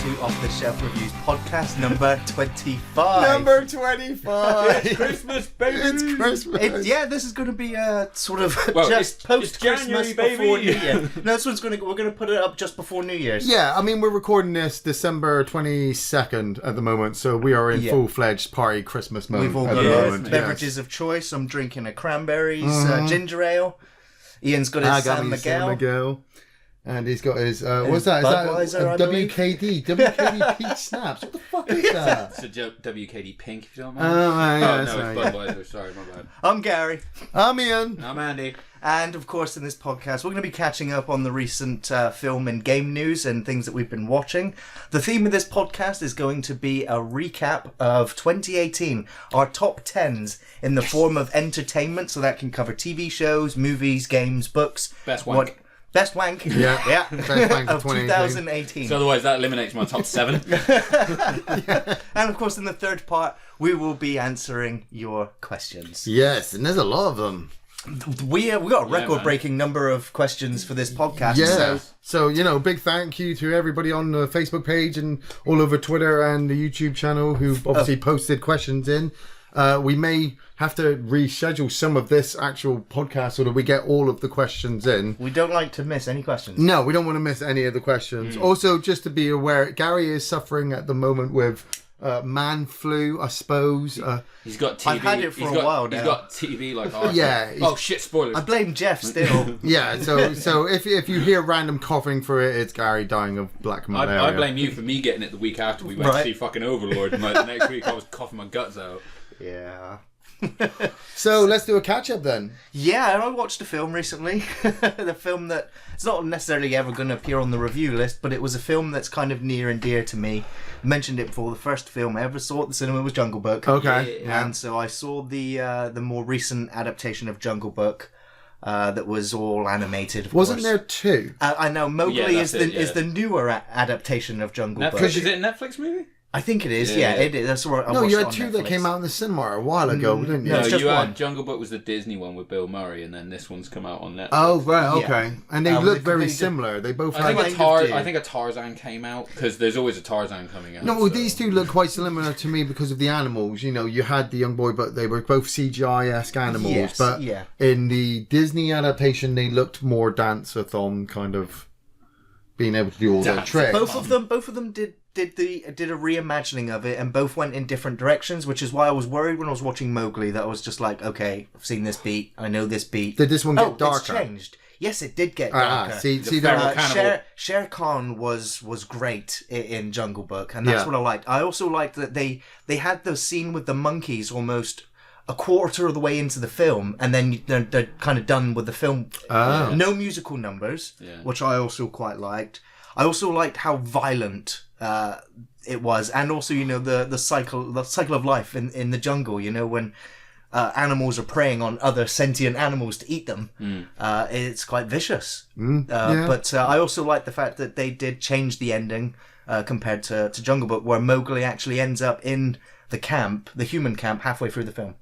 to Off the Shelf Reviews podcast number 25. Number 25. It's Christmas, baby. It's Christmas. This is going to be a sort of Well, just post Christmas January, before baby. New Year. No, this one's we're going to put it up just before New Year's. Yeah, I mean, we're recording this December 22nd at the moment, so we are in full-fledged party Christmas mode. We've all at got the our moment, beverages of choice. I'm drinking a cranberries ginger ale. Ian's got his San Miguel. And he's got his, what's that? Is Budweiser, that WKD peach snaps? What the fuck is that? It's a WKD pink, if you don't mind. Yeah, no, right. it's Budweiser. Sorry, my bad. I'm Gary. I'm Ian. I'm Andy. And of course, in this podcast, we're going to be catching up on the recent film and game news and things that we've been watching. The theme of this podcast is going to be a recap of 2018, our top 10s in the form of entertainment. So that can cover TV shows, movies, games, books. Best wank. Best wank. Yeah. Best wank of 2018. 2018. So otherwise that eliminates my top 7. And of course, in the third part, we will be answering your questions. Yes, and there's a lot of them. We got a record-breaking number of questions for this podcast. Yeah. So, big thank you to everybody on the Facebook page and all over Twitter and the YouTube channel who obviously posted questions in. We may have to reschedule some of this actual podcast so that we get all of the questions in. We don't like to miss any questions. No, we don't want to miss any of the questions. Also, just to be aware, Gary is suffering at the moment with man flu, I suppose. He's got TV. I've had it for a while now. He's got TV like ours. Yeah. Oh shit! Spoilers. I blame Jeff still. Yeah, so if you hear random coughing for it, it's Gary dying of black malaria. I blame you for me getting it the week after we went to see fucking Overlord. And the next week I was coughing my guts out. Yeah. So let's do a catch-up then. Yeah, I watched a film recently. The film that it's not necessarily ever going to appear on the review list, but it was a film that's kind of near and dear to me. I mentioned it before. The first film I ever saw at the cinema was Jungle Book. Okay. Yeah. And so I saw the more recent adaptation of Jungle Book. That was all animated. Wasn't there two? I know Mowgli is the newer adaptation of Jungle Book. Is it a Netflix movie? I think it is. Yeah, it is. That's what I watched you had on two Netflix. that came out in the cinema a while ago, didn't you? No, it's just you had one. Jungle Book was the Disney one with Bill Murray, and then this one's come out on Netflix. Oh right, okay. Yeah. And they look very completely similar. They both I had. think a Tarzan came out because there's always a Tarzan coming out. No, well, these two look quite similar to me because of the animals. You had the young boy, but they were both CGI-esque animals. Yes, but yeah. in the Disney adaptation, they looked more dance-a-thon, kind of being able to do all their tricks. Both of them did a reimagining of it, and both went in different directions, which is why I was worried when I was watching Mowgli that I was just like, okay, I've seen this beat, I know this beat. Did this one get darker? It's changed. Yes, it did get darker. Shere Khan was great in Jungle Book, and that's what I liked. I also liked that they had the scene with the monkeys almost a quarter of the way into the film, and then they're kind of done with the film. No musical numbers, which I also quite liked. I also liked how violent it was, and also the cycle of life in the jungle. When animals are preying on other sentient animals to eat them, it's quite vicious. But I also like the fact that they did change the ending compared to Jungle Book, where Mowgli actually ends up in the human camp, halfway through the film.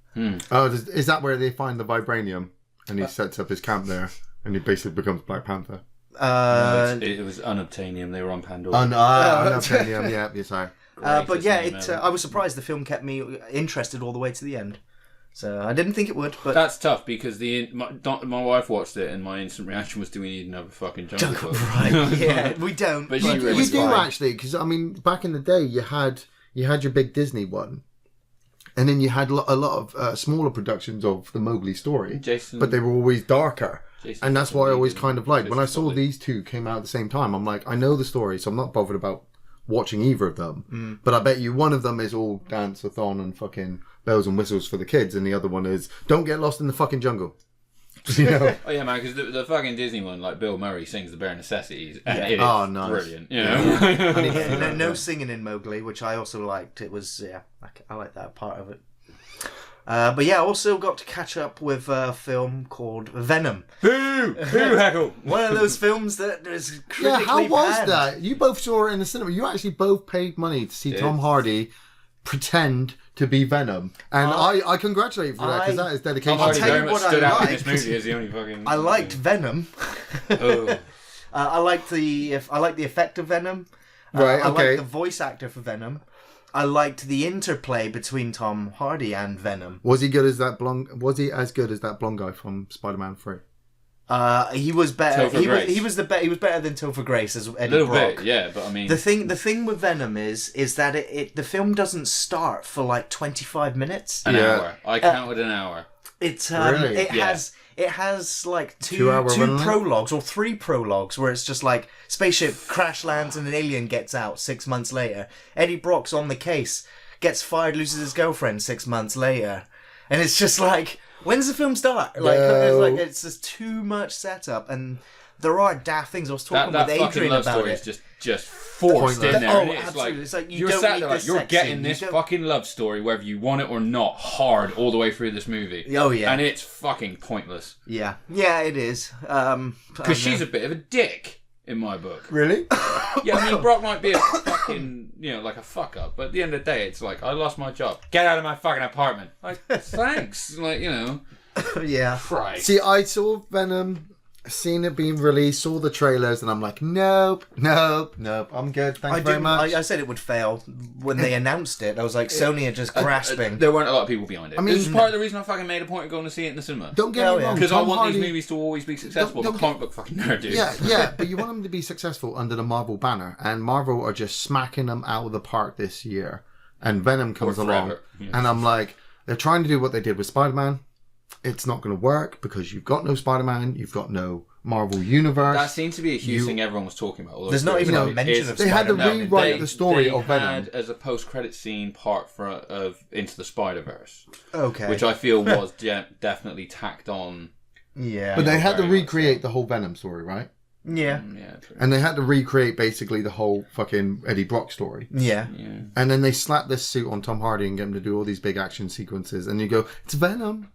Oh, is that where they find the vibranium and he sets up his camp there and he basically becomes Black Panther? It was unobtainium. They were on Pandora. Unobtainium, yeah, sorry. But yeah, I was surprised the film kept me interested all the way to the end. So I didn't think it would, but that's tough because my wife watched it and my instant reaction was, "Do we need another fucking Jungle Book?" Right? Yeah, we don't. But you do actually, because I mean, back in the day, you had your big Disney one. And then you had a lot of smaller productions of the Mowgli story, but they were always darker. And that's what I always kind of liked. When I saw these two came out at the same time, I'm like, I know the story, so I'm not bothered about watching either of them. But I bet you one of them is all dance-a-thon and fucking bells and whistles for the kids, and the other one is, don't get lost in the fucking jungle. Oh yeah, man, because the fucking Disney one, like Bill Murray sings the bare necessities, and it is nice. Brilliant. No singing in Mowgli, which I also liked. It was I like that part of it. But yeah, I also got to catch up with a film called Venom. Boo heckle! One of those films that is critically how was panned. that? You both saw it in the cinema. You actually both paid money to see Tom Hardy pretend to be Venom, and I congratulate you for that because that is dedication. Tom Hardy very much stood out in liked. this movie as the only fucking. I liked Venom. Oh. I liked the effect of Venom. Right. I Okay. liked the voice actor for Venom. I liked the interplay between Tom Hardy and Venom. Was he good as that blonde? Was he as good as that blonde guy from Spider-Man 3? He was better. He was better than Topher Grace as Eddie Little Brock. bit, yeah. But I mean, the thing with Venom is that the film doesn't start for like 25 minutes. An hour. I counted an hour. It's Really? It has like two 2 hour prologues or 3 prologues where it's just like spaceship crash lands and an alien gets out 6 months later. Eddie Brock's on the case, gets fired, loses his girlfriend 6 months later, and it's just like, when's the film start? Like, it's just too much setup, and there are daft things. I was talking with Adrian love about story it. is just forced in there. Oh, It's absolutely. It's like you're sat there like you're getting this fucking love story, whether you want it or not, hard all the way through this movie. Oh yeah, and it's fucking pointless. Yeah, it is. Because she's a bit of a dick in my book. Really? Yeah, I mean, Brock might be a fucking, like a fuck up, but at the end of the day, it's like, I lost my job. Get out of my fucking apartment. Like, thanks. Like, Yeah. Christ. See, I saw Venom, seen it being released, saw the trailers, and I'm like, nope, I'm good, thank you very much. I said it would fail when they announced it. I was like, Sony are just grasping. There weren't a lot of people behind it. I mean, this is part of the reason I fucking made a point of going to see it in the cinema. Don't get me wrong. Because I want these movies to always be successful. I'm a comic book fucking nerd, dude. Yeah, but you want them to be successful under the Marvel banner, and Marvel are just smacking them out of the park this year. And Venom comes along, and I'm like, they're trying to do what they did with Spider-Man. It's not going to work because you've got no Spider-Man, you've got no Marvel Universe. That seems to be a huge thing everyone was talking about. There's not even a mention of Spider-Man. They had to rewrite the story of Venom. They had as a post-credit scene part of Into the Spider-Verse. Okay. Which I feel was definitely tacked on. Yeah. But they had to recreate the whole Venom story, right? Yeah. Yeah. True. And they had to recreate basically the whole fucking Eddie Brock story. Yeah. And then they slapped this suit on Tom Hardy and get him to do all these big action sequences. And you go, it's Venom.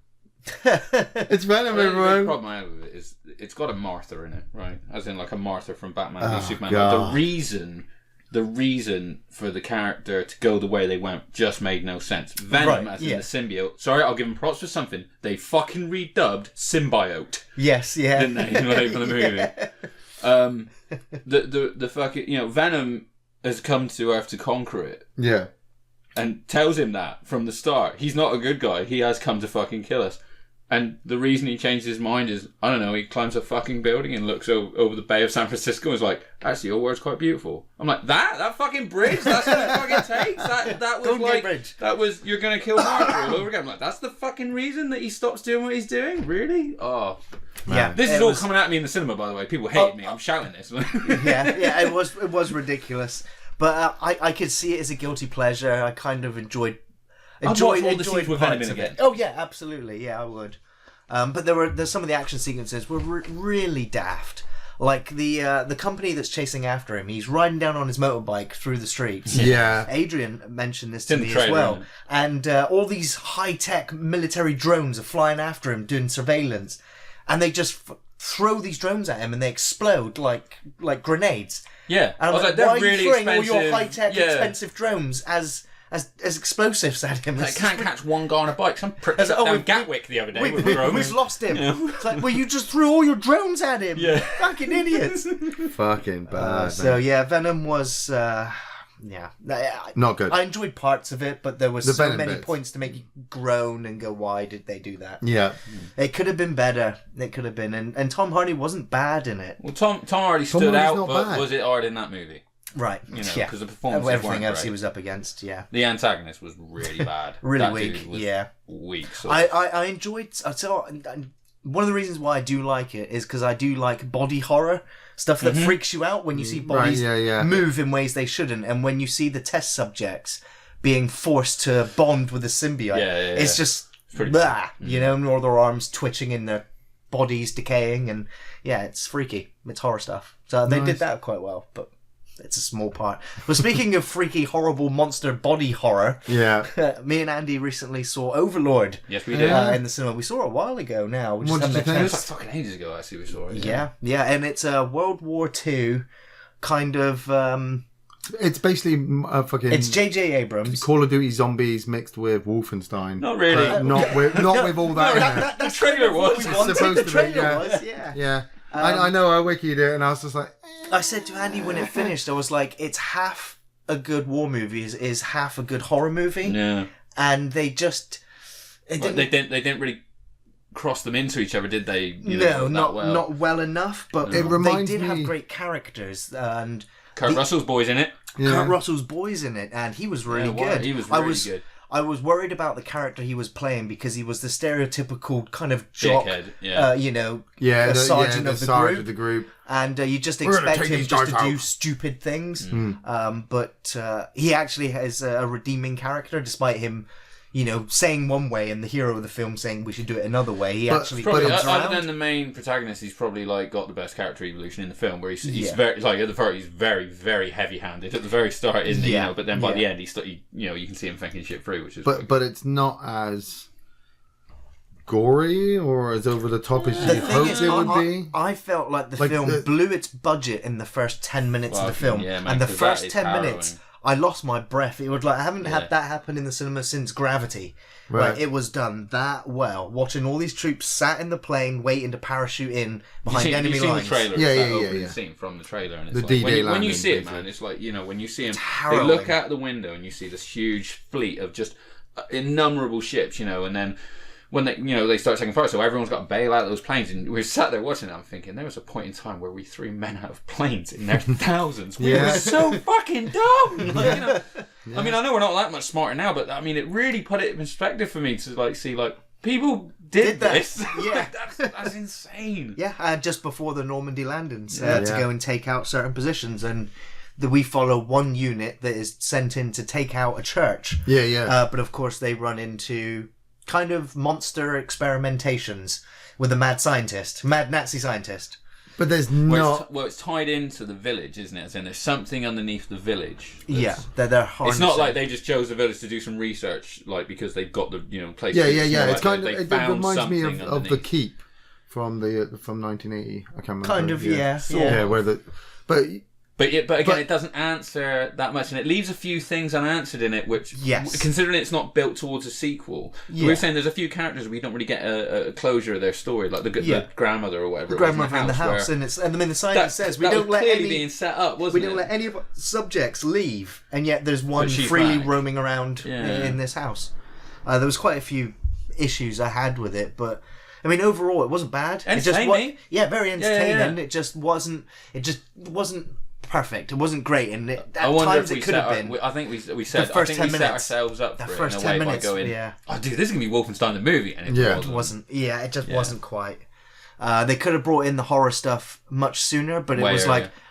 It's Venom, everyone. The problem I have with it is it's got a Martha in it, right? As in like a Martha from Batman v Superman. God. Like the reason for the character to go the way they went just made no sense. Venom as in the symbiote. Sorry, I'll give them props for something. They fucking redubbed symbiote. Yes, yeah. Didn't they? For the movie. The fucking Venom has come to Earth to conquer it. Yeah. And tells him that from the start. He's not a good guy. He has come to fucking kill us. And the reason he changed his mind is, I don't know, he climbs a fucking building and looks over the Bay of San Francisco and is like, actually, your word's quite beautiful. I'm like, that fucking bridge? That's what it fucking takes? That was like, that was, you're going to kill Martha all over again. I'm like, that's the fucking reason that he stops doing what he's doing? Really? Oh. Yeah. This is all coming at me in the cinema, by the way. People hated me. I'm shouting this. yeah, it was ridiculous. But I could see it as a guilty pleasure. I kind of enjoyed all the scenes with Venom in again. Oh yeah, absolutely. Yeah, I would. But there's some of the action sequences were really daft. Like the company that's chasing after him, he's riding down on his motorbike through the streets. Yeah. Adrian mentioned this to me as well. And all these high-tech military drones are flying after him doing surveillance. And they just throw these drones at him and they explode like grenades. Yeah. And I was like, they're why are really you throwing expensive. all your high-tech expensive drones as explosives at him? They can't catch one guy on a bike. Some prick shut down Gatwick the other day. We've lost him. It's like, well, you just threw all your drones at him. Yeah. Fucking idiots. Fucking bad. So yeah, Venom was not good. I enjoyed parts of it, but there were so Venom many bits. points to make you groan and go, why did they do that? Yeah. It could have been better. It could have been. And Tom Hardy wasn't bad in it. Well, Tom Hardy stood Hardy's out, not but bad. was it hard in that movie? Right. Yeah. Because the performances everything weren't else great. he was up against, yeah. The antagonist was really bad. Really that weak, dude was weak. So I enjoyed... one of the reasons why I do like it is because I do like body horror. Stuff that freaks you out when you see bodies move in ways they shouldn't. And when you see the test subjects being forced to bond with a symbiote, it's just... blah, or their arms twitching in their bodies decaying. And yeah, it's freaky. It's horror stuff. So they did that quite well, but... it's a small part. But speaking of freaky, horrible monster body horror, me and Andy recently saw Overlord. Yes, we did. In the cinema. We saw it a while ago now. We What did you think? It was like fucking ages ago, actually, we saw it. Yeah, and it's a World War II kind of... it's basically fucking... It's J.J. Abrams. Call of Duty Zombies mixed with Wolfenstein. Not really. Not with all that in there. That's The trailer kind of what was. we wanted. Supposed The to be, trailer yeah. was, Yeah. I know I wikied it, and I was just like... I said to Andy when it finished, I was like, it's half a good war movie is half a good horror movie. Yeah. And they just... They didn't really cross them into each other, did they? Not well enough, but it reminds they did me... have great characters. And Kurt Russell's boys in it. Yeah. Kurt Russell's boys in it, and he was really good. He was really good. I was worried about the character he was playing because he was the stereotypical kind of jock, dickhead, sergeant of the group. And you just expect him just to do stupid things. But he actually has a redeeming character, despite him, saying one way and the hero of the film saying we should do it another way. He actually comes around. Other than the main protagonist, he's probably got the best character evolution in the film, where he's very at the very he's very, very heavy-handed at the very start, isn't he? But then by the end, you can see him thinking shit through, which is but it's not as gory or as over the top as you hoped it would be. I felt like the film blew its budget in the first 10 minutes of the film, and the first 10 minutes. I lost my breath. It was like I haven't had that happen in the cinema since Gravity. Right. Like, it was done that well. Watching all these troops sat in the plane, waiting to parachute in behind enemy lines. The trailer, yeah. Scene from the trailer, and it's the like, D-Day when you see it, man, it's like when you see them, they look out the window and you see this huge fleet of just innumerable ships, and then. When they start taking fire, so everyone's got to bail out of those planes, and we sat there watching it. I'm thinking there was a point in time where we threw men out of planes in their thousands. We were so fucking dumb. I mean, I know we're not that much smarter now, but I mean, it really put it in perspective for me to see people did this. Yeah, that's insane. Yeah, just before the Normandy landings to go and take out certain positions, and we follow one unit that is sent in to take out a church. But of course, they run into kind of monster experimentations with a mad Nazi scientist. But there's not... Well, it's tied into the village, isn't it? As in, there's something underneath the village. They're harnessing. It's not like they just chose the village to do some research, because they've got the, place. Yeah. It's kind of... It reminds me of The Keep from 1980. I can't remember. Kind of, yeah. Yeah, where the... But again, it doesn't answer that much, and it leaves a few things unanswered in it, which, considering it's not built towards a sequel, we're saying there's a few characters we don't really get a closure of their story, like the grandmother or whatever. The grandmother in the house, and the scientist says we don't let any being set up, wasn't it? We don't let any of subjects leave, and yet there's one freely roaming around in this house. There was quite a few issues I had with it, but. I mean, overall, it wasn't bad. Entertaining. Very entertaining. It just wasn't perfect. It wasn't great, and at times it could have been. I think we said we set ourselves up for it in a way by going, "Oh, dude, this is gonna be Wolfenstein the movie," and it wasn't. It just wasn't quite. They could have brought in the horror stuff much sooner, but it was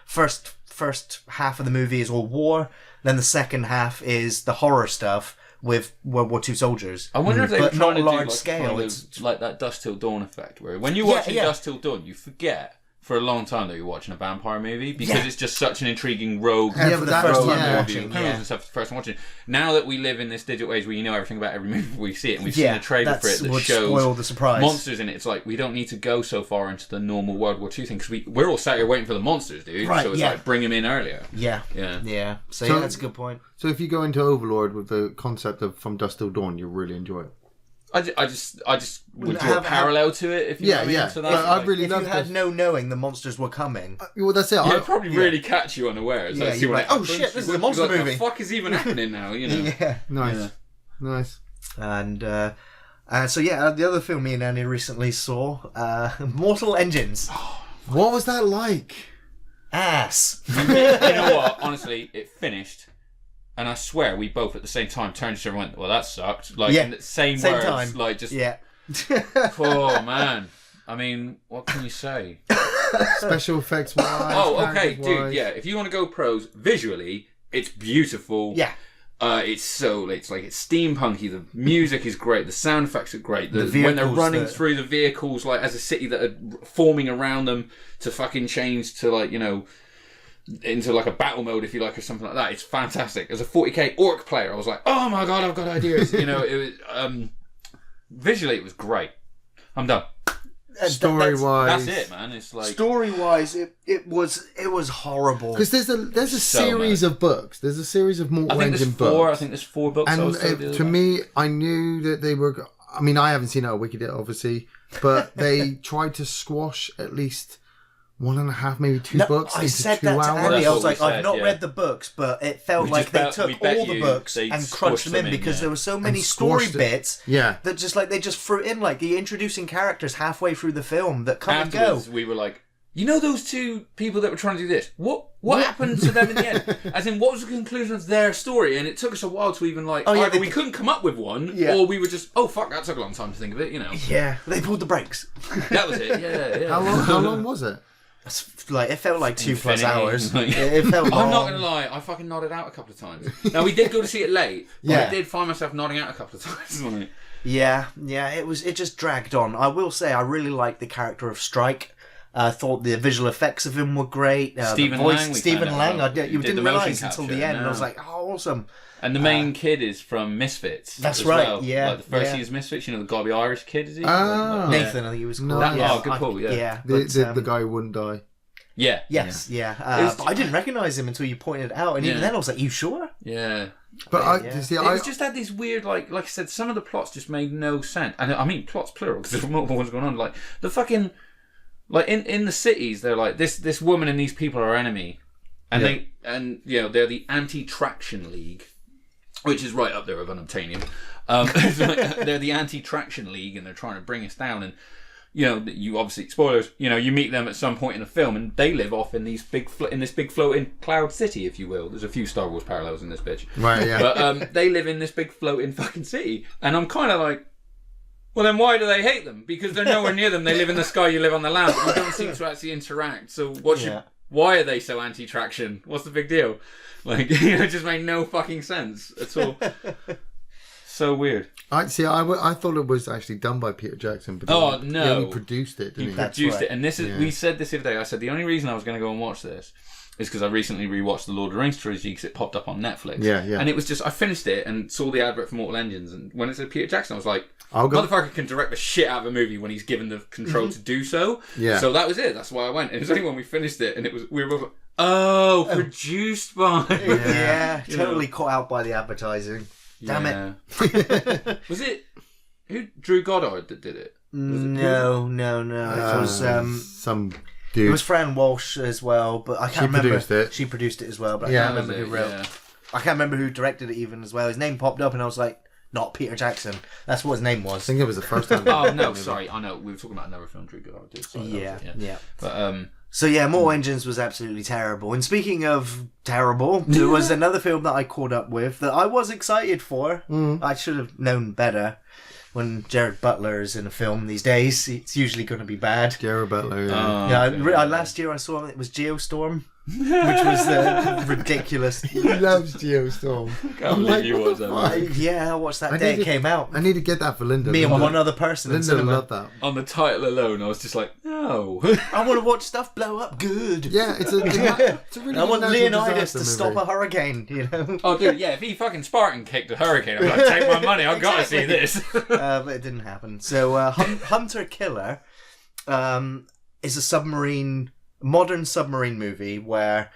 first half of the movie is all war, then the second half is the horror stuff with World War II soldiers. I wonder if they were trying to large do scale. It's like that Dusk Till Dawn effect, where when you're watching Dusk Till Dawn, you forget for a long time that you're watching a vampire movie because it's just such an intriguing rogue. For the first time watching. First time watching. Now that we live in this digital age where you know everything about every movie we see it, and we've seen a trailer for it that shows spoil the surprise. Monsters in it, it's like we don't need to go so far into the normal World War II thing because we're all sat here waiting for the monsters, dude. Right, so it's like bring them in earlier. Yeah. So that's a good point. So if you go into Overlord with the concept of From Dusk Till Dawn, you'll really enjoy it. I just would draw a parallel to it if you know what I mean. So I really if you had no knowing the monsters were coming. Well, that's it. It'd probably really catch you unawares. You're like, oh shit, this is a monster movie. What the fuck is even happening now? Nice. And the other film me and Andy recently saw, Mortal Engines. What was that like? Ass. You know what? Honestly, it finished. And I swear, we both at the same time turned to each other and went, well, that sucked. In the same words. Time. Oh, man. I mean, what can you say? Special effects wise. Oh, okay, dude, yeah. If you want to go pros, visually, it's beautiful. Yeah. It's steampunky. The music is great. The sound effects are great. When they're running through the vehicles, as a city that are forming around them to fucking change to, into a battle mode, if you like, or something like that. It's fantastic. As a 40k orc player, I was like, oh my god, I've got ideas. It was visually it was great. I'm done. Story wise, that's it, man. It's like story wise, it was horrible. Because there's a series of books. There's a series of Mortal Engine books. I think there's 4 books. And to me, I knew that they were. I mean, I haven't seen it. I wikid it, obviously, but they tried to squash at least 1.5, maybe 2 books. I into said 2 that to hours. Andy. I was That's like, what we I've said, not read the books, but it felt like they took all the books and crunched them in because there were so many story bits that just like they just threw in like the introducing characters halfway through the film that come Afterwards, and go. We were like, you know those 2 people that were trying to do this? What happened to them in the end? As in, what was the conclusion of their story? And it took us a while to even like, either we couldn't come up with one, or we were just, oh fuck, that took a long time to think of it, you know. Yeah, they pulled the brakes. That was it, yeah. How long was it? Like it felt like 2+ hours. Like, it felt long. I'm not gonna lie, I fucking nodded out a couple of times. Now we did go to see it late, but I did find myself nodding out a couple of times. Like, yeah, it just dragged on. I will say I really liked the character of Strike. I thought the visual effects of him were great. Stephen Lang, you didn't the realise motion until capture, the end. no. And I was like, oh, awesome. and the main kid is from Misfits. That's as right. Well. Yeah, like the first season of Misfits. You know the gobby Irish kid, is he? Nathan, I think he was called. Oh, good call. Yeah, the guy who wouldn't die. Yeah. Yes. Yeah. But I didn't recognise him until you pointed it out, and even then I was like, "You sure?" Yeah. But it just had this weird, like I said, some of the plots just made no sense. And I mean, plots plural because there's multiple ones going on. Like the fucking, like in the cities, they're like this woman and these people are our enemy, and they're the Anti-Traction League, which is right up there with unobtainium. They're the Anti-Traction League, and they're trying to bring us down. And you obviously spoilers. You meet them at some point in the film, and they live off in this big floating cloud city, if you will. There's a few Star Wars parallels in this bitch, right? Yeah. But they live in this big floating fucking city, and I'm kind of like, well, then why do they hate them? Because they're nowhere near them. They live in the sky, you live on the land. But you don't seem to actually interact. So why are they so anti-traction? What's the big deal? Like, it just made no fucking sense at all. So weird. I thought it was actually done by Peter Jackson, but he only produced it. Didn't he? Produced it, and this is we said this the other day. I said the only reason I was going to go and watch this is because I recently rewatched the Lord of the Rings trilogy because it popped up on Netflix. Yeah. And it was just I finished it and saw the advert for Mortal Engines, and when it said Peter Jackson, I was like, motherfucker can direct the shit out of a movie when he's given the control to do so. Yeah. So that was it. That's why I went. And it was only when we finished it, and we were both produced by. Yeah, totally caught out by the advertising. Damn it. Was it who Drew Goddard that did it? No. It was some dude. It was Fran Walsh as well, but I can't remember. She produced it as well, but I can't remember who wrote. I can't remember who directed it even as well. His name popped up, and I was like, not Peter Jackson. That's what his name was. I think it was the first time. Oh no, sorry. I know we were talking about another film Drew Goddard did. Sorry, yeah. But So Mortal Engines was absolutely terrible. And speaking of terrible, there was another film that I caught up with that I was excited for. I should have known better. When Jared Butler is in a film these days, it's usually going to be bad. Jared Butler, last year I saw it was Geostorm, which was ridiculous. He loves Geostorm. Can't believe you watched that. I watched that day it came out. I need to get that for Linda. Me and one other person. Linda loved that. On the title alone, I was just like, no. I want to watch stuff blow up good. Yeah, it's a really. I want Leonidas to stop a hurricane. Oh, dude, yeah. If he fucking Spartan kicked a hurricane, I'm like, take my money. I've got to see this. But it didn't happen. So Hunter Killer is a modern submarine movie where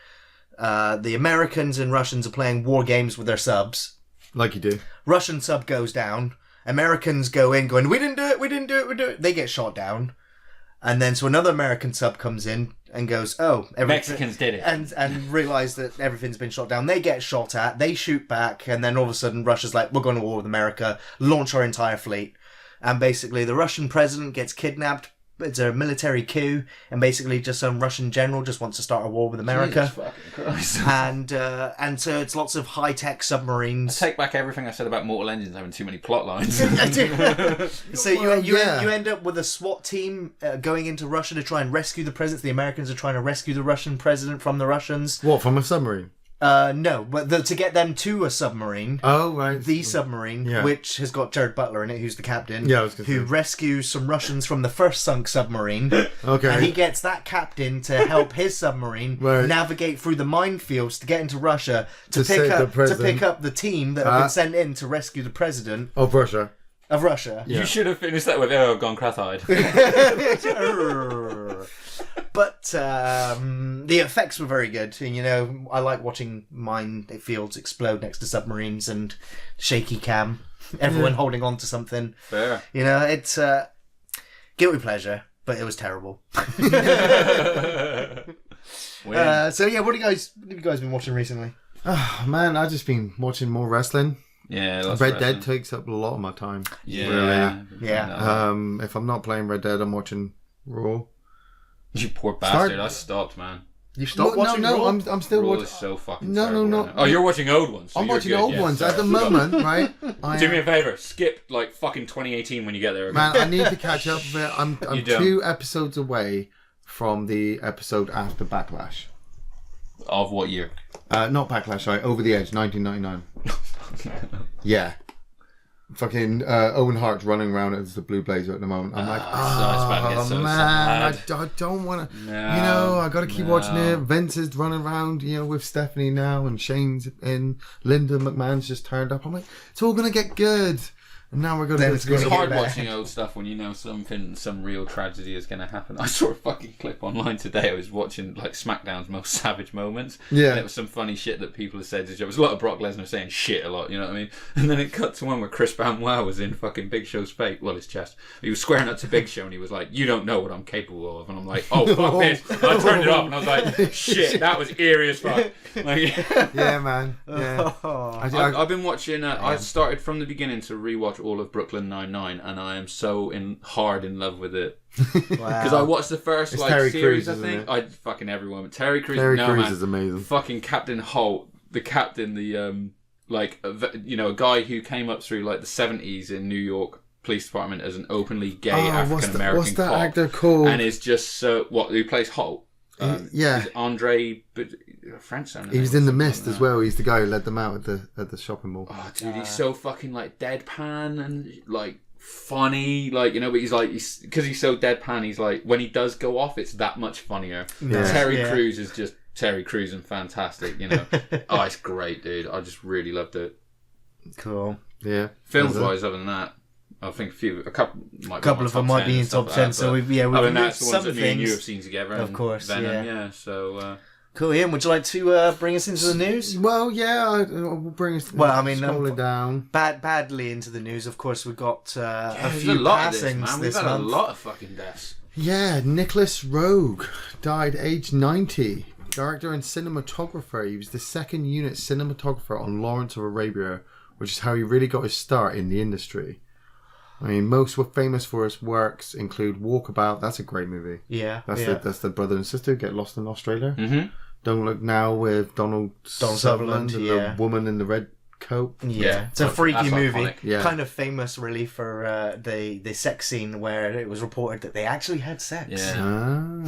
the Americans and Russians are playing war games with their subs. Like you do. Russian sub goes down. Americans go in going, we didn't do it. They get shot down. And then so another American sub comes in and goes, Mexicans did it. And realise that everything's been shot down. They get shot at, they shoot back, and then all of a sudden Russia's like, we're going to war with America, launch our entire fleet. And basically the Russian president gets kidnapped. It's a military coup, and basically just some Russian general just wants to start a war with America. Jesus fucking Christ. And so it's lots of high-tech submarines. I take back everything I said about Mortal Engines having too many plot lines. So you end up with a SWAT team going into Russia to try and rescue the president. The Americans are trying to rescue the Russian president from the Russians. What, from a submarine? No, but to get them to a submarine. Oh, right. The submarine, which has got Jared Butler in it, who's the captain. Yeah, who rescues some Russians from the first sunk submarine. Okay. And he gets that captain to help his submarine navigate through the minefields to get into Russia to pick up the team that have been sent in to rescue the president of Russia. Yeah. You should have finished that with I've gone crass-eyed. But the effects were very good. And, I like watching minefields explode next to submarines and shaky cam. Everyone holding on to something. Fair. It's guilty pleasure. but it was terrible. So yeah, what have you guys been watching recently? Oh man, I've just been watching more wrestling. Yeah, Red Dead takes up a lot of my time. Yeah, really. Yeah. If I'm not playing Red Dead, I'm watching Raw. You poor bastard! I stopped, man. You stopped watching Raw? I'm still watching. Raw is so fucking No. Right. Oh, you're watching old ones. So I'm watching good. old ones at the moment, right? Do me a favor. Skip like fucking 2018 when you get there. Again. Man, I need to catch up with it. I'm 2 episodes away from the episode after Backlash. Of what year? Not Backlash, sorry. Over the Edge, 1999. Yeah. Fucking Owen Hart's running around as the Blue Blazer at the moment. I'm like, man, I don't want to. No, I got to keep watching it. Vince is running around, with Stephanie now, and Shane's in. Linda McMahon's just turned up. I'm like, it's all going to get good. And now we're going to. It's hard watching old stuff when you know some real tragedy is going to happen. I saw a fucking clip online today. I was watching like SmackDown's most savage moments. Yeah. And it was some funny shit that people have said. There was a lot of Brock Lesnar saying shit a lot, you know what I mean? And then it cut to one where Chris Benoit was in fucking Big Show's face. Well, his chest. He was squaring up to Big Show and he was like, "You don't know what I'm capable of." And I'm like, "Oh, fuck this." And I turned it off and I was like, "Shit, that was eerie as fuck." Like, yeah, man. Yeah. I've been watching. I started from the beginning to rewatch all of Brooklyn Nine-Nine, and I am so hard in love with it. Because I watched the first series. Crews, I think fucking everyone, but Terry Crews. Terry Crews is amazing. Fucking Captain Holt, the captain, a guy who came up through like the 70s in New York Police Department as an openly gay African American what's that cop, actor called? and is just so who plays Holt. Yeah, Andre, French. He was in The Mist as well. He's the guy who led them out at the shopping mall. Oh, dude, he's so fucking like deadpan and like funny, like but he's because he's so deadpan. He's like when he does go off, it's that much funnier. Yeah. Terry Crews is just Terry Crews and fantastic. Oh, it's great, dude. I just really loved it. Cool. Yeah. Films wise, other than that. I think a couple of them might be in top 10. So we've reviewed some that things. You have seen together. Of course, Venom, yeah. So cool, Ian. Would you like to bring us into the news? Well, yeah, we'll bring us. Well, I mean, scroll it down. Badly into the news. Of course, we've got a few passings We've had month. a lot of fucking deaths. Yeah, Nicholas Roeg died aged 90. Director and cinematographer. He was the second unit cinematographer on Lawrence of Arabia, which is how he really got his start in the industry. I mean, most were famous for his works include Walkabout. That's a great movie. Yeah, that's the brother and sister who get lost in Australia. Mm-hmm. Don't Look Now with Donald Sutherland and the woman in the red coat. Yeah. It's a freaky movie. Iconic. Yeah. Kind of famous, really, for the sex scene where it was reported that they actually had sex. Yeah.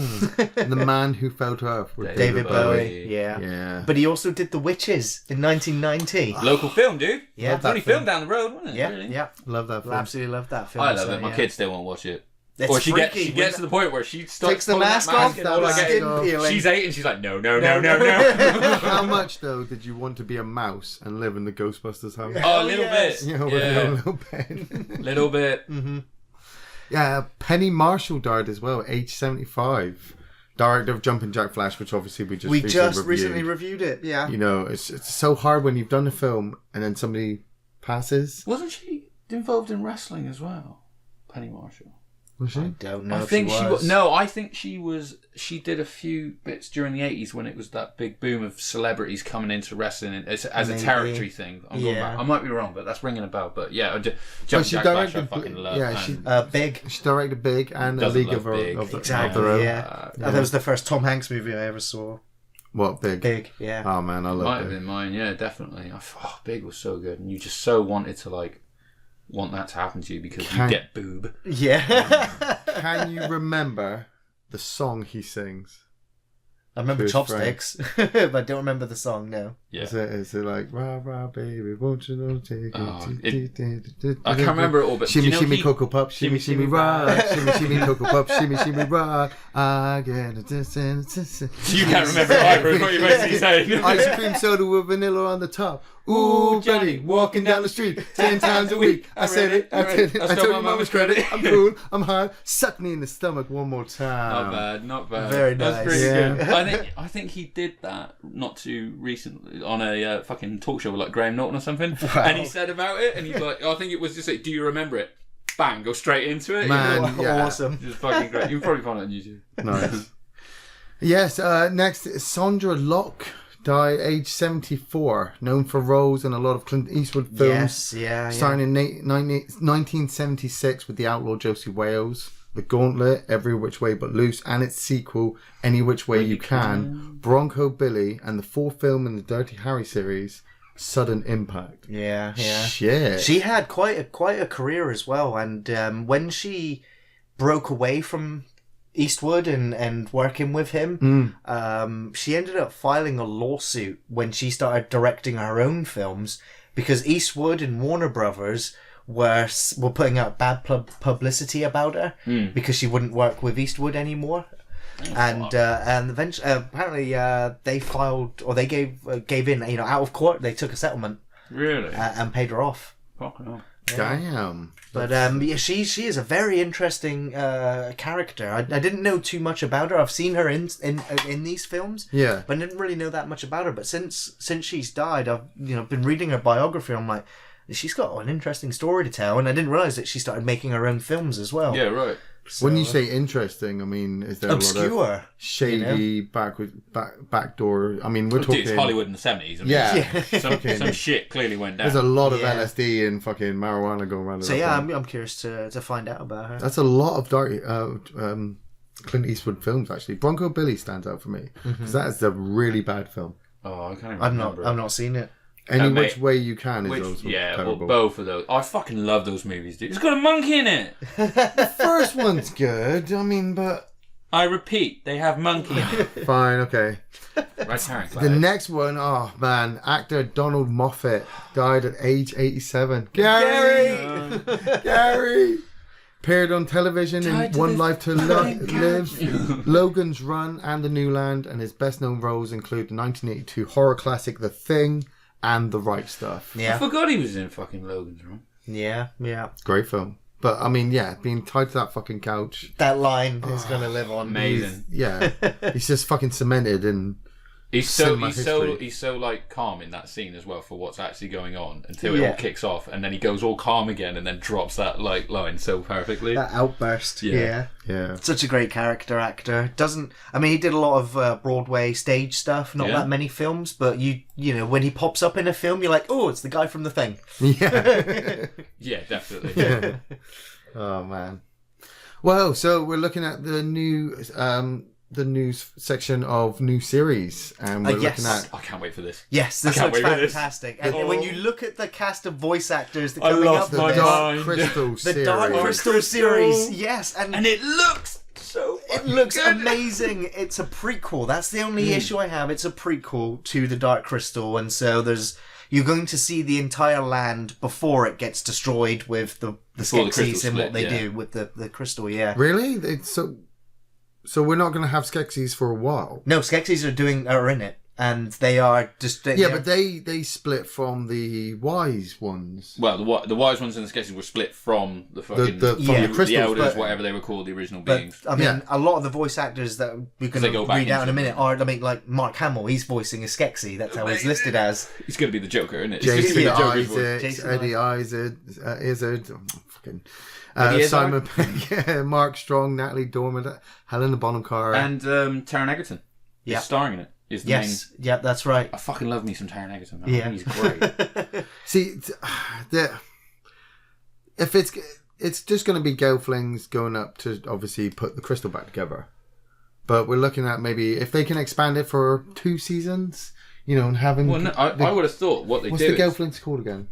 The Man Who Fell to Earth with David Bowie. Yeah. But he also did The Witches in 1990. Local film, dude. Yeah. It's only filmed down the road, wasn't it? Yeah. Really? Yeah. Love that film. Absolutely love that film. I love it. My kids still won't watch it. It's or she freaky, gets to the point where she starts takes the mask off and all I get is she's 8 and she's like, no. How much though did you want to be a mouse and live in the Ghostbusters house? Oh, a little bit. With a little bit. Little bit. Mm-hmm. Yeah, Penny Marshall died as well, age 75. Director of Jumpin' Jack Flash, which obviously we just recently reviewed it. Yeah. It's so hard when you've done a film and then somebody passes. Wasn't she involved in wrestling as well, Penny Marshall? Was she? I don't know. I think she was. No, I think she was. She did a few bits during the 80s when it was that big boom of celebrities coming into wrestling as a territory thing. I might be wrong, but that's ringing a bell. But yeah, Jack Flash, I fucking love. Yeah, Big. She directed Big and A League of Exactly. Yeah. That was the first Tom Hanks movie I ever saw. What, Big? Big. Yeah. Oh man, I love it. Might have been mine. Yeah, definitely. Big was so good, and you just so wanted to want that to happen to you because you get boob. Yeah. Can you remember the song he sings? I remember Chopsticks, but I don't remember the song, no. Yeah. Is it like, rah, rah, baby, won't you know, take it. I can't remember it all, but shimmy, shimmy, cocoa pop, shimmy, shimmy, rock, shimmy, shimmy, cocoa pop, shimmy, shimmy, rock. I get a distance. You can't remember either, is what you're basically saying. Ice cream soda with vanilla on the top. Ooh, Johnny, walking down the street 10 times a week. I said it, I did it. I told my mama's credit. I'm cool, I'm hard. Suck me in the stomach one more time. Not bad. Very nice. That's pretty good. I think he did that not too recently on a fucking talk show with Graham Norton or something. Wow. And he said about it, and he's like, I think it was just like, do you remember it? bang, go straight into it. Man, yeah. Awesome. It's fucking great. You can probably find it on YouTube. Nice. Yes, next, Sandra Locke died age 74, known for roles in a lot of Clint Eastwood films. Yes, starring in 1976 with The Outlaw Josie Wales, The Gauntlet, Every Which Way But Loose, and its sequel, Any Which Way You Can, Bronco Billy, and the fourth film in the Dirty Harry series, Sudden Impact. Yeah. Shit. She had quite a career as well, and when she broke away from Eastwood and working with him, she ended up filing a lawsuit when she started directing her own films because Eastwood and Warner Brothers were putting out bad publicity about her because she wouldn't work with Eastwood anymore. And eventually, apparently, they filed or they gave in, out of court. They took a settlement, really, and paid her off. Fucking hell. Damn. But she is a very interesting character. I didn't know too much about her. I've seen her in these films, Yeah. but I didn't really know that much about her. But since she's died, I've been reading her biography. I'm like, she's got an interesting story to tell, and I didn't realize that she started making her own films as well. Yeah, right. So, When you say interesting, I mean, is there obscure, a lot of shady backdoor? I mean, we're talking It's Hollywood in the 70s. I mean, Yeah. some shit clearly went down. There's a lot of Yeah. LSD and fucking marijuana going around. So yeah, I'm curious to find out about her. That's a lot of dark Clint Eastwood films. Actually, Bronco Billy stands out for me because that is a really bad film. Oh, I can't even I've remember. not seen it. Any No, Which Way You Can is also yeah, terrible. well, both of those. I fucking love those movies, dude. It's got a monkey in it. The first one's good. I mean, but I repeat, they have monkey in it. fine, okay. Right, Tarrant. The next one, oh man, actor Donald Moffat died at age 87. Gary! Gary! Appeared on television in One Life to Live, Logan's Run, and The New Land, and his best known roles include the 1982 horror classic The Thing and The Right Stuff. I forgot he was in fucking Logan's Run. Yeah. Great film. But I mean, yeah, being tied to that fucking couch. That line is going to live on. Amazing. He's just fucking cemented in He's cinema so history. like calm in that scene as well for what's actually going on until it all kicks off, and then he goes all calm again and then drops that like line so perfectly. That outburst. Yeah. Such a great character actor. He did a lot of Broadway stage stuff, not that many films, but you know when he pops up in a film, you're like, oh, it's the guy from The Thing. Yeah. Yeah, definitely. Oh man. Well, so we're looking at the news section of new series, and we're looking at. I can't wait for this. Yes, this looks fantastic. And when you look at the cast of voice actors that coming up, the Dark Crystal series. The Dark Crystal series, yes, and it looks so. It looks amazing. It's a prequel. That's the only issue I have. It's a prequel to the Dark Crystal, and so you're going to see the entire land before it gets destroyed with the Skeksis and what they do with the crystal. Yeah, really? So we're not going to have Skeksis for a while. No, Skeksis are in it, and they are just but they split from the wise ones. Well, the wise ones and the Skeksis were split from the fucking the elders, whatever they were called, the original beings. I mean, a lot of the voice actors that we're going to read out in a minute are, like Mark Hamill. He's voicing a Skeksis. That's how he's listed as. He's going to be the Joker, isn't it? Jason Isaacs, Eddie Izzard, fucking. Simon Pegg, Mark Strong, Natalie Dormer, Helena Bonham Carter, and Taron Egerton is starring in it. Is the main... yeah, that's right. I fucking love me some Taron Egerton. Man. I think he's great. See, if it's just going to be Gelflings going up to obviously put the crystal back together, but we're looking at maybe if they can expand it for 2 seasons, and having. Well, no, I would have thought what they what's do. What's the Gelflings called again?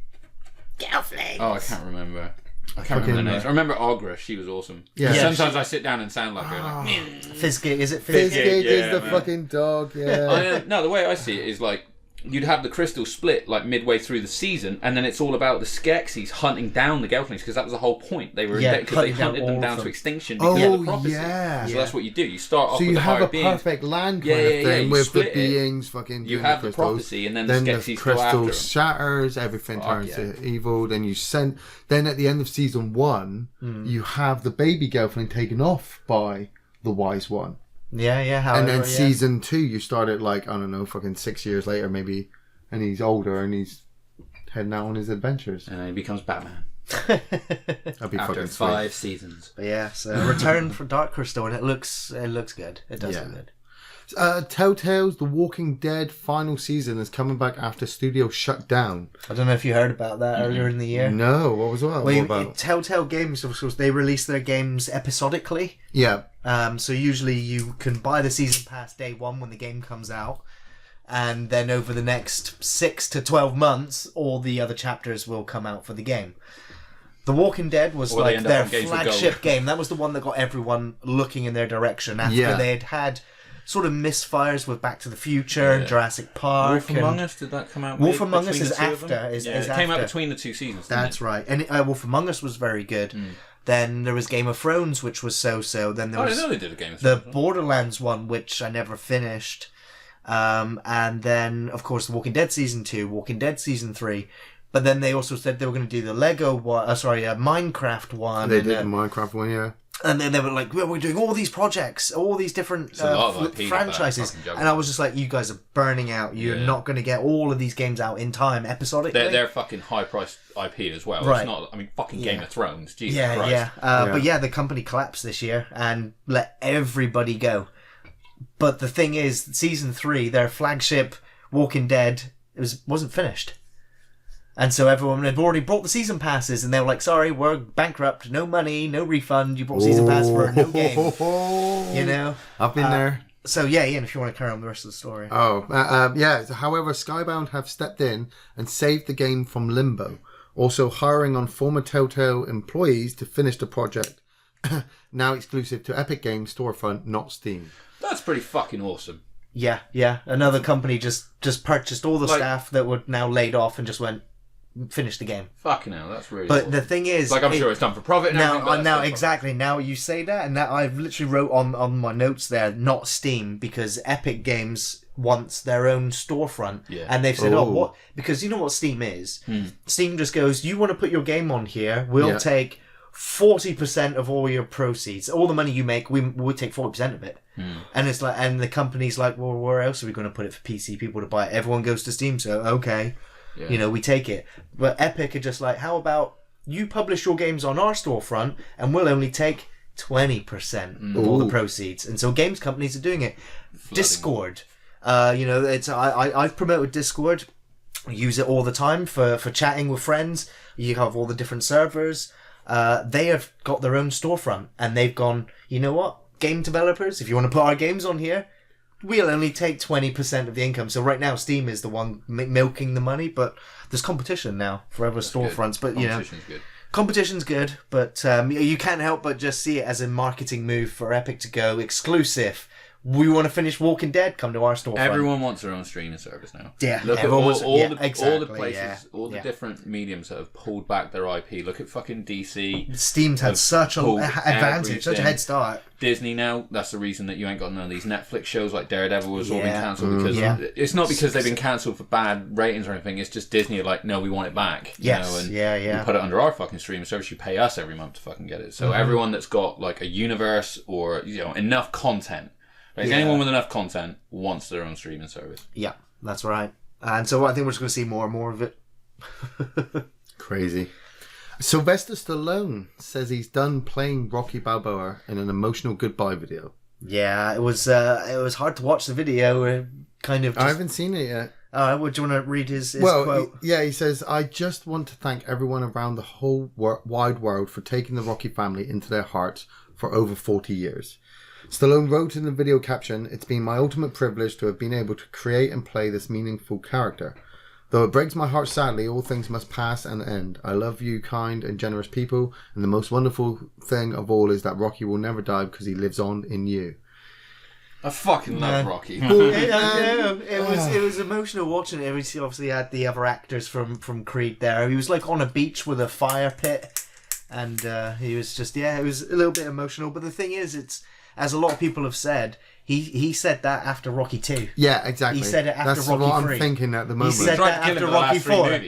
Gelflings. Oh, I can't remember. I can't remember their names. I remember Agra. She was awesome. Yeah. Sometimes I sit down and sound like her. Like, Fizzgig, is it Fizzgig? Fizzgig is the fucking dog. Yeah. No, the way I see it is like you'd have the crystal split like midway through the season, and then it's all about the Skeksis hunting down the Gelflings because that was the whole point. They were because they hunted them down to extinction because of the prophecy. So that's what you do. You start off with the higher beings. So you have a perfect land kind of thing with the beings fucking. You have the prophecy, and then the Skeksis go after them. The crystal shatters, everything turns to evil. Then Then at the end of season 1, you have the baby Gelfling taken off by the wise one. Yeah. And then season 2, you start it like, I don't know, fucking 6 years later maybe, and he's older and he's heading out on his adventures. And then he becomes Batman. That'd be after fucking 5 seasons. But yeah, so a return for Dark Crystal, and it looks good. It does look good. Telltale's The Walking Dead final season is coming back after studio shut down. I don't know if you heard about that earlier in the year. No, what was that? What about? Telltale Games, of course, they release their games episodically. Yeah. So usually you can buy the season pass day one when the game comes out, and then over the next 6 to 12 months, all the other chapters will come out for the game. The Walking Dead was like their flagship game. That was the one that got everyone looking in their direction after they had sort of misfires with Back to the Future and Jurassic Park. Wolf Among Us, did that come out? Wolf Among Us is after. It came out between the 2 seasons. That's right. And Wolf Among Us was very good. Then there was Game of Thrones, which was so-so. Then there was I didn't know they did a Game of Thrones. The Borderlands one, which I never finished. And then, of course, The Walking Dead Season 2, Walking Dead Season 3. But then they also said they were going to do the Minecraft one. They did the Minecraft one, yeah. And then they were like, well, we're doing all these projects, all these different franchises. And I was just like, you guys are burning out. You're not going to get all of these games out in time, episodically. They're fucking high-priced IP as well. Right. It's not, fucking Game of Thrones. Jesus Christ. But the company collapsed this year and let everybody go. But the thing is, Season 3, their flagship Walking Dead, wasn't finished. And so everyone had already bought the season passes, and they were like, sorry, we're bankrupt, no money, no refund, you bought season pass for no game. You know? I've been there. So yeah, Ian, if you want to carry on the rest of the story. However, Skybound have stepped in and saved the game from limbo, also hiring on former Telltale employees to finish the project, now exclusive to Epic Games storefront, not Steam. That's pretty fucking awesome. Yeah. Another company just purchased all the staff that were now laid off and just went, finish the game. Fucking hell, that's really But awesome. the thing is, I'm sure it's done for profit now exactly. Now you say that, and that I've literally wrote on my notes there, not Steam, because Epic Games wants their own storefront, and they've said, what? Because you know what Steam is. Steam just goes, you want to put your game on here, we'll take 40% of all your proceeds, all the money you make, we'll take 40% of it. And it's like, and the company's like, well, where else are we going to put it for PC people to buy it? Everyone goes to Steam, so okay. You know, we take it. But Epic are just like, how about you publish your games on our storefront and we'll only take 20% of all the proceeds. And so games companies are doing it. Discord. I've promoted Discord. I use it all the time for chatting with friends. You have all the different servers. They have got their own storefront and they've gone, you know what? Game developers, if you want to put our games on here, we'll only take 20% of the income. So right now, Steam is the one milking the money, but there's competition now for other storefronts. But competition's good. But you can't help but just see it as a marketing move for Epic to go exclusive. We want to finish Walking Dead. Come to our storefront. Everyone wants their own streaming service now. Yeah, look at all the places, all the different mediums that have pulled back their IP. Look at fucking DC. Steam's had such an advantage, such a head start. Disney now, that's the reason that you ain't got none of these Netflix shows like Daredevil was all been cancelled because it's not because they've been cancelled for bad ratings or anything. It's just Disney are like, no, we want it back. We put it under our fucking streaming service. You pay us every month to fucking get it. So everyone that's got like a universe or enough content. Anyone with enough content wants their own streaming service. Yeah, that's right. And so I think we're just going to see more and more of it. Crazy. Sylvester Stallone says he's done playing Rocky Balboa in an emotional goodbye video. Yeah, it was hard to watch the video. I haven't seen it yet. Would you want to read his quote? He says, I just want to thank everyone around the whole wide world for taking the Rocky family into their hearts for over 40 years. Stallone wrote in the video caption, it's been my ultimate privilege to have been able to create and play this meaningful character. Though it breaks my heart sadly, all things must pass and end. I love you, kind and generous people, and the most wonderful thing of all is that Rocky will never die because he lives on in you. I fucking love Rocky. It was emotional watching it. He obviously had the other actors from Creed there. He was like on a beach with a fire pit, and he was just, it was a little bit emotional. But the thing is, it's, as a lot of people have said, he said that after Rocky 2. Yeah, exactly. He said it after That's Rocky 3. That's what I'm thinking at the moment. He said that after Rocky 4.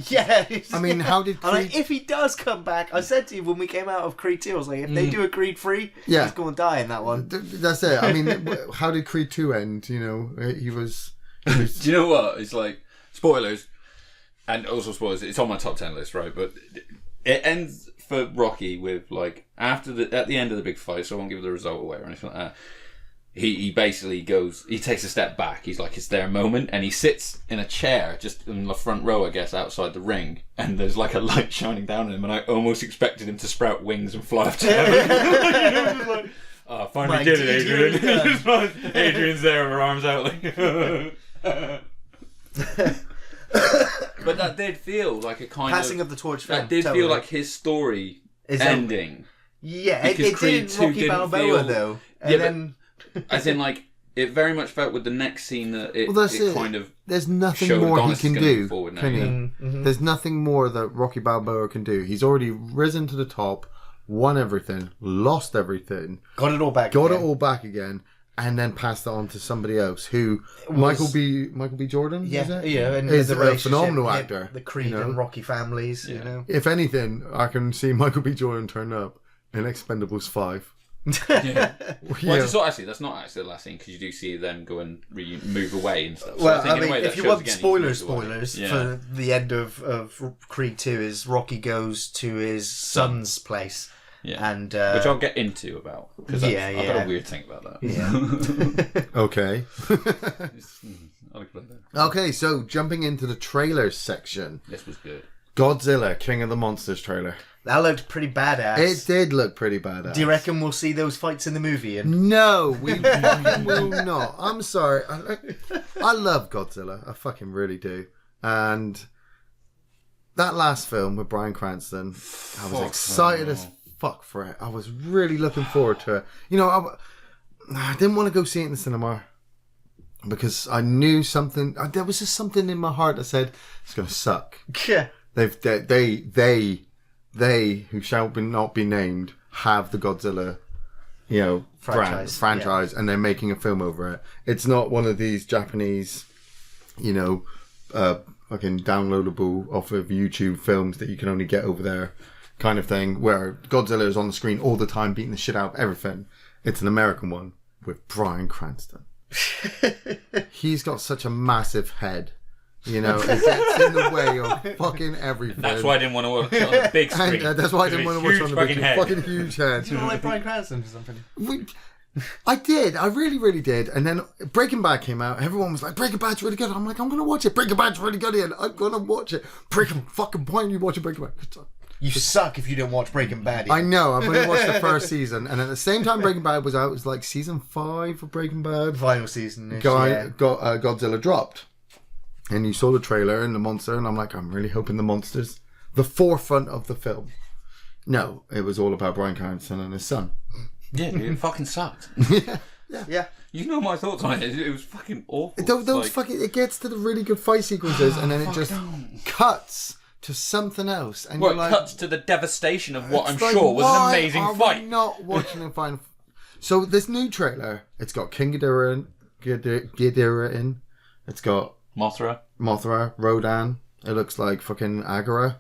Yeah. I mean, how did Creed... Like, if he does come back, I said to you when we came out of Creed 2, I was like, if they do a Creed 3, he's going to die in that one. That's it. I mean, how did Creed 2 end? He was... Do you know what? It's like, spoilers, and also spoilers, it's on my top 10 list, right? But It ends for Rocky with like at the end of the big fight. So I won't give the result away or anything like that. He basically he takes a step back. He's like, it's their moment, and he sits in a chair just in the front row, I guess, outside the ring, and there's like a light shining down on him, and I almost expected him to sprout wings and fly up to heaven. Oh, finally did it, Adrian. Adrian's there with her arms out like... But that did feel like a kind Passing of the torch film. That did feel like his story ending. Yeah, it didn't Rocky Balboa though. And then... As in, like, it very much felt with the next scene that it kind of... There's nothing more he can do, can he? Mm-hmm. There's nothing more that Rocky Balboa can do. He's already risen to the top, won everything, lost everything. Got it all back again, and then passed it on to somebody else who... Michael B. Jordan, is it? Yeah. And is a phenomenal actor. The Creed and Rocky families, you know. If anything, I can see Michael B. Jordan turn up in Expendables 5. Yeah. Well, that's not actually the last scene, because you do see them go and move away and stuff. So well, I mean, if you want spoilers for the end of Creed 2 is Rocky goes to his son's place. Yeah. And which I'll get into about, because I've got a weird thing about that. Yeah. Okay. Okay, so jumping into the trailers section. This was good. Godzilla, King of the Monsters trailer. That looked pretty badass. It did look pretty badass. Do you reckon we'll see those fights in the movie? No, we will not. I'm sorry. I love Godzilla. I fucking really do. And that last film with Bryan Cranston, I was excited as fuck for it. I was really looking forward to it. You know, I didn't want to go see it in the cinema because I knew something. There was just something in my heart that said it's going to suck. Yeah. They who shall not be named have the Godzilla, franchise, and they're making a film over it. It's not one of these Japanese, fucking downloadable off of YouTube films that you can only get over there, kind of thing, where Godzilla is on the screen all the time beating the shit out of everything. It's an American one with Bryan Cranston. He's got such a massive head. It gets in the way of fucking everything. That's why I didn't want to watch it on the big screen. That's why I didn't want to watch it on the big screen. Fucking huge head. Do you not like Bryan Cranston or something? I did. I really, really did. And then Breaking Bad came out. Everyone was like, Breaking Bad's really good. I'm like, I'm going to watch it. Breaking Bad's really good, Ian. I'm going to watch it. Fucking why are you watching Breaking Bad? You suck if you don't watch Breaking Bad. Ian. I know. I've only watched the first season. And at the same time Breaking Bad was out, it was like season 5 of Breaking Bad. Final season. Godzilla dropped. And you saw the trailer and the monster, and I'm like, I'm really hoping the monster's the forefront of the film. No, it was all about Bryan Cranston and his son. Yeah, it fucking sucked. Yeah. You know my thoughts on it. It was fucking awful. It gets to the really good fight sequences, and then it just cuts to something else. And it cuts to the devastation of what I'm sure was an amazing fight. I'm not watching a final. So this new trailer, it's got King Ghidorah in. It's got Mothra, Rodan. It looks like fucking Agora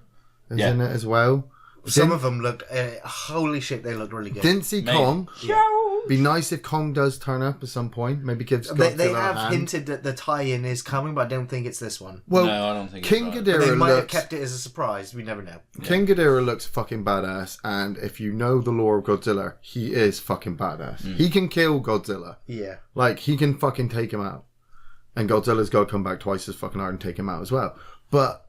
is in it as well. Some of them look, holy shit, they look really good. Didn't see Kong. Yeah. Be nice if Kong does turn up at some point. Maybe gives Godzilla They have hinted that the tie-in is coming, but I don't think it's this one. Well, no, I don't think King Ghidorah they might have kept it as a surprise. We never know. King Ghidorah looks fucking badass, and if you know the lore of Godzilla, he is fucking badass. He can kill Godzilla. Yeah. Like, he can fucking take him out. And Godzilla's got to come back twice as fucking hard and take him out as well. But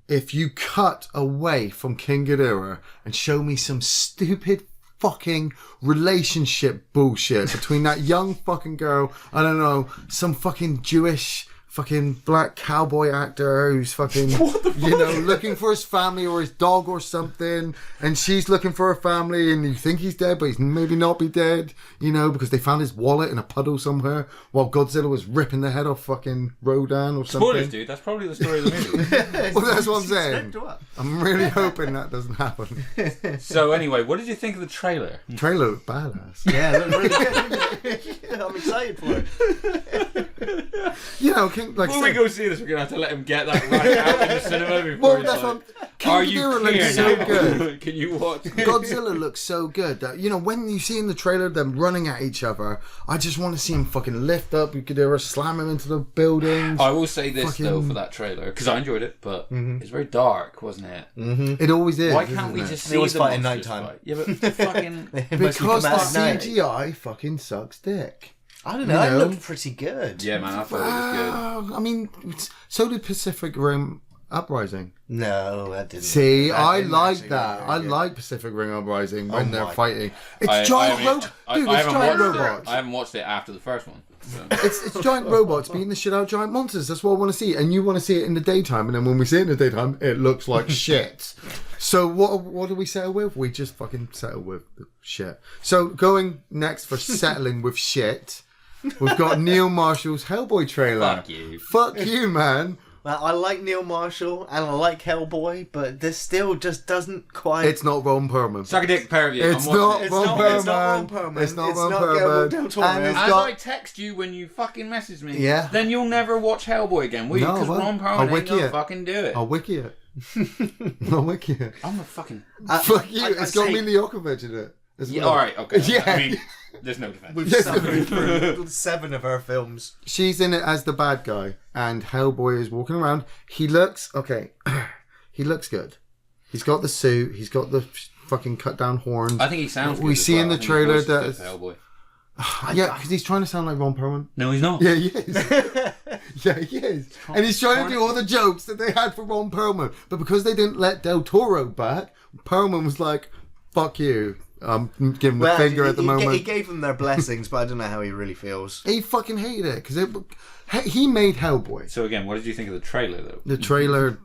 if you cut away from King Ghidorah and show me some stupid fucking relationship bullshit between that young fucking girl, I don't know, some fucking Jewish fucking black cowboy actor who's fucking, looking for his family or his dog or something, and she's looking for her family, and you think he's dead, but he's maybe not be dead, because they found his wallet in a puddle somewhere while Godzilla was ripping the head off fucking Rodan or something. Spoilers, dude. That's probably the story of the movie. Well, that's what I'm saying. I'm really hoping that doesn't happen. So anyway, what did you think of the trailer? The trailer looked badass. Yeah, it looked really good. I'm excited for it. You know, when we go see this, we're gonna have to let him get that right out in the cinema before. Well, that's what King Ghidorah looks so good. Can you watch? Godzilla looks so good that, you know, when you see in the trailer them running at each other, I just want to see him fucking lift up Ghidorah, slam him into the buildings. I will say this though for that trailer, because I enjoyed it, but it's very dark, wasn't it? It always is. Why can't we just see the fight at night time? Yeah, but fucking because the CGI fucking sucks dick. I don't know. It looked pretty good. Yeah, man, I thought it was good. I mean, so did Pacific Rim Uprising. No, that didn't. See, I like that. I like Pacific Rim Uprising when they're fighting. It's giant robots. Dude, it's giant robots. I haven't watched it after the first one. So. It's giant robots beating the shit out of giant monsters. That's what I want to see. And you want to see it in the daytime. And then when we see it in the daytime, it looks like shit. So what do we settle with? We just fucking settle with the shit. So going next for settling with shit, we've got Neil Marshall's Hellboy trailer. Fuck you. Fuck you, man. Well, I like Neil Marshall and I like Hellboy, but this still just doesn't quite... It's not Ron Perlman. Suck a dick, pair of you. It's not Ron Perlman. It's not Ron Perlman. It's not Ron Perlman. As I text you when you fucking message me, then you'll never watch Hellboy again, will you? Because Ron Perlman ain't gonna fucking do it. I'll wiki it. I'll wiki it. I'm a fucking... Fuck you. It's got Mila Jovovich in it. Yeah, alright, okay. Yeah. I mean, there's no defense. We've suffered through 7 of her films. She's in it as the bad guy, and Hellboy is walking around. He looks he looks good. He's got the suit. He's got the fucking cut down horns. I think he sounds good. We see in the trailer that Hellboy. Yeah, because he's trying to sound like Ron Perlman. No, he's not. Yeah, he is. Yeah, he is. And he's trying to do all the jokes that they had for Ron Perlman, but because they didn't let Del Toro back, Perlman was like, "Fuck you." Give him the finger at the moment. He gave them their blessings, but I don't know how he really feels. He fucking hated it because he made Hellboy. So again, what did you think of the trailer, though? The trailer.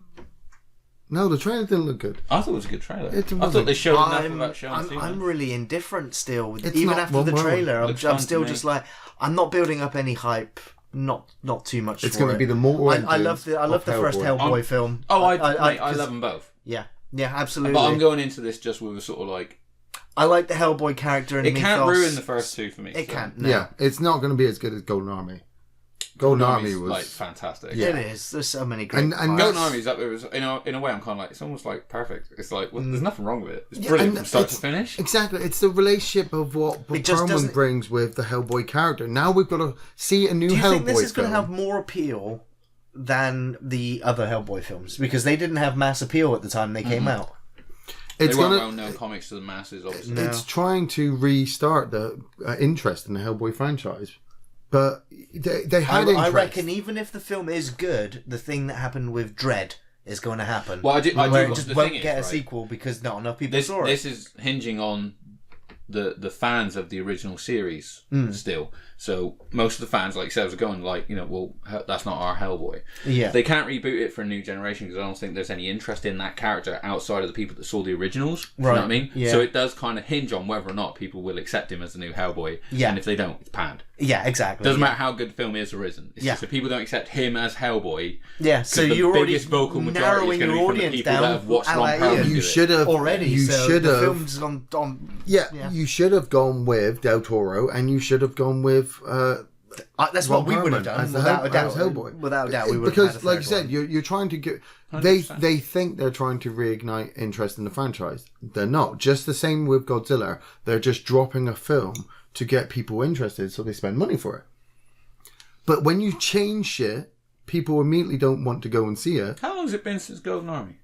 No, the trailer didn't look good. I thought it was a good trailer. I thought they showed enough about Sean. I'm really indifferent still. Even after the trailer, I'm still just like, I'm not building up any hype. Not too much. It's going to be the more. I love the first Hellboy film. Oh, I love them both. Yeah, absolutely. But I'm going into this just with a sort of like. I like the Hellboy character and it can't ruin the first two for me. It can't. No. Yeah, it's not going to be as good as Golden Army. Golden Army was like fantastic. Yeah. It is. There's so many great. And Golden Army is up there. In a way, I'm kind of like it's almost like perfect. It's like there's nothing wrong with it. It's brilliant from start to finish. Exactly. It's the relationship of what Perlman brings with the Hellboy character. Now we've got to see a new Hellboy. Do you think this is going to have more appeal than the other Hellboy films because they didn't have mass appeal at the time they came out? They weren't well-known comics to the masses, obviously. No. It's trying to restart the interest in the Hellboy franchise. But they had interest. I reckon even if the film is good, the thing that happened with Dread is going to happen. Well, I do it just won't get a sequel because not enough people saw it. This is hinging on the fans of the original series still. So most of the fans, like yourselves, are going like, well, that's not our Hellboy. Yeah. They can't reboot it for a new generation because I don't think there's any interest in that character outside of the people that saw the originals. Right. You know what I mean? Yeah. So it does kind of hinge on whether or not people will accept him as the new Hellboy. Yeah. And if they don't, it's panned. Yeah, exactly. Doesn't matter how good the film is or isn't. It's just if people don't accept him as Hellboy. Yeah, so you're already biggest vocal majority is going to be from the people that have watched Ron Perlman. You should have already. You should have. The film's on. Yeah, you should have gone with Del Toro, and you should have gone with. That's what we would have done without a doubt. Hellboy. Without a doubt, we would because, have like you said, you're trying to get. 100%. They think they're trying to reignite interest in the franchise. They're not. Just the same with Godzilla. They're just dropping a film to get people interested, so they spend money for it. But when you change shit, people immediately don't want to go and see it. How long has it been since Golden Army?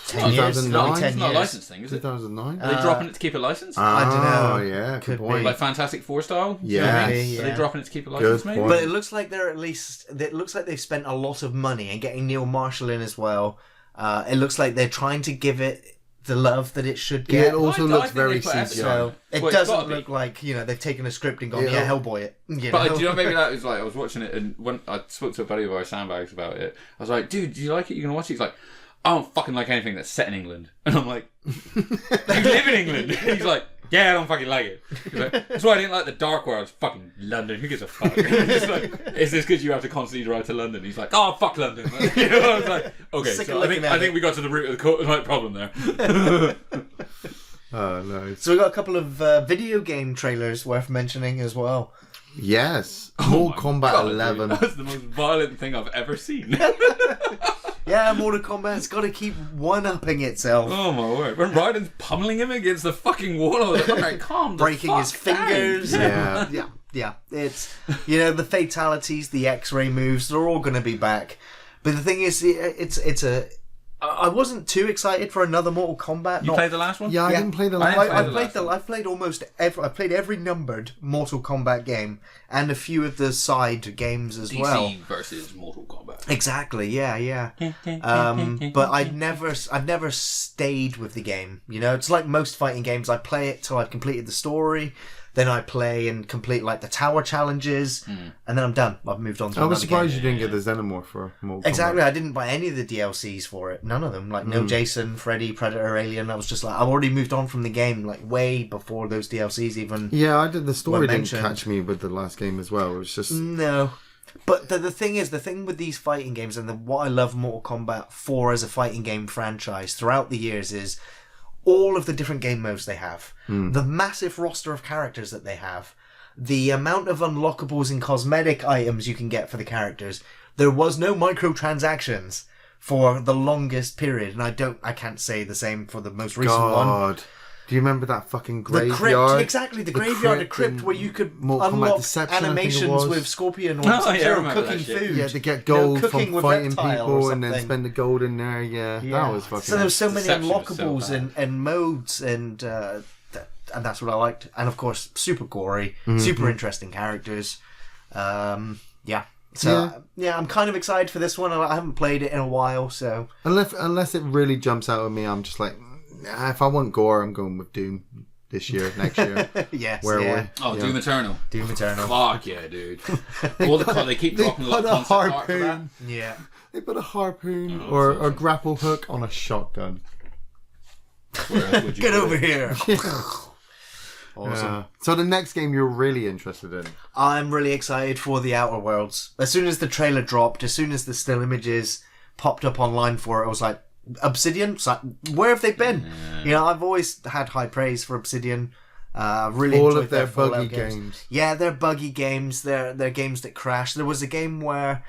10 years. It's not a licensed thing, is it? 2009. Are they dropping it to keep it licensed? I don't know. Oh, yeah. Good point. Like Fantastic Four style? Yeah. Are they dropping it to keep it licensed, maybe? But it looks like it looks like they've spent a lot of money and getting Neil Marshall in as well. It looks like they're trying to give it the love that it should get. Yeah, it also looks very CGI. So it doesn't look like, they've taken a script and gone, Hellboy it. But do you know, maybe that was like, I was watching it and when I spoke to a buddy of ours, Sandbags, about it, I was like, dude, do you like it? You going to watch it? He's like, I don't fucking like anything that's set in England. And I'm like, you live in England? He's like, yeah, I don't fucking like it. He's like, that's why I didn't like the Dark World. It's fucking London. Who gives a fuck? It's like, is this because you have to constantly drive to London? He's like, oh, fuck London. I was like, okay, so I think we got to the root of the problem there. Oh, no. So we got a couple of video game trailers worth mentioning as well. Yes. Mortal Kombat 11. Dude, that's the most violent thing I've ever seen. Yeah, Mortal Kombat's got to keep one-upping itself. Oh my word. When Raiden's pummeling him against the fucking wall, I was like, calm the breaking fuck his fingers. down. Yeah. It's, the fatalities, the X-ray moves, they're all going to be back. But the thing is, I wasn't too excited for another Mortal Kombat. You played the last one? Yeah, I didn't play the last one. I've played every numbered Mortal Kombat game and a few of the side games as well. DC versus Mortal Kombat. Exactly, yeah. But I've never stayed with the game. It's like most fighting games. I play it till I've completed the story. Then I play and complete like the tower challenges, and then I'm done. I've moved on to I another was surprised game. you didn't get the Xenomorph for Mortal Kombat. Exactly, I didn't buy any of the DLCs for it. None of them. Like no Jason, Freddy, Predator, Alien. I was just like, I've already moved on from the game like way before those DLCs even. Yeah, I did. The story didn't catch me with the last game as well. It was just no. But the thing with these fighting games and what I love Mortal Kombat for as a fighting game franchise throughout the years is all of the different game modes they have, the massive roster of characters that they have, the amount of unlockables and cosmetic items you can get for the characters. There was no microtransactions for the longest period, and I can't say the same for the most recent one. Do you remember that fucking graveyard? The crypt, exactly, the graveyard, the crypt where you could unlock animations with Scorpion or cooking food. Yeah, to get gold from fighting people and then spend the gold in there. Yeah, that was fucking... So there was so many unlockables and modes and that's what I liked. And of course, super gory, super interesting characters. So I'm kind of excited for this one. I haven't played it in a while, so... Unless it really jumps out at me, I'm just like... If I want gore, I'm going with Doom this year, next year. Yes, Doom Eternal. Doom Eternal. Fuck yeah, dude. They keep dropping a lot of concept art for that. Yeah. They put a harpoon or a grapple hook on a shotgun. Where else would you Get over here. Awesome. So the next game you're really interested in? I'm really excited for The Outer Worlds. As soon as the trailer dropped, as soon as the still images popped up online for it, I was like, Obsidian? Where have they been? Yeah. I've always had high praise for Obsidian. Really all enjoyed of their buggy games. Yeah, they're buggy games. They're games that crash. There was a game where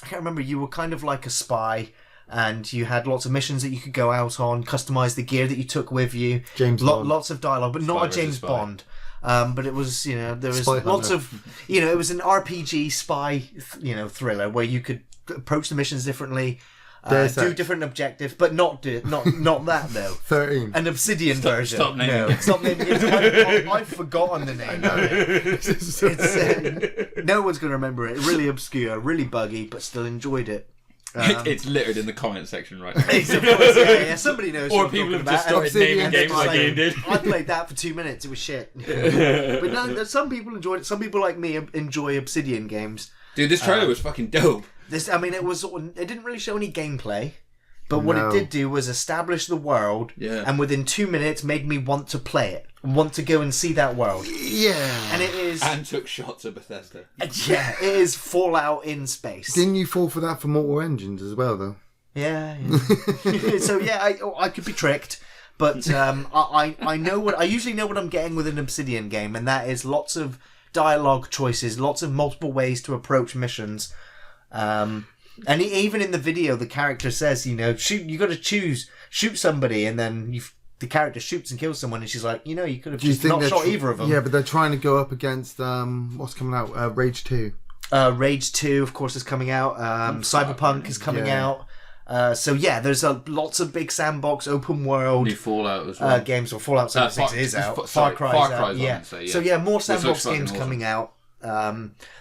I can't remember. You were kind of like a spy, and you had lots of missions that you could go out on. Customize the gear that you took with you. James Bond. Lots of dialogue, but not a James Bond. But it was, there was lots of, it was an RPG spy, thriller where you could approach the missions differently. Do different objectives, but not that though. 13. An Obsidian version. Stop naming it. Stop naming it. I've forgotten the name of it. No one's going to remember it. Really obscure, really buggy, but still enjoyed it. It's littered in the comment section right now. Yeah, somebody knows. Or people have just started naming games like game did. I played that for 2 minutes. It was shit. But no, some people enjoyed it. Some people like me enjoy Obsidian games. Dude, this trailer was fucking dope. It didn't really show any gameplay, but what it did do was establish the world, and within 2 minutes made me want to play it, want to go and see that world. Yeah. And it is... And took shots at Bethesda. Yeah, it is Fallout in space. Didn't you fall for that for Mortal Engines as well, though? Yeah. So, I could be tricked, but I know I usually know what I'm getting with an Obsidian game, and that is lots of dialogue choices, lots of multiple ways to approach missions. And even in the video, the character says, shoot. You got to shoot somebody, and then the character shoots and kills someone, and she's like, you could have just not shot either of them. Yeah, but they're trying to go up against what's coming out? Rage 2. Rage 2, of course, is coming out. Cyberpunk is coming out. So there's lots of big sandbox, open world, new Fallout as well. Games. Or Fallout 76 is out. Far Cry's out. Yeah. So more sandbox games coming out.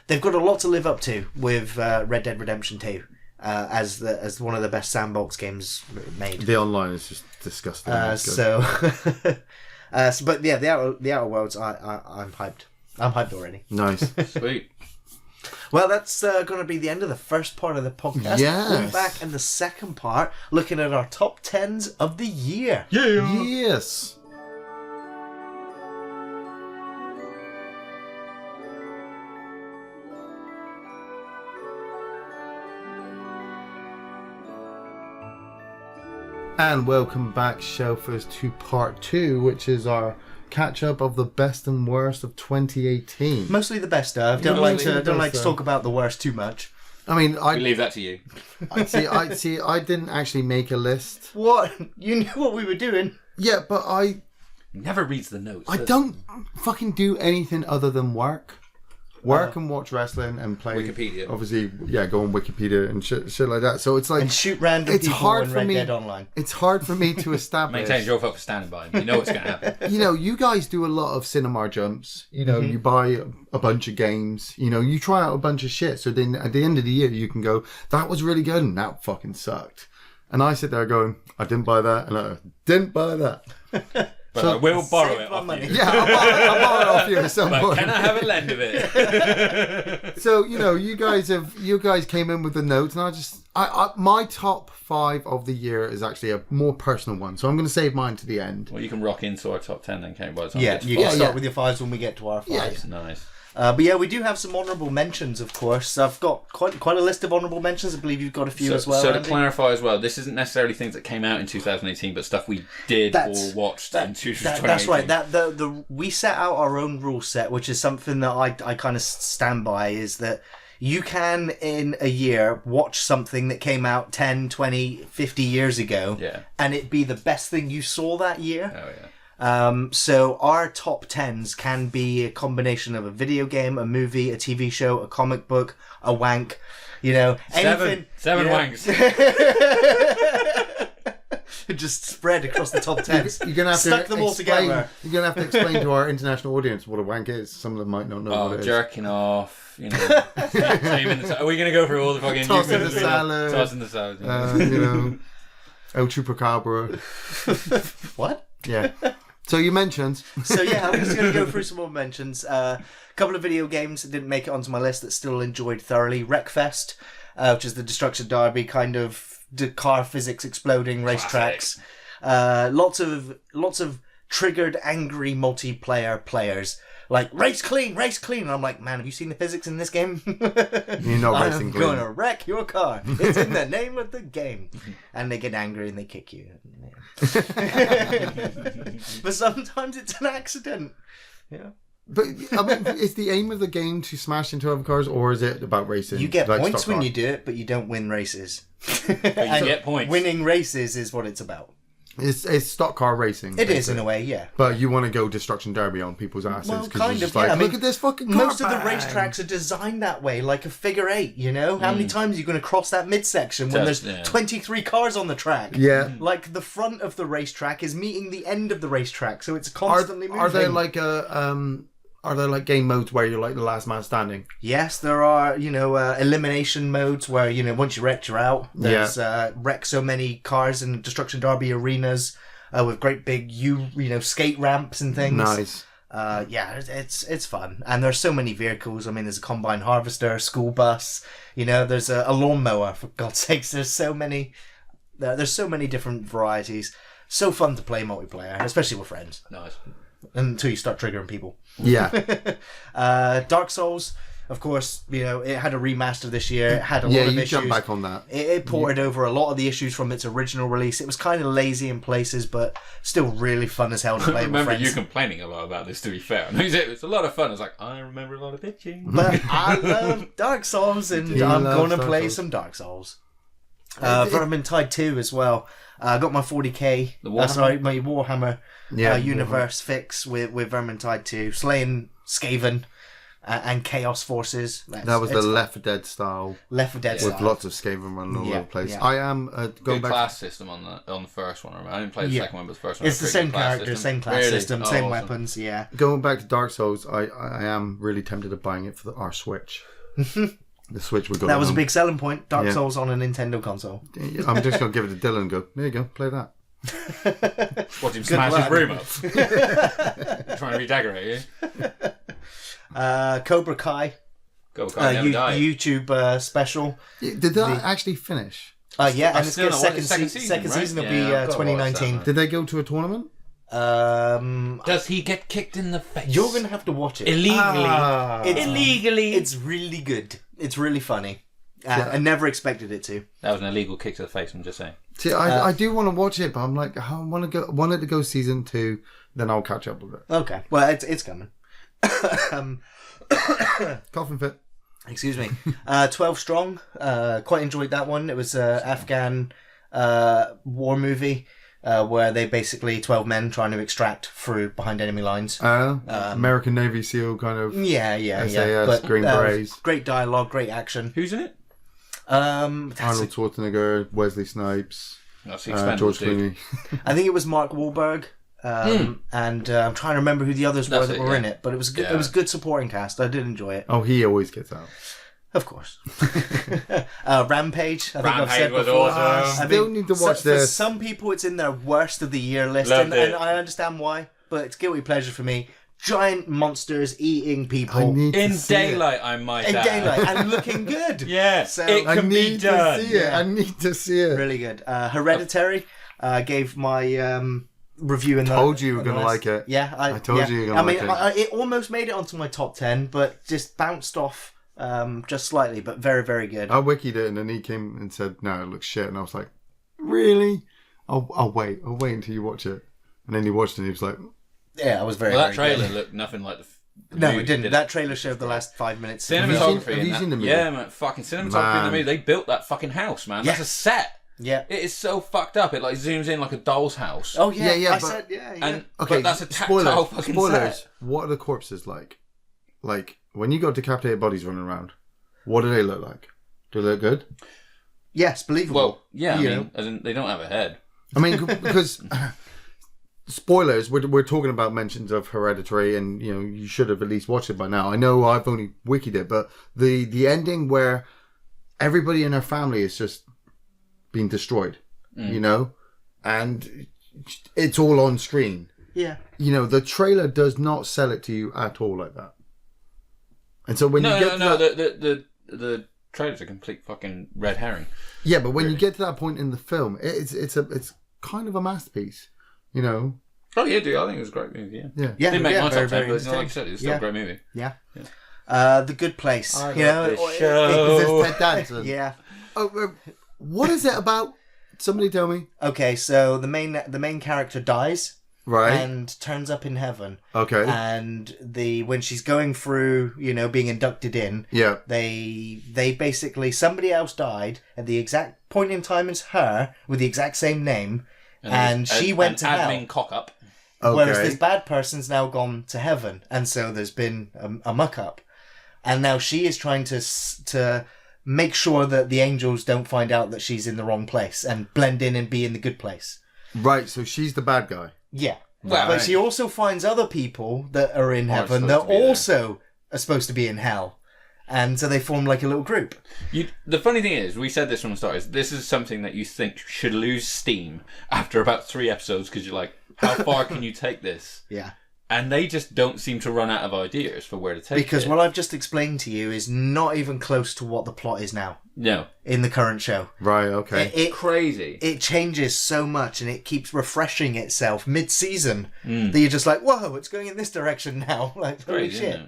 They've got a lot to live up to with Red Dead Redemption 2 as one of the best sandbox games made. The online is just disgusting. But the Outer Worlds, I'm hyped. I'm hyped already. Nice. Sweet. Well, that's going to be the end of the first part of the podcast. Yes. We'll be back in the second part, looking at our top 10s of the year. Yeah. Yes. And welcome back, Shelfers, to part 2, which is our catch-up of the best and worst of 2018. Mostly the best of. Don't like to talk about the worst too much. I mean, we leave that to you. I didn't actually make a list. What? You knew what we were doing. Yeah, but I never reads the notes. I don't fucking do anything other than work. And watch wrestling and play Wikipedia. Obviously, go on Wikipedia and shit like that. So it's like and shoot random people in Red Dead Online. It's hard for me to establish. Maintain your for standing by. You know what's going to happen. You guys do a lot of cinema jumps. You buy a bunch of games. You try out a bunch of shit. So then at the end of the year, you can go, that was really good and that fucking sucked. And I sit there going, I didn't buy that and I didn't buy that. But I will borrow it off you. Yeah, I'll borrow it off you at some point. Can I have a lend of it? So, you guys came in with the notes, and my top 5 of the year is actually a more personal one. So I'm going to save mine to the end. Well, you can rock into our top 10 then, can't you? You can start with your 5s when we get to our 5s. Yeah. Nice. But we do have some honourable mentions, of course. I've got quite a list of honourable mentions. I believe you've got a few as well. So to clarify as well, this isn't necessarily things that came out in 2018, but stuff we did or watched in 2018. That's right. We set out our own rule set, which is something that I kind of stand by, is that you can, in a year, watch something that came out 10, 20, 50 years ago, and it be the best thing you saw that year. Oh, yeah. So our top 10s can be a combination of a video game, a movie, a TV show, a comic book, a wank, anything. Seven wanks. Just spread across the top 10s. You're gonna have Stuck them all together. You're going to have to explain to our international audience what a wank is. Some of them might not know what it is. Jerking off, Are we going to go through all the fucking... Tossing the salad. Tossing the salad. El Chupacabra. What? Yeah. So you mentioned. So I'm just going to go through some more mentions. A couple of video games that didn't make it onto my list that still enjoyed thoroughly. Wreckfest, which is the Destruction Derby kind of car physics exploding racetracks. Lots of triggered, angry multiplayer players. Like, race clean! And I'm like, man, have you seen the physics in this game? You're not racing clean. I'm going to wreck your car. It's in the name of the game. And they get angry and they kick you. But sometimes it's an accident. Yeah. But, is the aim of the game to smash into other cars, or is it about racing? You get points when you do it, but you don't win races. But you get points. Winning races is what it's about. It's stock car racing. It is in a way, yeah. But you want to go Destruction Derby on people's asses. Well, kind of, like, look at this fucking car. Most of the racetracks are designed that way, like a figure 8, How many times are you going to cross that midsection when there's 23 cars on the track? Yeah. Like, the front of the racetrack is meeting the end of the racetrack, so it's constantly moving. Are there like game modes where you're like the last man standing? Yes, there are, elimination modes where, once you're wrecked, you're out. There's wreck so many cars in Destruction Derby arenas with great big, skate ramps and things. Nice. It's fun. And there's so many vehicles. I mean, there's a combine harvester, a school bus, there's a lawnmower, for God's sakes. There's so many different varieties. So fun to play multiplayer, especially with friends. Nice. Until you start triggering people. Yeah. Dark Souls, of course, it had a remaster this year. It had a lot of issues. Yeah, you jumped back on that. It ported over a lot of the issues from its original release. It was kind of lazy in places, but still really fun as hell to play with friends. I remember you complaining a lot about this, to be fair. It's a lot of fun. I was like, I remember a lot of bitching. But I love Dark Souls, and I'm going to play some Dark Souls. Vermintide 2 as well. I got my 40k. My Warhammer universe fix with Vermintide 2, slaying Skaven and Chaos Forces. That was the Left 4 Dead style. Left 4 Dead style. With lots of Skaven running all over the place. Yeah. I am going back. Class system on the first one. I didn't play the second one, but the first one. It's the same character, same class system, same awesome. Weapons. Yeah. Going back to Dark Souls, I am really tempted of buying it for our Switch. The Switch we got. That was a big selling point. Dark Souls on a Nintendo console. I'm just going to give it to Dylan and go, there you go, play that. Watch him smash his room up. Trying to redecorate you. Cobra Kai. YouTube special. Did that actually finish? Yeah, and it's the second season will be 2019. Did they go to a tournament? Does he get kicked in the face? You're going to have to watch it. Illegally. It's really good. It's really funny. I never expected it to. That was an illegal kick to the face, I'm just saying. See, I do want to watch it, but I'm like, I want it to go season 2, then I'll catch up with it. Okay, well, it's coming. Coffin fit. Excuse me. 12 Strong. Quite enjoyed that one. It was an Afghan war movie where they basically 12 men trying to extract through behind enemy lines. American Navy SEAL kind of. Yeah. SAS, Green Berets. Great dialogue, great action. Who's in it? Arnold Schwarzenegger, Wesley Snipes, George Clooney. I think it was Mark Wahlberg. And I'm trying to remember who the others were that were in it, but it was good. It was a good supporting cast. I did enjoy it. Oh, he always gets out. Of course. Rampage. I think I've said was before. awesome. I still need to watch this. For some people, it's in their worst of the year list, and I understand why. But it's guilty pleasure for me. Giant monsters eating people in daylight. I might add. In daylight and looking good. Yeah, so it can be done. I need to see it. Really good. Hereditary. Gave my review in the. Told you were gonna like it. Yeah, I told you were gonna like it. It almost made it onto my top 10, but just bounced off just slightly. But very, very good. I wikied it, and then he came and said, "No, it looks shit," and I was like, "Really? I'll wait. I'll wait until you watch it." And then he watched it, and he was like. Yeah, I was very. Well, that very trailer good. looked nothing like the. No, it didn't. That trailer showed the last 5 minutes. Cinematography. Have you seen the movie? Yeah, man. Fucking cinematography in the movie. They built that fucking house, man. Yeah. That's a set. Yeah. It is so fucked up. It like zooms in like a doll's house. Oh yeah, Yeah, I said yeah. And Okay, but that's a tactile fucking spoilers. set. What are the corpses like? Like when you got decapitated bodies running around, what do they look like? Do they look good? Yes, believable. Well, yeah. I mean, as in, they don't have a head. I mean, because spoilers. We're talking about mentions of Hereditary, and you should have at least watched it by now. I know I've only wikied it, but the ending where everybody in her family is just being destroyed, and it's all on screen. Yeah. The trailer does not sell it to you at all like that. And so when you get the trailer's a complete fucking red herring. Yeah, but when you get to that point in the film, it's kind of a masterpiece, Oh yeah, dude, I think it was a great movie. Yeah. Yeah. Didn't make my very, top 10, very but like you said, it's still a great movie. Yeah. The Good Place. This show. Is this Ted Danson? Yeah. Oh, what is it about? Somebody tell me. Okay, so the main character dies. Right. And turns up in heaven. Okay. And when she's going through, being inducted in, yeah, they basically, somebody else died at the exact point in time as her with the exact same name, and she went to hell. Admin cock up. Okay. Whereas this bad person's now gone to heaven, and so there's been a muck up, and now she is trying to make sure that the angels don't find out that she's in the wrong place and blend in and be in the good place. Right. So she's the bad guy. Yeah. Well, but she also finds other people that are in heaven that also are supposed to be in hell. And so they form like a little group. The funny thing is, we said this from the start, is this is something that you think should lose steam after about 3 episodes, because you're like, how far can you take this? Yeah. And they just don't seem to run out of ideas for where to take it. Because what I've just explained to you is not even close to what the plot is now. No. In the current show. Right, okay. It crazy. It changes so much, and it keeps refreshing itself mid-season that you're just like, whoa, it's going in this direction now. Like, holy shit.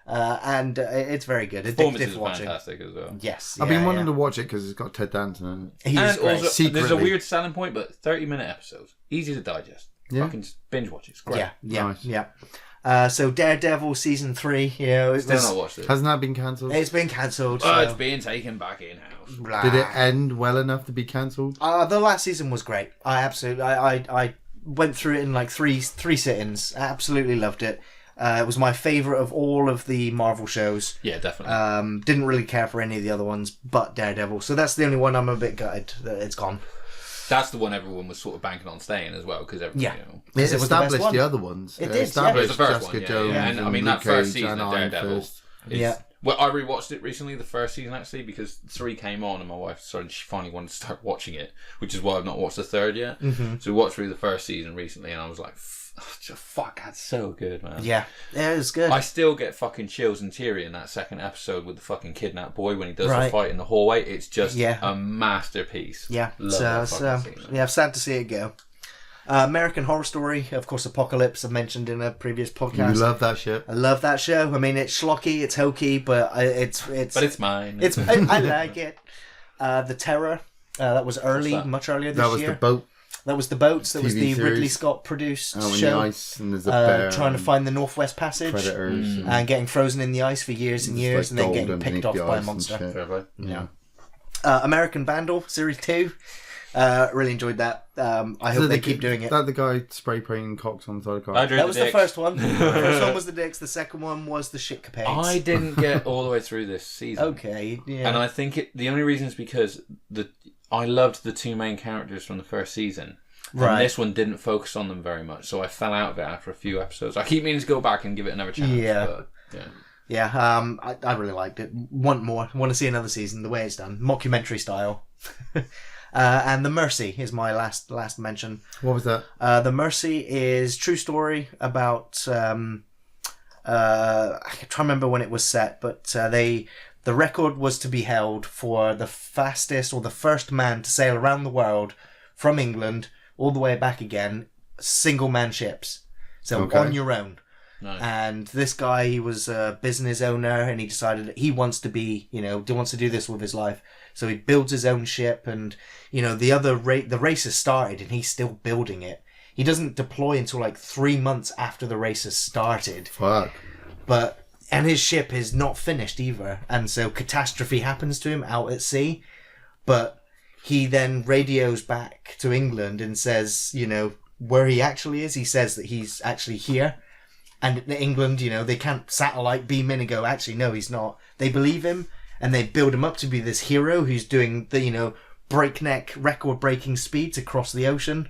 And it's very good. Addictive watching. Fantastic as well. Yes. I've been wanting to watch it because it's got Ted Danson in it. He's great. Also, there's a weird selling point, but 30-minute episodes. Easy to digest. Yeah. Fucking binge watch it. It's great. Yeah. Nice. Yeah. So Daredevil season 3, Still not watched it. Hasn't that been cancelled? It's been cancelled. Oh, it's being taken back in-house. Did it end well enough to be cancelled? The last season was great. I went through it in like three sit-ins. I absolutely loved it. It was my favourite of all of the Marvel shows. Yeah, definitely. Didn't really care for any of the other ones but Daredevil. So that's the only one I'm a bit gutted that it's gone. That's the one everyone was sort of banking on staying as well, because It was established the other ones. It did. Established the first Jessica one, Jones. yeah. And I mean, that first season of Daredevil. Well, I rewatched it recently, the first season actually, because 3 came on and my wife decided she finally wanted to start watching it, which is why I've not watched the 3rd yet. Mm-hmm. So we watched through the first season recently, and I was like, fuck, that's so good, man. Yeah, it was good. I still get fucking chills and teary in that 2nd episode with the fucking kidnapped boy when he does the fight in the hallway. It's just a masterpiece. Yeah, Love sad to see it go. American Horror Story, of course, Apocalypse, I mentioned in a previous podcast. You love that shit. I love that show. I mean, it's schlocky, it's hokey, but it's But it's mine. I like it. The Terror. That was much earlier this year. That was the boat. That was the boats. That was the series. Ridley Scott produced in show. The ice, and there's a bear trying to find the Northwest Passage. Predators. And getting frozen in the ice for years and years, and then getting picked off by a monster. Yeah. American Vandal, Series 2. Really enjoyed that. I hope they keep doing it. That the guy spray painting cocks on the side of cars? That was the first one. The first one was the dicks. The second one was the shit capades. I didn't get all the way through this season. Okay, yeah. And I think the only reason is because I loved the two main characters from the first season. Right. And this one didn't focus on them very much, so I fell out of it after a few episodes. I keep meaning to go back and give it another chance. Yeah. I really liked it. Want more. Want to see another season. The way it's done, mockumentary style. And The Mercy is my last mention. What was that? The Mercy is true story about. I can't remember when it was set, but the record was to be held for the fastest or the first man to sail around the world from England all the way back again, single man ships. So on your own. Nice. And this guy, he was a business owner, and he decided that he wants to be, wants to do this with his life. So he builds his own ship, and the race has started, and he's still building it. He doesn't deploy until like 3 months after the race has started. Fuck. And his ship is not finished either, and so catastrophe happens to him out at sea. But he then radios back to England and says, where he actually is. He says that he's actually here. And in England, they can't satellite beam in and go, actually, no, he's not. They believe him, and they build him up to be this hero who's doing the, breakneck, record-breaking speeds across the ocean,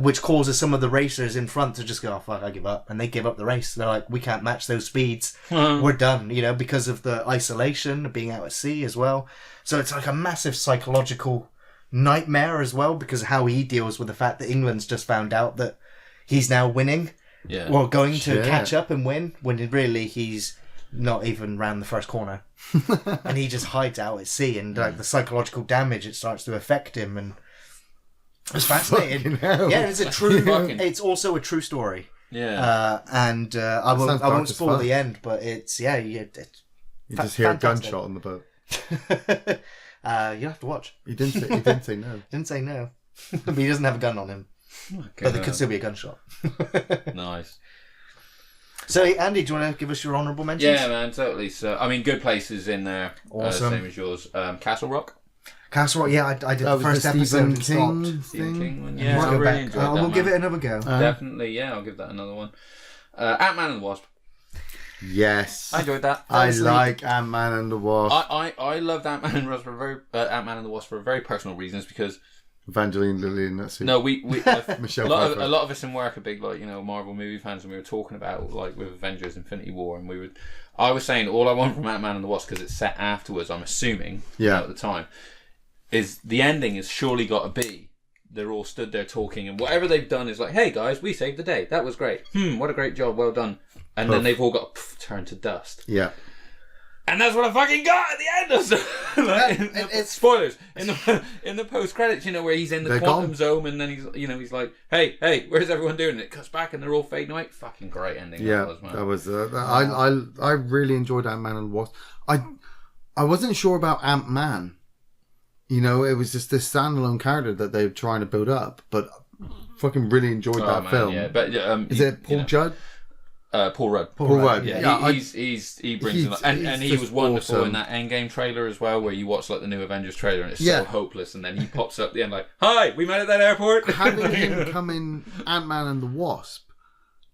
which causes some of the racers in front to just go, oh, fuck, I give up. And they give up the race. They're like, we can't match those speeds. We're done, because of the isolation of being out at sea as well. So it's like a massive psychological nightmare as well, because of how he deals with the fact that England's just found out that he's now winning. Yeah. Or going to catch up and win, when really he's not even round the first corner. And he just hides out at sea, and like the psychological damage, it starts to affect him, and it's fascinating. Yeah, it's a true it's also a true story. Yeah. And I won't spoil the end, but it's you just hear a gunshot on the boat. You have to watch. He didn't say no. Didn't say no. But he doesn't have a gun on him. But there could still be a gunshot. Nice. So, Andy, do you want to give us your honourable mentions? Yeah, man, totally. So, Good Places in there. Awesome. Same as yours. Castle Rock. Castle Rock, yeah, I did the first episode and stopped. Stephen King one, yeah. I really enjoyed that. We'll give it another go. Definitely, yeah, I'll give that another one. Ant-Man and the Wasp. Yes. I enjoyed that. I like Ant-Man and the Wasp. I loved Ant-Man and the Wasp for very personal reasons, because Evangeline Lilly in that scene. No, we Michelle a lot of us in work are big Marvel movie fans, and we were talking about with Avengers Infinity War, and I was saying all I want from Ant-Man and the Wasp, because it's set afterwards, I'm assuming, at the time, is the ending has surely got to be they're all stood there talking, and whatever they've done is like, hey guys, we saved the day, that was great, what a great job, well done, and then they've all got turned to dust. Yeah. And that's what I fucking got at the end. It's spoilers in the post credits, where he's in the quantum zone, and then he's like, hey, where's everyone doing? And it cuts back, and they're all fading away. Fucking great ending. Yeah, that was. I really enjoyed Ant-Man and the Wasp. I wasn't sure about Ant-Man. It was just this standalone character that they were trying to build up, but fucking really enjoyed that film. Yeah, but is it Paul Judd? Paul Rudd. Paul Rudd. Yeah, he brings it, and he was wonderful awesome in that Endgame trailer as well, where you watch the new Avengers trailer and it's so hopeless, and then he pops up at the end like, "Hi, we met at that airport." Having him come in Ant-Man and the Wasp,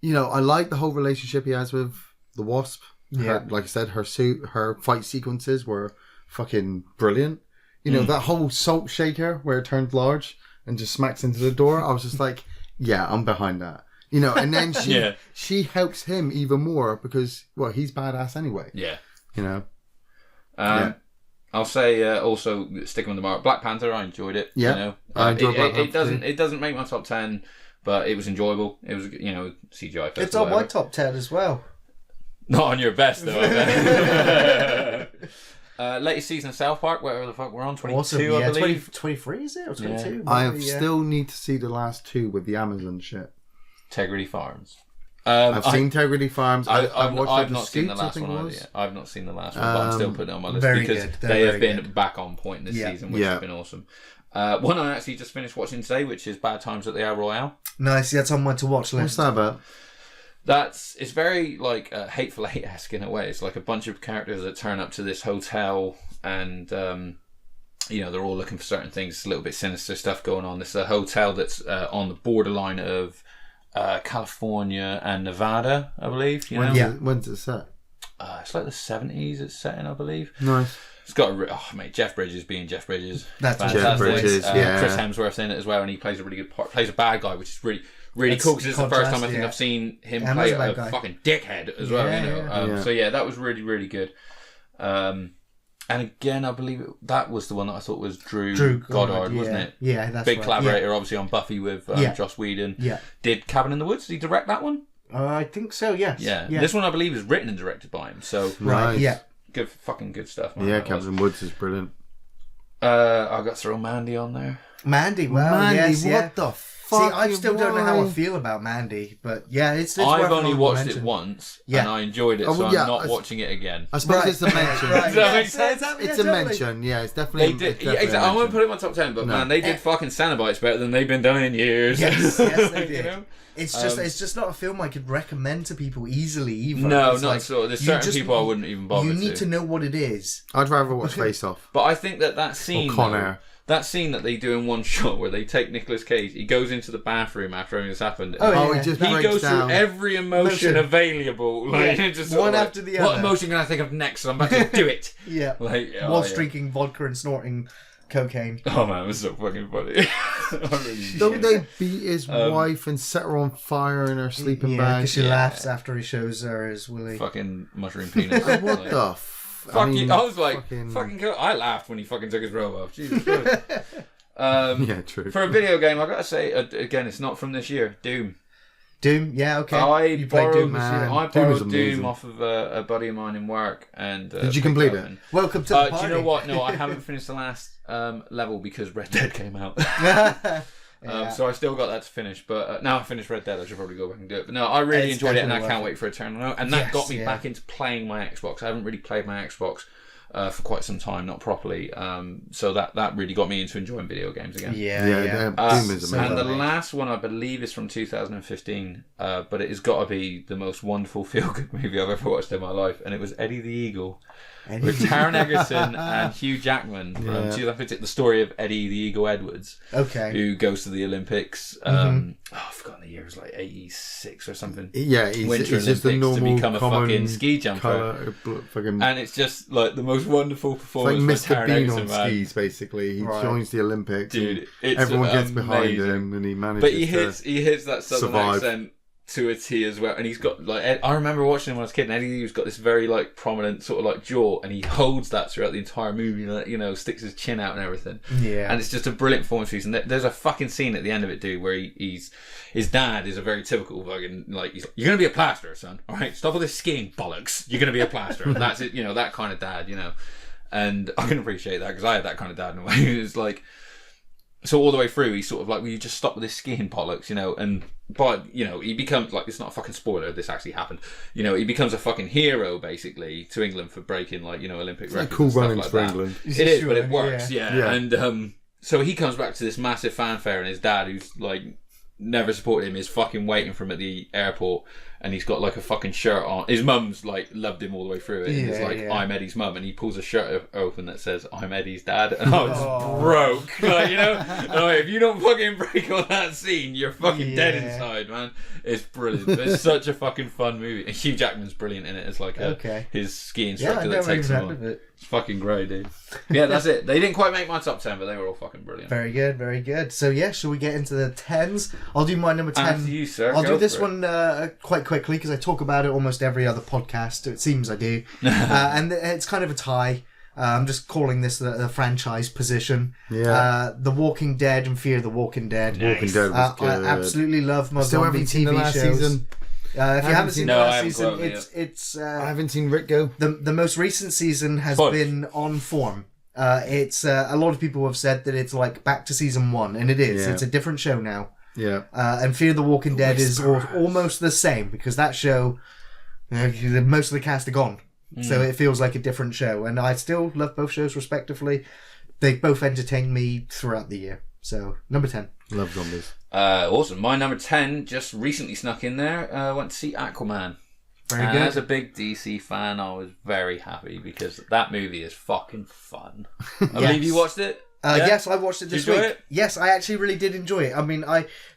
I like the whole relationship he has with the Wasp. Yeah, like I said, her fight sequences were fucking brilliant. That whole salt shaker where it turned large and just smacks into the door. I was just like, yeah, I'm behind that. And then she helps him even more because, he's badass anyway. Yeah. I'll say also sticking with the mark, Black Panther. I enjoyed it. Yeah, I enjoyed Black Panther. It doesn't make my top 10, but it was enjoyable. It was CGI. It's on my top 10 as well. Not on your best though. I bet. Latest season of South Park, whatever the fuck we're on, 22, awesome. I believe. 23 is it or 22? I still need to see the last two with the Amazon shit. Integrity Farms. I've seen Integrity Farms. I've not seen the last one either yet. I've not seen the last one, but I'm still putting it on my list because they have been back on point this season, which has been awesome. One I actually just finished watching today, which is Bad Times at the El Royale. Nice, that's on my to watch list. What's that about? It's very like Hateful Eight-esque in a way. It's like a bunch of characters that turn up to this hotel and they're all looking for certain things. It's a little bit sinister stuff going on. This is a hotel that's on the borderline of California and Nevada, I believe. When's it set? It's like the 70s it's set in, I believe. Nice. It's got Jeff Bridges being Jeff Bridges. That's Jeff Bridges, Chris Hemsworth's in it as well, and he plays a really good part. Plays a bad guy, which is really cool because it's the first time I think I've seen him play a fucking dickhead as well. So that was really, really good. And again, I believe that was the one that I thought was Drew Goddard, wasn't it? Yeah, that's big collaborator, obviously on Buffy with Joss Whedon. Yeah. Did Cabin in the Woods? Did he direct that one? I think so. Yes. Yeah. This one I believe is written and directed by him. So nice. Yeah. Good stuff, man. Yeah, Cabin in the Woods is brilliant. I got to throw Mandy on there. Mandy, what the fuck? See, I still don't know how I feel about Mandy, but it's I've only watched it once, and I enjoyed it, so I'm not watching it again. I suppose it's a mention. Does that make sense? It's a mention, it's definitely. They did, exactly. I won't put it in my top 10, but man, they did fucking Cenobites better than they've been done in years. Yes, they did. It's just not a film I could recommend to people easily either. No, not so. There's certain people I wouldn't even bother. You need to know what it is. I'd rather watch Face Off. But I think that scene, or Con Air. That scene that they do in one shot where they take Nicolas Cage, he goes into the bathroom after everything has happened. He goes through every emotion available. Just one after the other. What emotion can I think of next? I'm about to do it. Whilst drinking vodka and snorting cocaine. Oh man, it was so fucking funny. Don't they beat his wife and set her on fire in her sleeping bag? Because she laughs after he shows her his willy. Fucking mushroom penis. What the I was like, fucking cool. I laughed when he fucking took his robe off. Jesus Christ. True. For a video game, I gotta say, again, it's not from this year. Doom, okay. I borrowed Doom Doom off of a buddy of mine in work. And did you complete it? Welcome to the party. Do you know what? No, I haven't finished the last level because Red Dead came out. So I still got that to finish, but now I finished Red Dead, I should probably go back and do it. But no, I really enjoyed it, and I can't wait for Eternal. And that got me back into playing my Xbox. I haven't really played my Xbox for quite some time, not properly. So that really got me into enjoying video games again. Doom is amazing. And the last one I believe is from 2015, but it has got to be the most wonderful feel-good movie I've ever watched in my life, and it was Eddie the Eagle. With Taron Egerton and Hugh Jackman from 2015, the story of Eddie the Eagle Edwards, who goes to the Olympics. I've forgotten the year; it was like 86 or something. Yeah, Winter just Olympics a normal, to become a fucking ski jumper, and it's just like the most wonderful performance. It's like Mr. Bean on skis, basically. He joins the Olympics, dude. Everyone gets behind him, and he manages. But he hits that southern accent to a T as well, and he's got like, I remember watching him when I was a kid, and Eddie's got this very like prominent sort of like jaw, and he holds that throughout the entire movie, like, sticks his chin out and everything. And it's just a brilliant performance piece. And there's a fucking scene at the end of it, dude, where his dad is a very typical fucking like, he's like, you're gonna be a plasterer, son. All right, stop all this skiing bollocks. You're gonna be a plasterer. That's it. That kind of dad. And I can appreciate that because I had that kind of dad in a way. It's like. So all the way through, he's sort of like, will you just stop with this skiing bollocks, But, he becomes, like, it's not a fucking spoiler, this actually happened. He becomes a fucking hero, basically, to England for breaking, like, Olympic records. Cool and stuff running like for that. England. It is, but it works, yeah. And so he comes back to this massive fanfare, and his dad, who's, like, never supported him, is fucking waiting for him at the airport, and he's got like a fucking shirt on. His mum's like loved him all the way through it. And it's like, I'm Eddie's mum, and he pulls a shirt open that says, I'm Eddie's dad, and I was broke. Like, if you don't fucking break on that scene, you're fucking dead inside, man. It's brilliant. It's such a fucking fun movie. And Hugh Jackman's brilliant in it as like his ski instructor that takes him on. It's fucking great, dude. Yeah, that's it. They didn't quite make my top 10, but they were all fucking brilliant. Very good, very good. So shall we get into the 10s? I'll do my number 10. After you, sir. I'll do this one quite quickly because I talk about it almost every other podcast. It seems I do. And it's kind of a tie. I'm just calling this the franchise position. Yeah. The Walking Dead and Fear the Walking Dead. Nice. Walking Dead was good. I absolutely love my Still zombie haven't seen TV the last shows. Season. If you haven't seen the last season, it's I haven't seen Rick go. The most recent season has been on form. It's a lot of people have said that it's like back to season 1, and it is. It's a different show now. Yeah. And Fear the Walking Dead is almost the same, because that show, most of the cast are gone. So it feels like a different show. And I still love both shows respectively. They both entertained me throughout the year. So, number 10. Love zombies. Awesome. My number 10 just recently snuck in there. Went to see Aquaman. Very good. As a big DC fan, I was very happy because that movie is fucking fun. I believe you watched it? Yes, I watched it this week. It? Yes, I actually really did enjoy it. I mean,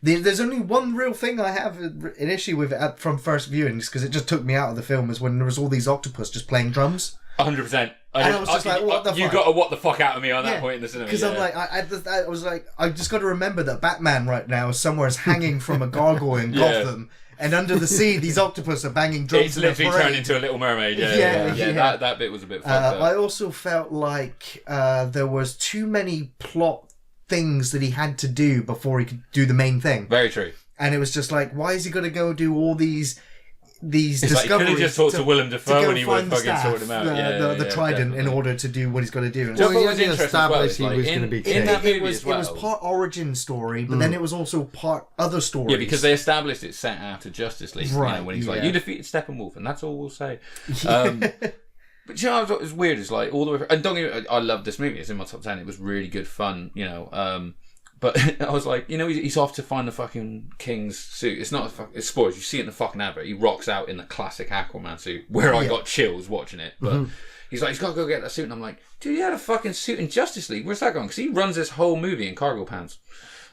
there's only one real thing I have an issue with it from first viewings, because it just took me out of the film, is when there was all these octopus just playing drums. 100%. And I was just like, what the fuck? You got to what the fuck out of me on that point in the cinema. Because I'm like, I was like, I just got to remember that Batman right now somewhere is hanging from a gargoyle in Gotham. And under the sea, these octopus are banging drums. It's literally turned into a Little Mermaid. Yeah. That bit was a bit fucked up. I also felt like there was too many plot things that he had to do before he could do the main thing. Very true. And it was just like, why is he going to go do all these discoveries? Like, he could have just talked to Willem Dafoe when he would have fucking sorted him out. The trident, in order to do what he's got to do. Well, what was interesting as well is, like, in that movie it was part origin story, but then it was also part other stories. Yeah, because they established it set after Justice League. Right. You know, when he's like, you defeated Steppenwolf, and that's all we'll say. But you know what was weird is, like, all the way. And don't get me, I love this movie. It's in my top 10. It was really good fun. You know. But I was like, you know, he's off to find the fucking King's suit. It's not it's spoilers. You see it in the fucking advert. He rocks out in the classic Aquaman suit, where I got chills watching it. But he's like, he's got to go get that suit. And I'm like, dude, he had a fucking suit in Justice League. Where's that going? Because he runs this whole movie in cargo pants.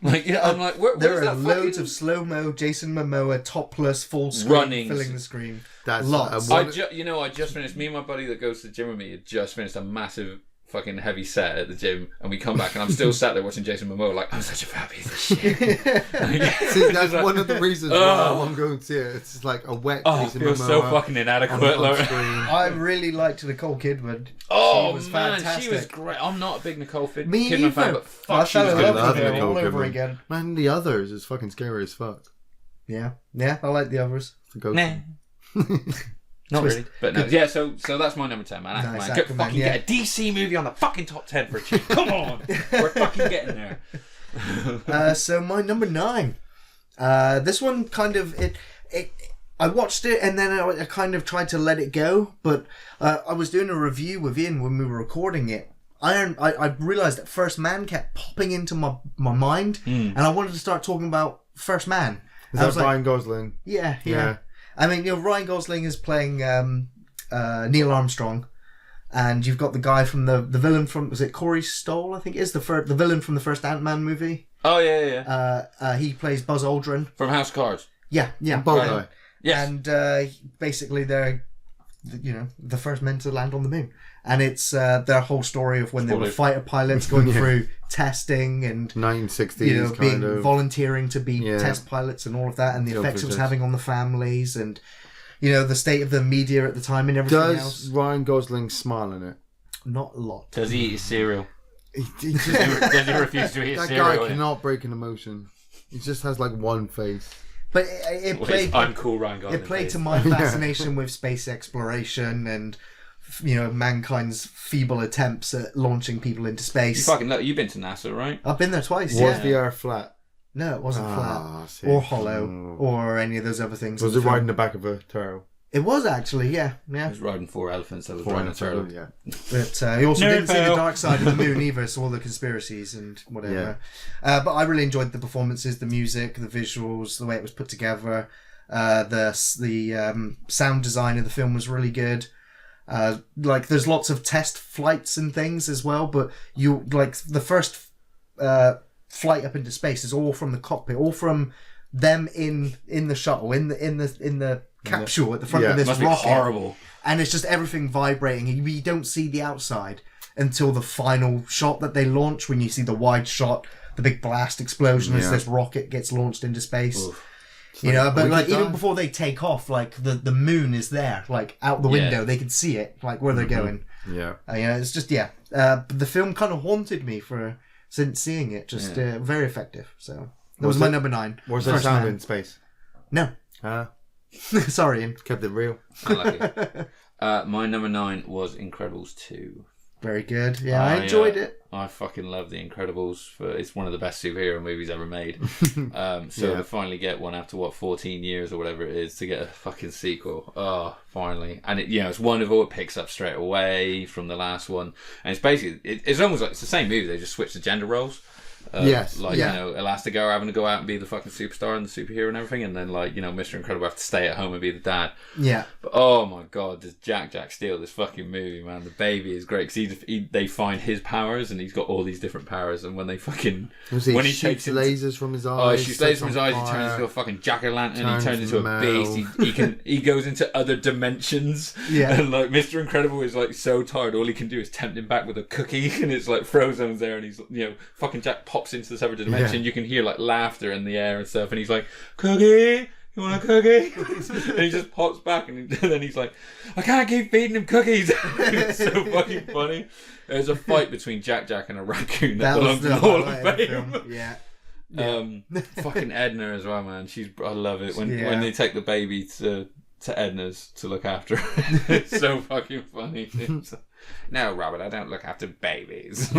Like, you know, I'm like, there are loads of slow-mo Jason Momoa topless full screen filling the screen. That's lots. I just finished. Me and my buddy that goes to the gym with me had just finished a massive fucking heavy set at the gym, and we come back and I'm still sat there watching Jason Momoa like, I'm such a fat piece of shit. See, that's one of the reasons why I won't go and see it. It's just like a wet Jason Momoa. So fucking inadequate. I really liked Nicole Kidman. Oh, she was man, fantastic. she was great. I'm not a big Nicole Kidman fan, but fuck, she was good. I her all over again. Man, the others is fucking scary as fuck. Yeah, I like the others. Nah. Not really, but no. Yeah, so that's my number 10, man. Aquaman. Nice, Aquaman, get a DC movie on the fucking top 10 for a change. Come on, we're fucking getting there. So my number 9. This one kind of I watched it and then I kind of tried to let it go, but I was doing a review with Ian when we were recording it. I realised that First Man kept popping into my mind, and I wanted to start talking about First Man. Is that Ryan Gosling? Yeah. I mean, you know, Ryan Gosling is playing Neil Armstrong, and you've got the guy from the villain from, was it Corey Stoll? I think it is the villain from the first Ant-Man movie. Oh yeah. He plays Buzz Aldrin from House of Cards. Yeah. Right. Yes. And basically, they're the first men to land on the moon, and it's their whole story of when they were fighter pilots going through testing and 1960s being volunteering to be test pilots and all of that, and the effects it was having on the families, and the state of the media at the time and everything else. Does Ryan Gosling smile in it? Not a lot. Does he eat his cereal? Does he refuse to eat his cereal? That guy cannot break an emotion. He just has like one face. But it played. Uncool Ryan Gosling. It played to my fascination with space exploration and mankind's feeble attempts at launching people into space. You've been to NASA, right? I've been there twice. Was the Earth flat? No, it wasn't flat or hollow or any of those other things. Was it riding the back of a turtle? It was actually, yeah. He was riding 4 elephants. That was riding a turtle. Yeah. But he also didn't see the dark side of the moon either, so all the conspiracies and whatever. Yeah. But I really enjoyed the performances, the music, the visuals, the way it was put together. The sound design of the film was really good. There's lots of test flights and things as well, but the first flight up into space is all from the cockpit, all from them in the shuttle, in the capsule at the front of this rocket. Must be horrible. And it's just everything vibrating. You don't see the outside until the final shot that they launch, when you see the wide shot, the big blast explosion as this rocket gets launched into space. Oof. Even before they take off, the moon is there, out the window. They can see it, where they're going. Yeah. It's just, the film kind of haunted me since seeing it. Just very effective. So that was my number 9. Was there sound in space? No. Sorry, Ian. Kept it real. I like it. My number 9 was Incredibles 2. Very good. Yeah, I enjoyed it. I fucking love The Incredibles. It's one of the best superhero movies ever made. To finally get one after 14 years or whatever it is to get a fucking sequel. Oh, finally. And it's wonderful. It picks up straight away from the last one. And it's basically, it's almost like it's the same movie. They just switch the gender roles. Elastigirl having to go out and be the fucking superstar and the superhero and everything, and then Mr. Incredible have to stay at home and be the dad. Yeah. But oh my god, does Jack steal this fucking movie, man? The baby is great because they find his powers and he's got all these different powers, and when they fucking when he takes lasers from his eyes, he shoots lasers from his eyes, he turns into a fucking jack-o'-lantern, he turns into a beast. He goes into other dimensions. Yeah. And Mr. Incredible is so tired, all he can do is tempt him back with a cookie, and it's Frozone's there, and he's fucking Jack pops into this other dimension. You can hear laughter in the air and stuff, and he's like, "Cookie, you want a cookie?" And he just pops back, and then he's like, "I can't keep feeding him cookies." It's so fucking funny. There's a fight between Jack and a raccoon that belongs to the Hall of Fame. Yeah. Fucking Edna as well, man. I love it when they take the baby to Edna's to look after her. It's so fucking funny. No, Robert, I don't look after babies.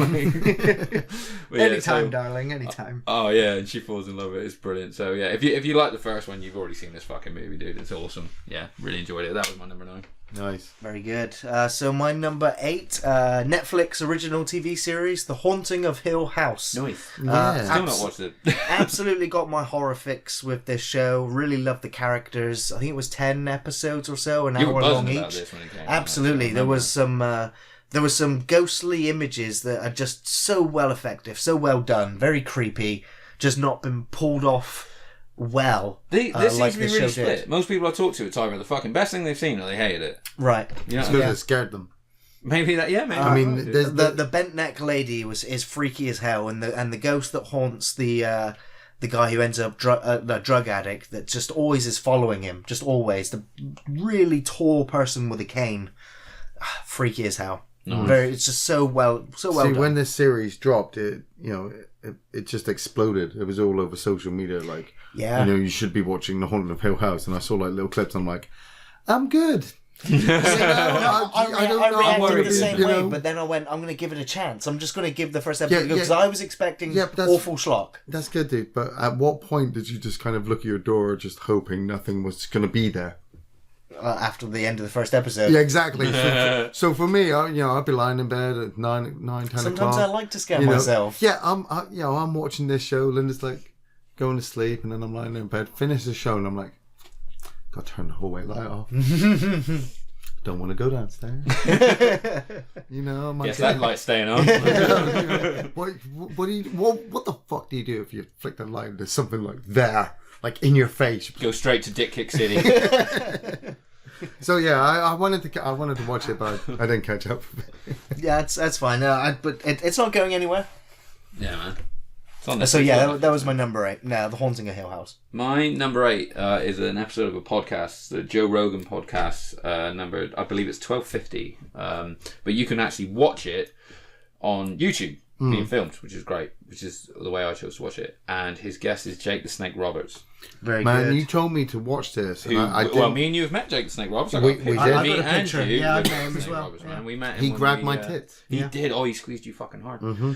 Anytime, darling, anytime. Oh yeah, and she falls in love with it. It's brilliant. So yeah, if you like the first one, you've already seen this fucking movie, dude. It's awesome. Yeah, really enjoyed it. That was my number 9. Nice. Very good. So my number 8, Netflix original TV series, The Haunting of Hill House. Nice. Still not watched it. Absolutely got my horror fix with this show. Really loved the characters. I think it was 10 episodes or so, an hour long each. This when it came Absolutely. There was some ghostly images that are just so well effective, so well done, very creepy, just not been pulled off well. This seems to be really split. Most people I talk to, it's either the fucking best thing they've seen or they hated it. Right. It's because it scared them. Maybe that. Yeah, maybe. I mean, the bent neck lady is freaky as hell, and the ghost that haunts the guy who ends up a drug addict that just always is following him, just always. The really tall person with a cane, freaky as hell. Nice. It's just so well done. When this series dropped, it just exploded. It was all over social media. You should be watching The Haunting of Hill House, and I saw little clips. I'm like, I'm good. I reacted the same way, but then I went, I'm going to give it a chance. I'm just going to give the first episode because I was expecting awful schlock. That's good, dude. But at what point did you just kind of look at your door, just hoping nothing was going to be there? After the end of the first episode. Yeah, exactly. So for me, I'd be lying in bed at 9, 10 o'clock. Sometimes I like to scare myself. Yeah, I'm watching this show. Linda's going to sleep, and then I'm lying in bed, finish the show, and I'm like, got to turn the hallway light off. Don't want to go downstairs. Yes, that light's staying on. What the fuck do you do if you flick the light and there's something there, in your face? Go straight to Dick Kick City. So yeah, I wanted to watch it, but I didn't catch up. Yeah, that's fine. But it's not going anywhere. Yeah, man. That was my number 8. Now, The Haunting of Hill House. My number 8 is an episode of a podcast, the Joe Rogan podcast, number, I believe it's 1250. But you can actually watch it on YouTube, being filmed, which is great, which is the way I chose to watch it. And his guest is Jake the Snake Roberts. Very good. Man, you told me to watch this. Me and you have met Jake the Snake Roberts. We did. I got a picture. Yeah, I met him as well. Roberts, man. We met him. He grabbed my tits. He did. Oh, he squeezed you fucking hard. Mm-hmm.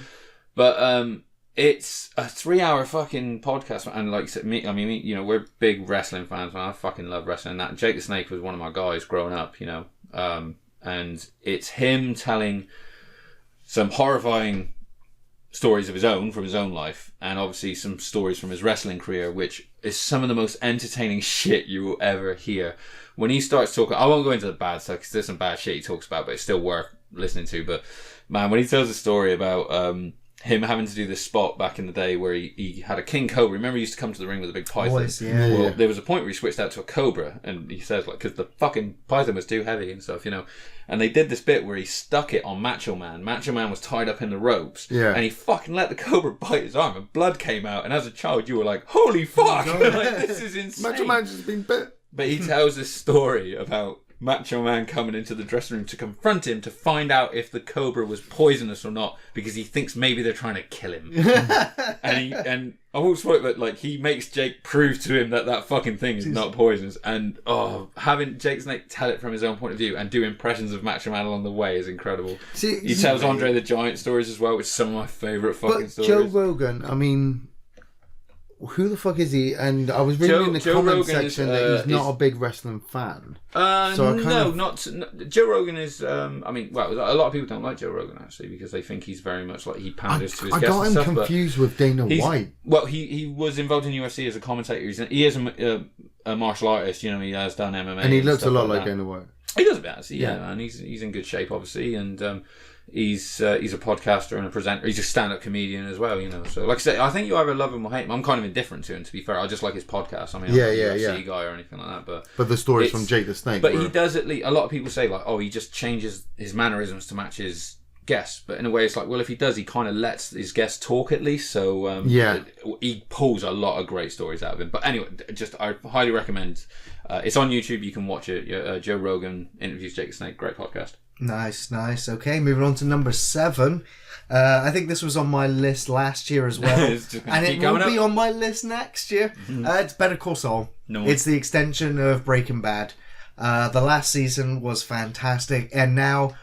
But it's a 3-hour fucking podcast, and like I said, we're big wrestling fans, man. I fucking love wrestling. And that Jake the Snake was one of my guys growing up, and it's him telling some horrifying stories of his own from his own life, and obviously some stories from his wrestling career, which is some of the most entertaining shit you will ever hear. When he starts talking, I won't go into the bad stuff because there's some bad shit he talks about, but it's still worth listening to. But man, when he tells a story about him having to do this spot back in the day where he had a king cobra. Remember, he used to come to the ring with a big python. There was a point where he switched out to a cobra, and he says, because the fucking python was too heavy and stuff, And they did this bit where he stuck it on Macho Man. Macho Man was tied up in the ropes, and he fucking let the cobra bite his arm, and blood came out. And as a child, you were like, "Holy fuck! This is insane." Macho Man's just been bit. But he tells this story about Macho Man coming into the dressing room to confront him to find out if the cobra was poisonous or not, because he thinks maybe they're trying to kill him. and I won't spoil it, but like he makes Jake prove to him that fucking thing is not poisonous. And having Jake Snake tell it from his own point of view and do impressions of Macho Man along the way is incredible. He tells Andre the Giant stories as well, which is some of my favourite fucking stories. Joe Rogan, I mean, who the fuck is he? And I was reading in the comment section that he's not a big wrestling fan. Joe Rogan is. A lot of people don't like Joe Rogan actually because they think he's very much like he panders to his guests. I got him confused with Dana White. Well, he was involved in UFC as a commentator. He is a martial artist. You know, he has done MMA, and he looks a lot like Dana White. He does a bit, actually, and he's in good shape, obviously, and he's a podcaster and a presenter. He's a stand-up comedian as well, you know. So, like I said, I think you either love him or hate him. I'm kind of indifferent to him, to be fair. I just like his podcast. I mean, I'm not a UFC guy or anything like that, but the stories from Jake the Snake. But he does at least. A lot of people say like, oh, he just changes his mannerisms to match his guests. But in a way, it's like, well, if he does, he kind of lets his guests talk at least. So he pulls a lot of great stories out of him. But anyway, I highly recommend. It's on YouTube. You can watch it. Joe Rogan interviews Jake the Snake. Great podcast. Nice. Okay, moving on to number 7. I think this was on my list last year as well. And it will be on my list next year. Mm-hmm. It's Better Call Saul. No. It's the extension of Breaking Bad. The last season was fantastic. And now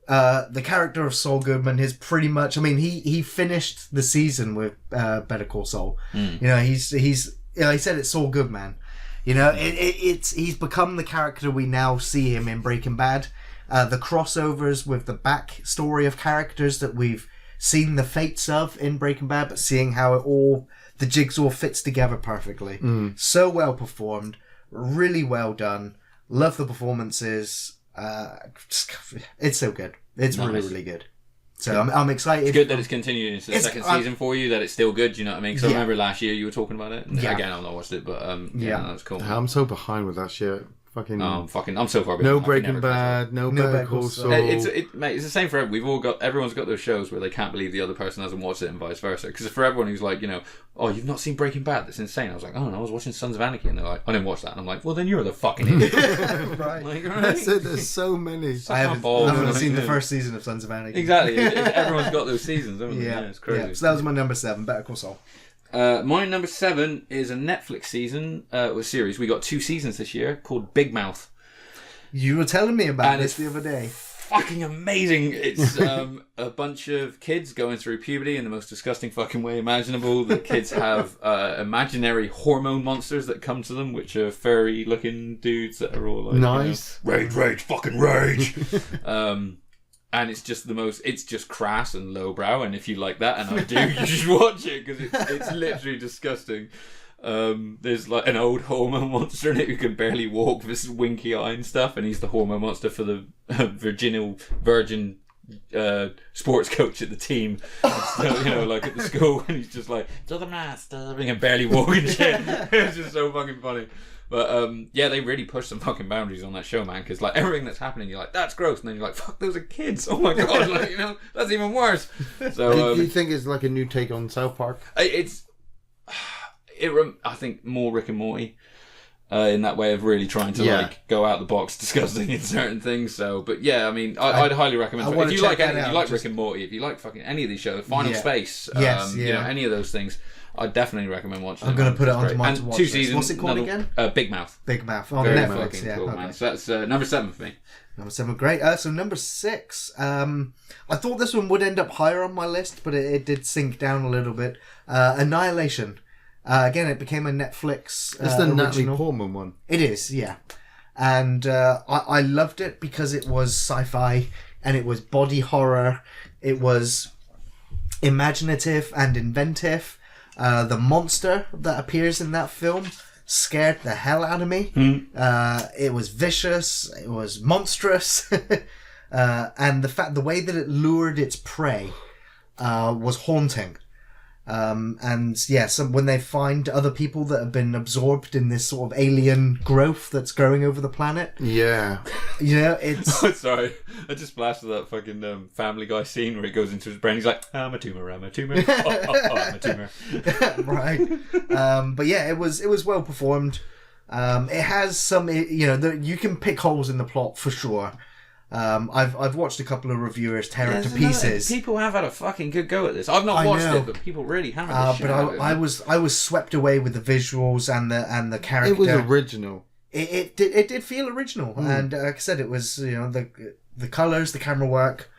the character of Saul Goodman is pretty much... I mean, he finished the season with Better Call Saul. You know, he said it's Saul Goodman. You know, he's become the character we now see him in Breaking Bad. The crossovers with the backstory of characters that we've seen the fates of in Breaking Bad, but seeing how the jigsaw fits together perfectly. So well performed, really well done. Love the performances. It's so good. It's really, really good. So I'm excited. It's good that it's continued into the second season for you, that it's still good, you know what I mean? Because I remember last year you were talking about it. Again, I've not watched it, but that's cool. I'm so behind with that shit. I'm so far behind. No Breaking Bad, no Better Call Saul. It's the same for everyone. Everyone's got those shows where they can't believe the other person hasn't watched it and vice versa. Because for everyone who's like, you know, oh, you've not seen Breaking Bad? That's insane. I was like, oh no, I was watching Sons of Anarchy, and they're like, I didn't watch that. And I'm like, well, then you're the fucking idiot. Right. Like, That's it. There's so many. I haven't seen the first season of Sons of Anarchy. Exactly. Everyone's got those seasons, haven't they? Yeah, it's crazy. Yeah. So that was my number 7, Better Call Saul. My number 7 is a Netflix series. We got 2 seasons this year called Big Mouth. You were telling me about this the other day. Fucking amazing. It's a bunch of kids going through puberty in the most disgusting fucking way imaginable. The kids have imaginary hormone monsters that come to them, which are furry looking dudes that are all like, nice. You know, rage, fucking rage. And it's just it's just crass and lowbrow, and if you like that, and I do, you should watch it, because it's literally disgusting. There's like an old hormone monster in it who can barely walk with this winky eye and stuff, and he's the hormone monster for the virgin sports coach at the team. So, you know, like at the school, and he's just like, to the master, and can barely walk and shit. It's just so fucking funny. But they really push some fucking boundaries on that show, man, because like everything that's happening, you're like, that's gross, and then you're like, fuck, those are kids. Oh my god, like, you know, that's even worse. So do you think it's like a new take on South Park? I think more Rick and Morty in that way of really trying to like go out the box discussing in certain things. So, but yeah, I mean, I'd highly recommend. If you like Rick and Morty, if you like fucking any of these shows, Final Space, you know, any of those things, I'd definitely recommend watching. I'm going to put it onto mine to watch. 2 seasons. What's it called again? Big Mouth. Big Mouth. On Very Netflix. fucking cool, man. So that's number 7 for me. Number 7, great. So number 6, I thought this one would end up higher on my list, but it did sink down a little bit. Annihilation. Again, it became a Netflix It's the Natalie Portman one. It is, yeah. And I loved it because it was sci-fi and it was body horror. It was imaginative and inventive. The monster that appears in that film scared the hell out of me. It was vicious. It was monstrous. And the way that it lured its prey was haunting. So when they find other people that have been absorbed in this sort of alien growth that's growing over the planet, you know, it's sorry, I just flashed that fucking Family Guy scene where he goes into his brain. He's like, I'm a tumor. I'm a tumor. I'm a tumor. Right. But yeah, it was well performed. It has some, you can pick holes in the plot for sure. I've watched a couple of reviewers tear it to pieces. People have had a fucking good go at this. I've not watched it, but people really hammered this shit out of it. I was swept away with the visuals and the character. It was original. It did feel original, and like I said, it was the colors, the camera work,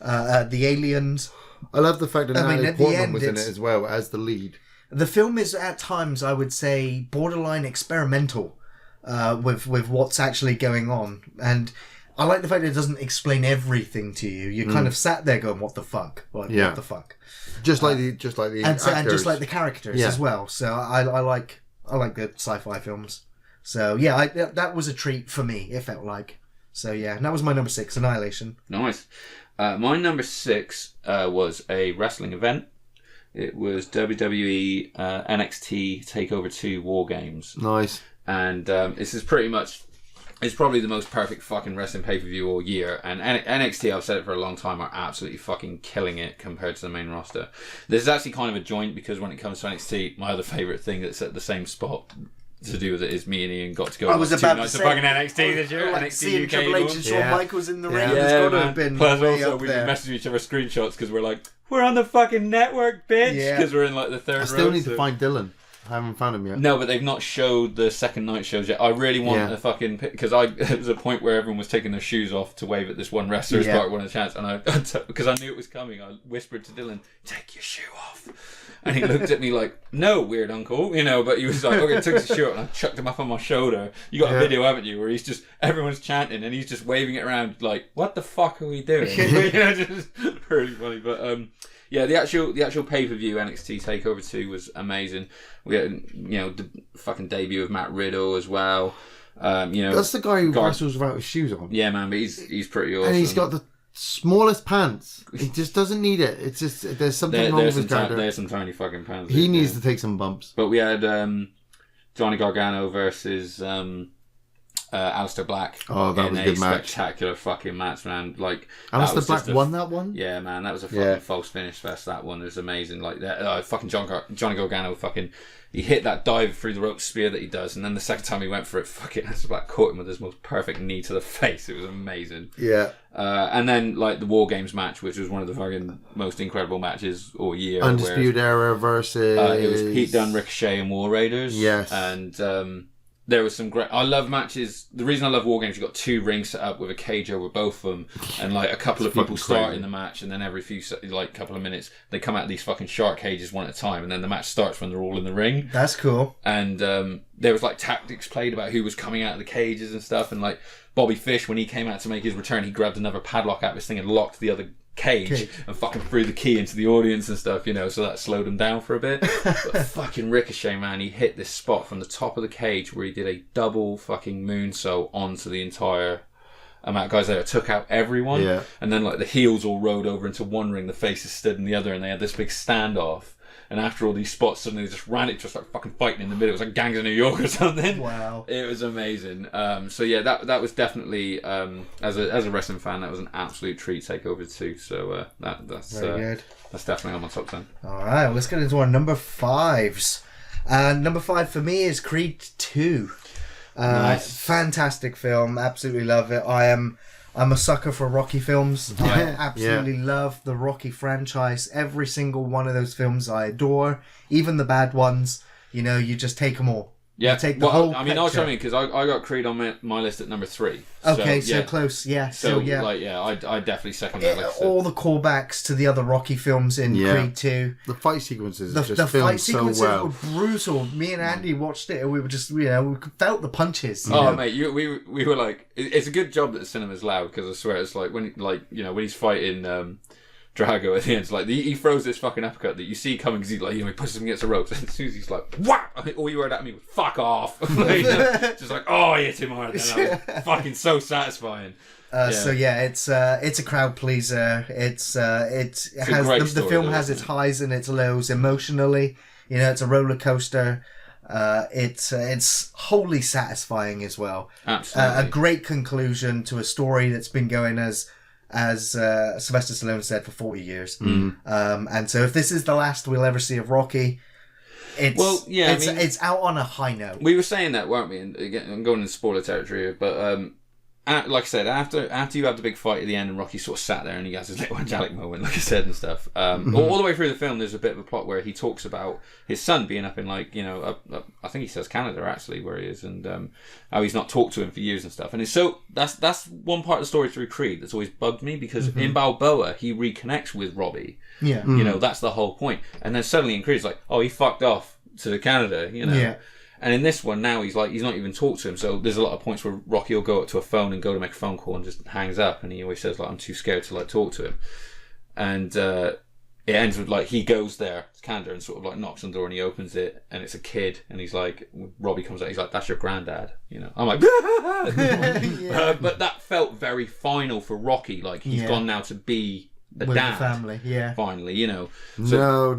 the aliens. I love the fact that Natalie Portman was in it as well as the lead. The film is at times, I would say, borderline experimental with what's actually going on, and I like the fact that it doesn't explain everything to you. You're kind of sat there going, "What the fuck? What the fuck?" Just like the actors. And just like the characters as well. So I like the sci-fi films. So yeah, that was a treat for me. It felt like. So yeah, and that was my number 6, Annihilation. Nice. My number 6 was a wrestling event. It was WWE NXT TakeOver 2 War Games. Nice. And this is pretty much. It's probably the most perfect fucking wrestling pay-per-view all year. And NXT, I've said it for a long time, are absolutely fucking killing it compared to the main roster. This is actually kind of a joint because when it comes to NXT, my other favourite thing that's at the same spot to do with it is me and Ian got to go to 2 nights of fucking NXT this year. Like NXT seeing UK Triple H and Shawn Michaels in the ring. Yeah, It's got to have been Plus way also up we've there. been messaging each other screenshots because we're like, we're on the fucking network, bitch! Because we're in like the third row. I still need to find Dylan. I haven't found him yet. No, but they've not showed the second night shows yet. I really want a fucking... Because there was a point where everyone was taking their shoes off to wave at this one wrestler as part of one of the chants. And because I knew it was coming, I whispered to Dylan, "Take your shoe off." And he looked at me like, "No, weird uncle." But he was like, okay, took his shoe off and I chucked him up on my shoulder. You got a video, haven't you, where he's just... Everyone's chanting and he's just waving it around like, what the fuck are we doing? Just really funny. But... yeah, the actual pay-per-view NXT TakeOver 2 was amazing. We had, the fucking debut of Matt Riddle as well. That's the guy who wrestles without his shoes on. Yeah, man, but he's pretty awesome. And he's got the smallest pants. He just doesn't need it. It's just there's something wrong with his character. There's some tiny fucking pants. He needs to take some bumps. But we had Johnny Gargano versus Aleister Black. Oh, that was a good match. Spectacular fucking match, man. Like Aleister Black won that one. Yeah, man, that was a fucking false finish fest. That one was amazing. Like that, fucking Johnny Gargano, fucking, he hit that dive through the rope spear that he does, and then the second time he went for it, fucking Aleister Black caught him with his most perfect knee to the face. It was amazing. Yeah. And then like the War Games match, which was one of the fucking most incredible matches all year. Undisputed Era versus. It was Pete Dunne, Ricochet, and War Raiders. Yes. And there was some great... I love matches. The reason I love War Games, you've got 2 rings set up with a cage over both of them, and like a couple of people start in the match, and then every few couple of minutes they come out of these fucking shark cages one at a time, and then the match starts when they're all in the ring. That's cool. And there was like tactics played about who was coming out of the cages and stuff, and like Bobby Fish, when he came out to make his return, he grabbed another padlock out of his thing and locked the other cage and fucking threw the key into the audience and stuff, so that slowed him down for a bit. But fucking Ricochet, man, he hit this spot from the top of the cage where he did a double fucking moonsault onto the entire amount of guys there. It took out everyone, and then like the heels all rode over into one ring, the faces stood in the other, and they had this big standoff. And after all these spots, suddenly they just ran it, just like fucking fighting in the middle. It was like Gangs of New York or something. Wow. It was amazing. So yeah, that was definitely, as a wrestling fan, that was an absolute treat. TakeOver 2. So that's very good. That's definitely on my top 10. All right, well, let's get into our number 5s. Number 5 for me is Creed 2. Nice. Fantastic film. Absolutely love it. I'm a sucker for Rocky films. I absolutely love the Rocky franchise. Every single one of those films I adore. Even the bad ones. You just take them all. Yeah, take the whole I mean, I'll show you because I got Creed on my list at number 3. Okay, so close, yeah. I definitely second that. Like all the callbacks to the other Rocky films in Creed 2. The fight sequences, the fight sequences were brutal. Me and Andy watched it, and we were just, we felt the punches. Oh, mate, we were like, it's a good job that the cinema's loud because I swear it's like when he's fighting. Drago at the end, it's like he throws this fucking uppercut that you see coming because he pushes him against the ropes, and as soon as he's like, "What?" All you heard at me was "fuck off." Just like, oh, he hit him hard. And that was fucking so satisfying. So yeah, it's a crowd pleaser. It has the film has its highs and its lows emotionally. It's a roller coaster. It's wholly satisfying as well. Absolutely, a great conclusion to a story that's been going as Sylvester Stallone said, for 40 years. And so if this is the last we'll ever see of Rocky, it's out on a high note. We were saying that, weren't we? And again, I'm going into spoiler territory here, but like I said, after you have the big fight at the end, and Rocky sort of sat there and he has his little angelic moment, like I said, and stuff. All the way through the film, there's a bit of a plot where he talks about his son being up in, like, I think he says Canada actually, where he is, and how he's not talked to him for years and stuff. And it's so that's one part of the story through Creed that's always bugged me, because in Balboa he reconnects with Robbie. Yeah, that's the whole point. And then suddenly in Creed, it's like, oh, he fucked off to Canada, Yeah. And in this one now, he's not even talked to him. So there's a lot of points where Rocky will go up to a phone and go to make a phone call and just hangs up. And he always says, like, I'm too scared to, like, talk to him. And it ends with, like, he goes there to Canada and sort of, like, knocks on the door, and he opens it, and it's a kid. And he's like, Robbie comes out, he's like, that's your granddad. I'm like, but that felt very final for Rocky. Like, he's gone now to be a with dad. The family, Finally, So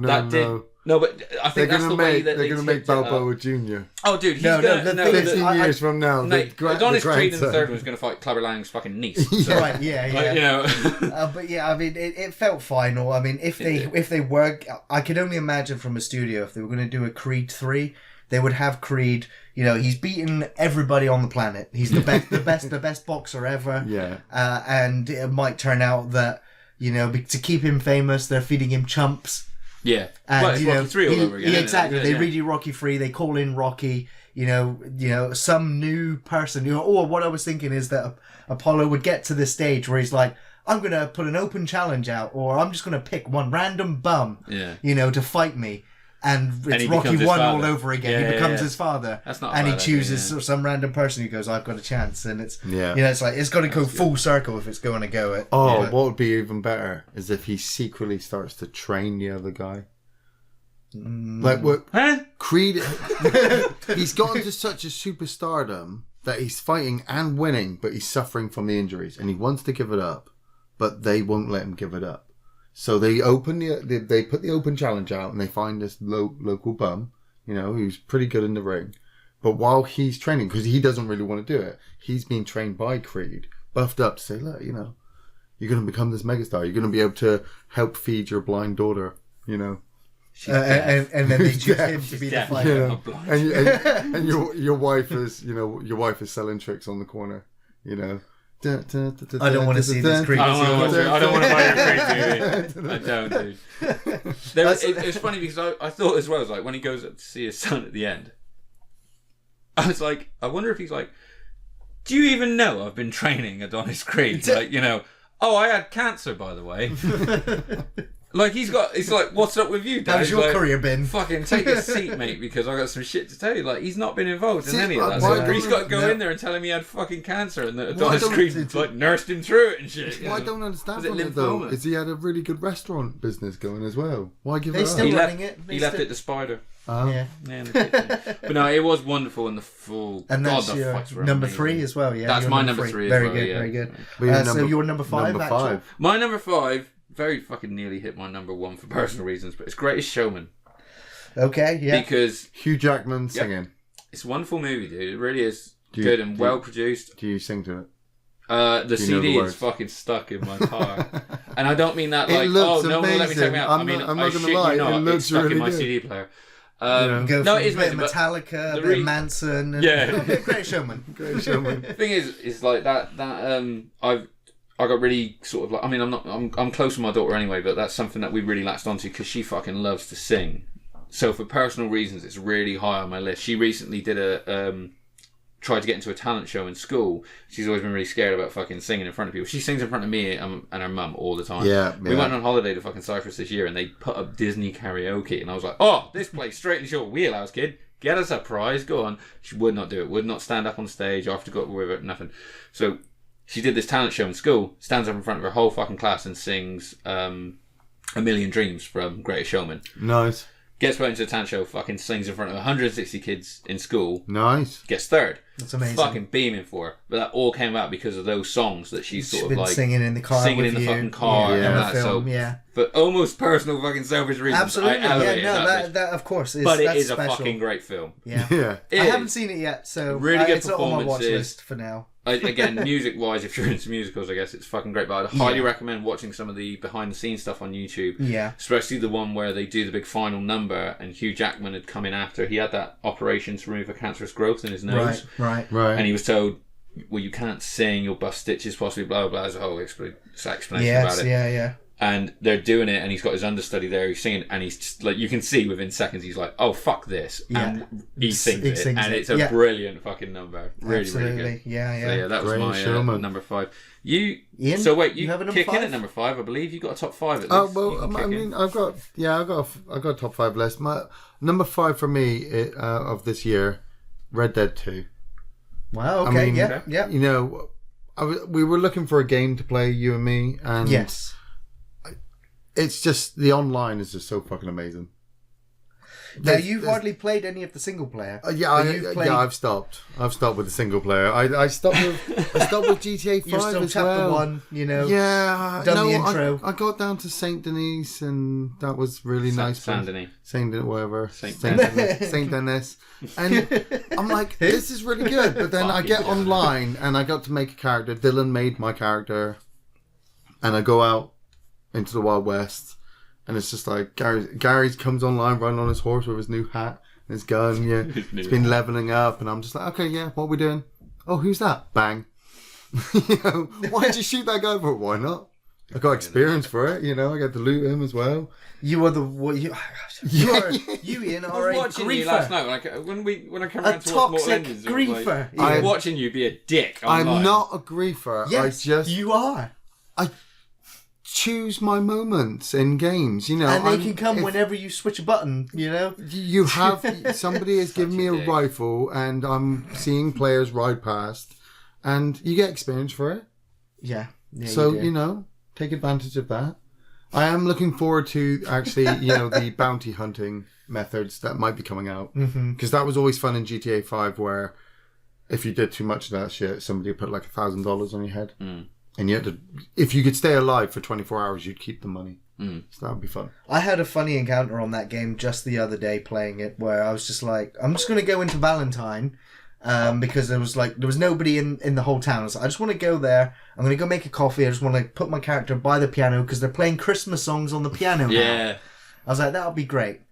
No, but I think that's the way that they're going to make Balboa Jr. Oh, dude, he's going to... 15 years from now, Adonis Creed in the third one is going to fight Clubber Lang's fucking niece. So, right, yeah. But yeah, I mean, it felt final. I mean, if they were... I could only imagine from a studio, if they were going to do a Creed 3, they would have Creed... he's beaten everybody on the planet. He's the best boxer ever. Yeah. And it might turn out that, to keep him famous, they're feeding him chumps. Yeah, and it's Rocky 3 all over again. Yeah, exactly. They redo Rocky 3. They call in Rocky. Some new person. What I was thinking is that Apollo would get to this stage where he's like, I'm gonna put an open challenge out, or I'm just gonna pick one random bum, to fight me. And it's Rocky 1 all over again. He becomes his father. That's not and he chooses some random person who goes, I've got a chance. And it's it's like, it's got to go full circle if it's going to go it. What would be even better is if he secretly starts to train the other guy. Like what? Huh? Creed, he's gotten to such a superstardom that he's fighting and winning, but he's suffering from the injuries, and he wants to give it up, but they won't let him give it up. So they they put the open challenge out, and they find this local bum, who's pretty good in the ring. But while he's training, because he doesn't really want to do it, he's being trained by Creed, buffed up to say, look, you're going to become this megastar. You're going to be able to help feed your blind daughter, and then they choose him to be the fighter. And your wife is selling tricks on the corner, I don't want to see this Creed. I don't want to buy your Creed TV. I don't, dude. It's funny because I thought as well, as like when he goes up to see his son at the end, I was like, I wonder if he's like, do you even know I've been training Adonis Creed? Like, I had cancer, by the way. Like, it's like, what's up with you, Dad? How's your career been? Fucking take a seat, mate, because I got some shit to tell you. Like, he's not been involved in any of that. So he's got to go in there and tell him he had fucking cancer, and that Adonis Creed like nursed him through it and shit. What I don't understand from it, though, is he had a really good restaurant business going as well. Why give it up? Still running it. He left it to Spider. Yeah, in the kitchen. But no, it was wonderful in the full. And that's your number 3 as well. Yeah, that's my number 3. Very good, very good. So your number 5. Number 5. My number 5. Very fucking nearly hit my number 1 for personal reasons, but it's Greatest Showman. Okay, yeah. Because Hugh Jackman singing. It's a wonderful movie, dude. It really is good and well produced. Do you sing to it? The CD is fucking stuck in my car, and I don't mean that like, no one will let me take me out. I'm not gonna lie, it looks it's stuck really in my good. CD player. No, it is Metallica, a bit of Manson, and Great Showman. Great Showman. The thing is like that. I got really sort of like, I mean, I'm close with my daughter anyway, but that's something that we really latched onto because she fucking loves to sing. So for personal reasons, it's really high on my list. She recently did tried to get into a talent show in school. She's always been really scared about fucking singing in front of people. She sings in front of me and her mum all the time. Yeah. We went on holiday to fucking Cyprus this year and they put up Disney karaoke and I was like, oh, this place straight into your wheelhouse, kid. Get us a prize, go on. She would not do it, would not stand up on stage after got with it, nothing. So she did this talent show in school, stands up in front of her whole fucking class and sings A Million Dreams from Greatest Showman. Nice. Gets put into a talent show, fucking sings in front of 160 kids in school. Nice. Gets third. That's amazing. Fucking beaming for her. But that all came out because of those songs that she's sort of like singing in the car, singing in the fucking car, and that. Film, so, for almost personal fucking selfish reasons, absolutely, I elevate that of course is. But it that's is special. a fucking great film. Yeah, I haven't seen it yet, so really good it's on my watch list for now. again, music-wise, if you're into musicals, I guess it's fucking great. But I'd highly recommend watching some of the behind-the-scenes stuff on YouTube. Yeah. Especially the one where they do the big final number, and Hugh Jackman had come in after. He had that operation to remove a cancerous growth in his nose. Right. And he was told, well, you can't sing, you'll bust stitches, possibly, blah, blah, blah. There's a whole explanation about it. Yeah. And they're doing it, and he's got his understudy there, he's singing, and he's just, like, you can see within seconds, he's like, oh, fuck this. And he sings it. And it's a brilliant fucking number. Really, really good. Yeah. So, yeah, that was my number 5. Ian, so wait, you have a number kick 5? in at number 5, I believe. You got a top 5 at least. Oh, well, I mean, I've got a top 5 list. My number 5 for me of this year, Red Dead 2. Wow, okay, yeah. You know, we were looking for a game to play, you and me, and yes. It's just, the online is just so fucking amazing. Now, you've hardly played any of the single player. I've stopped. I've stopped with the single player. I stopped with GTA 5 You're still as chapter well. 1, you know. Yeah, done the intro. I got down to Saint Denis, and that was really nice. Saint Denis. Saint Denis. And I'm like, this is really good. But then I get online, and I got to make a character. Dylan made my character, and I go out into the Wild West. And it's just like, Gary comes online riding on his horse with his new hat and his gun. Yeah, he's been leveling up. And I'm just like, okay, yeah, what are we doing? Oh, who's that? Bang. You know, why'd you shoot that guy for? Why not? I got experience for it, you know. I got to loot him as well. You are you, Ian, are a watching griefer. you last night when I came around to watch Mortal Engines. Griefer. I was watching you be a dick online. I'm not a griefer. Yes, you are. I choose my moments in games, you know. And they can come whenever you switch a button, you know. You have somebody has given me a rifle, and I'm seeing players ride past, and you get experience for it. Yeah. So you know, take advantage of that. I am looking forward to actually, you know, the bounty hunting methods that might be coming out, because that was always fun in GTA 5, where if you did too much of that shit, somebody would put like $1,000 on your head. And you had to, if you could stay alive for 24 hours, you'd keep the money. So that would be fun. I had a funny encounter on that game just the other day playing it, where I was just like, I'm just going to go into Valentine, because there was nobody in the whole town. I was like, I just want to go there. I'm going to go make a coffee. I just want to put my character by the piano, because they're playing Christmas songs on the piano now. I was like, that'll be great.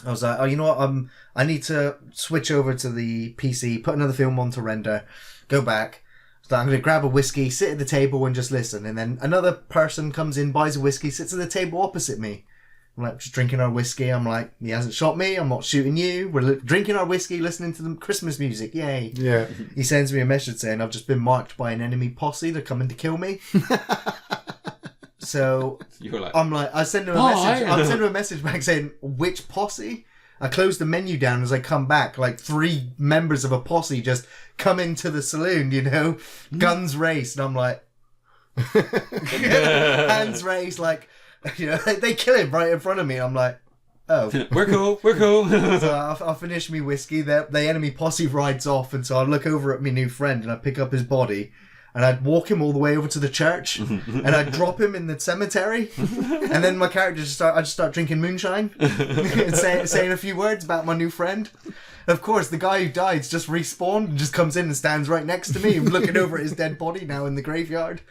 I was like, oh, you know what? I need to switch over to the PC, put another film on to render, go back. So I'm going to grab a whiskey, sit at the table and just listen. And then another person comes in, buys a whiskey, sits at the table opposite me. I'm like, just drinking our whiskey. I'm like, he hasn't shot me. I'm not shooting you. We're drinking our whiskey, listening to the Christmas music. Yay. Yeah. He sends me a message saying, I've just been marked by an enemy posse. They're coming to kill me. So I'm like, I send him a message. I'm sending him a message back saying, which posse? I close the menu down as I come back. Like 3 members of a posse just come into the saloon, you know, guns raised. And I'm like, hands raised, like, you know, they kill him right in front of me. I'm like, oh. We're cool. So I'll finish me whiskey. The enemy posse rides off. And so I look over at my new friend and I pick up his body. And I'd walk him all the way over to the church, and I'd drop him in the cemetery, and then my character I'd just start drinking moonshine, and saying a few words about my new friend. Of course, the guy who died's just respawned and just comes in and stands right next to me, and looking over at his dead body now in the graveyard.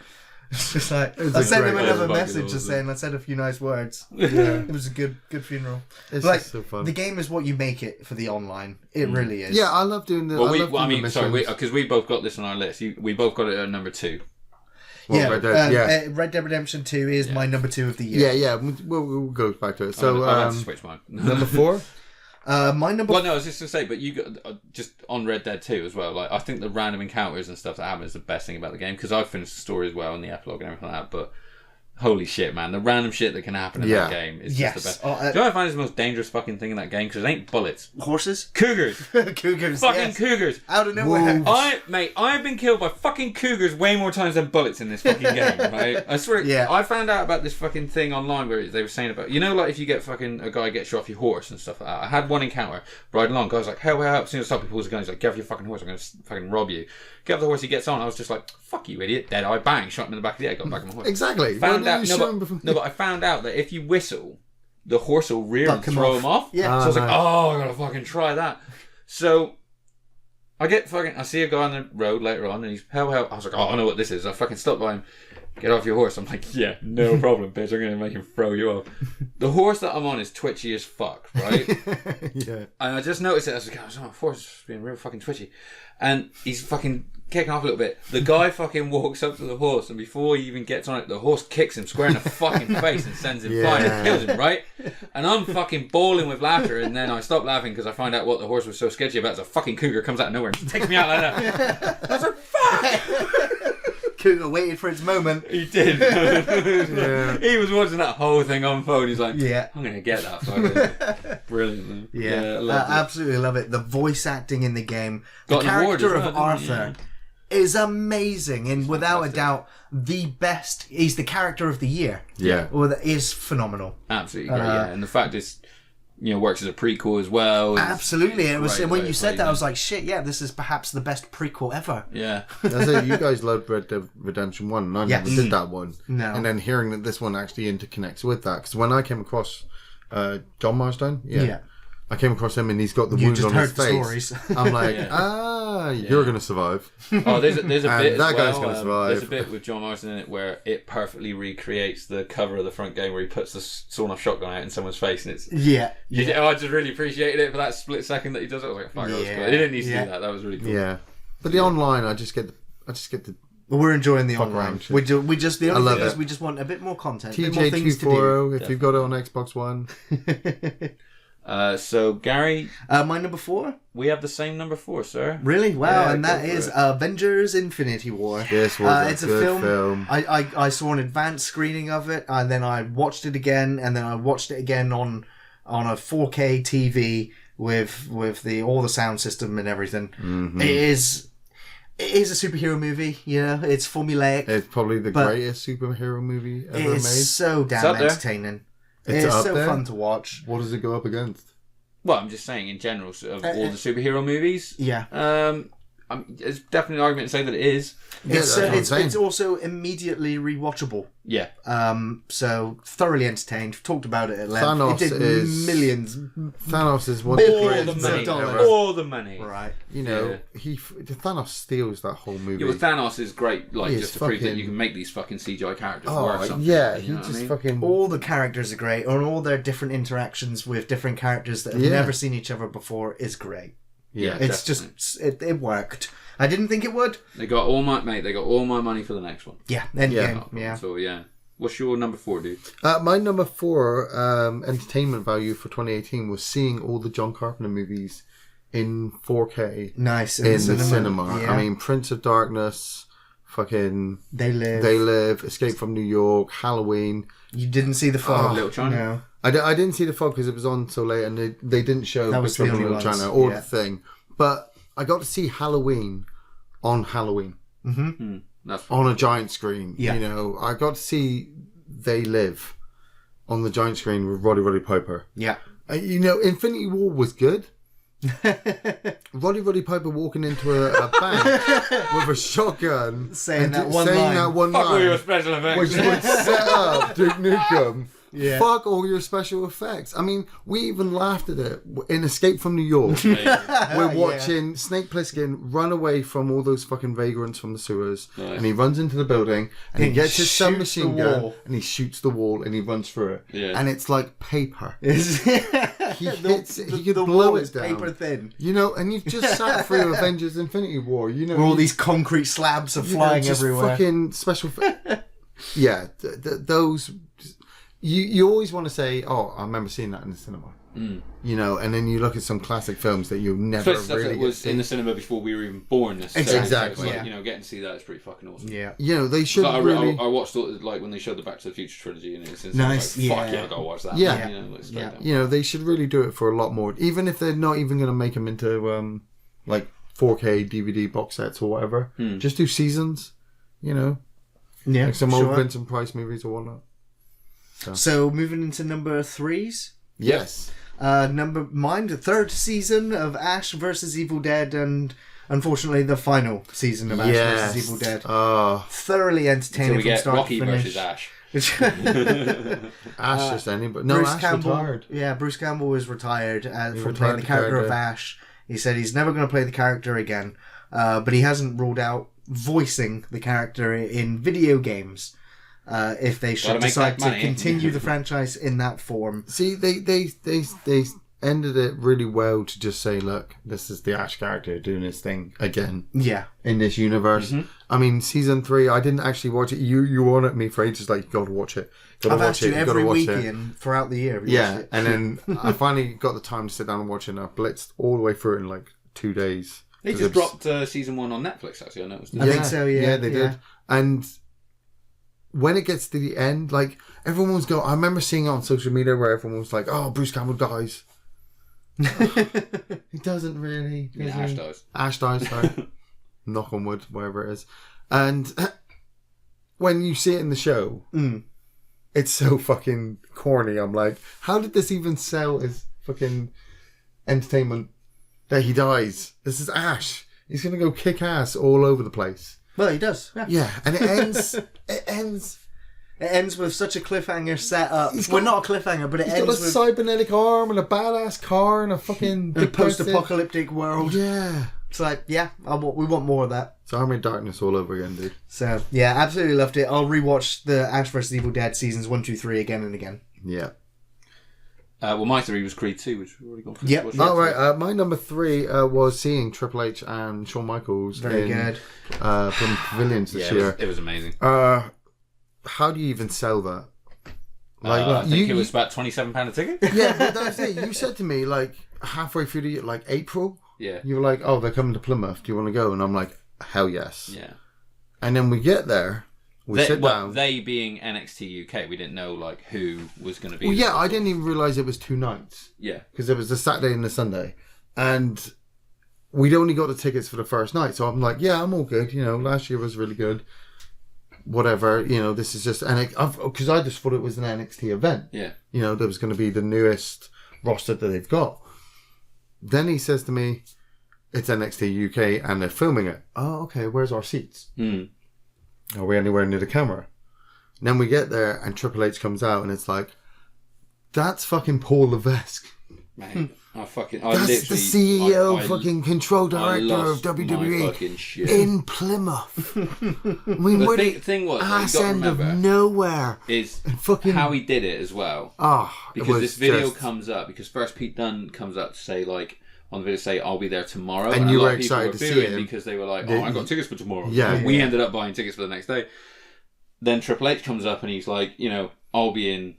It's just like, I sent him another message just saying, I said a few nice words. Yeah. It was a good funeral. It's like, so fun. The game is what you make it for the online. It really is. Yeah, I love doing the. Because we both got this on our list. We both got it at number 2. Well, Red Dead Redemption 2 is my number 2 of the year. Yeah. We'll go back to it. So I'll have to switch mine. Number 4. My number. Well, no, I was just going to say, but you got just on Red Dead 2 as well. Like, I think the random encounters and stuff that happen is the best thing about the game, because I've finished the story as well and the epilogue and everything like that. But holy shit, man, the random shit that can happen in that game is just the best. Do you know what I find is the most dangerous fucking thing in that game? Because it ain't bullets. Horses? Cougars. Cougars. Fucking cougars. Out of nowhere. I've been killed by fucking cougars way more times than bullets in this fucking game, right? I swear. Yeah. I found out about this fucking thing online where they were saying about, you know, like if you get fucking a guy gets you off your horse and stuff like that. I had one encounter riding along. Guy's like, help. As soon as I stop, he pulls a gun. He's like, get off your fucking horse. I'm going to fucking rob you. Get off the horse. He gets on. I was just like, fuck you, idiot. Dead eye. Bang. Shot him in the back of the head. Got back on my horse. Exactly. But I found out that if you whistle, the horse will rear and throw him off. Yeah. So I was like, I gotta fucking try that. So I see a guy on the road later on, and he's help. I was like, oh, I know what this is. I fucking stopped by him. Get off your horse. I'm like, yeah, no problem, bitch. I'm gonna make him throw you off. The horse that I'm on is twitchy as fuck, right? Yeah. And I just noticed it. I was like, oh, my horse is being real fucking twitchy, and he's fucking kicking off a little bit. The guy fucking walks up to the horse, and before he even gets on it, the horse kicks him square in the fucking face and sends him flying and kills him, right? And I'm fucking bawling with laughter, and then I stop laughing because I find out what the horse was so sketchy about. It's a fucking cougar comes out of nowhere and takes me out like that. I was like, fuck! Cougar waited for its moment. He did. He was watching that whole thing on phone. He's like, I'm going to get that fucking brilliant, man. Yeah, absolutely love it. The voice acting in the game. The character of Arthur is amazing, and without a doubt, the best. He's the character of the year. Yeah. Well, that is phenomenal. Absolutely great, and the fact is, works as a prequel as well. Absolutely. It was when you said that, I was like, shit, yeah, this is perhaps the best prequel ever. Yeah. That's it. You guys loved Red Dead Redemption 1, and I never did that one. No. And then hearing that this one actually interconnects with that, because when I came across John Marston, I came across him and he's got the wound on his face. I'm like, you're going to survive. Oh, there's a bit that guy's going to survive. There's a bit with John Marston in it where it perfectly recreates the cover of the front game where he puts the sawn-off shotgun out in someone's face, and it's I just really appreciated it for that split second that he does it. I was like, fuck, that was cool. He didn't need to do that. That was really cool. Yeah, but the online, I just get the. We're enjoying the online. We just the only thing is it. We just want a bit more content, TJ a bit more things to do. If you've got it on Xbox One. So Gary, my number 4. We have the same number 4, sir. Really? Wow! And that is Avengers: Infinity War. This was it's a film. I saw an advanced screening of it, and then I watched it again, and then I watched it again on a 4K TV with all the sound system and everything. Mm-hmm. It is a superhero movie. It's formulaic. It's probably the greatest superhero movie ever made. It's so damn entertaining. It's so fun to watch. What does it go up against? Well, I'm just saying in general of all the superhero movies. Yeah. It's definitely an argument to say that it is. It's also immediately rewatchable. Yeah. So thoroughly entertained. We've talked about it at length. Thanos it did millions. Thanos is one billions of of dollars. All the money. Right. Thanos steals that whole movie. Yeah, well, Thanos is great. Just to prove that you can make these fucking CGI characters work. Something. Yeah, fucking. All the characters are great, and all their different interactions with different characters that have never seen each other before is great. Yeah, it's definitely. Just it worked. I didn't think it would. They got all my money for the next one. Yeah, Endgame. Yeah. So what's your number 4, dude? My number 4 entertainment value for 2018 was seeing all the John Carpenter movies in 4K. Nice in the cinema. Yeah. I mean, Prince of Darkness, fucking They Live, Escape from New York, Halloween. You didn't see the fog, Little China? No. I didn't see the fog because it was on so late, and they didn't show that was the only Little China or the thing. But I got to see Halloween on Halloween. Mm-hmm. On a giant screen. Yeah. I got to see They Live on the giant screen with Roddy Piper. Yeah. Infinity War was good. Roddy Piper walking into a bank with a shotgun saying that one line. Fuck all your special effects. Which would set up Duke Nukem. Yeah. Fuck all your special effects. I mean, we even laughed at it in Escape from New York. We're watching Snake Plissken run away from all those fucking vagrants from the sewers. Nice. And he runs into the building and he gets his submachine gun and he shoots the wall and he runs through it. Yeah. And it's like paper. He hits it. He could blow it down. Paper thin. And you've just sat through Avengers Infinity War. Where all these concrete slabs are flying everywhere. Fucking special. Yeah. Those. You always want to say, oh, I remember seeing that in the cinema. And then you look at some classic films that you never really that was in the cinema before we were even born. Exactly. So getting to see that is pretty fucking awesome. Yeah. They should really. I watched when they showed the Back to the Future trilogy, and it's nice. Like, fuck yeah, I gotta watch that. Yeah. They should really do it for a lot more. Even if they're not even going to make them into 4K DVD box sets or whatever, just do seasons. Yeah. Like some old Vincent Price movies or whatnot. So moving into number 3s. Yes. The third season of Ash vs Evil Dead, and unfortunately the final season of Ash vs Evil Dead. Thoroughly entertaining from start Rocky to finish. versus Ash. Ash just ending, but no, Ash retired. Yeah, Bruce Campbell was retired from playing the character of Ash He said he's never going to play the character again, but he hasn't ruled out voicing the character in video games if they should decide to continue the franchise in that form. See, they ended it really well to just say, look, this is the Ash character doing his thing again. Yeah. In this universe. Mm-hmm. I mean, season 3, I didn't actually watch it. You were on at me for ages, like, you got to watch it. I've asked you every weekend throughout the year. Yeah, and then I finally got the time to sit down and watch it, and I blitzed all the way through it in like 2 days. They just dropped season 1 on Netflix, actually, I noticed. I think so, yeah. Yeah, they did. And when it gets to the end, like, everyone was going... I remember seeing it on social media where everyone was like, oh, Bruce Campbell dies. He doesn't really. Ash dies. Ash dies, sorry. Knock on wood, wherever it is. And when you see it in the show, it's so fucking corny. I'm like, how did this even sell as fucking entertainment that he dies? This is Ash. He's going to go kick ass all over the place. Well, he does. Yeah, and it ends... It ends with such a cliffhanger set up. Well, not a cliffhanger, but it ends with... He's got a cybernetic arm and a badass car and a fucking... a post-apocalyptic world. Yeah. It's like, yeah, we want more of that. It's Army of Darkness all over again, dude. So, yeah, absolutely loved it. I'll rewatch the Ash vs. Evil Dead seasons 1, 2, 3 again and again. Yeah. Well, my 3 was Creed 2, which we've already gone through. Yep. Oh, right. My number 3 was seeing Triple H and Shawn Michaels Very good. From Pavilions this year. It was amazing. How do you even sell that? Like, I think it was about £27 a ticket. Yeah, but that's it. You said to me, like, halfway through the year, like April, yeah, you were like, oh, they're coming to Plymouth. Do you want to go? And I'm like, hell yes. Yeah. And then we get there. We sit down. They being NXT UK, we didn't know like who was going to be. Well, yeah, I didn't even realise it was 2 nights. Yeah. Because there was the Saturday and the Sunday. And we'd only got the tickets for the first night. So I'm like, yeah, I'm all good. You know, last year was really good. Whatever, you know, this is just... Because I just thought it was an NXT event. Yeah. You know, there was going to be the newest roster that they've got. Then he says to me, it's NXT UK and they're filming it. Oh, okay, where's our seats? Are we anywhere near the camera? And then we get there and Triple H comes out and it's like, that's fucking Paul Levesque. Man, that's the CEO, fucking control director of WWE in Plymouth. I mean, the thing was, ass end of nowhere is fucking how he did it as well. Because this video comes up because first Pete Dunne comes up to say like on the video say I'll be there tomorrow, and you were excited to see him because they were like, I got tickets for tomorrow. Yeah, and we ended up buying tickets for the next day. Then Triple H comes up and he's like, you know, I'll be in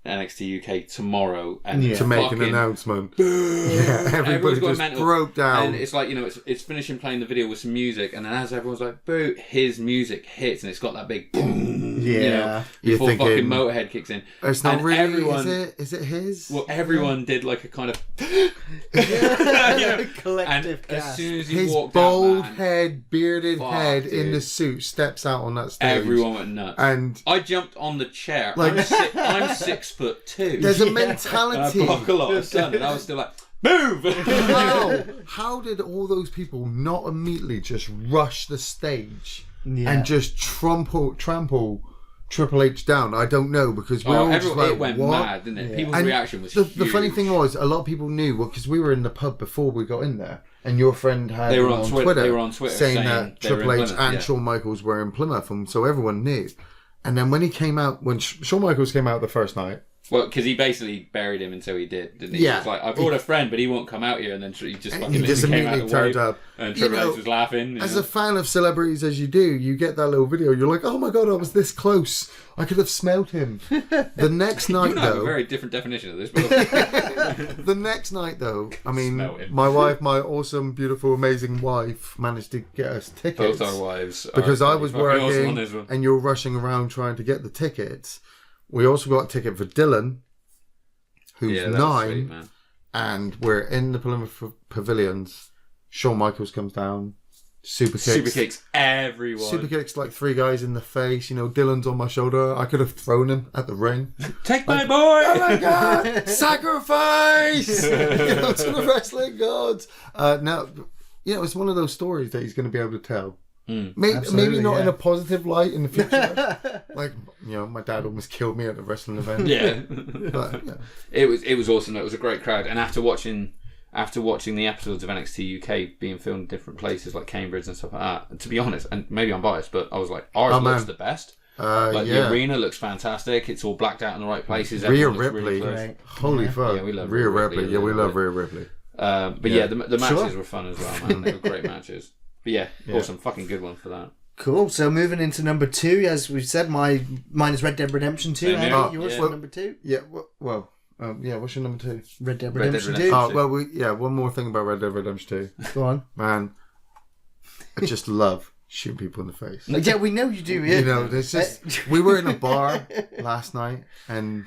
NXT UK tomorrow and to make an announcement. Yeah, everybody just broke down. And it's like, you know, it's finishing playing the video with some music, and then as everyone's like, boo, his music hits, and it's got that big boom. Yeah. You know, before fucking Motorhead kicks in. It's not really. Everyone, is it his? Well, everyone did like a kind of collective. And as soon as he his walked bald out, head, bearded head in the suit steps out on that stage. Everyone went nuts. And I jumped on the chair. Like, I'm 6'2". There's a mentality. And I block a lot of sun, and I was still like, move! How did all those people not immediately just rush the stage and just trample Triple H down? I don't know, because we all just like, it went what? mad, didn't it? People's reaction was the funny thing was, a lot of people knew, because we were in the pub before we got in there, and your friend had they were on Twitter saying that Triple H and Shawn Michaels were in Plymouth, and so everyone knew. And then when he came out, when Shawn Michaels came out the first night, well, because he basically buried him until he did, didn't he? Yeah. He was like, I brought a friend, but he won't come out here. And then he just fucking immediately came out turned up. And Triple H was laughing. As a fan of celebrities as you do, you get that little video. You're like, oh my God, I was this close. I could have smelled him. The next night, though... have a very different definition of this. But the next night, though, I mean, my wife, my awesome, beautiful, amazing wife, managed to get us tickets. Both our wives. Because I was working and you're rushing around trying to get the tickets. We also got a ticket for Dylan, who's 9, sweet, and we're in the Plymouth Pavilions. Shawn Michaels comes down, super kicks everyone. Super kicks like 3 guys in the face. You know, Dylan's on my shoulder. I could have thrown him at the ring. Take my boy! Oh my God! Sacrifice! You know, to the wrestling gods. Now, you know, it's one of those stories that he's going to be able to tell. Maybe not in a positive light in the future. Like, you know, my dad almost killed me at the wrestling event. Yeah. But, yeah. It was awesome. It was a great crowd. And after after watching the episodes of NXT UK being filmed in different places like Cambridge and stuff like that, and to be honest, and maybe I'm biased, but I was like, ours looks the best. The arena looks fantastic. It's all blacked out in the right places. Rhea Ripley. Right. Holy fuck. Yeah, we love Rhea Ripley. Yeah, we love Rhea Ripley. But the matches were fun as well, man. They were great matches. But yeah, awesome. Fucking good one for that. Cool. So moving into number 2, as we've said, mine is Red Dead Redemption 2. Andy, yours for number 2? Yeah, well... what's your number 2? Red Dead Redemption 2. One more thing about Red Dead Redemption 2. Go on. Man, I just love shooting people in the face. Yeah, we know you do. Yeah. You know, there's just... we were in a bar last night, and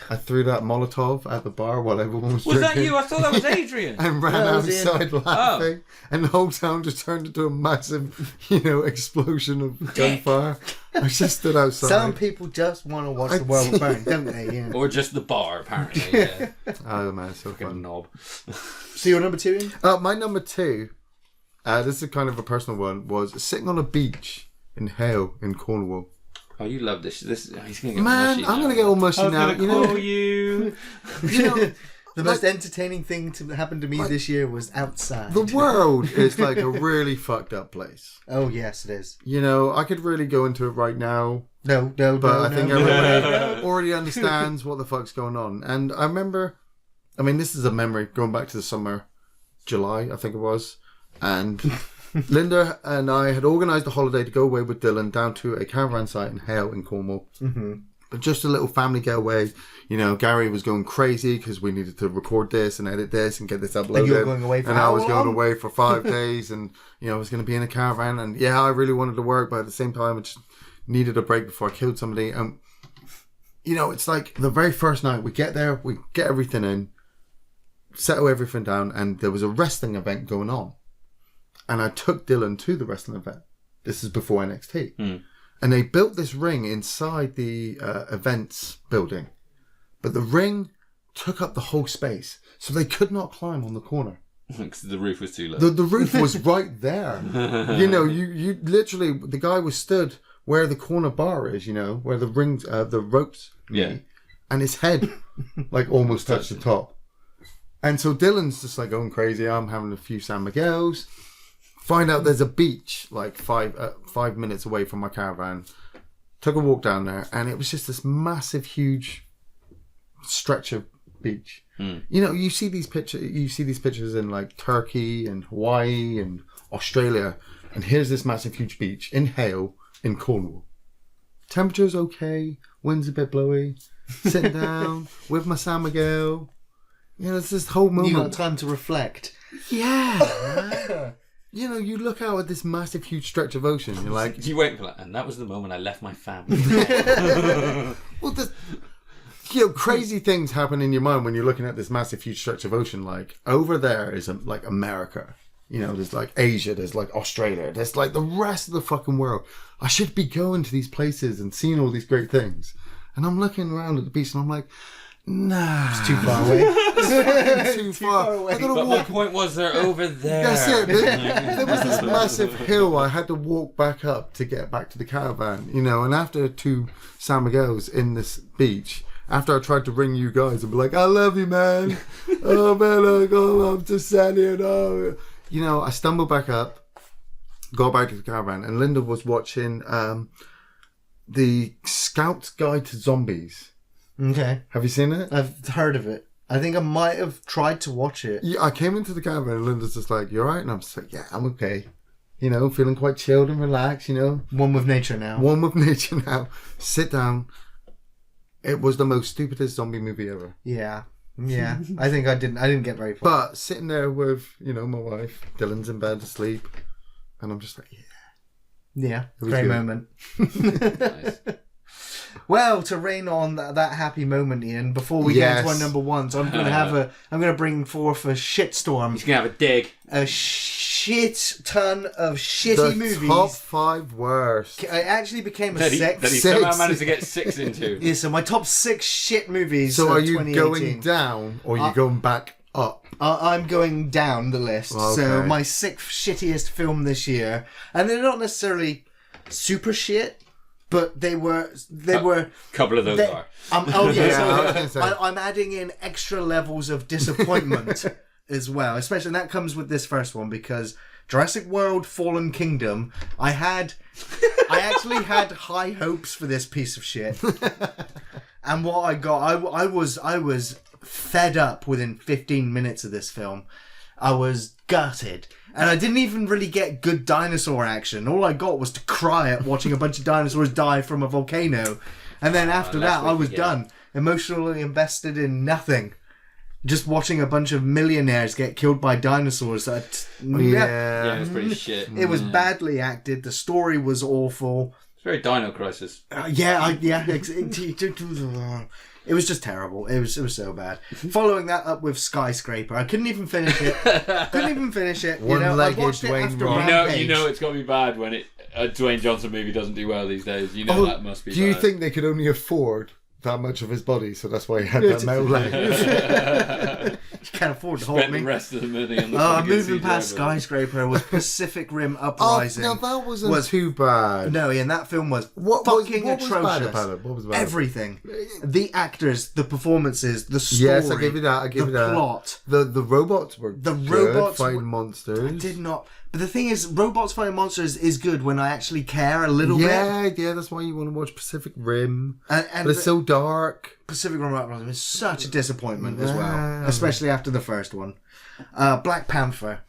I threw that Molotov at the bar while everyone was drinking. Was that you? I thought that was Adrian. And ran outside laughing. And the whole town just turned into a massive, explosion of gunfire. I just stood outside. Some people just want to watch the world burn, don't they? Yeah. Or just the bar, apparently. Yeah. Oh, man, so fun. Knob. So your number 2, Ian? My number 2, this is kind of a personal one, was sitting on a beach in Hale in Cornwall. Oh, you love this. He's gonna get Man, I'm going to get all mushy now. I'm going to call you. The most entertaining thing to happen to me this year was outside. The world is like a really fucked up place. Oh, yes, it is. I could really go into it right now. But I think everybody already understands what the fuck's going on. And I remember, this is a memory going back to the summer, July, I think it was. And Linda and I had organised a holiday to go away with Dylan down to a caravan site in Hale in Cornwall. Mm-hmm. Just a little family getaway. Gary was going crazy because we needed to record this and edit this and get this uploaded. And you were going away for I was going away for 5 days, and I was going to be in a caravan. And I really wanted to work, but at the same time, I just needed a break before I killed somebody. And it's like the very first night we get there, we get everything in, settle everything down, and there was a wrestling event going on. And I took Dylan to the wrestling event. This is before NXT. Mm. And they built this ring inside the events building. But the ring took up the whole space. So they could not climb on the corner. Because the roof was too low. The roof was right there. You literally, the guy was stood where the corner bar is, where the rings, the ropes meet. And his head almost touched the top. And so Dylan's just going crazy. I'm having a few San Miguel's. Find out there's a beach 5 minutes away from my caravan. Took a walk down there, and it was just this massive, huge stretch of beach. Mm. You see these pictures in Turkey and Hawaii and Australia, and here's this massive, huge beach in Hale in Cornwall. Temperature's okay, wind's a bit blowy. Sitting down with my San Miguel. It's this whole moment. You got time to reflect. Yeah. You look out at this massive, huge stretch of ocean. You're like... You wait for that. And that was the moment I left my family. Well, crazy things happen in your mind when you're looking at this massive, huge stretch of ocean. Over there is America. There's Asia. There's Australia. There's the rest of the fucking world. I should be going to these places and seeing all these great things. And I'm looking around at the beach and I'm like... Nah, it's too far away. It's too far away. But my point was they're over there. That's it. There was this massive hill I had to walk back up to get back to the caravan. And after 2 San Miguel's in this beach, after I tried to ring you guys and be like, I love you, man. Oh, man, I'm just sad here now. I stumbled back up, got back to the caravan, and Linda was watching the Scout's Guide to Zombies. Okay. Have you seen it? I've heard of it. I think I might have tried to watch it. Yeah, I came into the caravan and Linda's just like, you alright? And I'm just like, yeah, I'm okay. Feeling quite chilled and relaxed, One with nature now. Sit down. It was the most stupidest zombie movie ever. Yeah. I think I didn't get very far. But sitting there with, my wife, Dylan's in bed asleep, and I'm just like, yeah. Yeah. Great moment. Nice. Well, to rain on that happy moment, Ian, before we get into our number ones, I'm gonna bring forth a shitstorm. He's gonna have a dig. A shit ton of shitty movies. The top 5 worst. It actually became a 6. That he somehow managed to get 6 into. Yeah, so my top 6 shit movies. So are you going down or are you going back up? I'm going down the list. Okay. So my 6th shittiest film this year, and they're not necessarily super shit. But they were. A couple of those are. I'm adding in extra levels of disappointment as well, especially, and that comes with this first one, because Jurassic World Fallen Kingdom, I actually had high hopes for this piece of shit. And what I got, I was fed up within 15 minutes of this film. I was gutted. And I didn't even really get good dinosaur action. All I got was to cry at watching a bunch of dinosaurs die from a volcano. And then after that, I was done. Emotionally invested in nothing. Just watching a bunch of millionaires get killed by dinosaurs. Yeah, it was pretty shit. It was badly acted. The story was awful. It's very Dino Crisis. It was just terrible. It was so bad. Following that up with Skyscraper, I couldn't even finish it. One-legged I watched it Dwayne after Rock. Rampage. You know it's got to be bad when a Dwayne Johnson movie doesn't do well these days. You know that must be. Do you think they could only afford that much of his body, so that's why he had that metal leg? You can't afford to hold me. Spent the rest of the money on the moving past Skyscraper was Pacific Rim Uprising. Oh, no, that wasn't too bad. No, Ian, that film was fucking atrocious. What was bad about it? What was bad? Everything. The actors, the performances, the story. Yes, I give you that. The plot. The robots were good, fighting monsters. I did not. But the thing is, robots fighting monsters is good when I actually care a little bit. Yeah, that's why you want to watch Pacific Rim. And but it's so dark. Pacific Rim Uprising was such a disappointment as well, especially after the first one. Black Panther,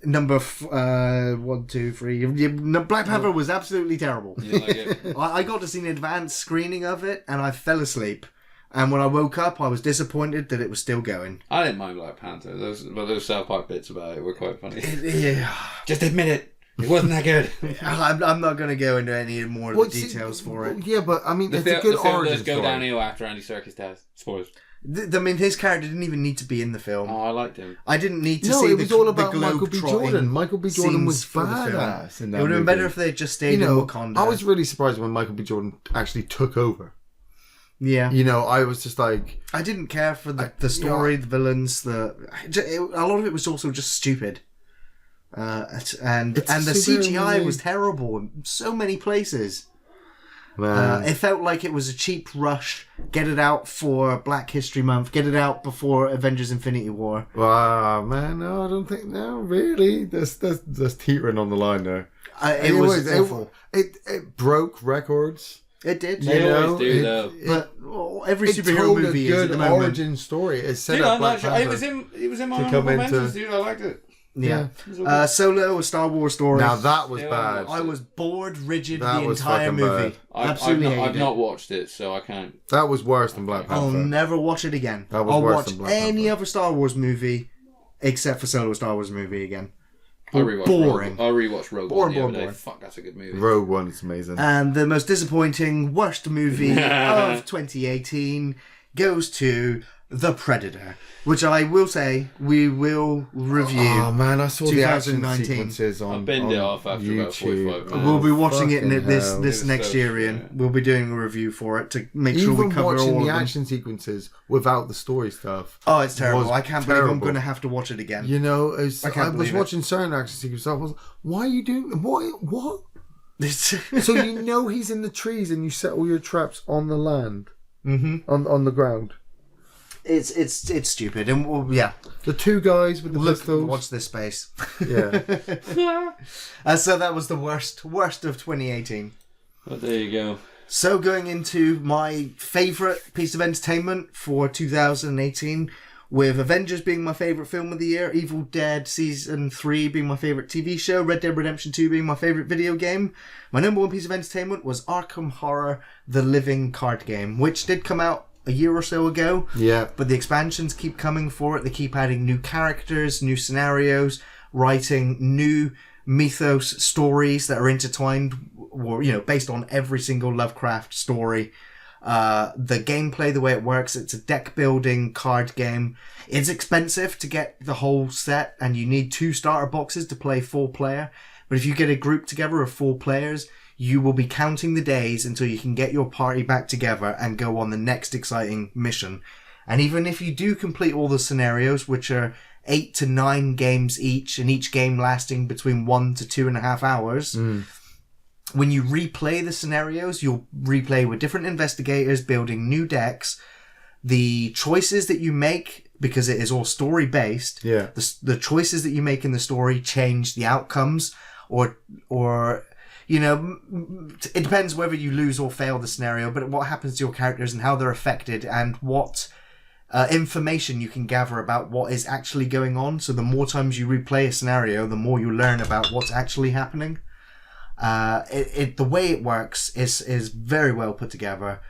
number 1, 2, 3. Black Panther was absolutely terrible. You like it? I got to see an advanced screening of it, and I fell asleep. And when I woke up, I was disappointed that it was still going. I didn't mind Black Panther. Those South Park bits about it were quite funny. Yeah. Just admit it. It wasn't that good. I'm not going to go into any more of the details for it. Yeah, but I mean, it's a good origin story. Go downhill after Andy Serkis dies. Spoilers. I mean, his character didn't even need to be in the film. Oh, I liked him. I didn't need to see No, it was all about the Michael B. Jordan. Michael B. Jordan was badass in that movie. It would have been better if they had just stayed in Wakanda. I was really surprised when Michael B. Jordan actually took over. Yeah. I was just like... I didn't care for the story, the villains, a lot of it was also just stupid. And the CGI was terrible in so many places. It felt like it was a cheap rush. Get it out for Black History Month. Get it out before Avengers Infinity War. Wow, man, no, I don't think... No, really? There's teetering on the line there. It was awful. It broke records. It did. They always do, though. But every superhero movie is at the moment. Origin story. It set up Black Panther. It was in my honorable mentions, dude. I liked it. Yeah. Solo, a Star Wars story. Now that was bad. I was bored, rigid That the was entire movie. bad. I've not watched it, so I can't. That was worse than Black Panther. I'll never watch it again. That was I'll worse watch than Black any Panther. other Star Wars movie except for Solo Star Wars movie again. I rewatched boring. Rogue One the other day. Fuck, that's a good movie. Rogue One is amazing. And the most disappointing, worst movie of 2018 goes to The Predator, which I will say we will review. Oh man, I saw the action 2019. sequences on I binned it off after YouTube. about 45 minutes. We'll be watching it Fucking this hell. next so year, Ian. shit. We'll be doing a review for it to make sure Even we cover watching all the of them. action sequences without the story stuff. Oh, it's terrible. was I can't believe I'm terrible. going to have to watch it again. I I can't was believe it. watching certain action sequences. I was, why are you doing what? It's So he's in the trees and you set all your traps on the land, on the ground. it's stupid, and yeah. The two guys with the pistols. Watch this space. Yeah. So that was the worst of 2018. But there you go. So going into my favourite piece of entertainment for 2018, with Avengers being my favourite film of the year, Evil Dead Season 3 being my favourite TV show, Red Dead Redemption 2 being my favourite video game, my number one piece of entertainment was Arkham Horror The Living card game, which did come out a year or so ago. Yeah. But the expansions keep coming for it. They keep adding new characters, new scenarios, writing new mythos stories that are intertwined, or based on every single Lovecraft story. The gameplay, the way it works, it's a deck building card game. It's expensive to get the whole set, and you need 2 starter boxes to play 4 player. But if you get a group together of 4 players, you will be counting the days until you can get your party back together and go on the next exciting mission. And even if you do complete all the scenarios, which are 8 to 9 games each, and each game lasting between 1 to 2.5 hours, when you replay the scenarios, you'll replay with different investigators building new decks, the choices that you make, because it is all story based. Yeah. The choices that you make in the story change the outcomes, or you know, it depends whether you lose or fail the scenario. But what happens to your characters and how they're affected, and what information you can gather about what is actually going on. So the more times you replay a scenario, the more you learn about what's actually happening. The way it works is very well put together.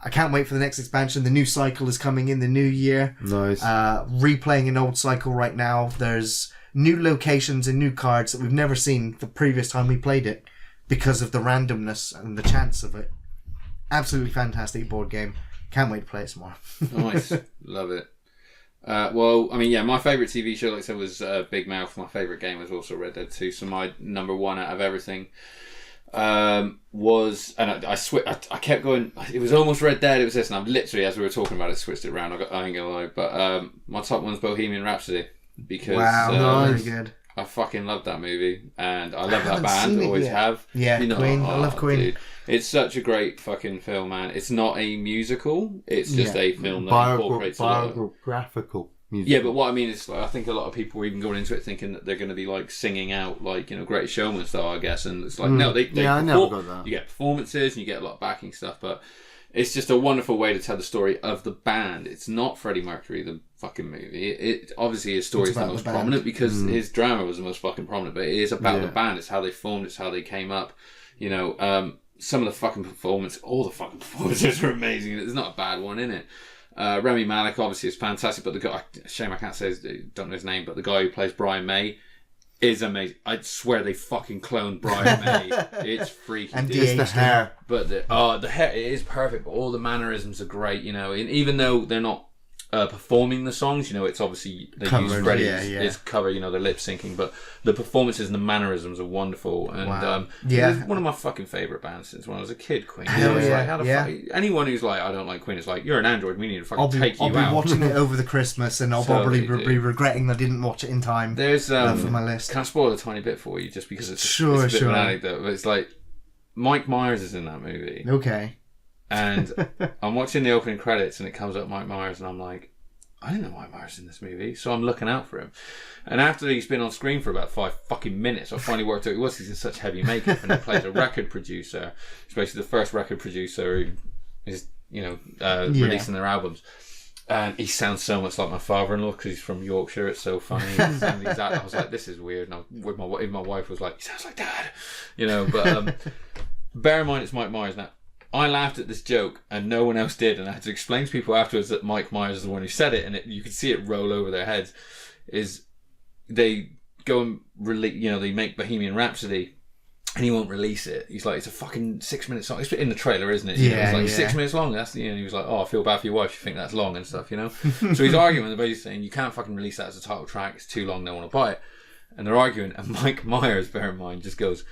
I can't wait for the next expansion. The new cycle is coming in the new year. Nice. Replaying an old cycle right now. There's new locations and new cards that we've never seen the previous time we played it, because of the randomness and the chance of it. Absolutely fantastic board game. Can't wait to play it some more. Nice. Love it. Well, I mean, yeah, my favourite TV show, like I said, was Big Mouth. My favourite game was also Red Dead 2. So my number one out of everything was, and I kept going, it was almost Red Dead, it was this, and I've literally, as we were talking about it, switched it around. I ain't gonna lie, but my top one's Bohemian Rhapsody, because very good. I fucking love that movie, and I love that band, always have. Yeah, you know, Queen, I love Queen. Dude, it's such a great fucking film, man. It's not a musical, it's just a film that incorporates biographical music. Yeah, but what I mean is, like, I think a lot of people are even going into it thinking that they're going to be like singing out, like, you know, Great Showman style, I guess, and it's like, no, they I never got that. You get performances and you get a lot of backing stuff, but it's just a wonderful way to tell the story of the band. It's not Freddie Mercury, the fucking movie. It obviously, his story is the most prominent because his drama was the most fucking prominent, but it is about the band. It's how they formed, it's how they came up, you know. Some of the fucking all the fucking performances are amazing. There's not a bad one in it. Rami Malek obviously is fantastic, but the guy, shame I can't say don't know his name, but the guy who plays Brian May is amazing. I swear they fucking cloned Brian May. It's freaky. And the hair. But the hair, it is perfect, but all the mannerisms are great, you know. And even though they're not performing the songs, you know, it's obviously they use Freddie's cover, you know, they're lip syncing, but the performances and the mannerisms are wonderful. And it's one of my fucking favourite bands since when I was a kid, Queen. Anyone who's like, I don't like Queen, is like, you're an android, we need to fucking take you out. I'll be watching it over the Christmas, and I'll probably be regretting I didn't watch it in time. There's for my list. Can I spoil a tiny bit for you just because it's a bit of an anecdote, but it's like Mike Myers is in that movie. Okay. And I'm watching the opening credits and it comes up Mike Myers, and I'm like, I didn't know Mike Myers in this movie, so I'm looking out for him. And after he's been on screen for about 5 fucking minutes, I finally worked out who he was. He's in such heavy makeup, and he plays a record producer. He's basically the first record producer who is, you know, releasing their albums. And he sounds so much like my father-in-law because he's from Yorkshire. It's so funny. I was like, this is weird. And my wife was like, he sounds like Dad, you know. But bear in mind, it's Mike Myers now. I laughed at this joke and no one else did, and I had to explain to people afterwards that Mike Myers is the one who said it, and you could see it roll over their heads. Is they go and they make Bohemian Rhapsody, and he won't release it. He's like, it's a fucking 6-minute song. It's in the trailer, isn't it? Yeah, it's like 6 minutes long. That's he was like, oh, I feel bad for your wife. You think that's long and stuff, you know. So he's arguing. They're basically saying you can't fucking release that as a title track. It's too long. No one will buy it. And they're arguing, and Mike Myers, bear in mind, just goes,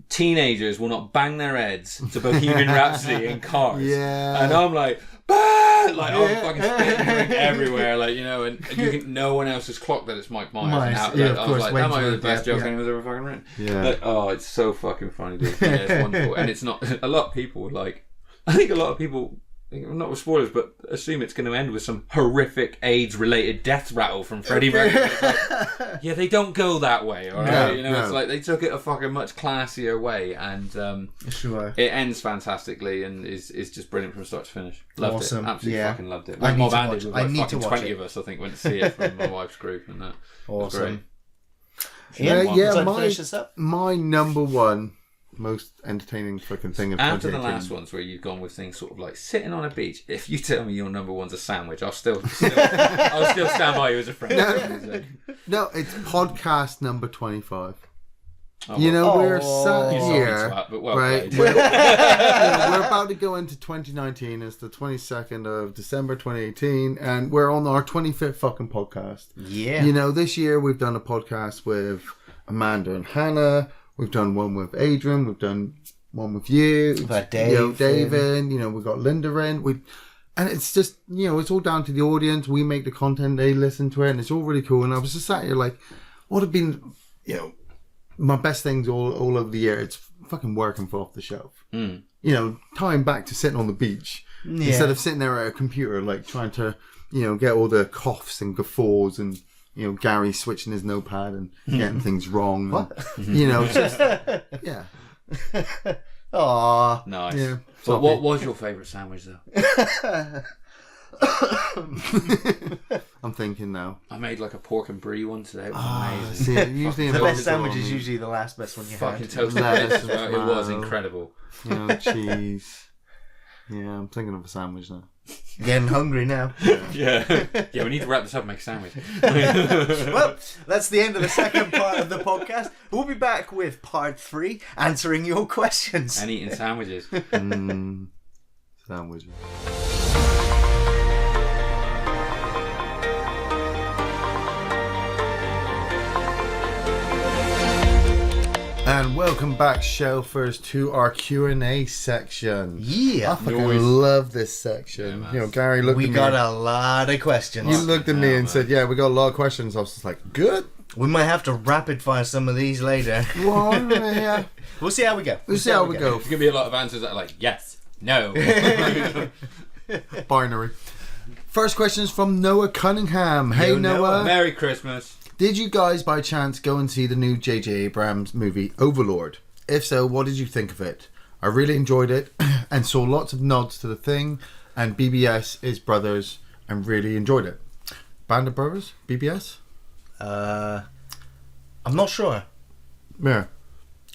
teenagers will not bang their heads to Bohemian Rhapsody in cars. Yeah. And I'm like, bah! Like, I'm fucking spitting drink everywhere, like, you know, and no one else has clocked that it's Mike Myers. I was like, that might be the best joke anyone's ever fucking written. Yeah. Like, oh, it's so fucking funny, dude. Yeah, it's wonderful. And it's not, a lot of people would like, I think a lot of people, not with spoilers, but assume it's going to end with some horrific AIDS-related death rattle from Freddie Mercury. Like, yeah, they don't go that way, all right? It's like they took it a fucking much classier way, and it ends fantastically and is just brilliant from start to finish. Loved it, absolutely fucking loved it. Mob Andy was like fucking 20 of us, I think, went to see it from my wife's group, and that was great. My number one most entertaining fucking thing of after the last ones where you've gone with things sort of like sitting on a beach. If you tell me your number one's a sandwich, I'll still stand by you as a friend. No, it's podcast number 25. We're sat here, right? We're about to go into 2019. It's the 22nd of December 2018, and we're on our 25th fucking podcast. Yeah. This year we've done a podcast with Amanda and Hannah. We've done one with Adrian. We've done one with you. We've had Dave in. We've got Linda in. And it's just, it's all down to the audience. We make the content, they listen to it, and it's all really cool. And I was just sat here like, what have been, my best things all over the year? It's fucking working for Off the Shelf. Tying back to sitting on the beach. instead of sitting there at a computer like trying to, get all the coughs and guffaws and Gary switching his notepad and getting things wrong. What? And, just yeah. Aww. Nice. Yeah. But what was your favourite sandwich though? I'm thinking now. I made like a pork and brie one today. It was amazing. See, usually the best sandwich is usually the last best one you fucking had. toasted bits as well. It was incredible. Cheese. Yeah, I'm thinking of a sandwich now. Getting hungry now. Yeah. We need to wrap this up and make a sandwich. Well, that's the end of the second part of the podcast. We'll be back with part 3, answering your questions. And eating sandwiches. Sandwiches. And welcome back, Shelfers, to our Q&A section. Yeah. I fucking love this section. Yeah, Gary looked at me. We got a lot of questions. You looked at me and said, yeah, we got a lot of questions. I was just like, good. We might have to rapid fire some of these later. Well, yeah. We'll see how we go. We'll see how we go. There's going to be a lot of answers that are like, yes, no. Binary. First question is from Noah Cunningham. Hey, Noah. Merry Christmas. Did you guys by chance go and see the new J.J. Abrams movie Overlord? If so, what did you think of it? I really enjoyed it and saw lots of nods to The Thing and BBS is brothers and really enjoyed it. Band of Brothers? BBS? I'm not sure. Yeah.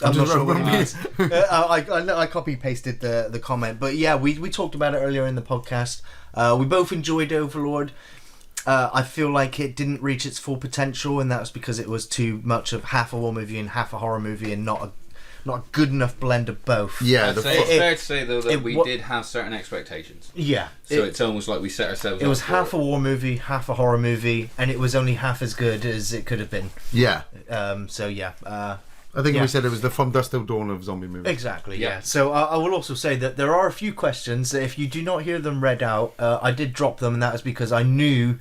I'm not sure what it means. I copy pasted the comment, but yeah, we talked about it earlier in the podcast. We both enjoyed Overlord. I feel like it didn't reach its full potential, and that was because it was too much of half a war movie and half a horror movie, and not a good enough blend of both. Yeah, it's fair to say though that we did have certain expectations. Yeah, so it's almost like we set ourselves. It was half a war movie, half a horror movie, and it was only half as good as it could have been. Yeah. So yeah. I think we said it was the From Dusk Till Dawn of zombie movies. Exactly, yeah. So I will also say that there are a few questions that if you do not hear them read out, I did drop them, and that was because I knew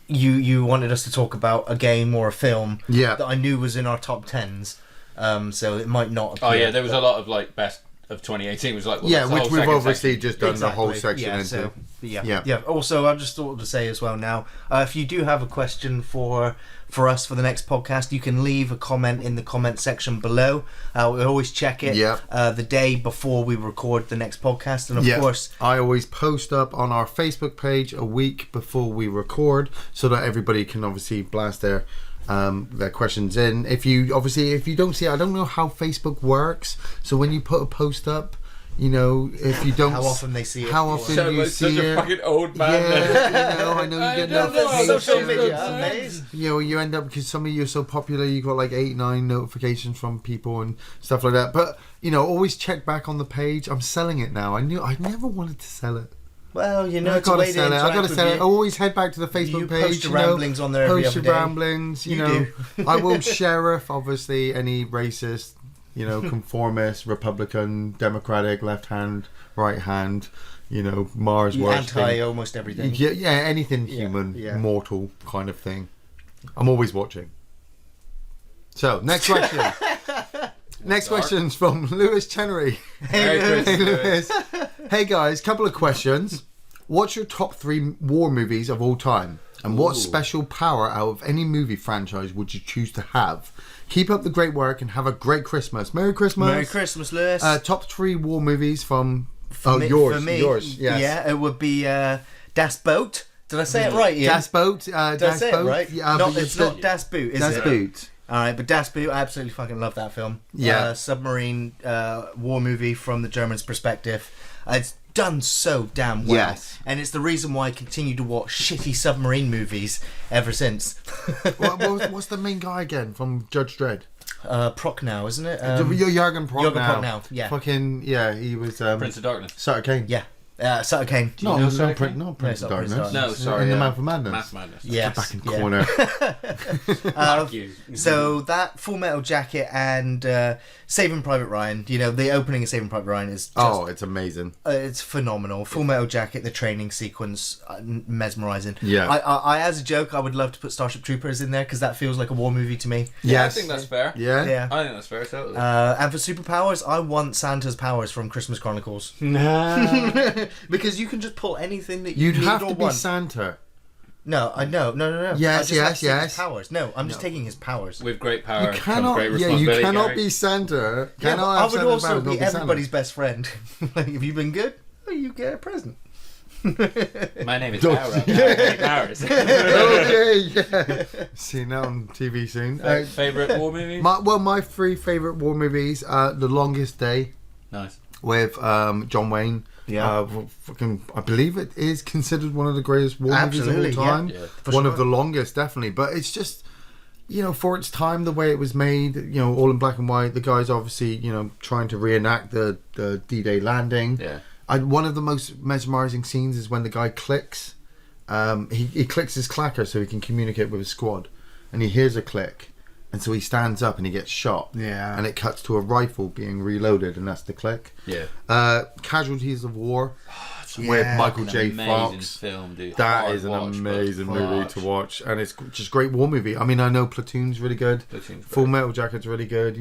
you wanted us to talk about a game or a film that I knew was in our top 10s. So it might not appear. Oh yeah, there was a lot of like best of 2018 was like which we've obviously just done the whole section into. So, yeah. Also, I just thought to say as well now, if you do have a question for us for the next podcast, you can leave a comment in the comment section below. We always check it the day before we record the next podcast, and of course I always post up on our Facebook page a week before we record so that everybody can obviously blast their questions in. If you don't see it, I don't know how Facebook works, so when you put a post up, if you don't, how often they see it, how often you see such it. A fucking old man. I know you get notifications. Social media, you end up, because some of you are so popular, you got like 8-9 notifications from people and stuff like that. But always check back on the page. I'm selling it now. I never wanted to sell it. Well, I gotta sell it. I gotta sell it. Always head back to the Facebook page. Post your ramblings on there every other day. Post your ramblings. I will sheriff obviously any racist, conformist, Republican, Democratic, left hand, right hand, Mars worshiping, anti almost everything. Yeah, anything human, mortal kind of thing. I'm always watching. So next question. Next question's from Lewis Chenery. Hey Lewis. Hey guys, couple of questions. What's your top 3 war movies of all time? And what special power out of any movie franchise would you choose to have? Keep up the great work and have a great Christmas. Merry Christmas. Merry Christmas, Lewis. Top 3 war movies from... yours. For me, yours, yes. Yeah, it would be Das Boot. Did I say it right, Ian? Das Boot. Did I say it right? It's not Das Boot, is it? Das Boot. Alright, but Das Boot, I absolutely fucking love that film. Yeah. Submarine war movie from the Germans' perspective. It's done so damn well. Yes. And it's the reason why I continue to watch shitty submarine movies ever since. What's the main guy again from Judge Dredd? Prochnow, isn't it? Jürgen Prochnow. Jürgen Prochnow, yeah. Fucking, he was... Prince of Darkness. Sutter Kane. Yeah. Sutter Kane. Not Prince of Darkness. No, sorry. In the Mouth of Madness. Math Madness. Yes. Get back in the corner. Fuck you. So that Full Metal Jacket and Saving Private Ryan, the opening of Saving Private Ryan is just... it's amazing. It's phenomenal. Full Metal Jacket, the training sequence, mesmerising. Yeah. I as a joke, I would love to put Starship Troopers in there because that feels like a war movie to me. Yeah, I think that's fair. Yeah. I think that's fair, totally. And for superpowers, I want Santa's powers from Christmas Chronicles. Nah. Because you can just pull anything that you'd need have or to be want. Santa. No. Yes, His powers. No, I'm just taking his powers. With great power You cannot. comes great responsibility. You cannot Gary. be Santa. Yeah, but I would Santa's also powers, be not everybody's Santa. best friend. Like, if you've been good, you get a present. My name is Power. Powers. Okay, yeah. Seen that on TV soon. Favorite war movies? My 3 favorite war movies: The Longest Day. Nice. With John Wayne. Yeah. I believe it is considered one of the greatest war movies of all time. Yeah, one of the longest, definitely. But it's just, for its time, the way it was made, all in black and white. The guys obviously, trying to reenact the D-Day landing. Yeah. One of the most mesmerising scenes is when the guy clicks. He clicks his clacker so he can communicate with his squad. And he hears a click. And so he stands up and he gets shot. Yeah. And it cuts to a rifle being reloaded, and that's the click. Yeah. Casualties of War with Michael J. Fox. Film, dude. That is an amazing movie to watch. And it's just a great war movie. I mean, I know Platoon's really good. Full Metal Jacket's really good.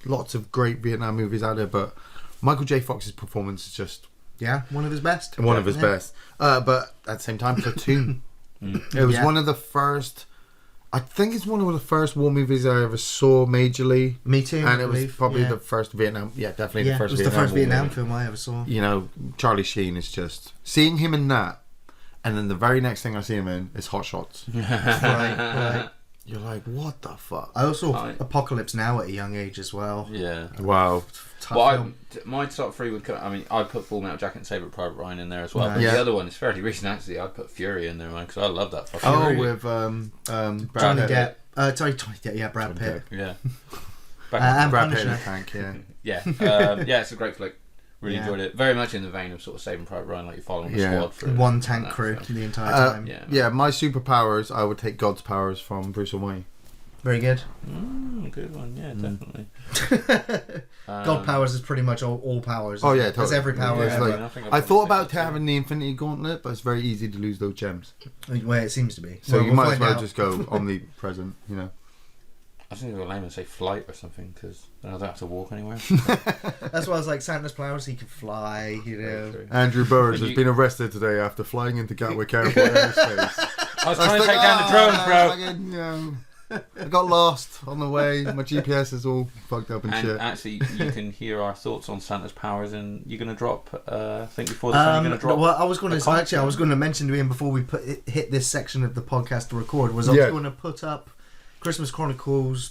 Lots of great Vietnam movies out there. But Michael J. Fox's performance is just... Yeah, one of his best. One of his best. But at the same time, Platoon. It was one of the first... I think it's one of the first war movies I ever saw majorly. Me too. And it was probably the first Vietnam. Yeah, definitely the first Vietnam. It was the first Vietnam film I ever saw. Charlie Sheen is just seeing him in that, and then the very next thing I see him in is Hot Shots. Right. You're like, what the fuck? I also Apocalypse Now at a young age as well. Yeah. Wow. My top 3 would come. I mean, I'd put Full Metal Jacket and Saving Private Ryan in there as well. Nice. But the other one is fairly recent actually. I'd put Fury in there, man, because I love that fucking Fury. movie. With Johnny Depp. Johnny Depp. Yeah, Brad Pitt. Yeah. And Brad Pitt in Punisher. the tank. Yeah. Yeah. It's a great flick. Really enjoyed it. Very much in the vein of sort of Saving Private Ryan, like you're following the squad for one tank crew the entire time. Yeah. My superpowers, I would take God's powers from Bruce Wayne. Very good. Good one, yeah, definitely. God powers is pretty much all powers. Oh yeah, totally. There's every power ever. I thought about having the Infinity Gauntlet, but it's very easy to lose those gems. Well, it seems to be. So you might as well just go omnipresent, I was thinking of a name and say flight or something, because then I don't have to walk anywhere. That's why I was like, Santa's powers, he can fly, Andrew Burrs has been arrested today after flying into Gatwick Airport Airspace. I was trying to take down the drones, bro. I got lost on the way. My GPS is all fucked up and shit. Actually, you can hear our thoughts on Santa's powers, and you're going to drop. I think before this, you're going to drop. Well, I was going to mention to Ian before we hit this section of the podcast to record. I was going to put up Christmas Chronicles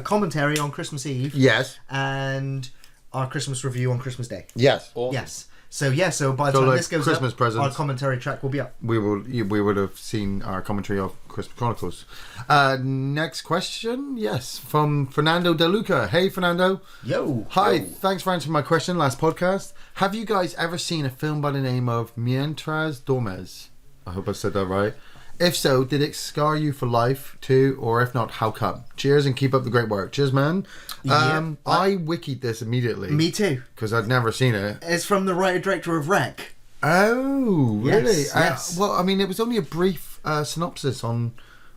commentary on Christmas Eve. Yes. And our Christmas review on Christmas Day. Yes. Awesome. Yes. So by the time this goes Christmas up, presents, our commentary track will be up. We would have seen our commentary of Christmas Chronicles. Next question, yes, from Fernando De Luca. Hey, Fernando. Yo. Hi. Thanks for answering my question last podcast. Have you guys ever seen a film by the name of Mientras Dormes? I hope I said that right. If so, did it scar you for life too, or if not, how come? Cheers and keep up the great work. Cheers, man. I wikied this immediately. Me too. Because I'd never seen it. It's from the writer-director of Wreck. Oh, really? Yes. Well, I mean, it was only a brief synopsis on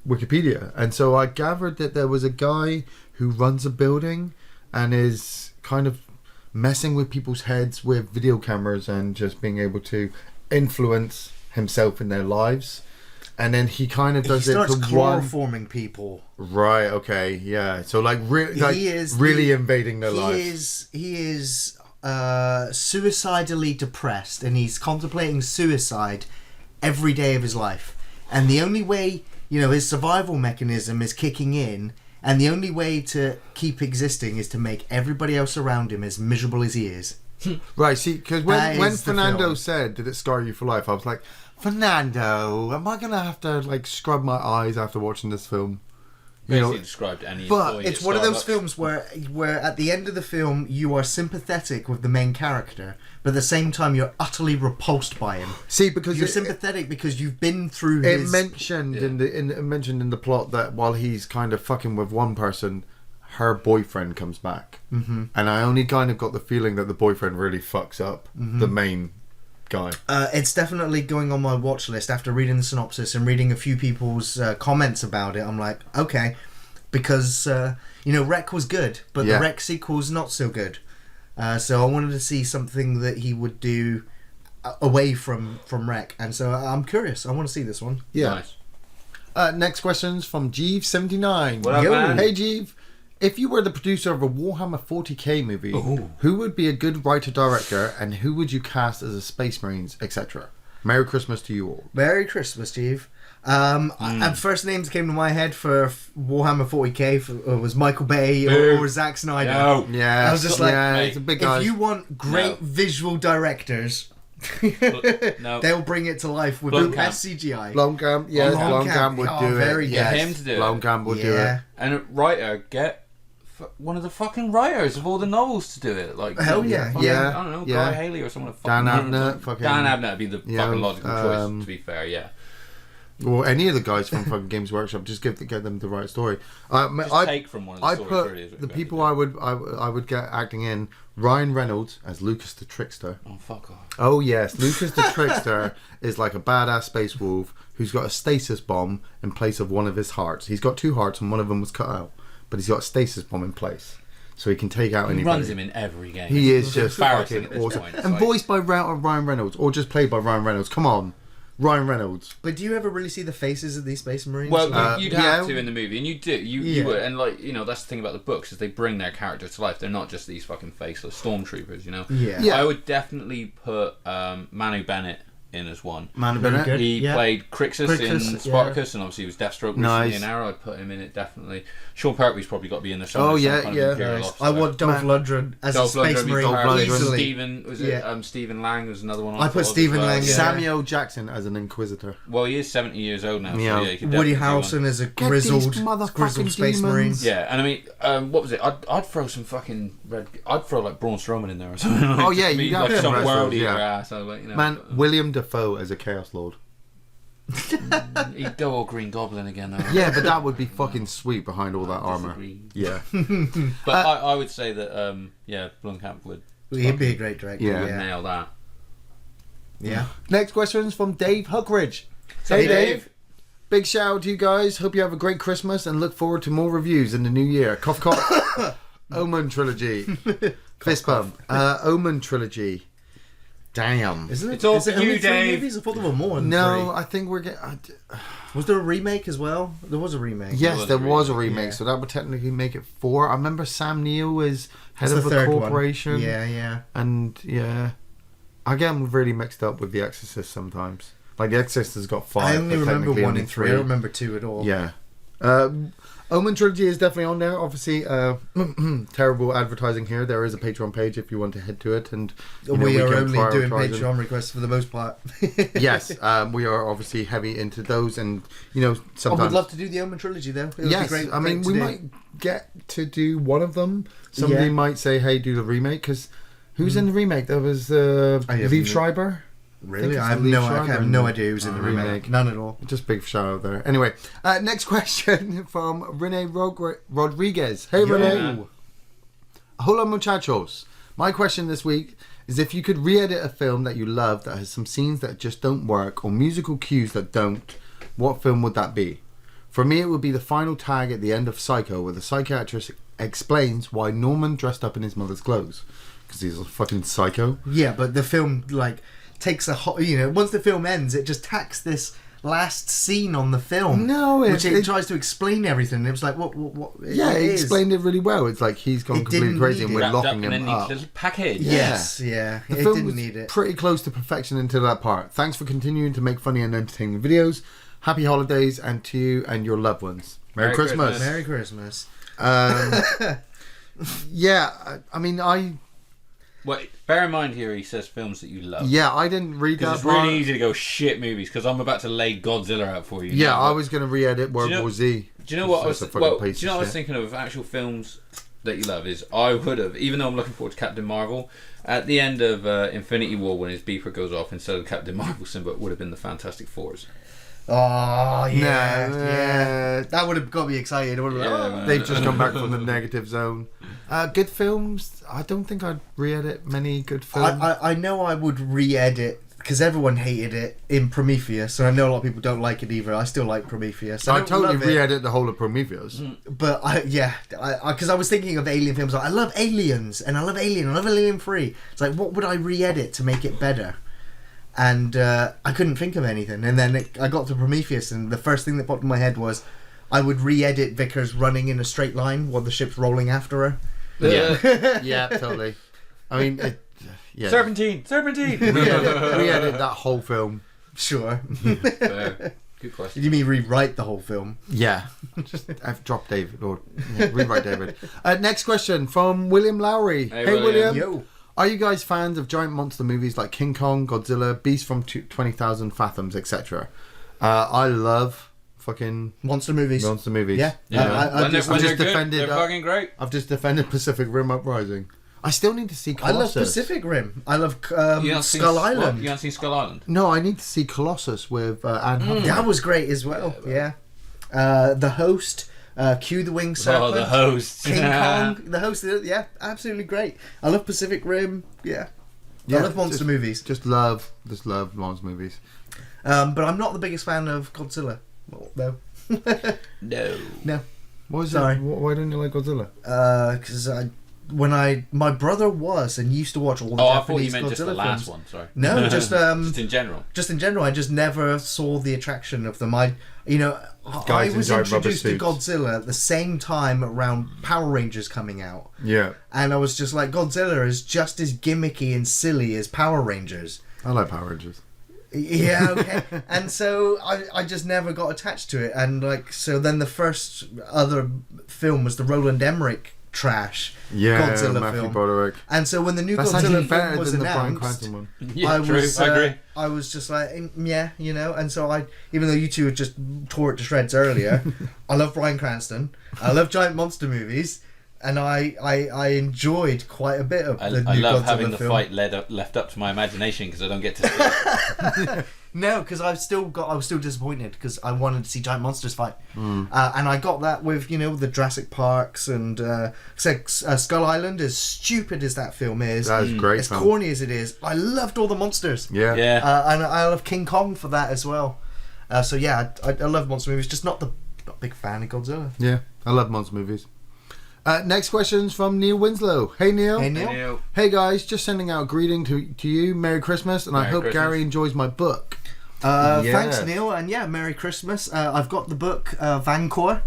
Wikipedia. And so I gathered that there was a guy who runs a building and is kind of messing with people's heads with video cameras and just being able to influence himself in their lives. And then he kind of does he starts it to chloroforming people. Right. Okay. Yeah. So really invading their lives. He is suicidally depressed, and he's contemplating suicide every day of his life. And the only way, his survival mechanism is kicking in, and the only way to keep existing is to make everybody else around him as miserable as he is. Right. See, because when Fernando said, "Did it scar you for life?" I was like, Fernando, am I gonna have to scrub my eyes after watching this film? Basically described any. But it's one of those films where at the end of the film you are sympathetic with the main character, but at the same time you're utterly repulsed by him. See, because you're sympathetic because you've been through his. It mentioned in the plot that while he's kind of fucking with one person, her boyfriend comes back, and I only kind of got the feeling that the boyfriend really fucks up the main guy. It's definitely going on my watch list after reading the synopsis and reading a few people's comments about it. I'm like, okay, because Wreck was good, but the Wreck sequel's not so good. So I wanted to see something that he would do away from Wreck, and so I'm curious. I want to see this one. Yeah. Nice. Next question's from Jeeves79. What up, man? Hey, Jeeves. If you were the producer of a Warhammer 40k movie, who would be a good writer-director, and who would you cast as a Space Marines, etc.? Merry Christmas to you all. Merry Christmas, Jeeve. And first names came to my head for Warhammer 40k was Michael Bay or Zack Snyder. No. Yeah, I was just like, it's a big guy. if you want great visual directors, they'll bring it to life with the best CGI. Blomkamp would do it. Very get him to do it. Blomkamp would do it. And a writer, get one of the fucking writers of all the novels to do it. Like, hell yeah. I don't know, Guy Haley or someone. Dan Abnett. Dan Abnett would be the fucking logical choice, to be fair, yeah. Or any of the guys from fucking Games Workshop, just get them the right story. Take from one of the stories. Put the people I would get acting in Ryan Reynolds as Lucas the Trickster. Oh, fuck off. Oh yes, Lucas the Trickster is like a badass space wolf who's got a stasis bomb in place of one of his hearts. He's got 2 hearts and one of them was cut out, but he's got a stasis bomb in place, so he can take out anybody. He runs him in every game. He is just embarrassing fucking awesome. Point. And voiced by Ryan Reynolds, or just played by Ryan Reynolds. Come on. Ryan Reynolds. But do you ever really see the faces of these Space Marines? Well, you'd have to in the movie, and you do. You would, and like that's the thing about the books is they bring their character to life. They're not just these fucking faceless stormtroopers, you know. Yeah. I would definitely put Manu Bennett in as one. Manu Bennett. He played Crixus in Spartacus, and obviously he was Deathstroke recently in Arrow. I'd put him in it definitely. Sean Pertwee's probably got to be in there somewhere. I want Dolph Lundgren as a Space Marine easily. Stephen Lang was another one. I put Stephen Lang. Samuel Jackson as an Inquisitor. Well, he is 70 years old now. Yeah. So Woody Harrelson as a grizzled Space Marine. Yeah, and I mean, what was it? I'd throw some fucking I'd throw like Braun Strowman in there or something. Oh yeah, you got some worldy ass. Man, William Dafoe as a Chaos Lord. He'd go all Green Goblin again though. Yeah, but that would be fucking sweet behind all that armour. Yeah. But I would say that Blomkamp would. He'd be a great director. Yeah. Nail that. Yeah. Next question is from Dave Huckridge. Hey Dave. Big shout out to you guys. Hope you have a great Christmas and look forward to more reviews in the new year. Cough cough. Omen trilogy. Fist bump. Omen trilogy. Damn. Isn't it? It's all for you, Dave. Movies? I thought there were more than three. I think we're getting... Was there a remake as well? There was a remake. Yes, there was a remake, so that would technically make it 4. I remember Sam Neill is head of a corporation. One. Yeah. And, I get them really mixed up with The Exorcist sometimes. Like, The Exorcist has got 5. I only remember 1 and 3. I don't remember 2 at all. Yeah. Omen Trilogy is definitely on there. Obviously, terrible advertising here. There is a Patreon page if you want to head to it. And we are only doing Patreon requests for the most part. Yes, we are obviously heavy into those, and sometimes. I would love to do the Omen Trilogy though. Yes, great, I mean we might get to do one of them. Somebody might say, "Hey, do the remake," because who's in the remake? There was Liev Schreiber. Really? I have no idea who's in the remake. None at all. Just big shout out there. Anyway, next question from Rene Rodriguez. Hey, Rene. Hola, muchachos. My question this week is if you could re-edit a film that you love that has some scenes that just don't work or musical cues that don't, what film would that be? For me, it would be the final tag at the end of Psycho where the psychiatrist explains why Norman dressed up in his mother's clothes. Because he's a fucking psycho. Yeah, but the film, takes once the film ends, it just tacks this last scene on the film. No, it tries to explain everything. It was like, what? Yeah, it explained it really well. It's like he's gone completely crazy and we're locking him up. Little package. Yes, yeah. The film didn't need it. Pretty close to perfection until that part. Thanks for continuing to make funny and entertaining videos. Happy holidays and to you and your loved ones. Merry Christmas. Merry Christmas. Yeah, I mean, Well, bear in mind here he says films that you love. Yeah, I didn't read that. It's really easy to go shit movies because I'm about to lay Godzilla out for you. Yeah, I was going to re-edit World War Z. Do you know what I was? I was thinking of actual films that you love? Is I would have, even though I'm looking forward to Captain Marvel, at the end of Infinity War when his beeper goes off, instead of Captain Marvel symbol, it would have been the Fantastic Fours. Oh yeah. That would have got me excited. They've just come back from the negative zone. Good films. I don't think I'd re-edit many good films. I know I would re-edit because everyone hated it in Prometheus, and I know a lot of people don't like it either. I still like Prometheus. I totally re-edit the whole of Prometheus. But because I was thinking of alien films. I love Aliens, and I love Alien. I love Alien 3. It's like, what would I re-edit to make it better? and I couldn't think of anything. And then I got to Prometheus, and the first thing that popped in my head was I would re-edit Vickers running in a straight line while the ship's rolling after her. Yeah, yeah, totally. I mean, Serpentine. Re-edit that whole film. Sure. Good question. Did you mean rewrite the whole film? Yeah. I've dropped David. Or rewrite David. Next question from William Lowry. Hey William. Yo. Are you guys fans of giant monster movies like King Kong, Godzilla, Beast from 20,000 Fathoms, etc.? I love fucking monster movies. Yeah. When they're good, they're fucking great. I've just defended Pacific Rim Uprising. I still need to see Colossus. I love Pacific Rim. I love Skull Island. You haven't seen Skull Island? No, I need to see Colossus with Anne Hathaway. That was great as well. Yeah. The Host, Q the Winged Serpent. Oh, The Host. King Kong. The Host, yeah, absolutely great. I love Pacific Rim. Yeah. I love monster movies. Just love monster movies. But I'm not the biggest fan of Godzilla. Well, no. No. What is it? Why don't you like Godzilla? Because my brother was and used to watch all the Japanese I thought you meant Godzilla just the films. last one. Sorry. No, just in general. Just in general, I just never saw the attraction of them. I was introduced to Godzilla at the same time around Power Rangers coming out. Yeah. And I was just like, Godzilla is just as gimmicky and silly as Power Rangers. I like Power Rangers. Yeah, okay. And so I just never got attached to it. And so then the first other film was the Roland Emmerich trash Godzilla Matthew film. Broderick. And so when the new Godzilla film was announced, I agree. I was just like, yeah, and so even though you two just tore it to shreds earlier, I love Bryan Cranston, I love giant monster movies, and I enjoyed quite a bit of the new Godzilla film. I love having the fight left up to my imagination because I don't get to see it. No, because I was still disappointed because I wanted to see giant monsters fight, and I got that with the Jurassic Parks and Skull Island. As stupid as that film is, that is great. As corny as it is, I loved all the monsters. Yeah. And I love King Kong for that as well. So yeah, I love monster movies. Just not a big fan of Godzilla. Yeah, I love monster movies. Next question's from Neil Winslow. Hey Neil. Hey Neil. Hey guys, just sending out a greeting to you. Merry Christmas, and I hope Gary enjoys my book. Thanks Neil, and Merry Christmas. I've got the book Vancor,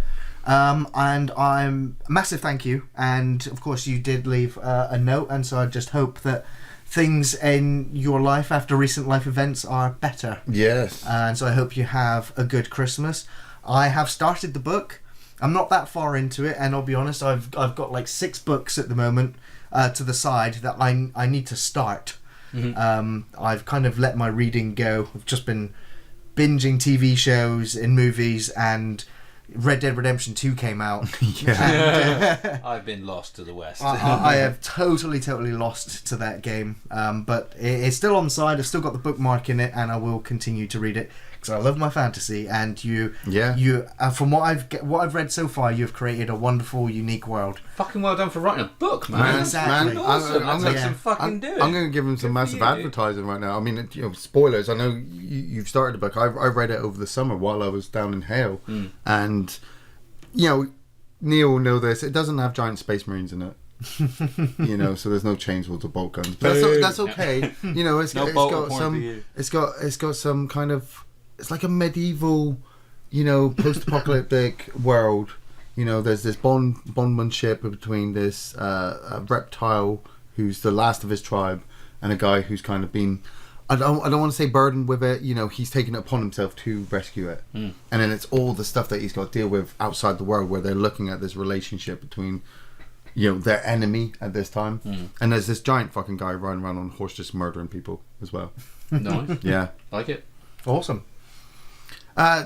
and I'm massive thank you. And of course you did leave a note, and so I just hope that things in your life after recent life events are better. Yes. And so I hope you have a good Christmas. I have started the book. I'm not that far into it, and I'll be honest, I've got like 6 books at the moment to the side that I need to start. Mm-hmm. I've kind of let my reading go. I've just been binging TV shows and movies, and Red Dead Redemption 2 came out. And, I've been lost to the west. I have totally lost to that game, but it's still on the side. I've still got the bookmark in it, and I will continue to read it because I love my fantasy. And you from what I've read so far, you've created a wonderful, unique world. Fucking well done for writing a book, man. Exactly. Awesome. I'm going to give him some massive advertising right now. I mean, spoilers. I know you've started the book. I read it over the summer while I was down in Hale, and Neil will know this. It doesn't have giant space marines in it. So there's no chainsaws or bolt guns. But that's okay. It's got some kind of. It's like a medieval, post-apocalyptic world. There's this bondmanship between this reptile who's the last of his tribe and a guy who's kind of been, I don't want to say burdened with it. He's taken it upon himself to rescue it. And then it's all the stuff that he's got to deal with outside the world, where they're looking at this relationship between, their enemy at this time. And there's this giant fucking guy riding around on a horse just murdering people as well. Nice. Yeah. Like it. Awesome.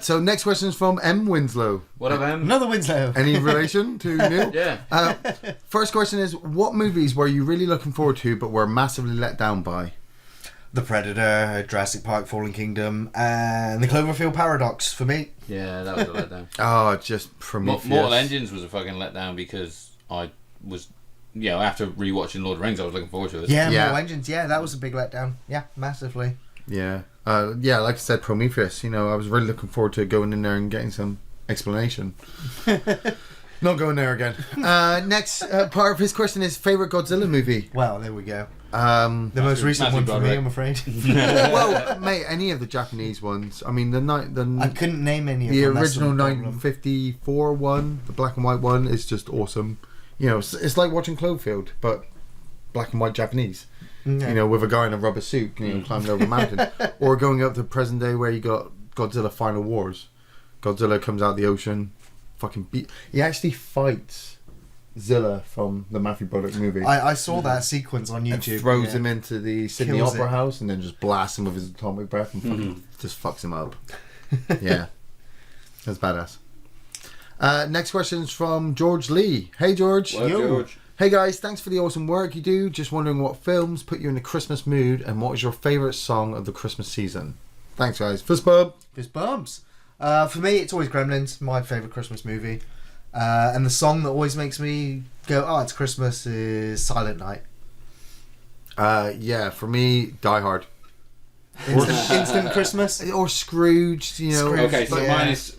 So next question is from M. Winslow. What up, M? Another Winslow. Any relation to Neil? Yeah. First question is, what movies were you really looking forward to but were massively let down by? The Predator, Jurassic Park, Fallen Kingdom, and the Cloverfield Paradox for me. Yeah, that was a letdown. Oh, just Prometheus. Mortal Engines was a fucking letdown because I was, after rewatching Lord of the Rings, I was looking forward to it. Yeah, Mortal Engines. Yeah, that was a big letdown. Yeah, massively. Yeah. Like I said, Prometheus. I was really looking forward to going in there and getting some explanation. Not going there again. Next part of his question is favourite Godzilla movie. Well, there we go. The most recent one for me, I'm afraid. Well, mate, any of the Japanese ones. I mean, I couldn't name any of them. The original 1954 one, the black and white one, is just awesome. You know, it's like watching Cloverfield, but black and white Japanese. Yeah. You know, with a guy in a rubber suit, climbing over a mountain. Or going up to present day where you got Godzilla Final Wars. Godzilla comes out of the ocean, he actually fights Zilla from the Matthew Broderick movie. I saw that sequence on YouTube. And throws him into the Sydney Opera House and then just blasts him with his atomic breath and just fucks him up. Yeah. That's badass. Next question is from George Lee. Hey, George. Well, George. Hey, guys. Thanks for the awesome work you do. Just wondering what films put you in the Christmas mood and what is your favourite song of the Christmas season? Thanks, guys. Fist bump. Fist bumps. For me, it's always Gremlins, my favourite Christmas movie. And the song that always makes me go, oh, it's Christmas, is Silent Night. Yeah, for me, Die Hard. Instant Christmas? Or Scrooge, Scrooge, okay, so mine is...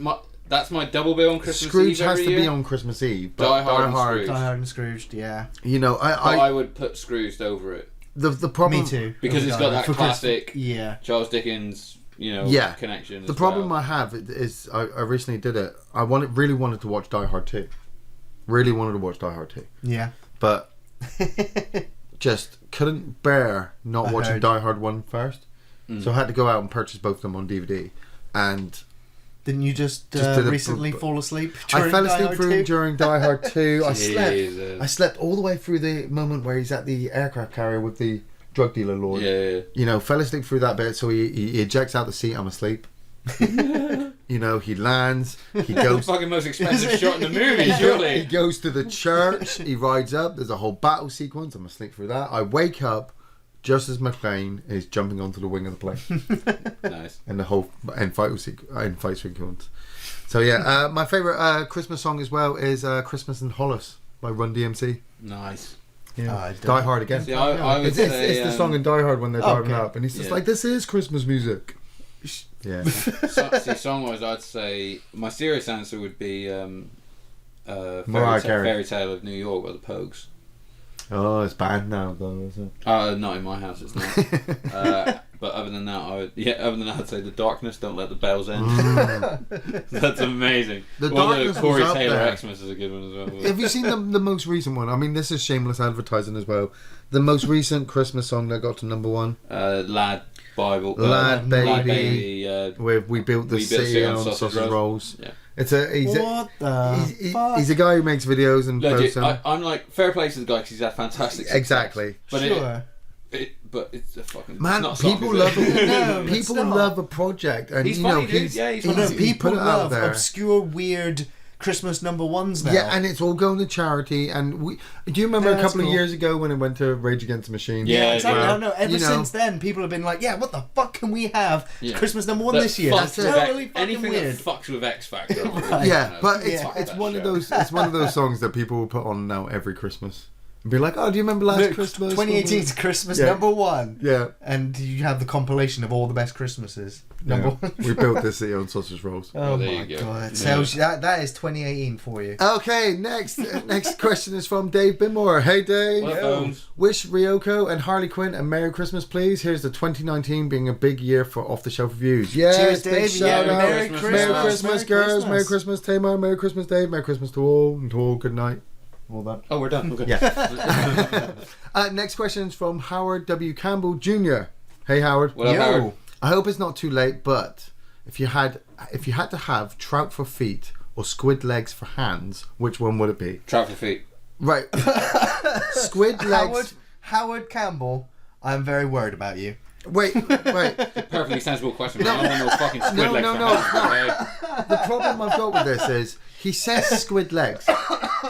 That's my double bill on Christmas Scrooge Eve every has to year. be on Christmas Eve. But Die Hard and Scrooged, yeah. You know, I would put Scrooged over it. The problem... Me too. Because it's got that classic Charles Dickens... connection. The problem I have is I recently did it. I really wanted to watch Die Hard 2. Really wanted to watch Die Hard 2. Yeah. But just couldn't bear not watching Die Hard 1 first. So I had to go out and purchase both of them on DVD. And didn't you just recently fall asleep? I fell asleep during Die Hard 2. I slept all the way through the moment where he's at the aircraft carrier with the drug dealer lord. Yeah. You know, fell asleep through that bit, so he ejects out the seat. I'm asleep. You know, he lands. He goes. The fucking most expensive shot in the movie. Surely he goes to the church. He rides up. There's a whole battle sequence. I'm asleep through that. I wake up just as McClane is jumping onto the wing of the plane. Nice. And the whole end fight sequence. So yeah, my favourite Christmas song as well is "Christmas in Hollis" by Run DMC. Nice. Yeah. Die Hard again. See, I would say, it's the song in Die Hard when they're driving up, and he's just like, "This is Christmas music." Yeah. Song-wise, I'd say my serious answer would be Fairy Tale of New York by the Pogues. Oh, it's banned now, though, is it? Not in my house, it's not. But other than that, I'd say The Darkness, Don't Let the Bells End. That's amazing. The Darkness Corey Taylor Xmas is a good one as well. Have you seen the most recent one? I mean, this is shameless advertising as well. The most recent Christmas song that got to number one. Lad Bible. Lad Baby. Where we built the city on sausage rolls. Yeah. He's a guy who makes videos and posts them. I'm like, fair play to the guy because he's had fantastic success. Exactly. But sure. But it's a fucking man. People love a project, and he's you know funny, people love obscure, weird Christmas number ones now. Yeah, and it's all going to charity. And do you remember a couple of years ago when it went to Rage Against the Machine? Yeah, exactly. Well, no, ever since then, people have been like, "Yeah, what the fuck can we have Christmas number one this year?" That's totally fucking anything weird. that fucks with X Factor. Right. Yeah, but it's one of those. It's one of those songs that people will put on now every Christmas. And be like, oh, do you remember last Christmas? 2018's Christmas number one. Yeah. And you have the compilation of all the best Christmases. Number one. We built this city on sausage rolls. Oh my god. So that is 2018 for you. Okay, next question is from Dave Binmore. Hey Dave. Wish Ryoko and Harley Quinn a Merry Christmas, please. Here's the 2019 being a big year for off the shelf reviews. Yeah, cheers, Dave. Merry Christmas, girls. Merry Christmas, Tamar. Merry Christmas, Dave. Merry Christmas to all, and to all good night. All that. Oh, we're done. Okay. Yeah. Next question is from Howard W. Campbell Jr. Hey Howard. What up, Howard? I hope it's not too late, but if you had to have trout for feet or squid legs for hands, which one would it be? Trout for feet. Right. Squid legs. Howard Campbell, I'm very worried about you. Wait. Perfectly sensible question. No. I don't want no fucking squid legs. No. The problem I've got with this is he says squid legs.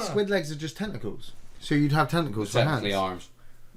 Squid legs are just tentacles. So you'd have tentacles for hands. Technically arms,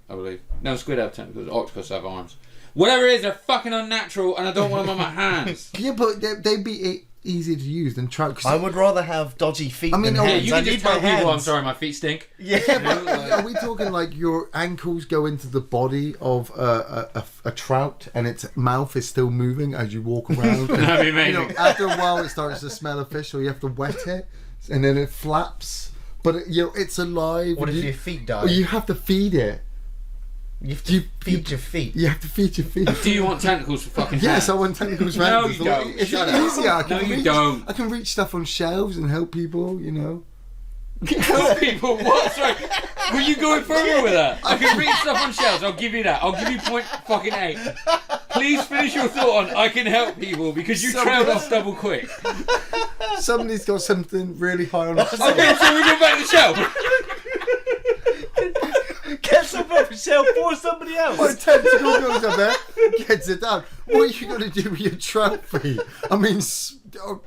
I believe. No, squid have tentacles. Octopus have arms. Whatever it is, they're fucking unnatural, and I don't want them on my hands. Yeah, but they'd be easier to use than trout. I would rather have dodgy feet than hands. You can just tell people, I'm sorry, my feet stink. Yeah, but are we talking like your ankles go into the body of a trout and its mouth is still moving as you walk around? That'd be amazing. You know, after a while, it starts to smell of fish, so you have to wet it, and then it flaps. But it's alive. What if your feet die? Well, you have to feed it. You have to feed your feet. You have to feed your feet. Do you want tentacles for fucking hands? Yes, I want tentacles for hands. hands. No, you don't. It's Shut easier. up. No, you don't. I can reach stuff on shelves and help people, you know. Help people? What? Sorry. Were you going further with that? I can reach stuff on shelves. I'll give you that. I'll give you .8. Please finish your thought on I can help people because you trailed off double quick. Somebody's got something really high on the shelf. Okay, so we go back to the shelf. Get something off the shelf for somebody else. My tentacle goes up there, gets it down. What are you going to do with your trout feet? I mean,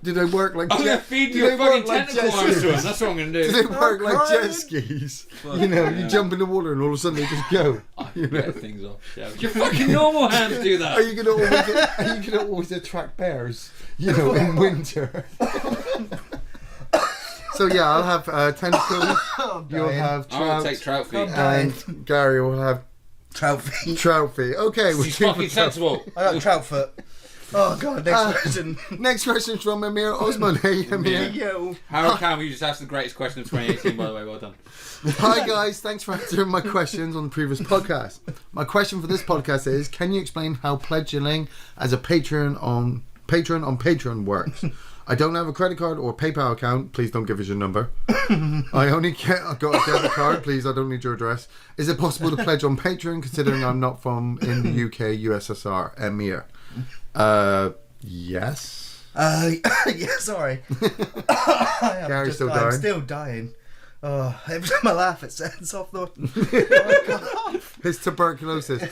do they work like? I'm going to feed you a fucking tentacle arms to them. That's what I'm going to do. Do they work like jet skis? You know, you jump in the water and all of a sudden they just go. You know, get things off shelves. Your fucking normal hands do that. Are you going to always attract bears? You know, in winter. So yeah, I'll have tentacles. You'll have trout. I'll take trout feet. And Gary will have trout feet. Trout feet. Okay, we're fucking sensible. I got trout foot. Oh god, next question. Next question is from Amir Osman. Hey Amir. Yo. Harold Campbell, you just asked the greatest question of 2018, by the way. Well done. Hi guys, thanks for answering my questions on the previous podcast. My question for this podcast is: can you explain how pledging as a patron on Patreon works? I don't have a credit card or PayPal account. Please don't give us your number. I've got a debit card. Please, I don't need your address. Is it possible to pledge on Patreon, considering I'm not from in the UK, USSR? Emir. Yes. Yeah, sorry. Gary's still dying. I'm still dying. Every time I laugh, it sends off the... His tuberculosis.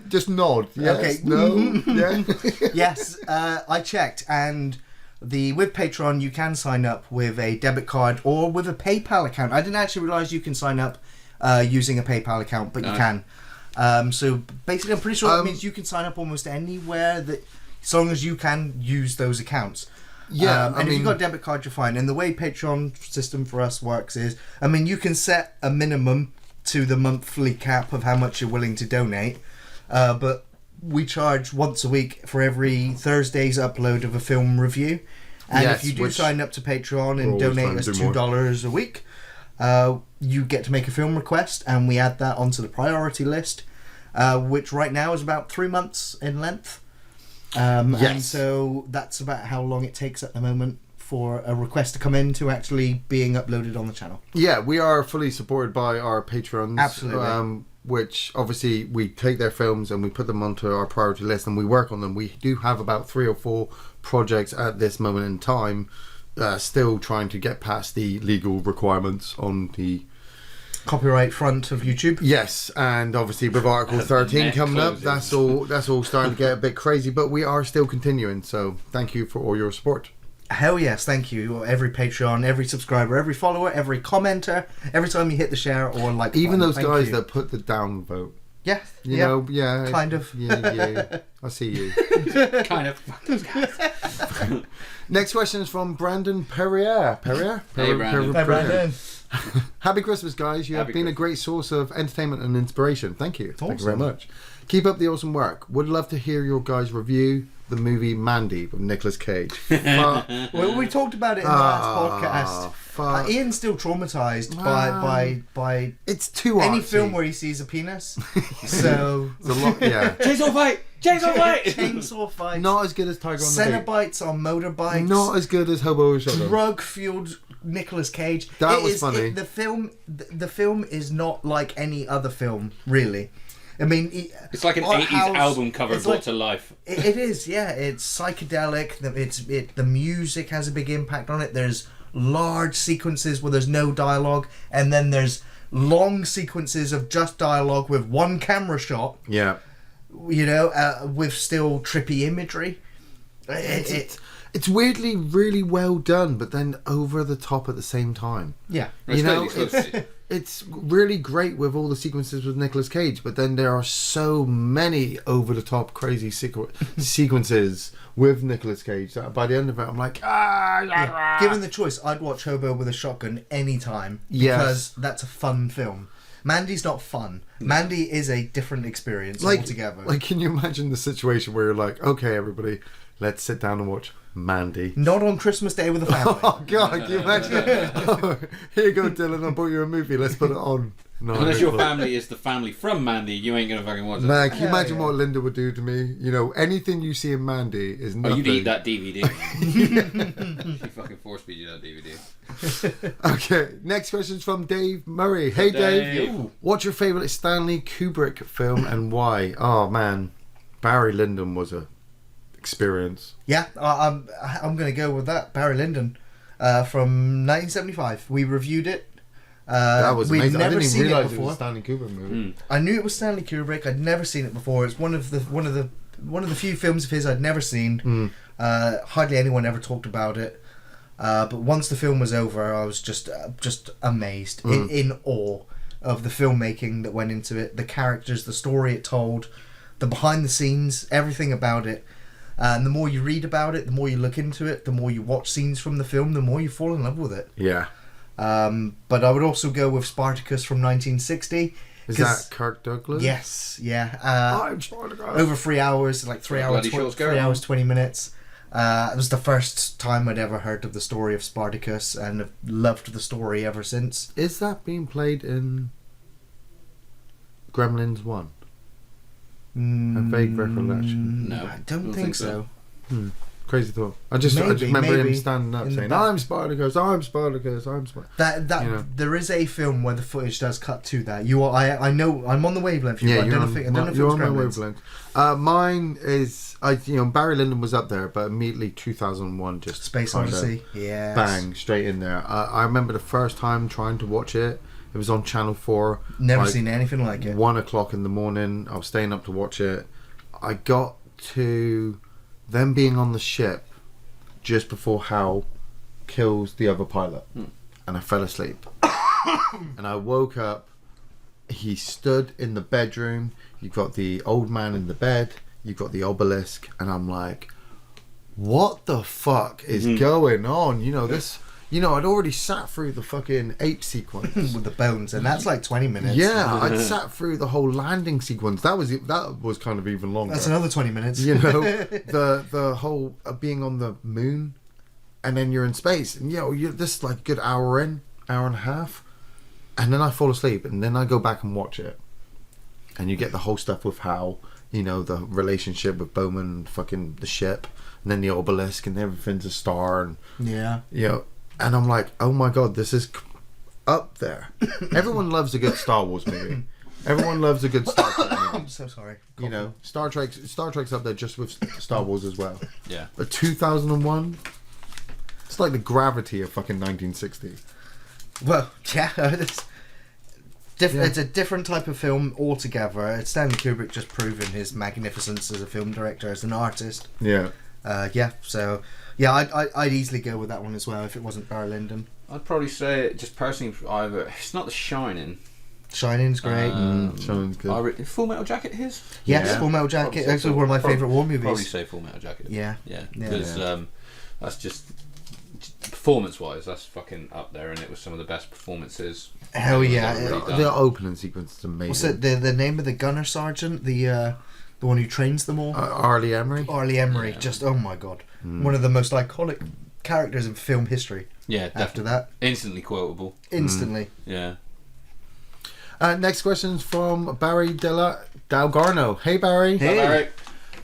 Just nod. Yes. Okay. No. Yeah. Yes. I checked, and with Patreon you can sign up with a debit card or with a PayPal account. I didn't actually realise you can sign up using a PayPal account, but you can. So basically, I'm pretty sure that means you can sign up almost anywhere that, as long as you can use those accounts. Yeah, and if you've got a debit card, you're fine. And the way Patreon system for us works is, you can set a minimum to the monthly cap of how much you're willing to donate, but we charge once a week for every Thursday's upload of a film review. And if you do sign up to Patreon and donate us $2 a week, you get to make a film request, and we add that onto the priority list, which right now is about 3 months in length. And so that's about how long it takes at the moment for a request to come in to actually being uploaded on the channel. Yeah, we are fully supported by our patrons. Absolutely. Which obviously we take their films and we put them onto our priority list and we work on them. We do have about 3 or 4 projects at this moment in time, still trying to get past the legal requirements on the copyright front of YouTube. Yes, and obviously with Article 13 coming up, that's all starting to get a bit crazy, but we are still continuing, so thank you for all your support. Hell yes, thank you. Every Patreon, every subscriber, every follower, every commenter, every time you hit the share or like even button, those guys that put the down vote. Yeah, you know, yeah, kind of. Yeah, I see you. Kind of. Fuck those guys. Next question is from Brandon Perrier. Hey, Brandon. Hi, Brandon. Happy Christmas, guys. You have been a great source of entertainment and inspiration. Thank you. Awesome. Thank you very much. Keep up the awesome work. Would love to hear your guys review the movie Mandy with Nicolas Cage. Well, we talked about it in the last podcast. Ian's still traumatized by it's too any artsy. film where he sees a penis. So it's a lot, yeah. Chainsaw fight! Chainsaw fight. Not as good as Tiger on the Beat. Cenobites on motorbikes. Not as good as Hobo Shotgun. Drug-fueled Nicolas Cage. That was funny. The film is not like any other film, really. I mean, it's like an 80s album cover brought to life. It is, yeah. It's psychedelic. The music has a big impact on it. There's large sequences where there's no dialogue, and then there's long sequences of just dialogue with one camera shot. Yeah. You know, with still trippy imagery. It's weirdly really well done, but then over the top at the same time. Yeah. You know, it's really great with all the sequences with Nicolas Cage, but then there are so many over the top crazy sequences with Nicolas Cage. By the end of it, I'm like, Given the choice, I'd watch Hobo with a Shotgun anytime because that's a fun film. Mandy's not fun. Mandy is a different experience altogether. Like, can you imagine the situation where you're like, okay, everybody, let's sit down and watch Mandy. Not on Christmas Day with the family. Oh, God, can you imagine? Oh, here you go, Dylan, I bought you a movie, let's put it on. No, unless your family is the family from Mandy, you ain't going to fucking watch it. Man, can you imagine what Linda would do to me? You know, anything you see in Mandy is nothing. Oh, you'd eat that DVD. She fucking force-feed you that DVD. Okay, next question's from Dave Murray. Hey, Dave. What's your favourite Stanley Kubrick film and why? Oh, man. Barry Lyndon was a experience. Yeah, I'm going to go with that. Barry Lyndon from 1975. We reviewed it. That was amazing. We'd never I didn't seen realise it before. It was a Stanley Kubrick movie. I knew it was Stanley Kubrick. I'd never seen it before. It's one of the few films of his I'd never seen. Hardly anyone ever talked about it. But once the film was over, I was just amazed, in awe of the filmmaking that went into it, the characters, the story it told, the behind the scenes, everything about it. And the more you read about it, the more you look into it, the more you watch scenes from the film, the more you fall in love with it. Yeah. But I would also go with Spartacus from 1960. Is that Kirk Douglas? Yes, yeah. I'm Spartacus. Over 3 hours, like 3 hours, 3 hours, 20 minutes. It was the first time I'd ever heard of the story of Spartacus, and I've loved the story ever since. Is that being played in Gremlins 1? A vague recollection. No, I don't think so. Crazy thought. I just remember him standing up saying, "I'm Spartacus, I'm Spartacus, I'm Spartacus." There is a film where the footage does cut to that. I know I'm on the wavelength. You're on my wavelength. Mine is Barry Lyndon was up there, but immediately 2001 just Space Odyssey. Yeah, bang straight in there. I remember the first time trying to watch it. It was on Channel 4. Never seen anything like it. 1 o'clock in the morning. I was staying up to watch it. I got to them being on the ship just before Hal kills the other pilot, and I fell asleep. And I woke up. He stood in the bedroom. You've got the old man in the bed. You've got the obelisk, and I'm like, what the fuck is going on? I'd already sat through the fucking ape sequence with the bones, and that's like 20 minutes. Yeah, I'd sat through the whole landing sequence. That was kind of even longer. That's another 20 minutes. The whole being on the moon, and then you're in space, and you're this like good hour and a half, and then I fall asleep, and then I go back and watch it, and you get the whole stuff with how the relationship with Bowman and fucking the ship, and then the obelisk, and everything's a star, and and I'm like, oh my god, this is up there. Everyone loves a good Star Wars movie. Everyone loves a good Star Trek movie. I'm so sorry. Star Trek's up there just with Star Wars as well. Yeah. But 2001, it's like the gravity of fucking 1960. Well, yeah, it's a different type of film altogether. It's Stanley Kubrick just proving his magnificence as a film director, as an artist. Yeah. So I'd easily go with that one as well if it wasn't Barry Lyndon. I'd probably say, just personally, either it's not The Shining. Shining's great. Shining's good. Full Metal Jacket his? Yes, Full Metal Jacket. That's one of my favourite war movies. Probably say Full Metal Jacket. Yeah. Because that's just performance-wise, that's fucking up there, and it was some of the best performances. Hell yeah! The opening sequence is amazing. What's it? The name of the gunner sergeant? The one who trains them all? Arlie Emery. Arlie Emery. Yeah. Just, oh my god. One of the most iconic characters in film history. Yeah, definitely. After that. Instantly quotable. Instantly. Yeah. Next question's from Barry Dalgarno. Hey Barry. Hey Barry.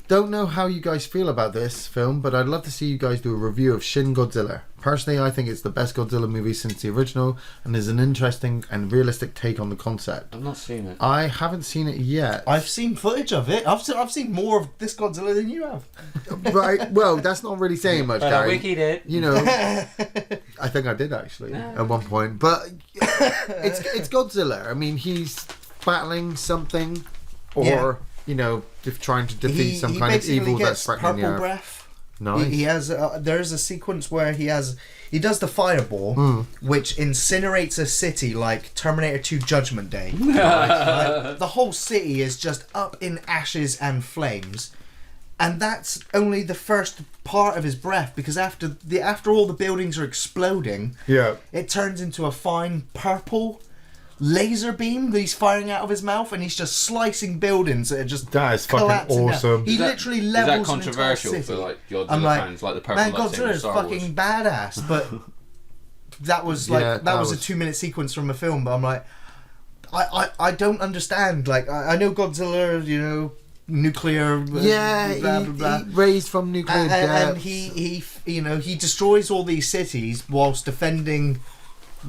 Don't know how you guys feel about this film, but I'd love to see you guys do a review of Shin Godzilla. Personally, I think it's the best Godzilla movie since the original, and is an interesting and realistic take on the concept. I've not seen it. I haven't seen it yet. I've seen footage of it. I've seen more of this Godzilla than you have. Right. Well, that's not really saying much, Gary. Wiki did. I think I did actually at one point. But it's Godzilla. I mean, he's battling something, or trying to defeat some kind of evil that's threatening the Earth. Breath. Nice. He has. There's a sequence where he does the fireball, which incinerates a city like Terminator 2 Judgment Day. Right? The whole city is just up in ashes and flames, And that's only the first part of his breath, because after all the buildings are exploding, it turns into a fine purple laser beam that he's firing out of his mouth, and he's just slicing buildings that are just that is fucking awesome. He literally levels. Is that controversial an entire city. for like Godzilla fans, like the purple lightsaber Godzilla is fucking badass, but that was like that was a 2-minute sequence from a film. But I'm like, I don't understand. Like I know Godzilla, you know, nuclear. He raised from nuclear death, and he you know, he destroys all these cities whilst defending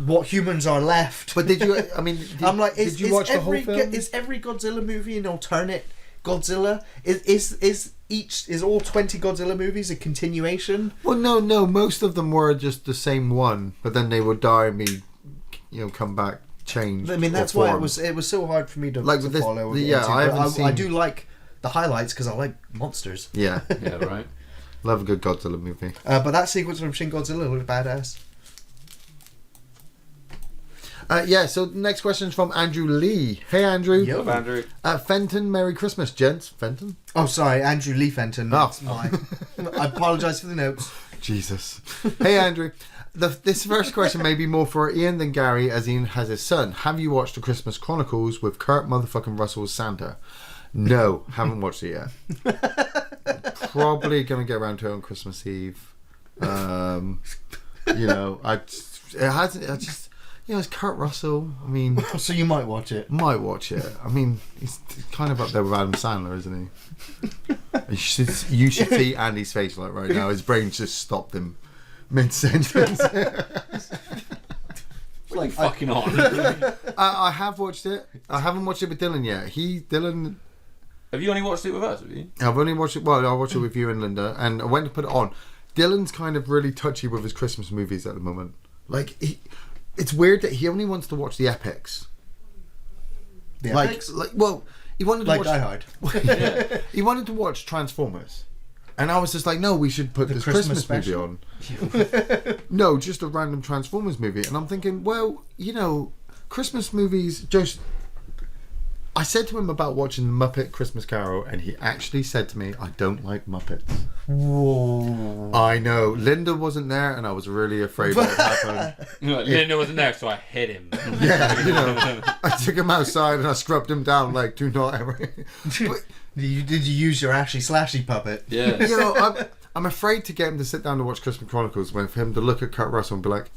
what humans are left. But did you? I mean, did you watch the whole film? Is every Godzilla movie an alternate Godzilla? Is all 20 Godzilla movies a continuation? Well, no. Most of them were just the same one, but then they would die and be, you know, come back, change. I mean, that's why it was so hard for me to follow. I do like the highlights because I like monsters. Yeah, yeah, right. Love a good Godzilla movie. But that sequence from Shin Godzilla looked badass. So next question is from Andrew Lee. Hey, Andrew. Yo, Andrew. Fenton, Merry Christmas, gents. Fenton? Oh, sorry, Andrew Lee Fenton. That's mine. I apologise for the notes. Jesus. Hey, Andrew. This first question may be more for Iain than Gary, as Iain has his son. Have you watched The Christmas Chronicles with Kurt motherfucking Russell as Santa? No, haven't watched it yet. Probably going to get around to it on Christmas Eve. You know, it's Kurt Russell. I mean, so you might watch it. Might watch it. I mean, he's kind of up there with Adam Sandler, isn't he? You should see Andy's face like right now. His brain just stopped him mid-sentence. What are you fucking on? I have watched it. I haven't watched it with Dylan yet. Dylan. Have you only watched it with us? Have you? I've only watched it. Well, I watched it with you and Linda, and I went to put it on. Dylan's kind of really touchy with his Christmas movies at the moment. Like it's weird that he only wants to watch the epics. The epics? He wanted to watch Die Hard. He wanted to watch Transformers, and I was just like, no, we should put this Christmas movie on. No, just a random Transformers movie, and I'm thinking, well, you know, Christmas movies just. I said to him about watching the Muppet Christmas Carol, and he actually said to me, I don't like Muppets. Whoa. I know. Linda wasn't there, and I was really afraid what would happen. Linda wasn't there, so I hit him. Yeah, you know. I took him outside, and I scrubbed him down, like, do not ever... Did you use your Ashy Slashy puppet? Yeah. You know, I'm afraid to get him to sit down to watch Christmas Chronicles, when for him to look at Kurt Russell and be like,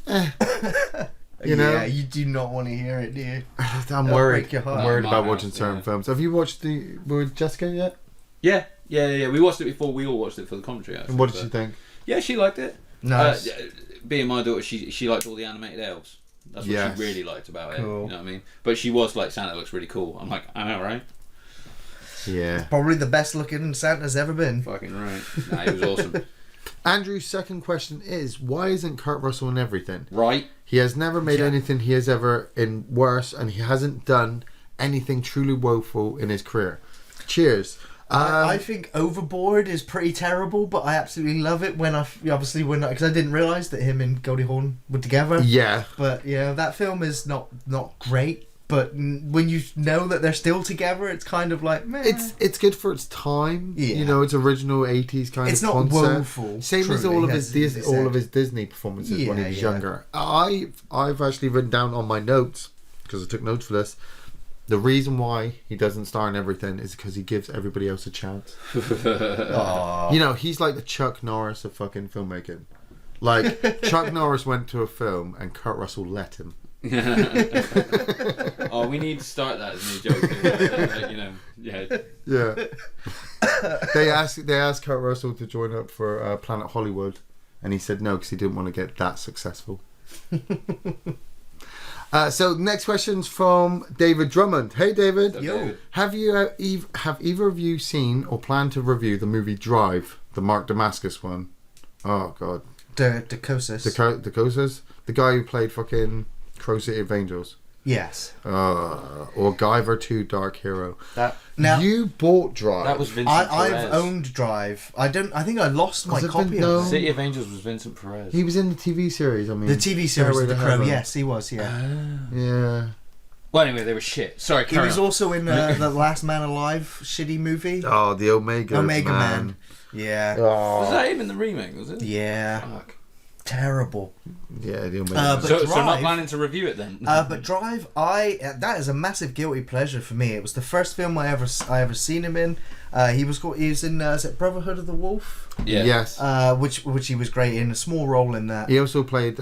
You know? Yeah, you do not want to hear it, do you? I'm worried. I'm worried about watching certain films. Have you watched with Jessica yet? Yeah. We watched it before. We all watched it for the commentary. Actually, and what did she think? Yeah, she liked it. Nice. Being my daughter, she liked all the animated elves. That's what she really liked about it. Cool. You know what I mean? But she was like, Santa looks really cool. I'm like, I know, right? Yeah. Probably the best looking Santa's ever been. Fucking right. Nah, he was awesome. Andrew's second question is, why isn't Kurt Russell in everything? Right. He has never made anything he has ever in worse, and he hasn't done anything truly woeful in his career. Cheers. I think Overboard is pretty terrible, but I absolutely love it because I didn't realise that him and Goldie Hawn were together. Yeah. But yeah, that film is not great. But when you know that they're still together, it's kind of like, meh. It's good for its time. Yeah. You know, it's original 80s kind it's of not concept. Woeful. Same as all of his Disney performances when he was younger. I've actually written down on my notes, because I took notes for this, the reason why he doesn't star in everything is because he gives everybody else a chance. You know, he's like the Chuck Norris of fucking filmmaking. Like, Chuck Norris went to a film and Kurt Russell let him. Oh, we need to start that as me joking. You know, yeah. They asked Kurt Russell to join up for Planet Hollywood, and he said no because he didn't want to get that successful. So next question's from David Drummond. Hey David. Yo. Have either of you seen or plan to review the movie Drive, the Mark Damascus one? Oh god. Dakosis. Dakosis? The guy who played fucking Crow City of Angels. Yes. Or Guyver 2 Dark Hero. Now you bought Drive. That was Vincent I've Perez. owned Drive. I think I lost my copy of it. City of Angels was Vincent Perez. He was in the TV series. I mean, the TV series of The Crow. Yes, he was. Yeah. Yeah. Well, anyway, they were shit. Sorry, he was also in the Last Man Alive shitty movie. Oh, the Omega Man. Yeah. Oh. Was that him in the remake? Was it? Yeah. Fuck. Terrible. Yeah, the Omega Man. So not planning to review it then. But Drive, that is a massive guilty pleasure for me. It was the first film I ever seen him in. He was in is it Brotherhood of the Wolf? Yeah. Yes. Which he was great in, a small role in that. He also played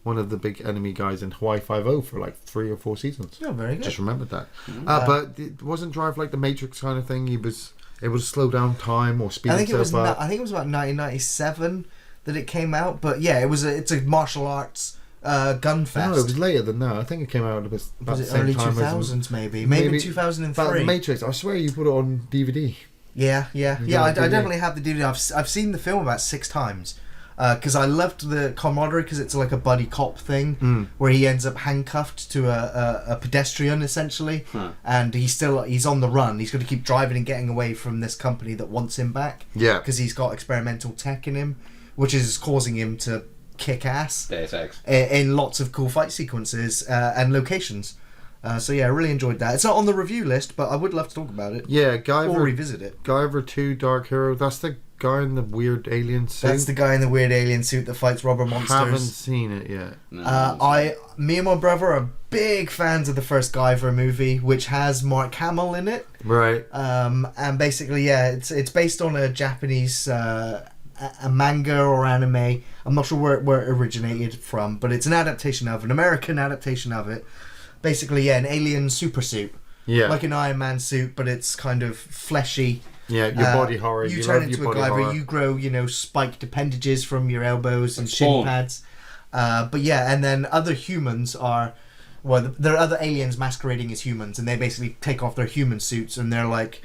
one of the big enemy guys in Hawaii Five-0 for like 3 or 4 seasons. Oh, very good. Just remembered that. But it wasn't Drive like the Matrix kind of thing. It was slow down time or speed itself up. I think it was about 1997 that it came out. But yeah, it's a martial arts gun fest. No, it was later than that. I think it came out about the same early time 2000s maybe 2003. But the Matrix, I swear you put it on DVD. Yeah. I definitely have the DVD. I've seen the film about 6 times. Because I loved the camaraderie, because it's like a buddy cop thing where he ends up handcuffed to a pedestrian essentially, and he's on the run. He's got to keep driving and getting away from this company that wants him back. Yeah, because he's got experimental tech in him, which is causing him to kick ass. Deus Ex. In lots of cool fight sequences and locations. So yeah, I really enjoyed that. It's not on the review list, but I would love to talk about it. Yeah, or revisit it. Guyver 2 Dark Hero. That's the guy in the weird alien suit. That's the guy in the weird alien suit that fights rubber monsters. Haven't seen it yet. Me and my brother are big fans of the first Guyver movie, which has Mark Hamill in it. Right. And basically, yeah, it's based on a Japanese a manga or anime. I'm not sure where it originated from, but it's an American adaptation of it. Basically, yeah, an alien super suit. Yeah. Like an Iron Man suit, but it's kind of fleshy. Yeah, your body horror. You turn into a Guyver. You grow, spiked appendages from your elbows and shin pads. But yeah, and then other humans are... Well, there are other aliens masquerading as humans, and they basically take off their human suits, and they're like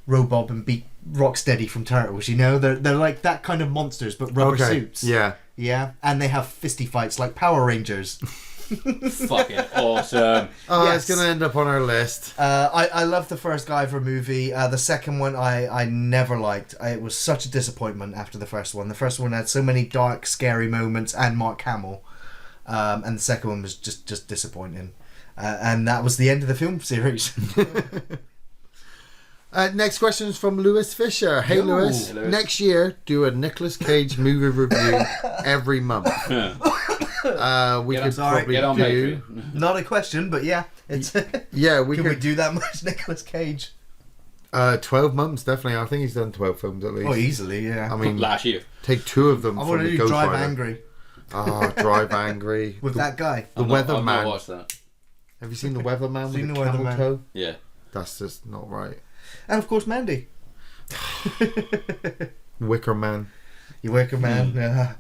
Robob and Rocksteady from Turtles, They're like that kind of monsters, but rubber suits. Yeah. Yeah, and they have fisty fights like Power Rangers. Fucking awesome. Yes. It's gonna end up on our list. I love the first Guyver movie. The second one I never liked. It was such a disappointment after the first one. The first one had so many dark, scary moments and Mark Hamill, and the second one was just disappointing. And that was the end of the film series. Next question is from Lewis Fisher. Hey, Lewis. Next year, do a Nicolas Cage movie review every month. We could probably do... Not a question, but yeah. It's yeah, we do that much Nicolas Cage? 12 months, definitely. I think he's done 12 films at least. Oh, easily, yeah. I mean, last year. Take 2 of them. I want to do Drive Angry. Drive Angry. With that guy. The Weatherman. I've not watched that. Have you seen The Weatherman with the camel toe? Yeah. That's just not right. And of course, Mandy. Wicker Man. You Wicker Man, yeah.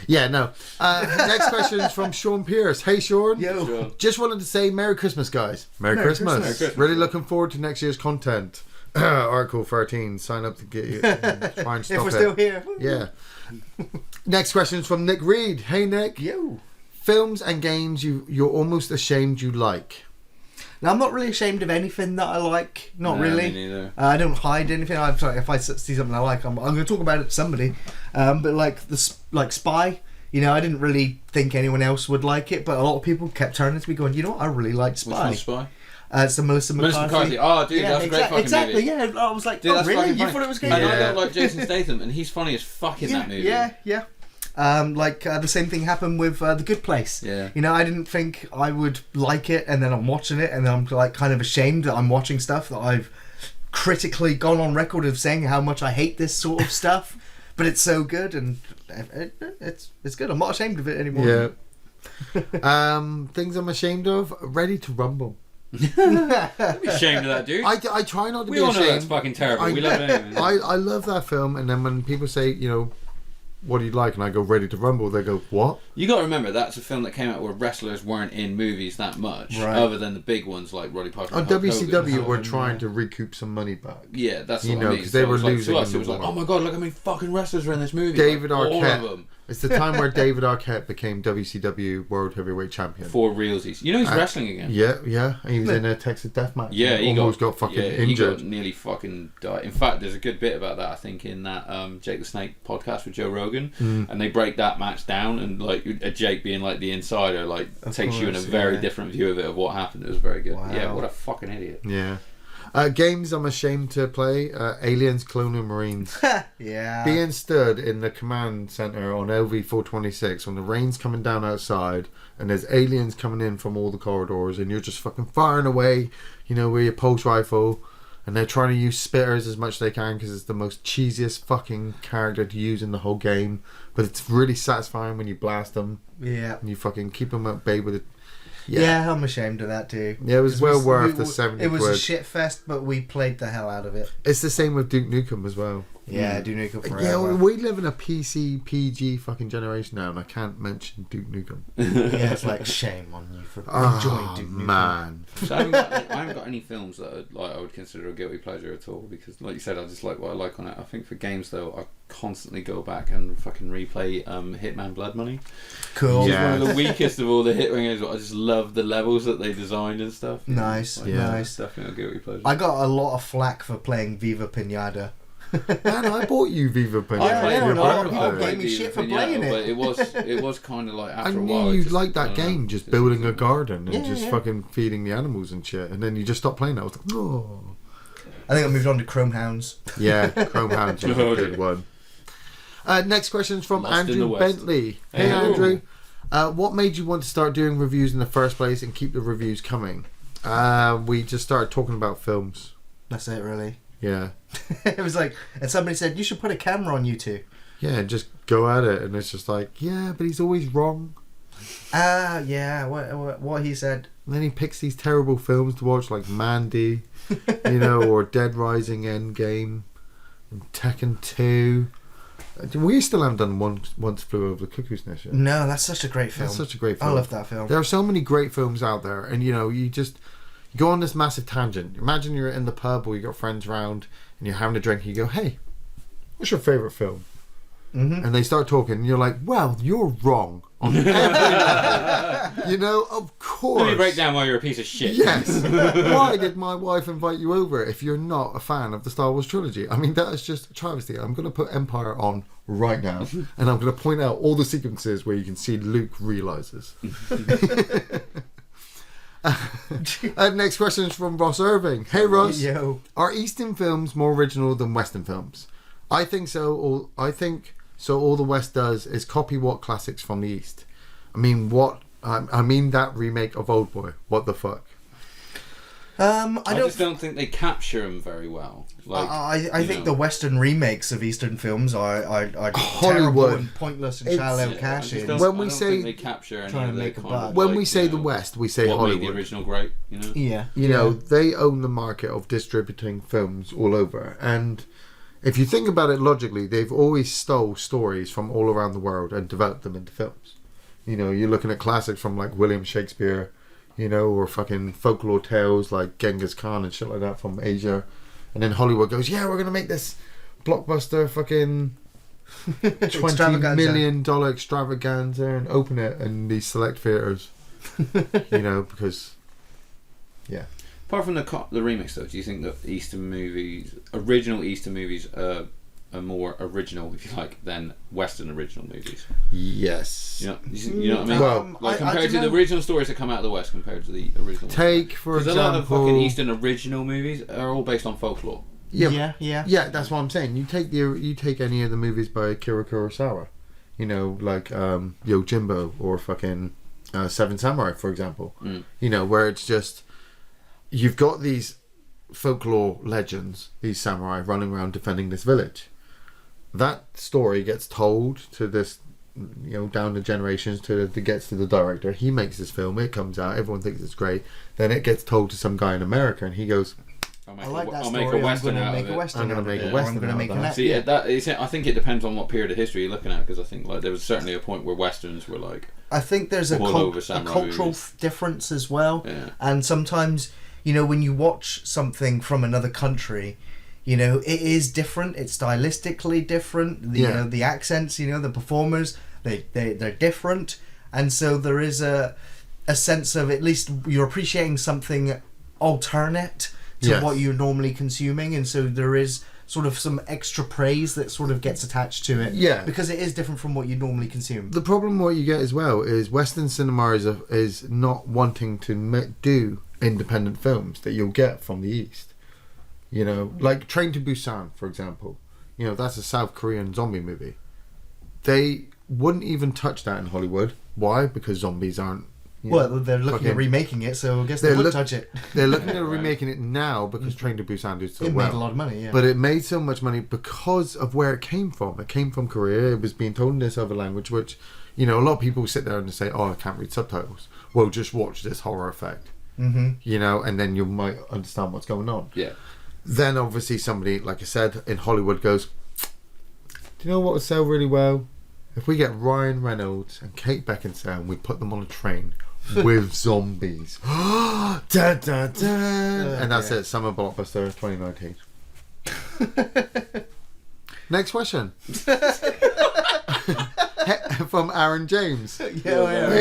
Yeah, no. Next question is from Sean Pierce. Hey, Sean. Yo. Sure. Just wanted to say Merry Christmas, guys. Merry Christmas. Really looking forward to next year's content. Article 13. Sign up to get you. Try and stop if we're still here. Yeah. Next question is from Nick Reed. Hey, Nick. Yo. Films and games you're almost ashamed you like. Now, I'm not really ashamed of anything that I like. Not really. Me neither. I don't hide anything. If I see something I like, I'm going to talk about it to somebody. But like Spy, I didn't really think anyone else would like it, but a lot of people kept turning to me going, you know what, I really like Spy. Which one's Spy? It's the Melissa McCarthy. Oh, dude, that's a great fucking movie. Exactly, yeah. I was like, dude, really? You thought it was good? And I don't like Jason Statham, and he's funny as fuck in that movie. Yeah. The same thing happened with The Good Place. Yeah. I didn't think I would like it, and then I'm watching it, and then I'm like kind of ashamed that I'm watching stuff that I've critically gone on record of saying how much I hate this sort of stuff, but it's so good, and it's good. I'm not ashamed of it anymore. Yeah. Things I'm ashamed of. Ready to Rumble. Don't be ashamed of that, dude. I try not to be ashamed. We all know that's fucking terrible. We love it anyway. I love that film, and then when people say, what do you like? And I go, Ready to Rumble. They go, what? You got to remember, that's a film that came out where wrestlers weren't in movies that much, other than the big ones like Roddy Piper. And WCW were trying to recoup some money back. Yeah, that's what I mean. Because they were losing. To us, it was like, oh my god, look how many fucking wrestlers are in this movie. David Arquette. All of them. It's the time where David Arquette became WCW World Heavyweight Champion. For realsies. You know he's wrestling again. Yeah. He was in a Texas Death Match. Yeah, he almost got fucking injured. He got nearly fucking died. In fact, there's a good bit about that, I think, in that Jake the Snake podcast with Joe Rogan. And they break that match down, and like Jake being like the insider, like takes you in a very different view of it, of what happened. It was very good. Wow. Yeah, what a fucking idiot. Yeah. Games I'm ashamed to play. Aliens, Colonial Marines. Yeah. Being stood in the command center on LV-426 when the rain's coming down outside and there's aliens coming in from all the corridors and you're just fucking firing away, with your pulse rifle, and they're trying to use spitters as much as they can because it's the most cheesiest fucking character to use in the whole game, but it's really satisfying when you blast them. Yeah. And you fucking keep them at bay with it. Yeah, I'm ashamed of that too. Yeah, it was well worth the 70 It was quid. a shit fest, but we played the hell out of it. It's the same with Duke Nukem as well. Yeah, Duke Nukem forever. Yeah, we live in a PC, PG fucking generation now, and I can't mention Duke Nukem. Yeah, it's like shame on you for enjoying Duke Nukem. Man. So I haven't got any films that I would consider a guilty pleasure at all, because like you said, I just like what I like on it. I think for games though, I constantly go back and fucking replay Hitman Blood Money. Cool. Yeah. One of the weakest of all the Hitman games, but I just love the levels that they designed and stuff. Nice. Nice. Definitely a guilty pleasure. I got a lot of flack for playing Viva Pinata. Man, I bought you Viva Pinata. People gave me shit for playing it. But it was kind of like, after I a while, knew you'd like that game, just building a garden and fucking feeding the animals and shit, and then you just stopped playing it. I was like, no. I think I moved on to Chrome Hounds. Yeah, Chrome Hounds is a good one. Next question is from Andrew Bentley. Hey Andrew, what made you want to start doing reviews in the first place and keep the reviews coming? We just started talking about films. That's it, really. Yeah. It was like, and somebody said, you should put a camera on you two. Yeah, just go at it, and it's just like, yeah, but he's always wrong. Yeah, what he said. And then he picks these terrible films to watch, like Mandy, or Dead Rising Endgame, and Tekken 2. We still haven't done Once Flew Over the Cuckoo's Nest yet. No, that's such a great film. That's such a great film. I love that film. There are so many great films out there, and you just go on this massive tangent. Imagine you're in the pub or you got friends around and you're having a drink and you go, hey, what's your favourite film? Mm-hmm. And they start talking and you're like, well, you're wrong on every level. Of course. Let me break down why you're a piece of shit. Yes. Why did my wife invite you over if you're not a fan of the Star Wars trilogy? I mean, that is just a travesty. I'm going to put Empire on right now and I'm going to point out all the sequences where you can see Luke realises. Next question is from Ross Irving. Hey Ross, Yo. Are Eastern films more original than Western films? I think so. All the West does is copy what classics from the East. I mean that remake of Oldboy. What the fuck? I just don't think they capture them very well. Like, I think the Western remakes of Eastern films are terrible and pointless and shallow cash in. When we say they capture any trying of to make the a kind of, buck. When we say the West, we say what Hollywood. Made the original great, Yeah. They own the market of distributing films all over, and if you think about it logically, they've always stole stories from all around the world and developed them into films. You're looking at classics from like William Shakespeare, or fucking folklore tales like Genghis Khan and shit like that from Asia. And then Hollywood goes, yeah, we're going to make this blockbuster fucking $20 million extravaganza and open it in these select theatres. Because, yeah. Apart from the remix, though, do you think that original Eastern movies are more original, if you like, than Western original movies? Yes. You know what I mean? Well, compared to the original stories that come out of the West compared to the original. Take, for example... Because a lot of fucking Eastern original movies are all based on folklore. Yeah, that's what I'm saying. You take any of the movies by Akira Kurosawa, like Yojimbo or fucking Seven Samurai, for example. Where it's just... You've got these folklore legends, these samurai running around defending this village. That story gets told to this, down the generations gets to the director. He makes this film, it comes out, everyone thinks it's great. Then it gets told to some guy in America, and he goes, I'll make a Western out of it. I'm going to make a Western out of that. See, I think it depends on what period of history you're looking at, because I think there was certainly a point where Westerns were like... I think there's a cultural difference as well. Yeah. And sometimes... when you watch something from another country, it is different. It's stylistically different. The accents, the performers. They're different, and so there is a sense of at least you're appreciating something alternate to what you're normally consuming, and so there is sort of some extra praise that sort of gets attached to it. Yeah. Because it is different from what you normally consume. The problem what you get as well is Western cinema is not wanting to do independent films that you'll get from the East. You know, like Train to Busan, for example. You know, that's a South Korean zombie movie. They wouldn't even touch that in Hollywood. Why? Because zombies aren't... Well, they're looking at remaking it, so I guess they would touch it. They're looking at remaking it now because Train to Busan did so well. It made a lot of money, yeah. But it made so much money because of where it came from. It came from Korea. It was being told in this other language, which, you know, a lot of people sit there and say, oh, I can't read subtitles. Well, just watch this horror effect. Mm-hmm. You know, and then you might understand what's going on. Yeah. Then, obviously, somebody, like I said, in Hollywood goes, do you know what would sell really well? If we get Ryan Reynolds and Kate Beckinsale and we put them on a train with zombies. Da, da, da. And that's it. Summer Blockbuster 2019. Next question. From Aaron James. Hey,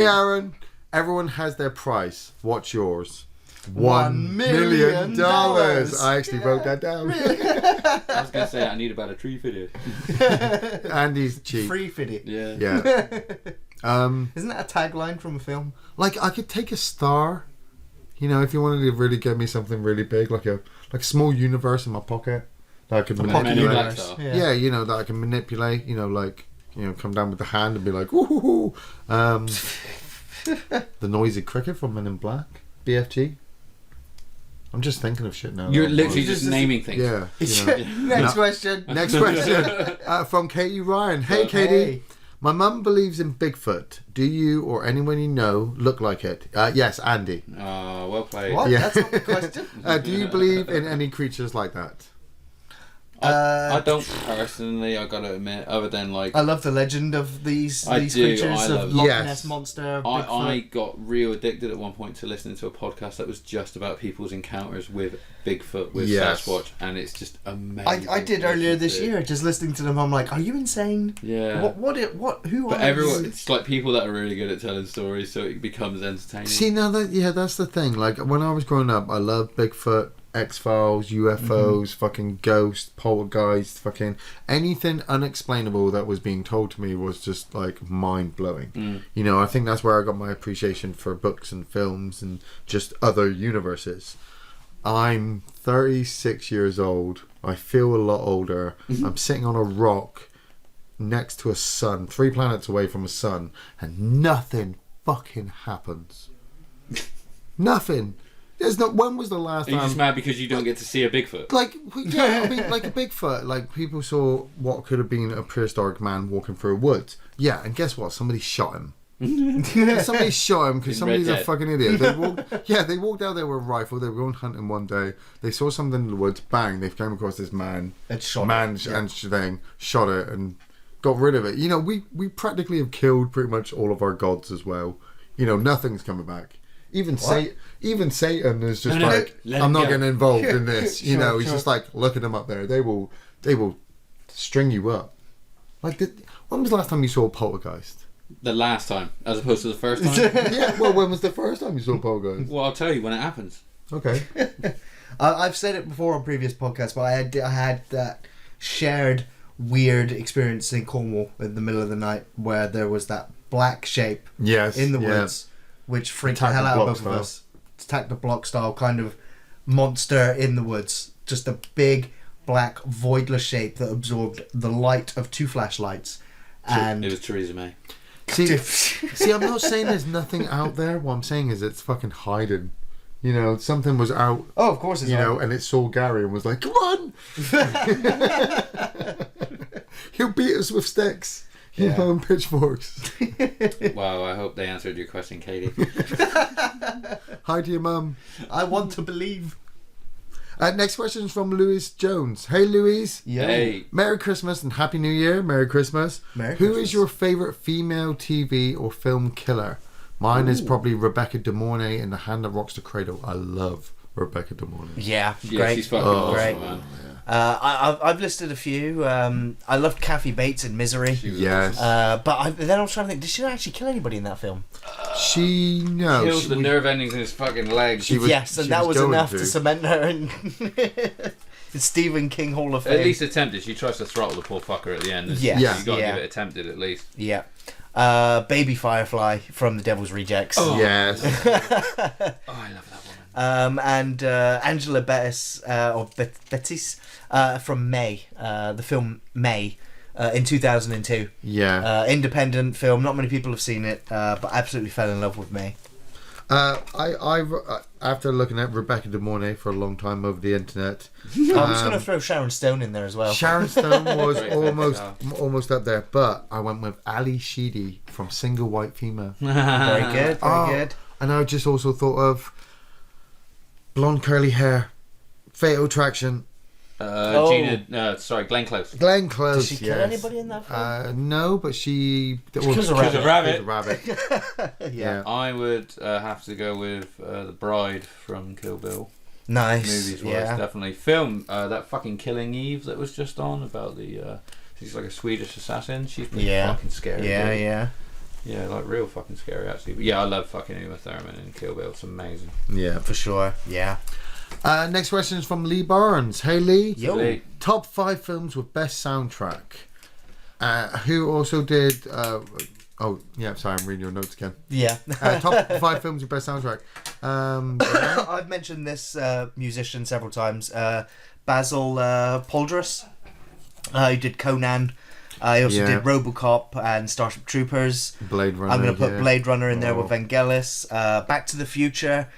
Aaron. Everyone has their price. What's yours? $1 million. I actually wrote that down. Really? I was going to say I need about a tree fitted. Andy's cheap. Free fitted. Yeah. Isn't that a tagline from a film? Like, I could take a star. You know, if you wanted to really give me something really big, like a small universe in my pocket that I could manipulate. Yeah, you know, that I can manipulate. You know, like, you know, come down with the hand and be like, woohoo. The noisy cricket from Men in Black, BFG. I'm just thinking of shit now. You're literally just naming things. Yeah. You know. Next question. Next question from Katie Ryan. Hey, Katie. My mum believes in Bigfoot. Do you or anyone you know look like it? Yes, Andy. Well played. What? Yeah. That's not the question. Do you believe in any creatures like that? I don't personally, I gotta admit, other than like... I love the legend of these creatures of Loch Ness Monster, Bigfoot. I got real addicted at one point to listening to a podcast that was just about people's encounters with Bigfoot, with Sasquatch, and it's just amazing. I did earlier this year, just listening to them, I'm like, are you insane? Yeah. Who but are everyone, you? it's like people that are really good at telling stories, so it becomes entertaining. See, now that's the thing. Like, when I was growing up, I loved Bigfoot, X-Files, UFOs, fucking ghosts, poltergeist, fucking anything unexplainable that was being told to me was just like mind-blowing. You know, I think that's where I got my appreciation for books and films and just other universes. I'm 36 years old. I feel a lot older. I'm sitting on a rock next to a sun, 3 planets away from a sun, and nothing fucking happens. Nothing. There's no. When was the last time? Are you just mad because you don't get to see a Bigfoot? Like, yeah, I mean, like a Bigfoot. Like, people saw what could have been a prehistoric man walking through a woods. Yeah, and guess what? Somebody shot him. Somebody shot him because somebody's a fucking idiot. They walked out there with a rifle. They were going hunting one day. They saw something in the woods. Bang! They came across this man. And shot it and got rid of it. You know, we practically have killed pretty much all of our gods as well. You know, nothing's coming back. Even Satan is just I'm not getting involved in this. You know, he's just like, look at them up there. They will string you up. Like, when was the last time you saw a poltergeist? The last time, as opposed to the first time. Yeah. Well, when was the first time you saw a poltergeist? Well, I'll tell you when it happens. Okay. I've said it before on previous podcasts, but I had that shared weird experience in Cornwall in the middle of the night where there was that black shape in the woods. Which freaked the hell out of both of us. Attack the block style kind of monster in the woods. Just a big, black, voidless shape that absorbed the light of 2 flashlights. And it was Theresa May. See, I'm not saying there's nothing out there. What I'm saying is it's fucking hiding. You know, something was out. Oh, of course it's out. And it saw Gary and was like, come on! He'll beat us with sticks. You know, and pitchforks. Wow, I hope they answered your question, Katie. Hi to your mum. I want to believe. Next question is from Louise Jones. Hey, Louise. Yeah. Hey. Merry Christmas and Happy New Year. Merry Christmas. Who is your favourite female TV or film killer? Mine is probably Rebecca De Mornay in The Hand That Rocks the Cradle. I love Rebecca De Mornay. Yeah, great. She's fucking awesome, man. I've listed a few. I loved Kathy Bates in Misery. Yes. Then I was trying to think, did she actually kill anybody in that film? She kills the nerve endings in his fucking legs. Yes, and that was enough to cement her in Stephen King Hall of Fame. At least attempted. She tries to throttle the poor fucker at the end. Yeah. You got to give it attempted at least. Yeah. Baby Firefly from The Devil's Rejects. Oh. Yes. I love that woman. And Angela Bettis, Bettis from May, the film May, in 2002. Yeah. Independent film. Not many people have seen it, but absolutely fell in love with May. I after looking at Rebecca De Mornay for a long time over the internet, I was going to throw Sharon Stone in there as well. Sharon Stone was almost up there, but I went with Ali Sheedy from Single White Female. Very good, very good. And I just also thought of blonde curly hair, Fatal Attraction. Glenn Close. Glenn Close. Did she kill anybody in that film? No, but she kills a rabbit. Yeah. I would have to go with the bride from Kill Bill. Nice. Movies wise, definitely. Film that fucking Killing Eve that was just on about the. She's like a Swedish assassin. She's pretty fucking scary. Yeah. Yeah, like real fucking scary actually. But yeah, I love fucking Uma Thurman in Kill Bill. It's amazing. Yeah, for sure. Yeah. Next question is from Lee Barnes. Hey Lee. Yo. Lee. Top 5 films with best soundtrack. Who also did? Sorry, I'm reading your notes again. Yeah. Top 5 films with best soundtrack. I've mentioned this musician several times. Basil Poldrus. Who did Conan. I also did RoboCop and Starship Troopers. Blade Runner. I'm going to put Blade Runner in there with Vangelis. Back to the Future,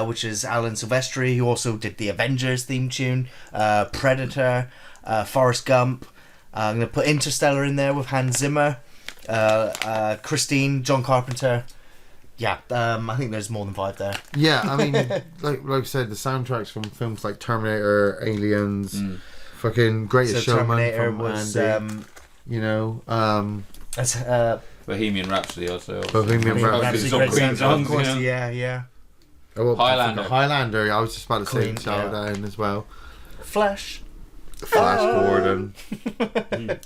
which is Alan Silvestri, who also did the Avengers theme tune. Predator, Forrest Gump. I'm going to put Interstellar in there with Hans Zimmer. Christine, John Carpenter. Yeah, I think there's more than 5 there. Yeah, I mean, like I said, the soundtracks from films like Terminator, Aliens, fucking Greatest Showman Terminator from was, Andy. That's Bohemian Rhapsody also. Bohemian Rhapsody. Great Queen soundtrack, of course. yeah. Yeah. Oh, well, Highlander. Highlander. I was just about to say Queen, that in as well. Flash Gordon.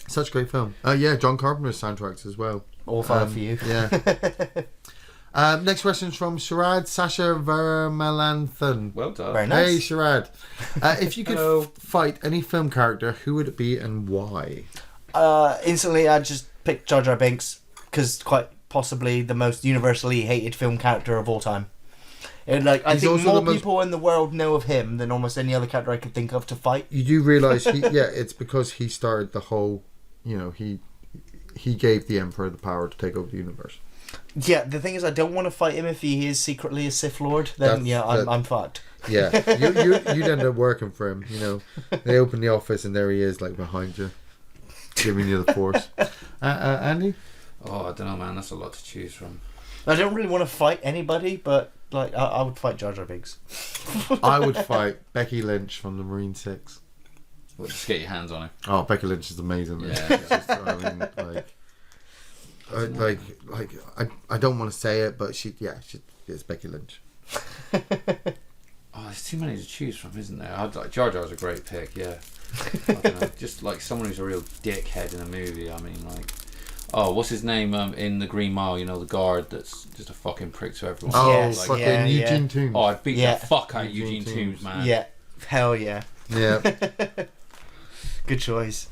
Such a great film. John Carpenter's soundtracks as well. All 5 for you. Yeah. Next question is from Sharad Sasha Vermelanthan. Well done. Very nice. Hey Sharad. If you could fight any film character, who would it be and why? Instantly I'd just pick Jar Jar Binks, because quite possibly the most universally hated film character of all time. And I think more people in the world know of him than almost any other character I could think of to fight. You do realise it's because he started the whole, he gave the Emperor the power to take over the universe. Yeah, the thing is, I don't want to fight him if he is secretly a Sith Lord. Then I'm fucked. Yeah, you'd end up working for him. They open the office and there he is, like behind you, giving you the Force. Andy? Oh, I don't know, man. That's a lot to choose from. I don't really want to fight anybody, but I would fight Jar Jar Binks. I would fight Becky Lynch from the Marine 6. Well, just get your hands on her. Oh, Becky Lynch is amazing. Yeah. I don't want to say it, but it's Becky Lynch. Oh, there's too many to choose from, isn't there? Jar Jar's a great pick, yeah. I don't know, just like someone who's a real dickhead in a movie. I mean, like, what's his name in the Green Mile? The guard that's just a fucking prick to everyone. Eugene Toombs. Oh, I'd beat the fuck out of Eugene Toombs, man. Yeah, hell yeah. Yeah. Good choice.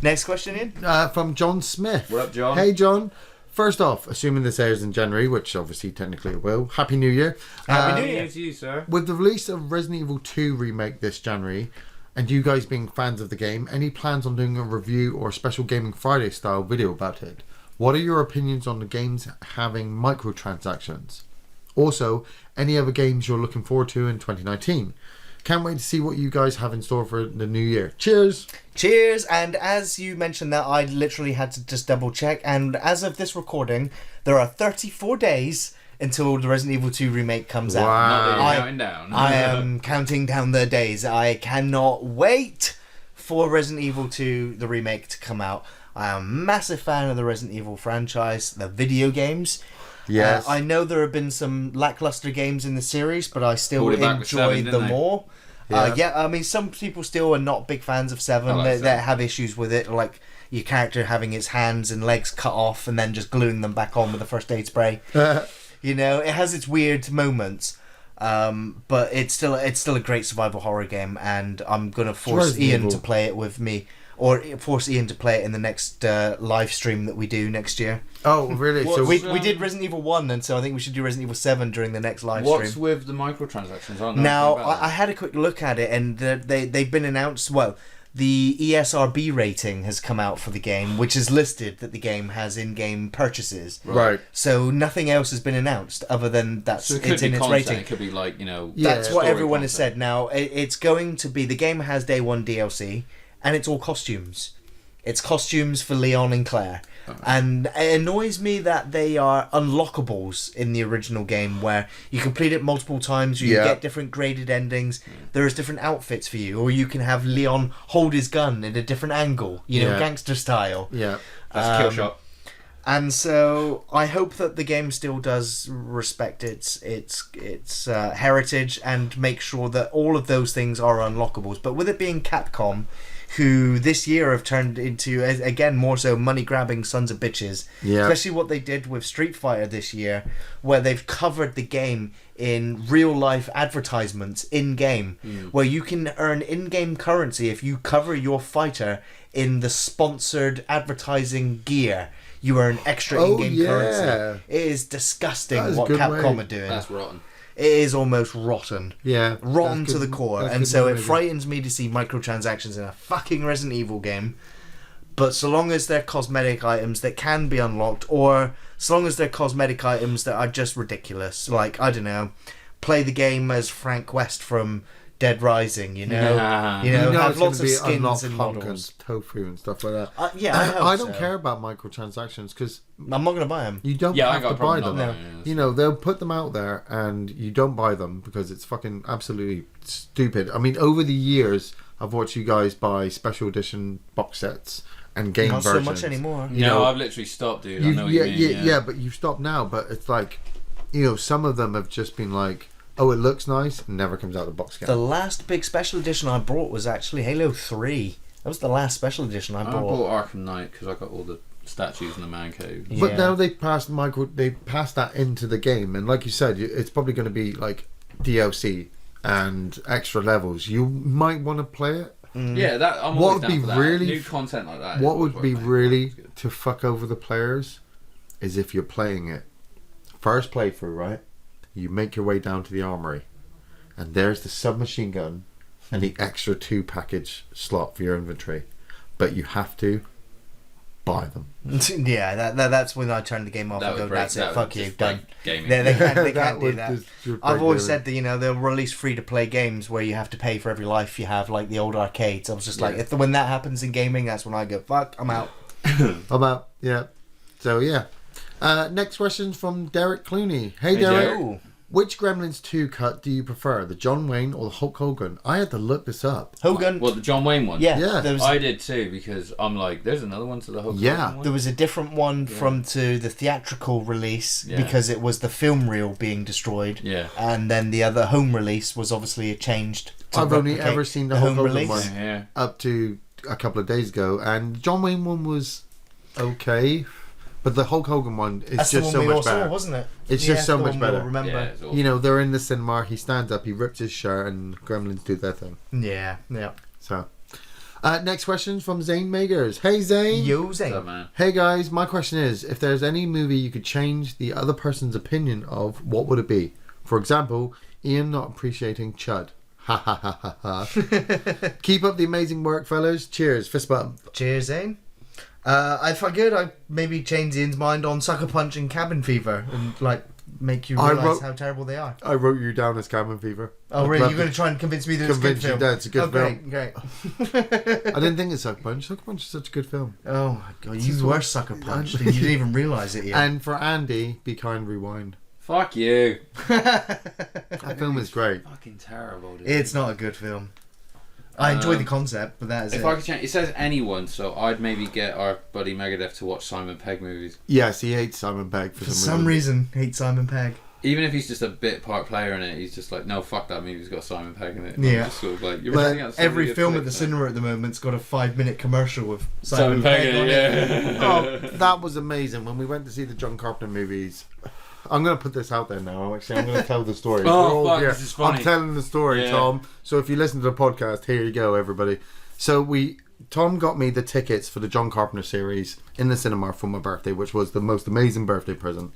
Next question, Ian. From John Smith. What up, John? Hey, John. First off, assuming this airs in January, which obviously technically it will, Happy New Year. Happy New Year to you, sir. With the release of Resident Evil 2 remake this January, and you guys being fans of the game, any plans on doing a review or a special Gaming Friday style video about it? What are your opinions on the games having microtransactions? Also, any other games you're looking forward to in 2019? Can't wait to see what you guys have in store for the new year. Cheers! Cheers! And as you mentioned that, I literally had to just double check, and as of this recording, there are 34 days until the Resident Evil 2 remake comes out. Not counting down. I am counting down the days. I cannot wait for Resident Evil 2, the remake, to come out. I am a massive fan of the Resident Evil franchise, the video games. Yes. I know there have been some lackluster games in the series, but I still enjoy them more. I mean, some people still are not big fans of 7. They have issues with it, like your character having its hands and legs cut off and then just gluing them back on with a first aid spray. You know, it has its weird moments, but it's still a great survival horror game, and I'm gonna force Ian to play it with me. Or force Ian to play it in the next live stream that we do next year. Oh, really? So we did Resident Evil 1, and so I think we should do Resident Evil 7 during the next live stream. What's with the microtransactions? Now, I had a quick look at it, and they've been announced. Well, the ESRB rating has come out for the game, which is listed that the game has in-game purchases. Right. So nothing else has been announced other than it's in its rating. It could be like, you know... That's what everyone has said. Now, it's going to be... The game has Day 1 DLC... And it's all costumes. It's costumes for Leon and Claire. And it annoys me that they are unlockables in the original game, where you complete it multiple times, you get different graded endings, there's different outfits for you, or you can have Leon hold his gun in a different angle, you know, gangster style. Yeah. That's kill shot. And so I hope that the game still does respect its heritage and make sure that all of those things are unlockables. But with it being Capcom, who this year have turned into, again, more so money-grabbing sons of bitches. Yeah. Especially what they did with Street Fighter this year, where they've covered the game in real-life advertisements in-game, where you can earn in-game currency if you cover your fighter in the sponsored advertising gear. You earn extra in-game currency. It is disgusting what Capcom are doing. That's rotten. It is almost rotten. Yeah. Rotten to the core. And so it frightens me to see microtransactions in a fucking Resident Evil game. But so long as they're cosmetic items that can be unlocked, or so long as they're cosmetic items that are just ridiculous, like, I don't know, play the game as Frank West from Dead Rising, you know, have lots of skins and models, and tofu and stuff like that. I don't care about microtransactions because I'm not going to buy them. You don't have to buy them. No. You know, they'll put them out there, and you don't buy them because it's fucking absolutely stupid. I mean, over the years, I've watched you guys buy special edition box sets and game versions. Not so much anymore. I've literally stopped, dude. I know what you mean. Yeah, but you've stopped now. But it's like, you know, some of them have just been like, oh, it looks nice, never comes out of the box again. The last big special edition I brought was actually Halo 3. That was the last special edition I bought. I bought Arkham Knight because I got all the statues in the man cave. But now they passed that into the game, and like you said, it's probably going to be like DLC and extra levels. You might want to play it. Yeah, that I'm always down for that. New content like that. What would be really to fuck over the players is if you're playing it first playthrough, right? You make your way down to the armory, and there's the submachine gun and the extra 2 package slot for your inventory, but you have to buy them. Yeah, that's when I turn the game off and go, that's it, fuck you, done. Gaming. They can't do that. I've always said that, you know, they'll release free-to-play games where you have to pay for every life you have, like the old arcades. I was just like, when that happens in gaming, that's when I go, fuck, I'm out. I'm out, yeah. So, yeah. Next question from Derek Clooney. Hey Derek. Which Gremlins 2 cut do you prefer, the John Wayne or the Hulk Hogan? I had to look this up. Hogan. What, the John Wayne one? Yeah. I did too, because I'm like, there's another one to the Hulk Hogan one? There was a different one to the theatrical release because it was the film reel being destroyed. Yeah. And then the other home release was obviously changed to I've only ever seen the Hulk Hogan release one up to a couple of days ago, and the John Wayne one was okay. But the Hulk Hogan one is just so much better, wasn't it? It's just so much better. Remember? You know, they're in the cinema. He stands up, he rips his shirt, and Gremlins do their thing. Yeah. So, next question from Zane Magers. Hey Zane. Yo Zane. What's up, man? Hey guys, my question is: if there's any movie you could change the other person's opinion of, what would it be? For example, Ian not appreciating Chud. Ha ha ha ha ha. Keep up the amazing work, fellas. Cheers. Fist bump. Cheers, Zane. If I could, I'd maybe change Ian's mind on Sucker Punch and Cabin Fever and like make you realise how terrible they are. I wrote you down as Cabin Fever. Oh really? You're going to try and convince me that it's a good film? It's a good film. Great. I didn't think it's Sucker Punch. Sucker Punch is such a good film. Oh my god, you were Sucker Punch. You didn't even realise it yet. And for Andy, Be Kind, Rewind. Fuck you. That film is great. Fucking terrible, dude. It's not a good film. I enjoy the concept, but that is if I could change, it says anyone, so I'd maybe get our buddy Megadeth to watch Simon Pegg movies. Yes, he hates Simon Pegg for some reason. Hates Simon Pegg. even if he's just a bit part player in it, he's just like, no, fuck that movie's got Simon Pegg in it. Yeah. Just sort of like, every film at the cinema at the moment's got a 5-minute commercial with Simon Pegg on it. Oh, that was amazing. When we went to see the John Carpenter movies, I'm going to put this out there now. Actually, I'm going to tell the story. This is funny. I'm telling the story, Tom. So if you listen to the podcast, here you go, everybody. So Tom got me the tickets for the John Carpenter series in the cinema for my birthday, which was the most amazing birthday present.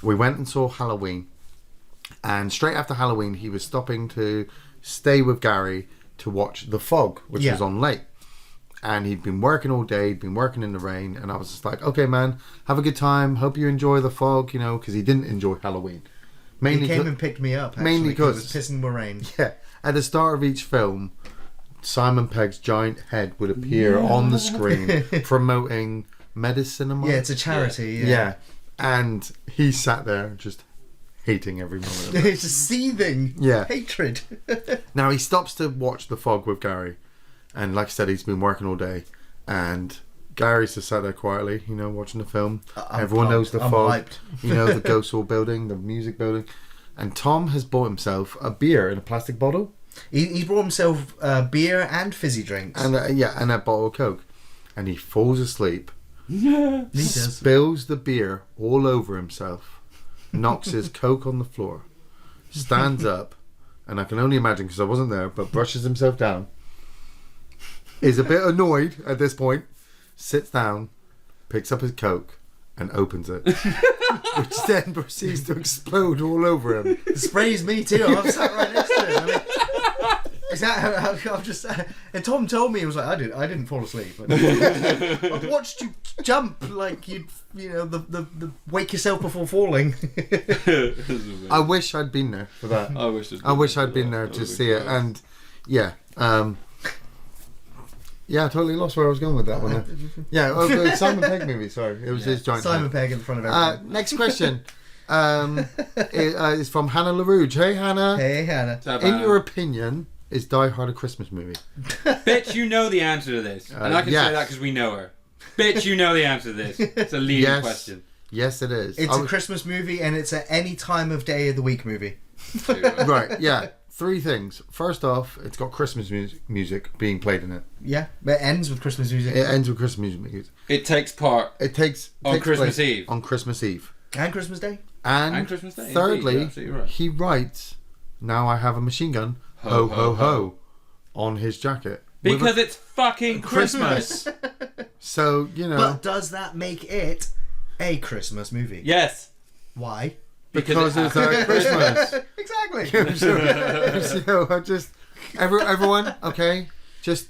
We went and saw Halloween, and straight after Halloween he was stopping to stay with Gary to watch The Fog, which was on late, and he'd been working all day, he'd been working in the rain, and I was just like, okay man, have a good time, hope you enjoy The Fog, you know, because he didn't enjoy Halloween. Mainly he came and picked me up, actually, mainly because it was pissing with rain. Yeah, at the start of each film, Simon Pegg's giant head would appear on the screen promoting Medicinema. Yeah, it's a charity. Yeah. And he sat there just hating every moment of it. It's just seething hatred. Now he stops to watch The Fog with Gary, and like I said, he's been working all day, and Gary's just sat there quietly, you know, watching the film. Everyone knows The Fog, you know, the ghost hall building, the music building, and Tom has bought himself a beer in a plastic bottle. He brought himself beer and fizzy drinks, and and a bottle of Coke, and he falls asleep. He spills the beer all over himself, knocks his Coke on the floor, stands up, and I can only imagine because I wasn't there, but brushes himself down, is a bit annoyed at this point, sits down, picks up his Coke and opens it, which then proceeds to explode all over him. It sprays me too. I'm sat right next to him. I mean, is that I'm just? And Tom told me, he was like, I didn't fall asleep. I watched you jump like you know the wake yourself before falling. I wish I'd been there for that. I wish I'd been there to see it, and I totally lost where I was going with that one. Yeah, Simon Pegg movie. Sorry, it was his giant. Simon Pegg in front of everyone. Next question. Is from Hannah LaRouge. Hey Hannah. Hey Hannah. In your opinion, is Die Hard a Christmas movie? Bitch, you know the answer to this, and I can say that because we know her. Bitch, you know the answer to this. It's a leading question. Yes, it is. It's a Christmas movie, and it's at any time of day of the week movie. Right. Yeah. 3 things. First off, it's got Christmas music being played in it. Yeah, but it ends with Christmas music. It ends with Christmas music. It takes part. On Christmas Eve. On Christmas Eve. And Christmas Day. And Christmas Day. Thirdly, right. He writes, "Now I have a machine gun, ho ho ho," on his jacket. Because it's fucking Christmas. So, you know. But does that make it a Christmas movie? Yes. Why? Because it's Christmas. Exactly. So everyone, okay, just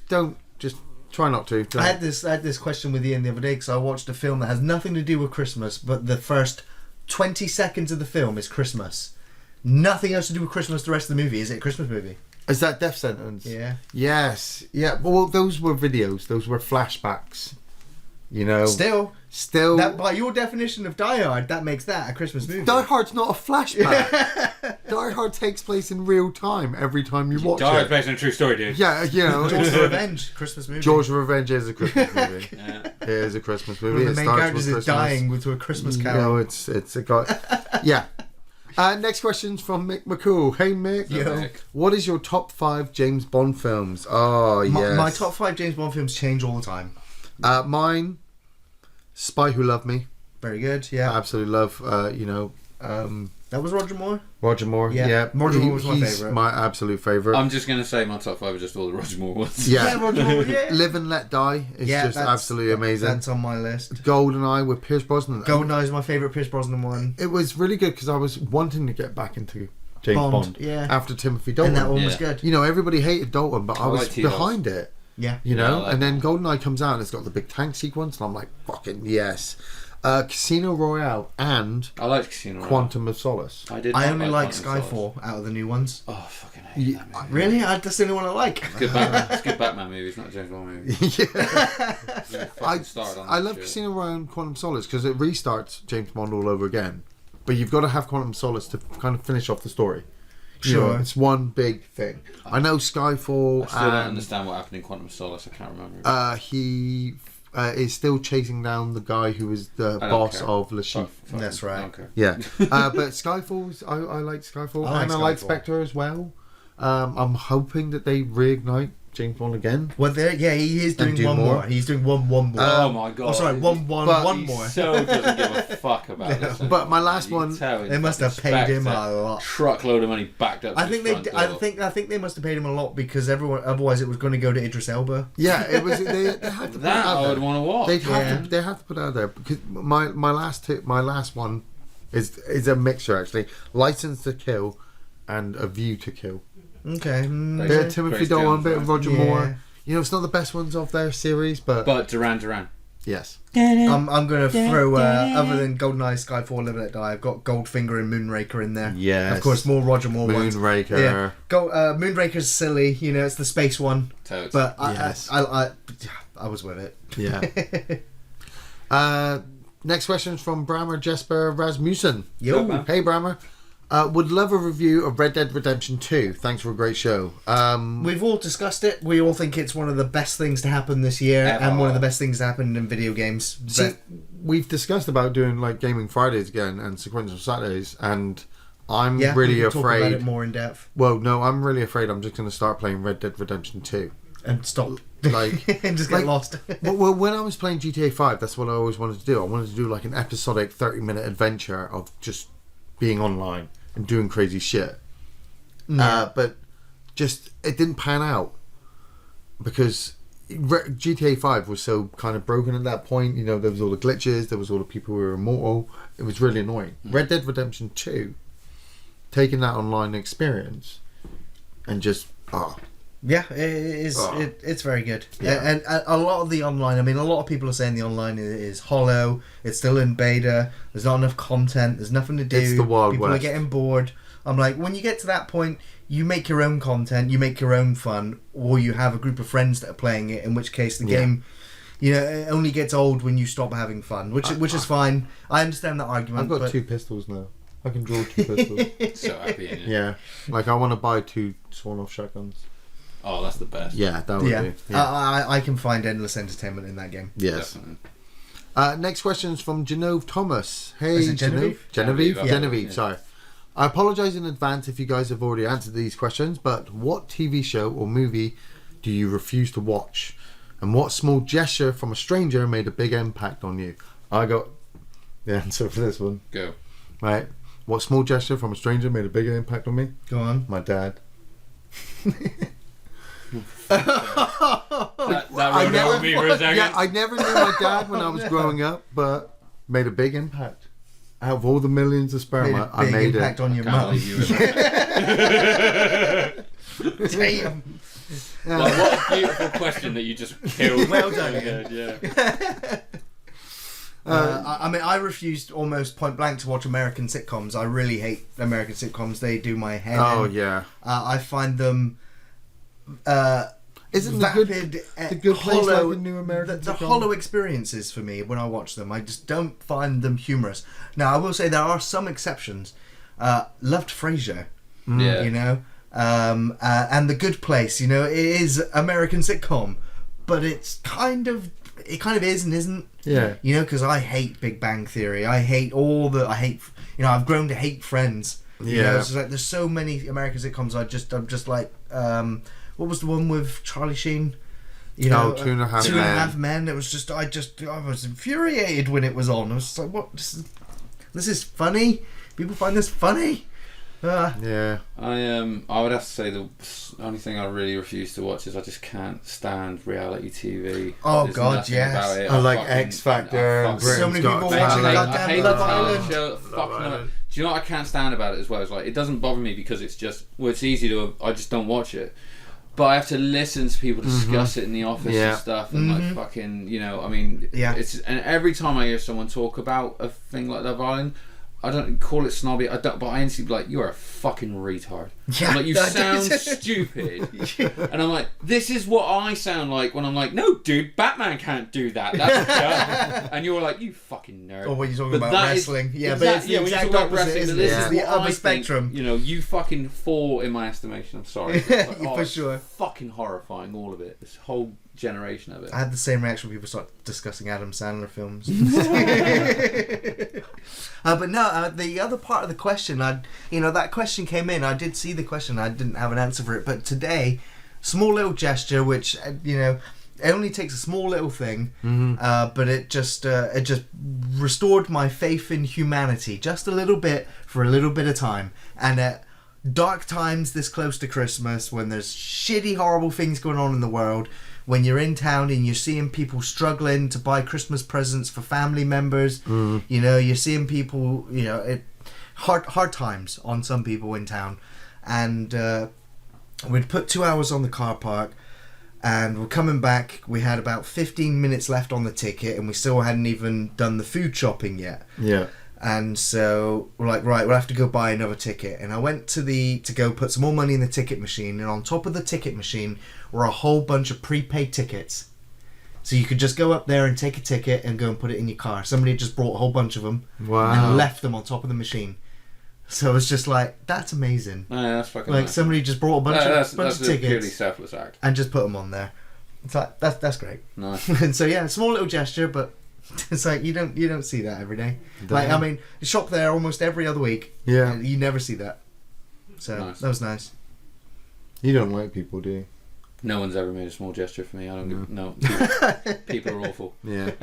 try not to. I had this question with Ian the other day because I watched a film that has nothing to do with Christmas, but the first 20 seconds of the film is Christmas. Nothing else to do with Christmas the rest of the movie. Is it a Christmas movie? Is that Death Sentence? Yeah. Yes. Yeah. Well, those were videos. Those were flashbacks. You know. Still. That, by your definition of Die Hard, that makes that a Christmas movie. Die Hard's not a flashback. Die Hard takes place in real time every time you watch it. Die Hard's based on a true story, dude. Yeah, you know. Jaws of Revenge, Christmas movie. Jaws of Revenge is a Christmas movie. It is a Christmas movie. One of the main characters is dying to a Christmas carol. You know, it's a guy. Yeah. Next question's from Mick McCool. Hey Mick. Yo. Mick. What is your top 5 James Bond films? Oh, yes. My top 5 James Bond films change all the time. Mine, Spy Who Loved Me. Very good, yeah. I absolutely love, that was Roger Moore? Roger Moore, yeah. Roger Moore was my favourite. He's my absolute favourite. I'm just going to say my top 5 are just all the Roger Moore ones. Yeah, Roger Moore, yeah. Live and Let Die is just absolutely amazing. That's on my list. GoldenEye with Pierce Brosnan. GoldenEye is my favourite Pierce Brosnan one. It was really good because I was wanting to get back into James Bond after Timothy Dalton. And that one was good. You know, everybody hated Dalton, but I was behind it. Yeah. You know, and then GoldenEye comes out and it's got the big tank sequence, and I'm like, fucking yes. Casino Royale and I like Casino Royale. Quantum of Solace. I only like Skyfall out of the new ones. Oh, I fucking hate that movie. Really? That's the only one I like. It's good Batman. It's good Batman movie. It's not a James Bond movie. I love Casino Royale and Quantum of Solace because it restarts James Bond all over again. But you've got to have Quantum of Solace to kind of finish off the story. Sure. You know, it's one big thing. I know Skyfall. I still don't understand what happened in Quantum of Solace. I can't remember. is still chasing down the guy who was the boss of Le Chiffre. That's right. Okay. Yeah. But Skyfall's, I like Skyfall. And I like Spectre as well. I'm hoping that they reignite James Bond again. Well, he is doing one more. He's doing one more. Oh my god! Oh, sorry, one more. So doesn't give a fuck about this. But my last one, they must have paid him a lot. Truckload of money backed up. I think they must have paid him a lot because otherwise it was going to go to Idris Elba. Yeah, it was. They had to put that it out I would want to watch. They have to put it out there because my last one is a mixture actually. License to Kill and A View to Kill. Okay. Bit of Timothy Dalton, bit of Roger Moore. You know, it's not the best ones of their series, but Duran. Yes. I'm going to throw other than GoldenEye, Skyfall, Live and Let Die. I've got Goldfinger and Moonraker in there. Yes. Of course, more Roger Moore ones. Moonraker. Yeah. Moonraker's silly. You know, it's the space one. Totes. But I was with it. Yeah. Next question is from Brammer Jesper Rasmussen. Yo. Hey, Brammer. Would love a review of Red Dead Redemption 2. Thanks for a great show. We've all discussed it. We all think it's one of the best things to happen this year and one of the best things to happen in video games. See, we've discussed about doing like Gaming Fridays again and Sequential Saturdays, and I'm really afraid... talk about it more in depth. Well, no, I'm really afraid I'm just going to start playing Red Dead Redemption 2. And stop. Like, and just get lost. well, when I was playing GTA 5, that's what I always wanted to do. I wanted to do like an episodic 30-minute adventure of just being online and doing crazy shit. But just it didn't pan out because GTA 5 was so kind of broken at that point. You know, there was all the glitches, there was all the people who were immortal. It was really annoying. Red Dead Redemption 2, taking that online experience and just yeah, it is. It's very good. Yeah. And a lot of the online, I mean, a lot of people are saying the online is hollow. It's still in beta. There's not enough content. There's nothing to do. It's the Wild People West. are getting bored. I'm like, when you get to that point, you make your own content, you make your own fun, or you have a group of friends that are playing it, in which case the game, you know, it only gets old when you stop having fun, which is fine. I understand that argument. I've got 2 pistols now. I can draw 2 pistols. So happy in it. Yeah. Like, I want to buy 2 sworn-off shotguns. Oh, that's the best. Yeah, that would be. Yeah. I can find endless entertainment in that game. Yes. Next question is from Genove Thomas. Hey, Is it Genevieve? Genevieve, sorry. I apologise in advance if you guys have already answered these questions, but what TV show or movie do you refuse to watch? And what small gesture from a stranger made a big impact on you? I got the answer for this one. Go. Right. What small gesture from a stranger made a bigger impact on me? Go on. My dad. I never me for a second. Yeah, I never knew my dad when I was growing up, but made a big impact. Out of all the millions of sperm, I made impact it. on your mum. Damn. Well, what a beautiful question that you just killed. Well done. Yeah. I mean, I refused almost point blank to watch American sitcoms. I really hate American sitcoms. They do my head in. Yeah. I find them Isn't vapid, the good place hollow, like a new American the sitcom? hollow experiences for me when I watch them. I just don't find them humorous. Now, I will say there are some exceptions. Loved Frasier, Yeah. you know, and The Good Place. You know, it is American sitcom, but it kind of is and isn't. Yeah. You know, because I hate Big Bang Theory. I hate, you know, I've grown to hate Friends. You know, it's like there's so many American sitcoms. I'm just like, what was the one with Charlie Sheen? You know, 2.5 Men. It was just, I was infuriated when it was on. I was just like, what? This is funny. People find this funny. Yeah. I would have to say the only thing I really refuse to watch is I just can't stand reality TV. Oh, There's God, nothing yes. about it. I like X Factor and So many people watching goddamn Love Island. Do you know what I can't stand about it as well? It's like, it doesn't bother me because it's just, well, it's easy to, I just don't watch it. But I have to listen to people discuss it in the office and stuff, and like fucking, you know, I mean, it's, and every time I hear someone talk about a thing like Love Island, I don't call it snobby, but I instantly be like, you're a fucking retard. Yeah, I'm like, you sound stupid. And I'm like, this is what I sound like when I'm like, no, dude, Batman can't do that. That's dumb. And you're like, you fucking nerd. Or when you're talking about wrestling. Yeah, but it's the exact opposite, isn't it? This It's is the what other I spectrum. think, you know, you fucking fall in my estimation. I'm sorry. It's like, For sure. Fucking horrifying, all of it. This whole generation of it. I had the same reaction when people start discussing Adam Sandler films. But no, the other part of the question, that question came in. I did see the question. I didn't have an answer for it. But today, small little gesture, which it only takes a small little thing, but it just restored my faith in humanity just a little bit for a little bit of time. And at dark times this close to Christmas, when there's shitty, horrible things going on in the world, when you're in town and you're seeing people struggling to buy Christmas presents for family members, you're seeing people, hard times on some people in town. And we'd put 2 hours on the car park, and we're coming back. We had about 15 minutes left on the ticket, and we still hadn't even done the food shopping yet. Yeah. And so we're like, right, we'll have to go buy another ticket. And I went to go put some more money in the ticket machine, and on top of the ticket machine were a whole bunch of prepaid tickets. So you could just go up there and take a ticket and go and put it in your car. Somebody had just brought a whole bunch of them and left them on top of the machine. So it's just like, that's amazing. Yeah, that's fucking like nice. Somebody just brought a bunch of tickets. That's a purely selfless act. And just put them on there. It's like, that's great. Nice. And so yeah, small little gesture, but it's like you don't see that every day. Like, I mean, you shop there almost every other week. Yeah. You never see that. So nice. That was nice. You don't like people, do you? No one's ever made a small gesture for me. I don't no. People are awful. Yeah.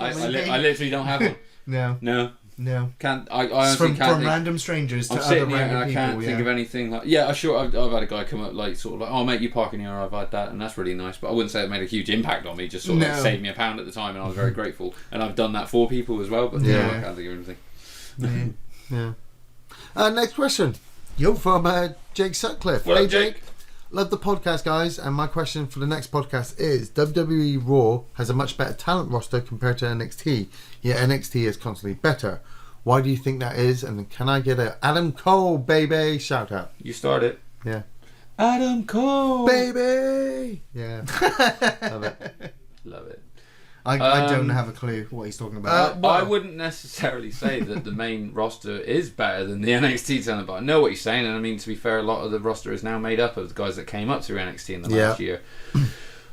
I literally don't have one. No. Can't. I honestly can't. From random strangers to I'm other sitting here random and I people. can't think of anything like. Yeah, sure. I've had a guy come up like sort of like, oh mate, you parking here. I've had that, and that's really nice. But I wouldn't say it made a huge impact on me. Just sort of like saved me £1 at the time, and I was very grateful. And I've done that for people as well. But no, I can't think of anything. Yeah. Next question. From Jake Sutcliffe. What hey up, Jake? Love the podcast, guys, and my question for the next podcast is: WWE Raw has a much better talent roster compared to NXT, yet NXT is constantly better. Why do you think that is? And can I get a Adam Cole, baby, shout out? You start it. Yeah. Adam Cole, baby. Yeah. Love it. Love it. I don't have a clue what he's talking about. I wouldn't necessarily say that the main roster is better than the NXT talent, but I know what he's saying, and I mean, to be fair, a lot of the roster is now made up of the guys that came up through NXT in the last year.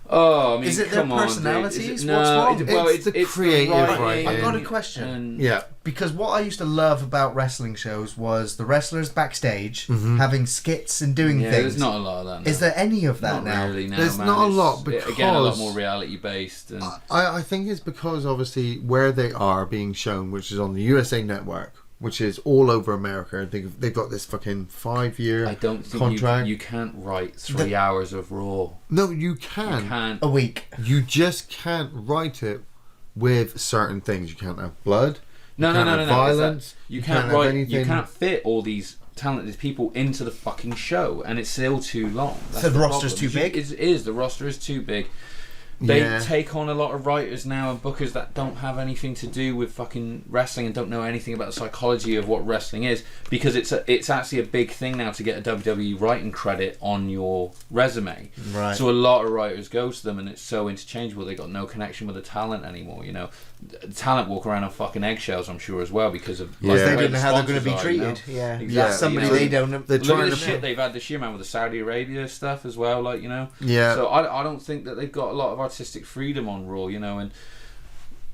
Oh, I mean, is it their personalities? No, what's wrong? Well, it's the creative writing. I've got a question. Because what I used to love about wrestling shows was the wrestlers backstage having skits and doing things. There's not a lot of that now. Is there any of that now? Really now? There's not a lot because again, a lot more reality based. And I think it's because obviously where they are being shown, which is on the USA Network, which is all over America. I think they've got this fucking 5-year I don't think contract. You can't write 3 hours of Raw. No, you can. You can't. A week. You just can't write it with certain things. You can't have blood. No. Violence. You can't write. You can't fit all these talented people into the fucking show, and it's still too long. So the roster's too big? It is. The roster is too big. They take on a lot of writers now and bookers that don't have anything to do with fucking wrestling and don't know anything about the psychology of what wrestling is, because it's actually a big thing now to get a WWE writing credit on your resume. Right. So a lot of writers go to them, and it's so interchangeable. They got no connection with the talent anymore. You know, the talent walk around on fucking eggshells, I'm sure, as well, because of they don't know how they're going to be treated. Yeah, exactly. Somebody they don't. They're trying the shit they've had this year, man, with the Saudi Arabia stuff as well. Like, you know. Yeah. So I don't think that they've got a lot of artistic freedom on Raw, you know, and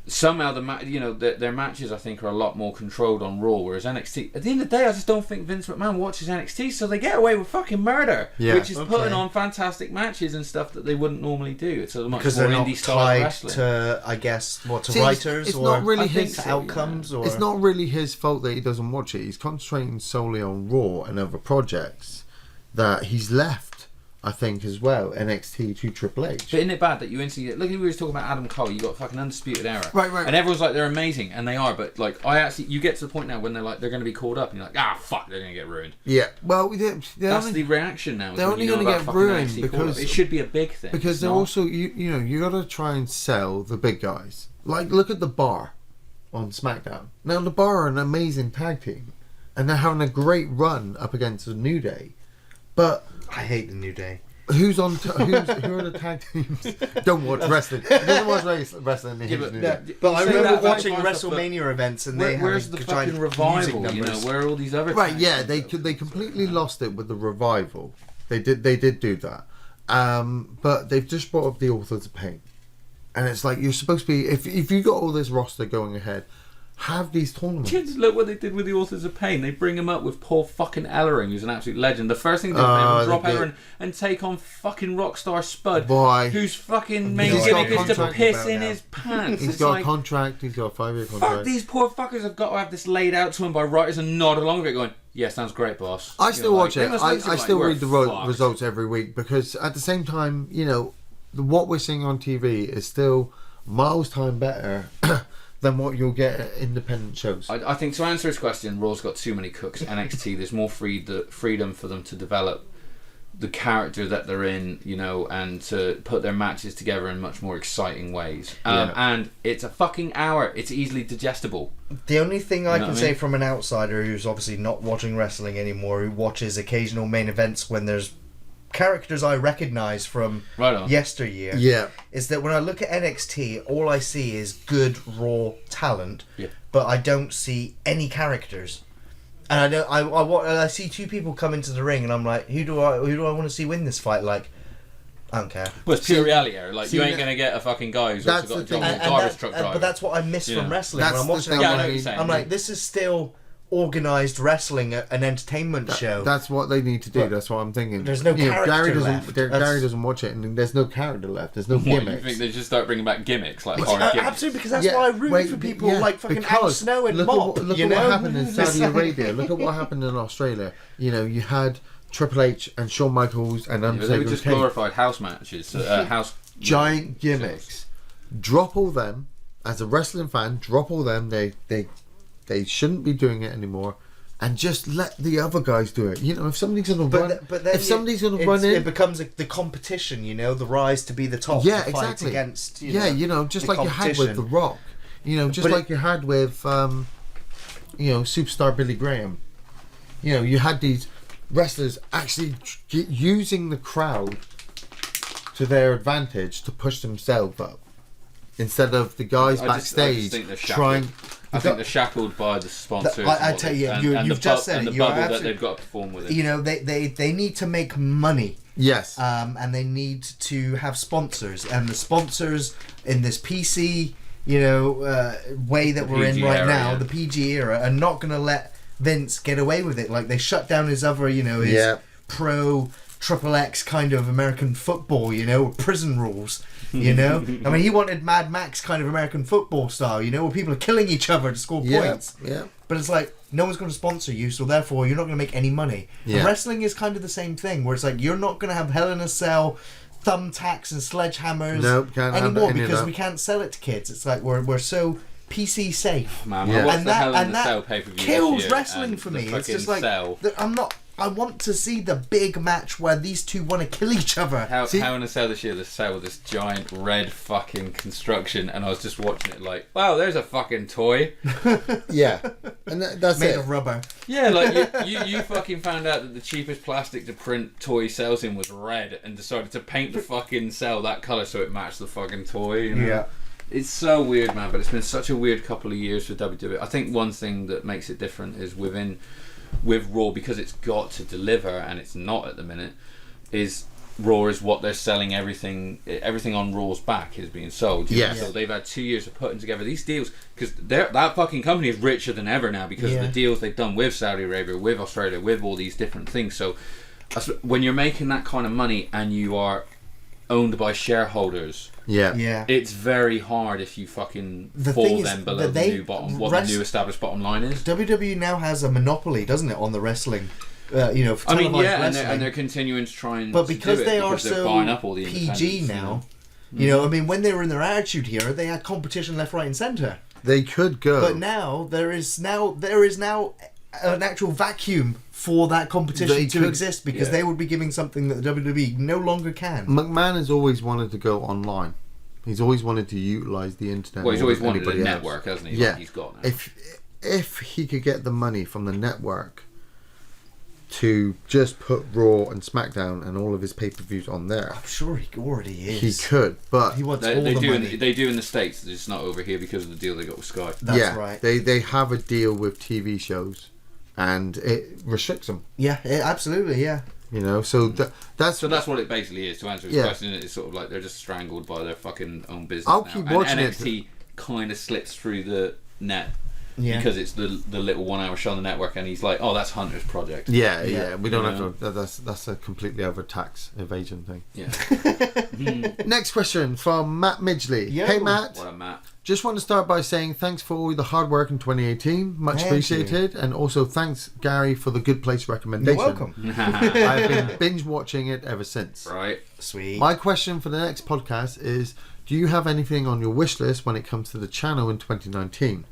somehow their matches I think are a lot more controlled on Raw, whereas NXT, at the end of the day, I just don't think Vince McMahon watches NXT, so they get away with fucking murder, which is putting on fantastic matches and stuff that they wouldn't normally do. It's a much because more they're not indie style tied wrestling. To, I guess, to writers, it's or not really his outcomes, or it's not really his fault that he doesn't watch it. He's concentrating solely on Raw and other projects that he's left, I think, as well, NXT to Triple H. But isn't it bad that you instantly... Look, we were talking about Adam Cole, you got fucking Undisputed Era. Right. And everyone's like, they're amazing, and they are, but like, you get to the point now when they're like, they're going to be called up, and you're like, fuck, they're going to get ruined. Yeah, well, that's the reaction now. They're only going to get ruined because... It should be a big thing. Because they're also, you got to try and sell the big guys. Like, look at The Bar on SmackDown. Now, The Bar are an amazing tag team, and they're having a great run up against the New Day, but... I hate the New Day. Who are the tag teams? Don't watch wrestling. Don't watch wrestling. But I remember watching WrestleMania events, and where's the fucking revival? You know, where are all these other right? Yeah, they completely lost it with the revival. They did do that. But they've just brought up the Authors of Pain. And it's like, you're supposed to be... If you got all this roster going ahead, have these tournaments. Kids, look what they did with the Authors of Pain. They bring him up with Paul fucking Ellering, who's an absolute legend. The first thing they do is drop Ellering and take on fucking Rockstar Spud, whose fucking main gimmick is to piss in his pants. He's got a contract. He's got a 5-year contract. Fuck, these poor fuckers have got to have this laid out to him by writers and nod along with it going, yeah, sounds great, boss. I still watch it. I still read the results every week because at the same time, what we're seeing on TV is still miles time better than what you'll get at independent shows. I think to answer his question, Raw's got too many cooks. NXT, there's more freedom for them to develop the character that they're in, and to put their matches together in much more exciting ways. And it's a fucking hour. It's easily digestible. The only thing I can say from an outsider who's obviously not watching wrestling anymore, who watches occasional main events when there's characters I recognise from yesteryear, is that when I look at NXT, all I see is good raw talent, but I don't see any characters. And I see two people come into the ring, and I'm like, who do I want to see win this fight? Like, I don't care. Well, it's pure reality. You ain't gonna get a fucking guy who's also got a job as a garbage truck driver. But that's what I miss from wrestling. When I'm watching it, I'm like, this is still organised wrestling, an entertainment show. That's what they need to do. That's what I'm thinking. There's no character left. Gary doesn't watch it, and there's no character left. There's no gimmicks. You think they just start bringing back gimmicks like horror gimmicks? Absolutely, because that's why I root for people like fucking Al Snow and Mop. Look at what happened in Saudi Arabia. Look at what happened in Australia. You had Triple H and Shawn Michaels and Undertaker. They were just glorified house matches, giant gimmicks. Drop all them. As a wrestling fan, drop all them. They shouldn't be doing it anymore, and just let the other guys do it. If somebody's going to run, it becomes the competition. The rise to be the top. Yeah, exactly. Against just like you had with The Rock. Like you had with superstar Billy Graham. You had these wrestlers actually using the crowd to their advantage to push themselves up, instead of the guys backstage trying. I think they're shackled by the sponsors. I tell you, you've just said it. And the bubble that they've got to perform with it. They need to make money. Yes. And they need to have sponsors. And the sponsors in this PC, way that we're in right now, the PG era, are not going to let Vince get away with it. Like, they shut down his other, his pro Triple X kind of American football, prison rules. I mean, he wanted Mad Max kind of American football style, where people are killing each other to score points. Yeah. But it's like, no one's going to sponsor you, so therefore you're not going to make any money. Yeah. And wrestling is kind of the same thing, where it's like, you're not going to have Hell in a Cell, thumbtacks and sledgehammers anymore because we can't sell it to kids. It's like, we're so PC safe. Man, and that kills wrestling for me. It's just like, I want to see the big match where these two want to kill each other. How in a Cell this year, the Cell with this giant red fucking construction, and I was just watching it like, wow, there's a fucking toy. Yeah, and that's made of rubber. Yeah, like you fucking found out that the cheapest plastic to print toy cells in was red, and decided to paint the fucking cell that colour so it matched the fucking toy. Yeah. It's so weird, man, but it's been such a weird couple of years for WWE. I think one thing that makes it different is with Raw, because it's got to deliver and it's not at the minute, is Raw is what they're selling. Everything on Raw's back is being sold. So they've had 2 years of putting together these deals, because that fucking company is richer than ever now because of the deals they've done with Saudi Arabia, with Australia, with all these different things. So when you're making that kind of money and you are owned by shareholders, it's very hard if you fucking fall then below the new established bottom line is. WWE now has a monopoly, doesn't it, on the wrestling? For wrestling. And they're continuing to try and. But because they are so buying up all the PG now, when they were in their Attitude Era, they had competition left, right, and centre. They could go, but now there is now an actual vacuum for that competition to exist, because they would be giving something that the WWE no longer can. McMahon has always wanted to go online. He's always wanted to utilise the internet. Well, he's always wanted a network, hasn't he? Yeah. Like he's got now. If he could get the money from the network to just put Raw and SmackDown and all of his pay-per-views on there, I'm sure he already is. He could, but he wants all the money. They do in the States. It's just not over here because of the deal they got with Sky. That's right. They have a deal with TV shows, and it restricts them. Yeah, absolutely. Yeah. You know, so that's what it basically is. To answer his question, it's sort of like they're just strangled by their fucking own business. I'll keep watching and NXT kind of slips through the net. Yeah. Because it's the little 1 hour show on the network, and he's like, "Oh, that's Hunter's project." Yeah. We don't have to. That's a completely over tax evasion thing. Yeah. Next question from Matt Midgley. Yo. Hey Matt. What a Matt. Just want to start by saying thanks for all the hard work in 2018. Much appreciated, and also thanks Gary for the Good Place recommendation. You're welcome. I've been binge watching it ever since. Right. Sweet. My question for the next podcast is: do you have anything on your wish list when it comes to the channel in 2019?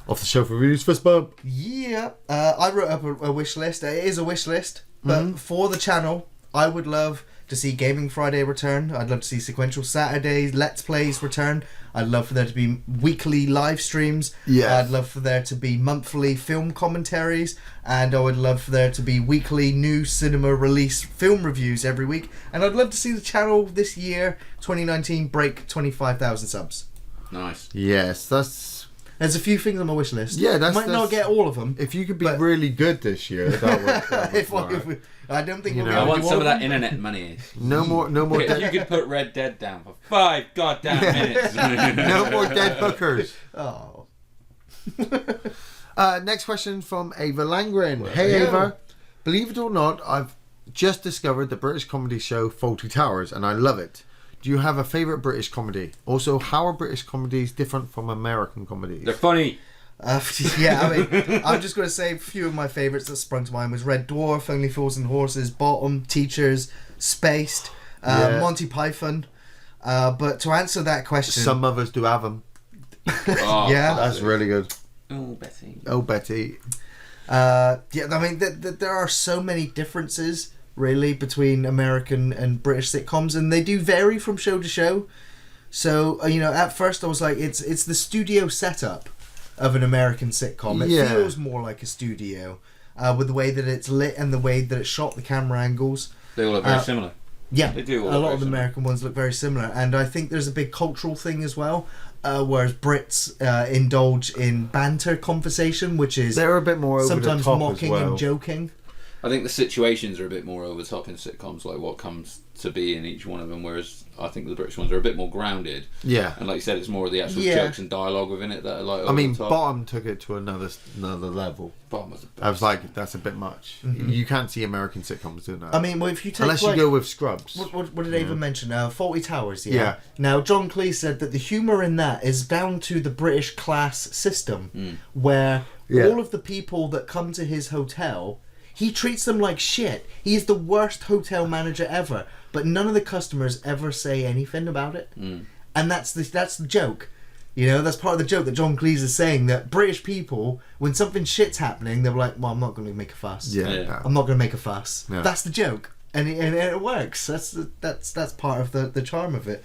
Off the shelf reviews, fist bump. Yeah, I wrote up a wish list. It is a wish list, but for the channel, I would love to see Gaming Friday return. I'd love to see Sequential Saturdays, Let's Plays return. I'd love for there to be weekly live streams. Yeah. I'd love for there to be monthly film commentaries, and I would love for there to be weekly new cinema release film reviews every week. And I'd love to see the channel this year, 2019, break 25,000 subs. Nice. Yes, There's a few things on my wish list. Yeah, might not get all of them. If you could be really good this year, that would I don't think I want some of that internet money. No more. If you could put Red Dead down for 5 goddamn minutes. No more dead bookers. Oh. Next question from Ava Langren. Hey Ava, believe it or not, I've just discovered the British comedy show Fawlty Towers, and I love it. Do you have a favourite British comedy? Also, how are British comedies different from American comedies? They're funny. I'm just going to say a few of my favourites that sprung to mind was Red Dwarf, Only Fools and Horses, Bottom, Teachers, Spaced, Monty Python. But to answer that question... Some of us do have them. That's really good. Oh, Betty. There are so many differences really between American and British sitcoms, and they do vary from show to show. So at first I was like, it's the studio setup of an American sitcom. It feels more like a studio with the way that it's lit and the way that it's shot, the camera angles. They all look very similar. Yeah, they do. A lot of the American ones look very similar, and I think there's a big cultural thing as well. Whereas Brits indulge in banter conversation, which is they're a bit more over sometimes the top mocking as well. and joking. I think the situations are a bit more over the top in sitcoms, like what comes to be in each one of them, whereas I think the British ones are a bit more grounded. Yeah. And like you said, it's more of the actual jokes and dialogue within it that are like over the top. Bottom took it to another level. Bottom was I was like, that's a bit much. Mm-hmm. You can't see American sitcoms doing that. I mean, well, if you take unless you go with Scrubs. What did Ava mention? Fawlty Towers, yeah. Now, John Cleese said that the humour in that is down to the British class system, where all of the people that come to his hotel... He treats them like shit. He is the worst hotel manager ever, but none of the customers ever say anything about it. And that's the joke. That's part of the joke that John Cleese is saying, that British people, when something shit's happening, they're like, well, I'm not going to make a fuss. I'm not going to make a fuss. Yeah. That's the joke. And it works. That's part of the charm of it.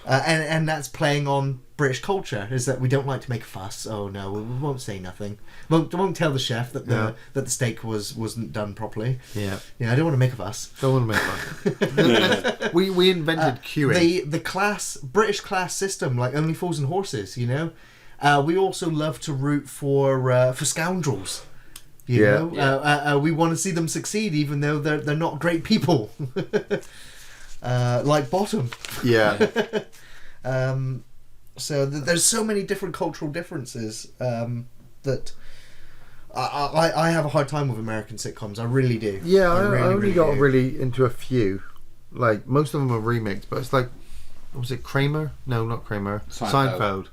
And that's playing on British culture, is that we don't like to make a fuss. Oh no, we won't say nothing. Won't tell the chef that the steak wasn't done properly. Yeah, I don't want to make a fuss. Don't want to make a fuss. we invented queuing. The British class system, like Only Fools and Horses. We also love to root for scoundrels. We want to see them succeed, even though they're not great people. Like Bottom. Yeah. So there's so many different cultural differences that I have a hard time with American sitcoms. I really do. Yeah, I only got really into a few. Like, most of them are remakes, but it's like, was it Kramer? No, not Kramer. Seinfeld.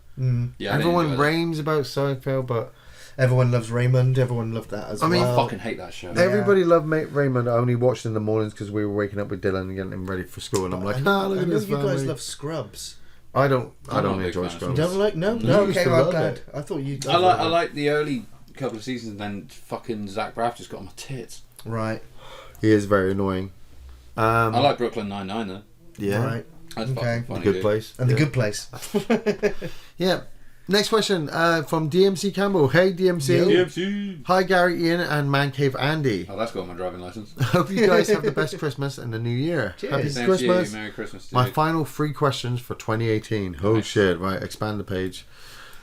Yeah, everyone raves about Seinfeld, but... Everyone loves Raymond. Everyone loved that as well. I fucking hate that show. Everybody loved Raymond. I only watched in the mornings because we were waking up with Dylan and getting him ready for school. And I'm like, look at this you guys love Scrubs. I don't enjoy Scrubs. You don't like? No. Okay, I'm glad. I thought you. I like the early couple of seasons, and then fucking Zach Braff just got on my tits. Right. He is very annoying. I like Brooklyn Nine-Nine though. Yeah. Right. That's okay. The Good Place. And The Good Place. Yeah. Next question from DMC Campbell. Hey DMC. DMC. Hi Gary, Ian, and Man Cave Andy. Oh, that's got my driving license. Hope you guys have the best Christmas and the New Year. Cheers. Happy Thank Christmas. You. Merry Christmas. Dude. My final 3 questions for 2018. Oh shit! Right, expand the page.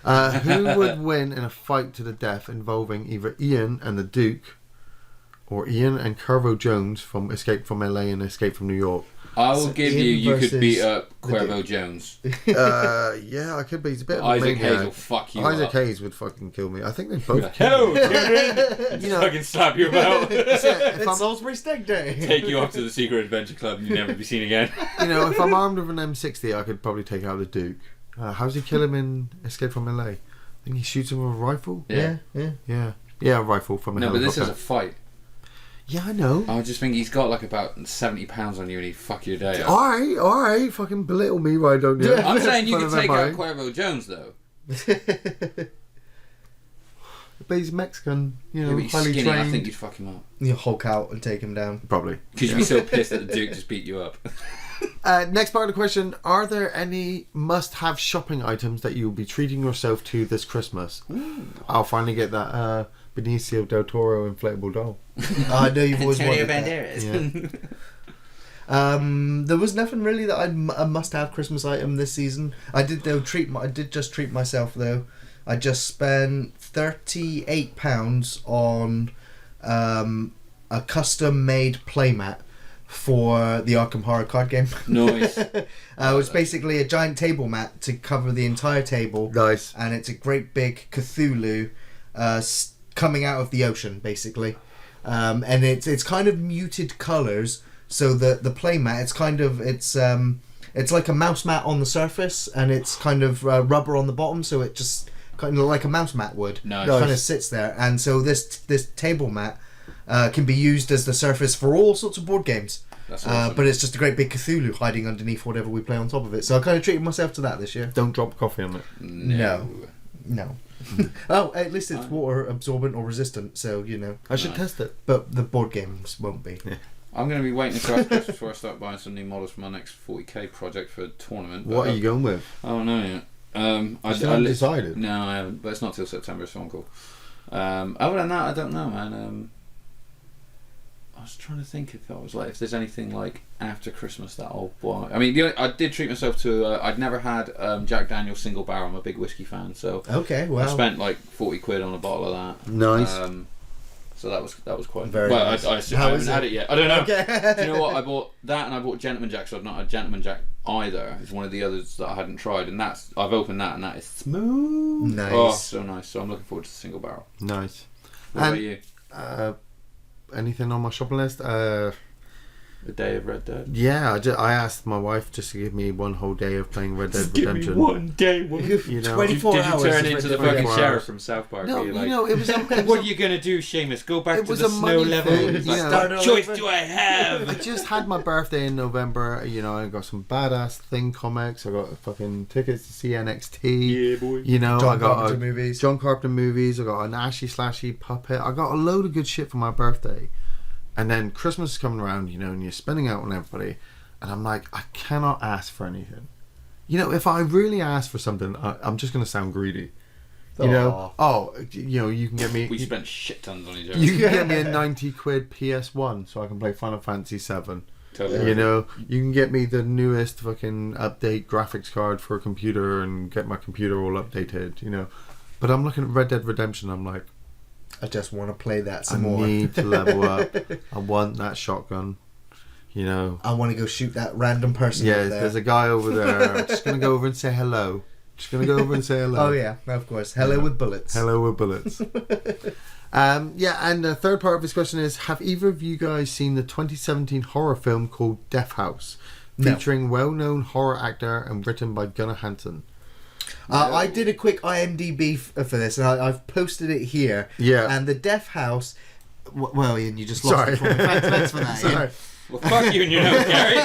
Who would win in a fight to the death involving either Ian and the Duke, or Ian and Cuervo Jones from Escape from LA and Escape from New York? I will give you could beat up Cuervo Jones. Yeah, I could be. He's a bit of a Isaac maniac. Hayes will fuck you Isaac up. Hayes would fucking kill me. I think they both Hello, children! You know, fucking slap you about. It's Salisbury Steak Day. Take you off to the Secret Adventure Club and you'll never be seen again. You know, if I'm armed with an M60, I could probably take out the Duke. How's he kill him in Escape from LA? I think he shoots him with a rifle. Yeah, a rifle from a helicopter. No, but this is a fight. Yeah, I know. I just think he's got like about 70 pounds on you and he'd fuck your day up. Alright, fucking belittle me, why don't you? I'm saying you could take out Cuervo Jones though. But he's Mexican, you know, yeah, but he's highly skinny, trained. I think you'd fuck him up. You Hulk out and take him down. Probably. Because you'd be so pissed that the Duke just beat you up. Next part of the question, are there any must-have shopping items that you'll be treating yourself to this Christmas? Ooh. I'll finally get that Benicio del Toro inflatable doll. I know you've always Antonio wanted Banderas. Yeah. There was nothing really that a must-have Christmas item this season. I did just treat myself though. I just spent £38 on a custom-made playmat for the Arkham Horror card game. Nice. It was basically a giant table mat to cover the entire table. Nice. And it's a great big Cthulhu coming out of the ocean, basically. And it's kind of muted colours, so the playmat, it's like a mouse mat on the surface, and it's kind of rubber on the bottom, so it just kind of like a mouse mat would. Nice. Kind of sits there, and so this table mat can be used as the surface for all sorts of board games. That's awesome. But it's just a great big Cthulhu hiding underneath whatever we play on top of it. So I kind of treated myself to that this year. Don't drop coffee on it. No. Oh, at least it's water absorbent or resistant, so you know. I should test it. But the board games won't be. Yeah. I'm going to be waiting until after Christmas before I start buying some new models for my next 40k project for a tournament. What are you going with? I don't know yet. I haven't decided. No, I haven't, but it's not till September, so I'm cool. Other than that, I don't know, man. I was trying to think if there's anything like after Christmas that I'll buy. I mean, I did treat myself to. I'd never had Jack Daniel's single barrel. I'm a big whiskey fan, so okay. Well, I spent like £40 on a bottle of that. Nice. So that was quite very well. nice. I haven't had it yet. I don't know. Okay. Do you know what? I bought that and I bought Gentleman Jack. So I've not had Gentleman Jack either. It's one of the others that I hadn't tried, and I've opened that and that is smooth. Nice. Oh, so nice. So I'm looking forward to the single barrel. Nice. What about you? Anything on my shopping list? A day of Red Dead. Yeah, I asked my wife just to give me one whole day of playing Red Dead Redemption. Give me one day. You know, 24 hours. Did you turn into the fucking 24 sheriff hours. from South Park? No, you like, know, it was. what are you gonna do, Seamus? Go back It to was the a snow money level. thing, Like, you know. what choice do I have? I just had my birthday in November. You know, I got some badass Thing comics. I got fucking tickets to see NXT. Yeah, boy. You know, John I got Carpenter movies. John Carpenter movies. I got an Ashy Slashy puppet. I got a load of good shit for my birthday. And then Christmas is coming around, you know, and you're spending out on everybody. And I'm like, I cannot ask for anything. You know, if I really ask for something, I'm just going to sound greedy. You know? Oh, you know, you can get me... We spent shit tons on each other. You can get me a 90 quid PS1 so I can play Final Fantasy 7. Totally. You know, you can get me the newest fucking update graphics card for a computer and get my computer all updated, you know. But I'm looking at Red Dead Redemption, I'm like... I just want to play that some more. I need to level up. I want that shotgun. You know. I want to go shoot that random person over there. There's a guy over there. I'm just going to go over and say hello. Just going to go over and say hello. Oh, yeah, of course. Hello with bullets. Hello with bullets. Yeah, and the third part of this question is, have either of you guys seen the 2017 horror film called Death House? Featuring well-known horror actor and written by Gunnar Hansen. I did a quick IMDb for this, and I've posted it here. Yeah. And the Death House... Well, Ian, you just lost it for me. Thanks for that, Ian. Well, fuck you and your nose, Gary.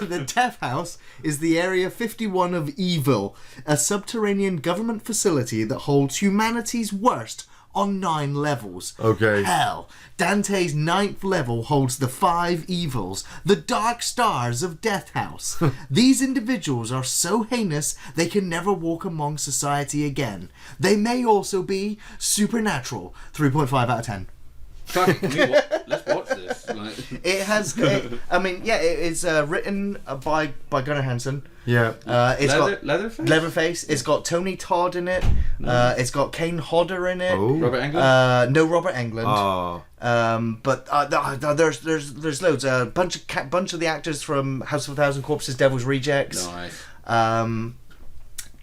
The Death House is the Area 51 of Evil, a subterranean government facility that holds humanity's worst on 9 levels. Okay. Hell, Dante's 9th level holds the 5 evils, the dark stars of Death House. These individuals are so heinous they can never walk among society again. They may also be supernatural. 3.5 out of 10. Let's watch this. It has. It is written by Gunnar Hansen. Yeah. It's got Leatherface. It's got Tony Todd in it. It's got Kane Hodder in it. Oh. Robert Englund. No Robert Englund. Oh. But there's loads. Bunch of the actors from House of a Thousand Corpses, Devil's Rejects. Nice.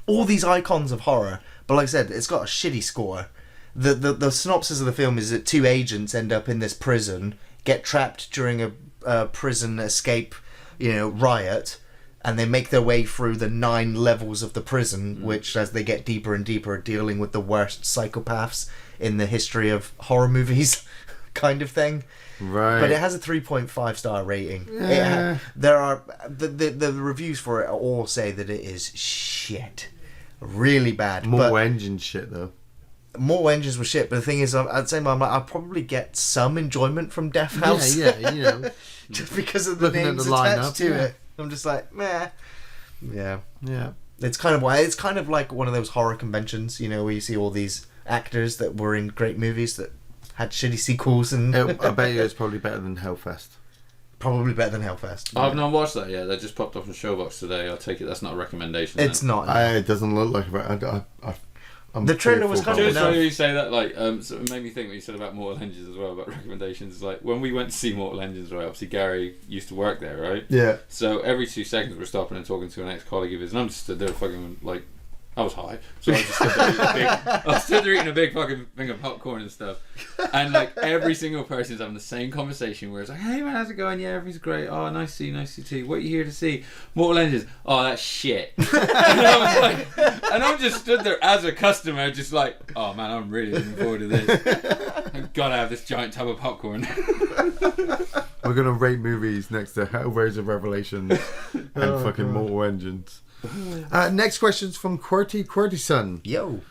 All these icons of horror. But like I said, it's got a shitty score. The synopsis of the film is that 2 agents end up in this prison, get trapped during a prison escape, riot, and they make their way through the 9 levels of the prison, which, as they get deeper and deeper, are dealing with the worst psychopaths in the history of horror movies, kind of thing. Right. But it has a 3.5 star rating. Yeah. There are the reviews for it all say that it is shit, really bad. More engine shit though. More engines were shit, but the thing is, I'd say I'll probably get some enjoyment from Death House. Yeah. Just because of the names attached to it. I'm just like, meh. Yeah. It's kind of like one of those horror conventions, where you see all these actors that were in great movies that had shitty sequels, and I bet you it's probably better than Hellfest. Probably better than Hellfest. I've not watched that yet. That just popped up on Showbox today. I'll take it. That's not a recommendation. It's not. It doesn't look like it. The trailer was kind of Just funny you say that, so it made me think what you said about Mortal Engines as well, about recommendations. Like, when we went to see Mortal Engines, right, obviously Gary used to work there, right? Yeah. So every 2 seconds we're stopping and talking to an ex-colleague of his, and I'm just stood there fucking, I was high, so I was just stood there eating a big fucking thing of popcorn and stuff, and every single person's having the same conversation where it's like, hey man, how's it going? Yeah, everything's great. Oh, nice to see you too. What are you here to see? Mortal Engines. Oh, that's shit. And I'm just stood there as a customer, just like, oh man, I'm really looking forward to this. I've got to have this giant tub of popcorn. We're gonna rate movies next to Hellraiser of Revelation and fucking Mortal Engines. Next question's from QWERTY son. Yo.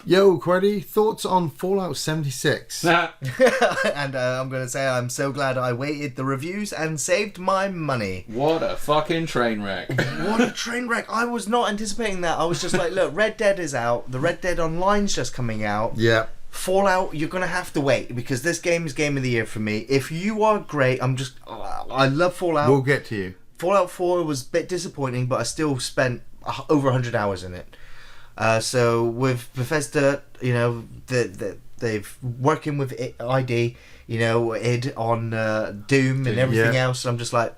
Yo, QWERTY, thoughts on Fallout 76? And I'm going to say I'm so glad I waited the reviews and saved my money. What a fucking train wreck. What a train wreck. I was not anticipating that. I was just like, look, Red Dead is out. The Red Dead Online's just coming out. Yeah. Fallout, you're going to have to wait, because this game is Game of the Year for me. If you are great, I love Fallout. We'll get to you. Fallout 4 was a bit disappointing, but I still spent over 100 hours in it. So with Bethesda, they've working with ID, id on Doom and everything else. I'm just like,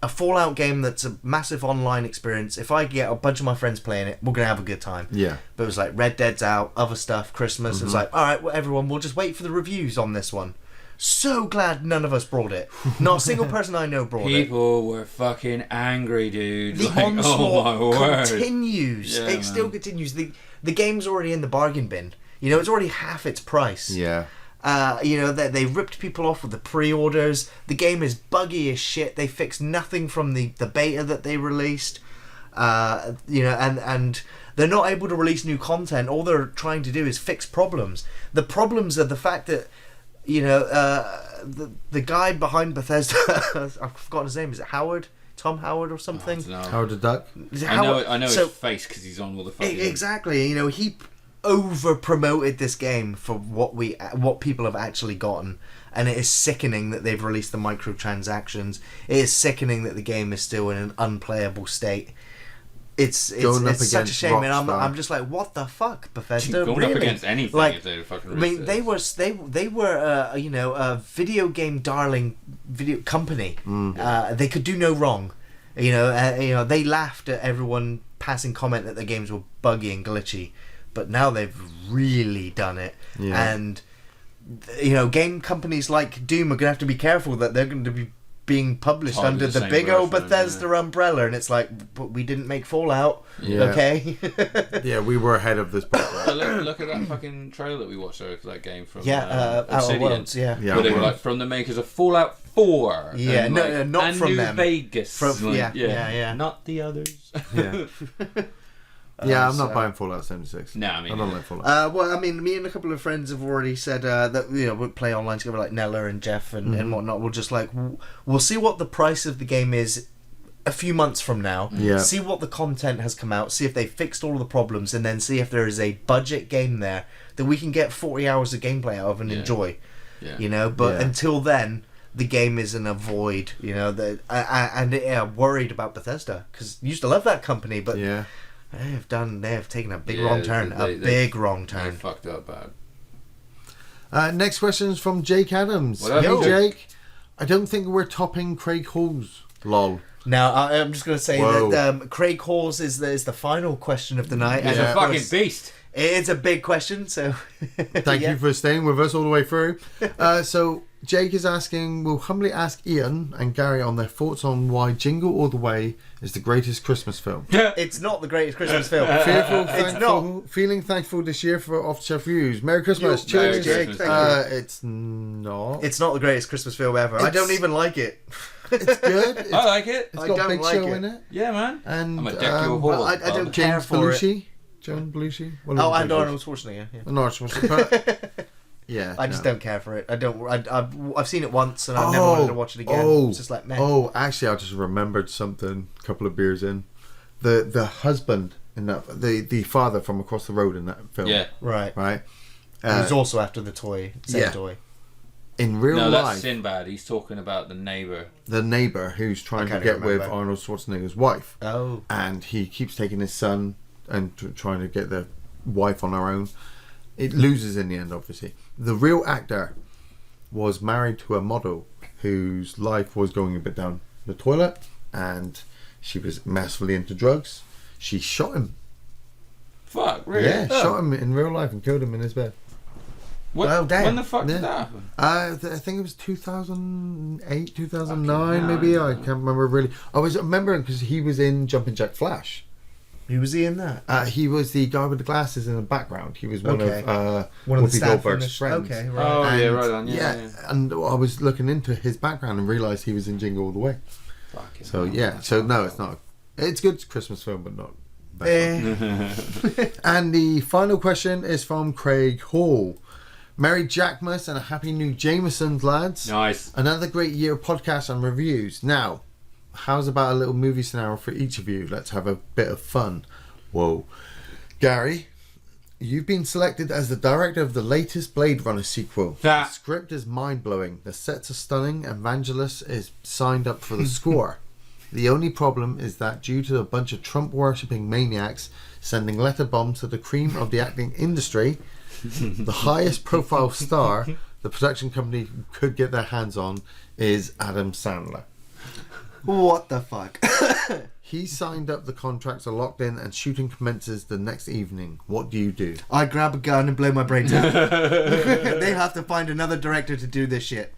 a Fallout game that's a massive online experience. If I get a bunch of my friends playing it, we're gonna have a good time. Yeah. But it was like Red Dead's out, other stuff, Christmas. It was like, all right, well, everyone, we'll just wait for the reviews on this one. So glad none of us brought it. Not a single person I know brought it. People were fucking angry, dude. The onslaught oh my continues. Yeah, it still continues. The game's already in the bargain bin. It's already half its price. Yeah. They ripped people off with the pre-orders. The game is buggy as shit. They fixed nothing from the beta that they released. And they're not able to release new content. All they're trying to do is fix problems. The problems are the fact that the guy behind Bethesda, I've forgotten his name. Is it Howard? Tom Howard or something? Howard the Duck? I know his face because he's on all the fucking... Exactly. He over-promoted this game for what people have actually gotten. And it is sickening that they've released the microtransactions. It is sickening that the game is still in an unplayable state. It's such a shame, and I'm just like, what the fuck, Bethesda? Going really? up against anything, if they fucking. They were a video game darling video company. They could do no wrong. They laughed at everyone passing comment that their games were buggy and glitchy, but now they've really done it. Yeah. And game companies like Doom are gonna have to be careful that they're going to be being published under the big old Bethesda umbrella, and it's like, but we didn't make Fallout, okay? Yeah, we were ahead of this. Look at that fucking trailer that we watched for that game from Outer Worlds, where they were like, from the makers of Fallout 4. Yeah, and not and from New them. Vegas. Yeah. Not the others. Yeah. Yeah, I'm not buying Fallout 76. No, I don't like Fallout. Me and a couple of friends have already said that we'll play online together, like Nella and Jeff and whatnot. We'll just we'll see what the price of the game is a few months from now. Yeah. See what the content has come out. See if they fixed all of the problems, and then see if there is a budget game there that we can get 40 hours of gameplay out of and enjoy. Yeah. But until then, the game is in a void, you know, and worried about Bethesda because used to love that company, but they have taken a big wrong turn, big wrong turn. They fucked up bad. Next question is from Jake Adams. Hey Jake, I don't think we're topping Craig Hall's. Lol. Now I'm just going to say that Craig Hall's is the final question of the night. He's a fucking beast. It's a big question, so thank you for staying with us all the way through. So Jake is asking, we'll humbly ask Ian and Gary on their thoughts on why Jingle All the Way is the greatest Christmas film. It's not the greatest Christmas film. Feeling thankful this year for off-the-shelf reviews. Merry Christmas. Cheers, Jake. It's not. It's not the greatest Christmas film ever. I don't even like it. It's good. I like it. It's got Big Show in it. Yeah, man. And I'm a Deku Hall. I don't care for it. John Belushi. And Arnold Schwarzenegger. Yeah. Arnold Schwarzenegger. Yeah, I just don't care for it. I've seen it once and I never wanted to watch it again. It's just like, meh. Actually, I just remembered something. A couple of beers in, the husband in that, the father from across the road in that film. Yeah, right. He's also after the toy. Toy. In real life, that's Sinbad. He's talking about the neighbor. The neighbor who's trying to get with Arnold Schwarzenegger's wife. Oh, and he keeps taking his son and trying to get the wife on her own. It loses in the end, obviously. The real actor was married to a model whose life was going a bit down the toilet, and she was massively into drugs. She shot him. Fuck, really? Yeah, shot him in real life and killed him in his bed. What? When the fuck did that happen? I think it was 2008, 2009, maybe. I can't remember really. I was remembering because he was in Jumpin' Jack Flash. Who was he in that? He was the guy with the glasses in the background. He was one of Whoopi Goldberg's friends. Okay, right. Oh, yeah, right on. Yeah. And I was looking into his background and realised he was in Jingle All the Way. So no, it's not. It's a good Christmas film, but not bad. And the final question is from Craig Hall. Merry Jackmas and a happy new Jamesons, lads. Nice. Another great year of podcasts and reviews. Now, how's about a little movie scenario for each of you? Let's have a bit of fun. Whoa. Gary, you've been selected as the director of the latest Blade Runner sequel. The script is mind-blowing. The sets are stunning and Vangelis is signed up for the score. The only problem is that due to a bunch of Trump-worshipping maniacs sending letter bombs to the cream of the acting industry, the highest profile star the production company could get their hands on is Adam Sandler. What the fuck? He signed up, the contracts are locked in and shooting commences the next evening. What do you do? I grab a gun and blow my brains out. They have to find another director to do this shit.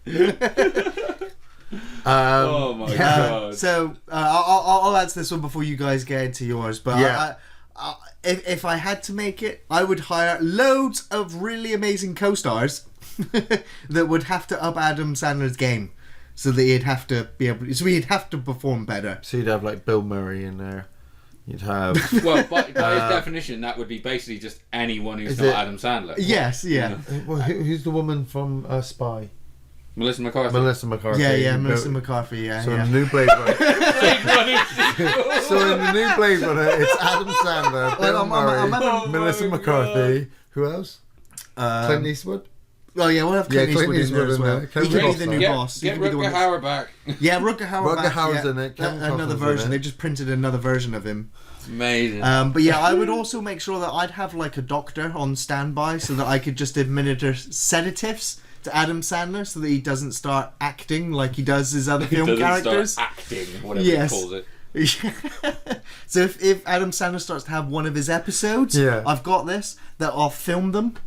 Oh my god. So I'll answer this one before you guys get into yours, but if I had to make it, I would hire loads of really amazing co-stars that would have to up Adam Sandler's game, so that he'd have to he'd have to perform better. So you'd have like Bill Murray in there. You'd have well, by his definition, that would be basically just anyone who's not Adam Sandler. Yes, yeah. Well, who's the woman from Spy? Melissa McCarthy. Yeah, Melissa McCarthy. Yeah. So in the new Blade Runner. So in the new Blade Runner, it's Adam Sandler, Bill Murray, Melissa McCarthy. Who else? Clint Eastwood. Oh yeah, we'll have Clint Eastwood in there as well. He could be the new boss. Get Rutger Hauer back. Yeah, Rutger Hauer back. Rutger Hauer's in it. Another version. They just printed another version of him. Amazing. But yeah, I would also make sure that I'd have like a doctor on standby so that I could just administer sedatives to Adam Sandler so that he doesn't start acting like he does his other film characters. Acting, whatever he calls it. So if Adam Sandler starts to have one of his episodes, I've got this, that I'll film them.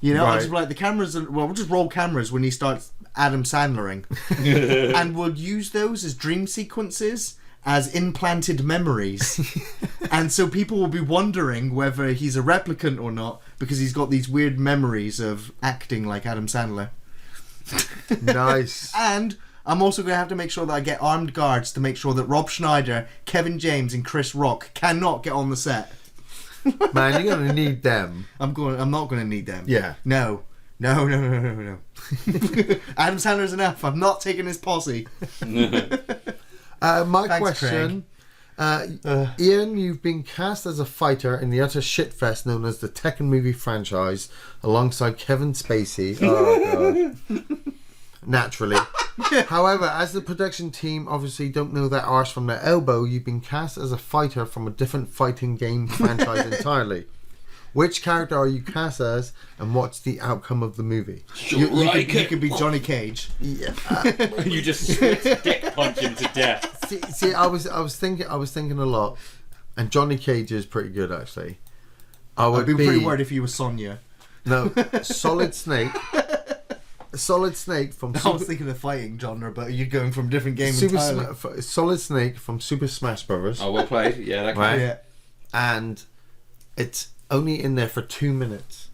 You know, I'll just be like, the cameras, we'll just roll cameras when he starts Adam Sandlering. And we'll use those as dream sequences, as implanted memories. And so people will be wondering whether he's a replicant or not, because he's got these weird memories of acting like Adam Sandler. Nice. And I'm also going to have to make sure that I get armed guards to make sure that Rob Schneider, Kevin James and Chris Rock cannot get on the set. Man, you're going to need them. I'm not going to need them. Yeah. No. Adam Sandler's enough. I'm not taking his posse. My question, Ian, you've been cast as a fighter in the utter shitfest known as the Tekken movie franchise alongside Kevin Spacey. Oh god. Naturally. However, as the production team obviously don't know their arse from their elbow, you've been cast as a fighter from a different fighting game franchise entirely. Which character are you cast as, and what's the outcome of the movie? You could be Johnny Cage. Yeah. You just dick punch him to death. See, I was thinking a lot, and Johnny Cage is pretty good actually. I'd be pretty worried if you were Sonya. No, Solid Snake. Solid Snake from... I was thinking of fighting genre, but you're going from different games entirely. Solid Snake from Super Smash Bros. Oh, well played. Yeah, that right? Yeah. And it's only in there for 2 minutes.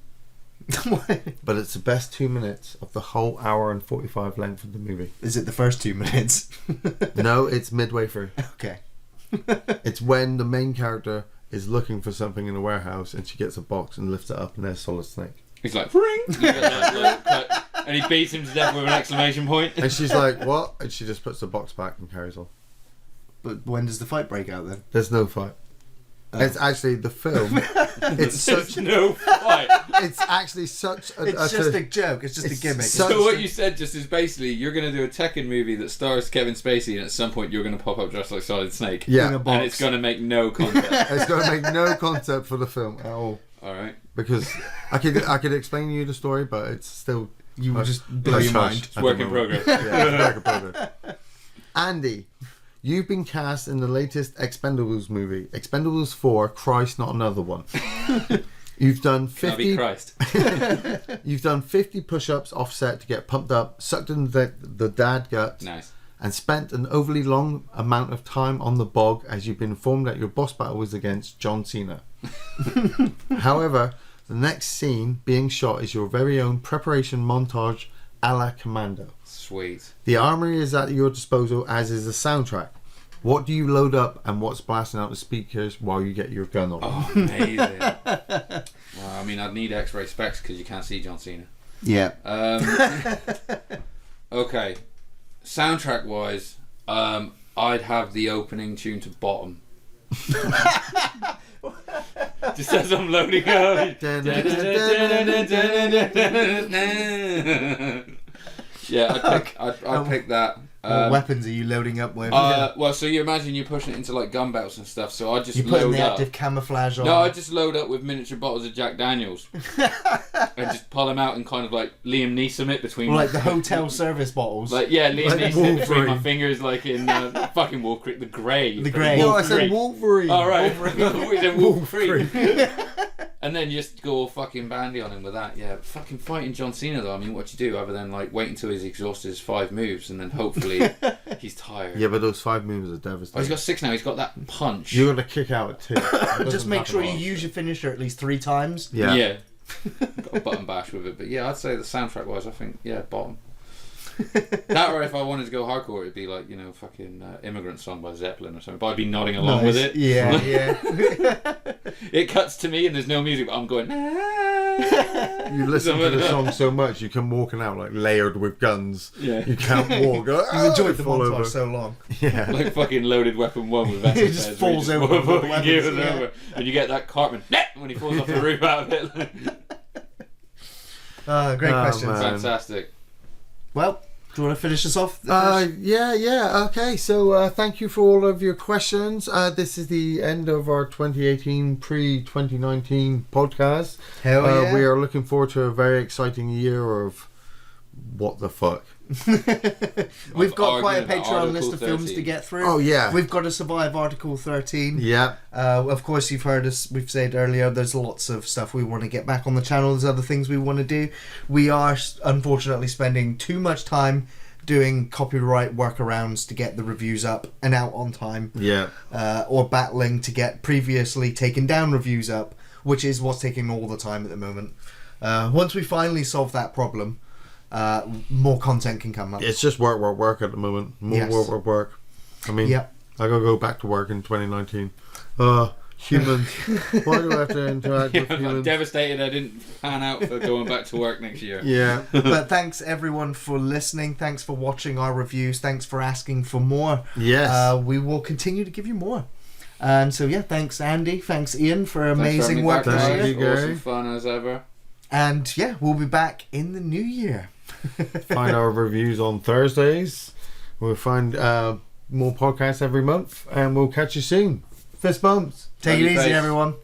But it's the best 2 minutes of the whole hour and 45 length of the movie. Is it the first 2 minutes? No, it's midway through. Okay. It's when the main character is looking for something in a warehouse and she gets a box and lifts it up and there's Solid Snake. He's like, ring! And he beats him to death with an exclamation point. And she's like, what? And she just puts the box back and carries on. But when does the fight break out then? There's no fight. It's actually the film. There's no fight. It's actually such a... It's just a joke. It's just a gimmick. So what you said just is basically you're going to do a Tekken movie that stars Kevin Spacey, and at some point you're going to pop up dressed like Solid Snake. Yeah. And it's going to make no concept. It's going to make no concept for the film at all. Alright. Because I could explain you the story, but it's still... You will just blow your mind. It's work in progress. Yeah, it's work in progress. Andy, you've been cast in the latest Expendables movie, Expendables 4, Christ Not Another One. You've done 50 Christ. You've done 50 push-ups offset to get pumped up, sucked in the dad gut. Nice. And spent an overly long amount of time on the bog as you've been informed that your boss battle was against John Cena. However, the next scene being shot is your very own preparation montage a la Commando. Sweet. The armory is at your disposal, as is the soundtrack. What do you load up and what's blasting out the speakers while you get your gun on? Oh, amazing. Well, I mean, I'd need X-ray specs because you can't see John Cena. Yeah. Okay. Soundtrack wise, I'd have the opening tune to Bottom. Just as I'm loading up. Yeah, I'd pick that. What weapons are you loading up with? Well, so you imagine you're pushing it into like gun belts and stuff. So I just you putting the active camouflage on. No, I just load up with miniature bottles of Jack Daniels and just pull them out and kind of like Liam Neeson it between. Like the hotel service bottles. Like Liam Neeson between my fingers, like in fucking Wolf Creek, the Grey. The Grey. No, I said Wolverine. All right, we said Wolverine. And then you just go all fucking bandy on him with that. Yeah, fucking fighting John Cena though. I mean, what do you do other than like wait until he's exhausted his 5 moves and then hopefully he's tired. Yeah, but those 5 moves are devastating. Oh, he's got 6 now. He's got that punch. You're gonna kick out at 2. Just make sure you use your finisher at least 3 times. Yeah. Yeah. Got a button bash with it, but yeah, I'd say the soundtrack wise, I think Bottom. That, or if I wanted to go hardcore, it'd be like fucking Immigrant Song by Zeppelin or something. But I'd be nodding along with it. Yeah, yeah. It cuts to me and there's no music, but I'm going. You listen to the song so much, you come walking out like layered with guns. Yeah. You can't walk. You enjoyed the montage so long. Yeah. Like fucking Loaded Weapon 1 with It just falls over. Over. And you get that Cartman when he falls off the roof out of it. Great question. Man. Fantastic. Well, do you want to finish us off? Yeah. Okay, so thank you for all of your questions. This is the end of our 2018 pre-2019 podcast. Hell yeah. We are looking forward to a very exciting year of what the fuck. We've got quite a Patreon list of films to get through. Oh yeah, we've got to survive Article 13. Yeah. Of course, you've heard us. We've said earlier. There's lots of stuff we want to get back on the channel. There's other things we want to do. We are unfortunately spending too much time doing copyright workarounds to get the reviews up and out on time. Yeah. Or battling to get previously taken down reviews up, which is what's taking all the time at the moment. Once we finally solve that problem, more content can come up. It's just work at the moment. More work. I mean, yep. I gotta go back to work in 2019. Humans. Why do I have to interact with humans? I'm devastated I didn't pan out for going back to work next year. Yeah. But thanks everyone for listening. Thanks for watching our reviews. Thanks for asking for more. Yes. We will continue to give you more. And so thanks Andy. Thanks Ian for amazing Thanks work for having this me year. back, Awesome fun as ever. And we'll be back in the new year. Find our reviews on Thursdays. We'll find more podcasts every month, and we'll catch you soon. Fist bumps. Take it easy, everyone.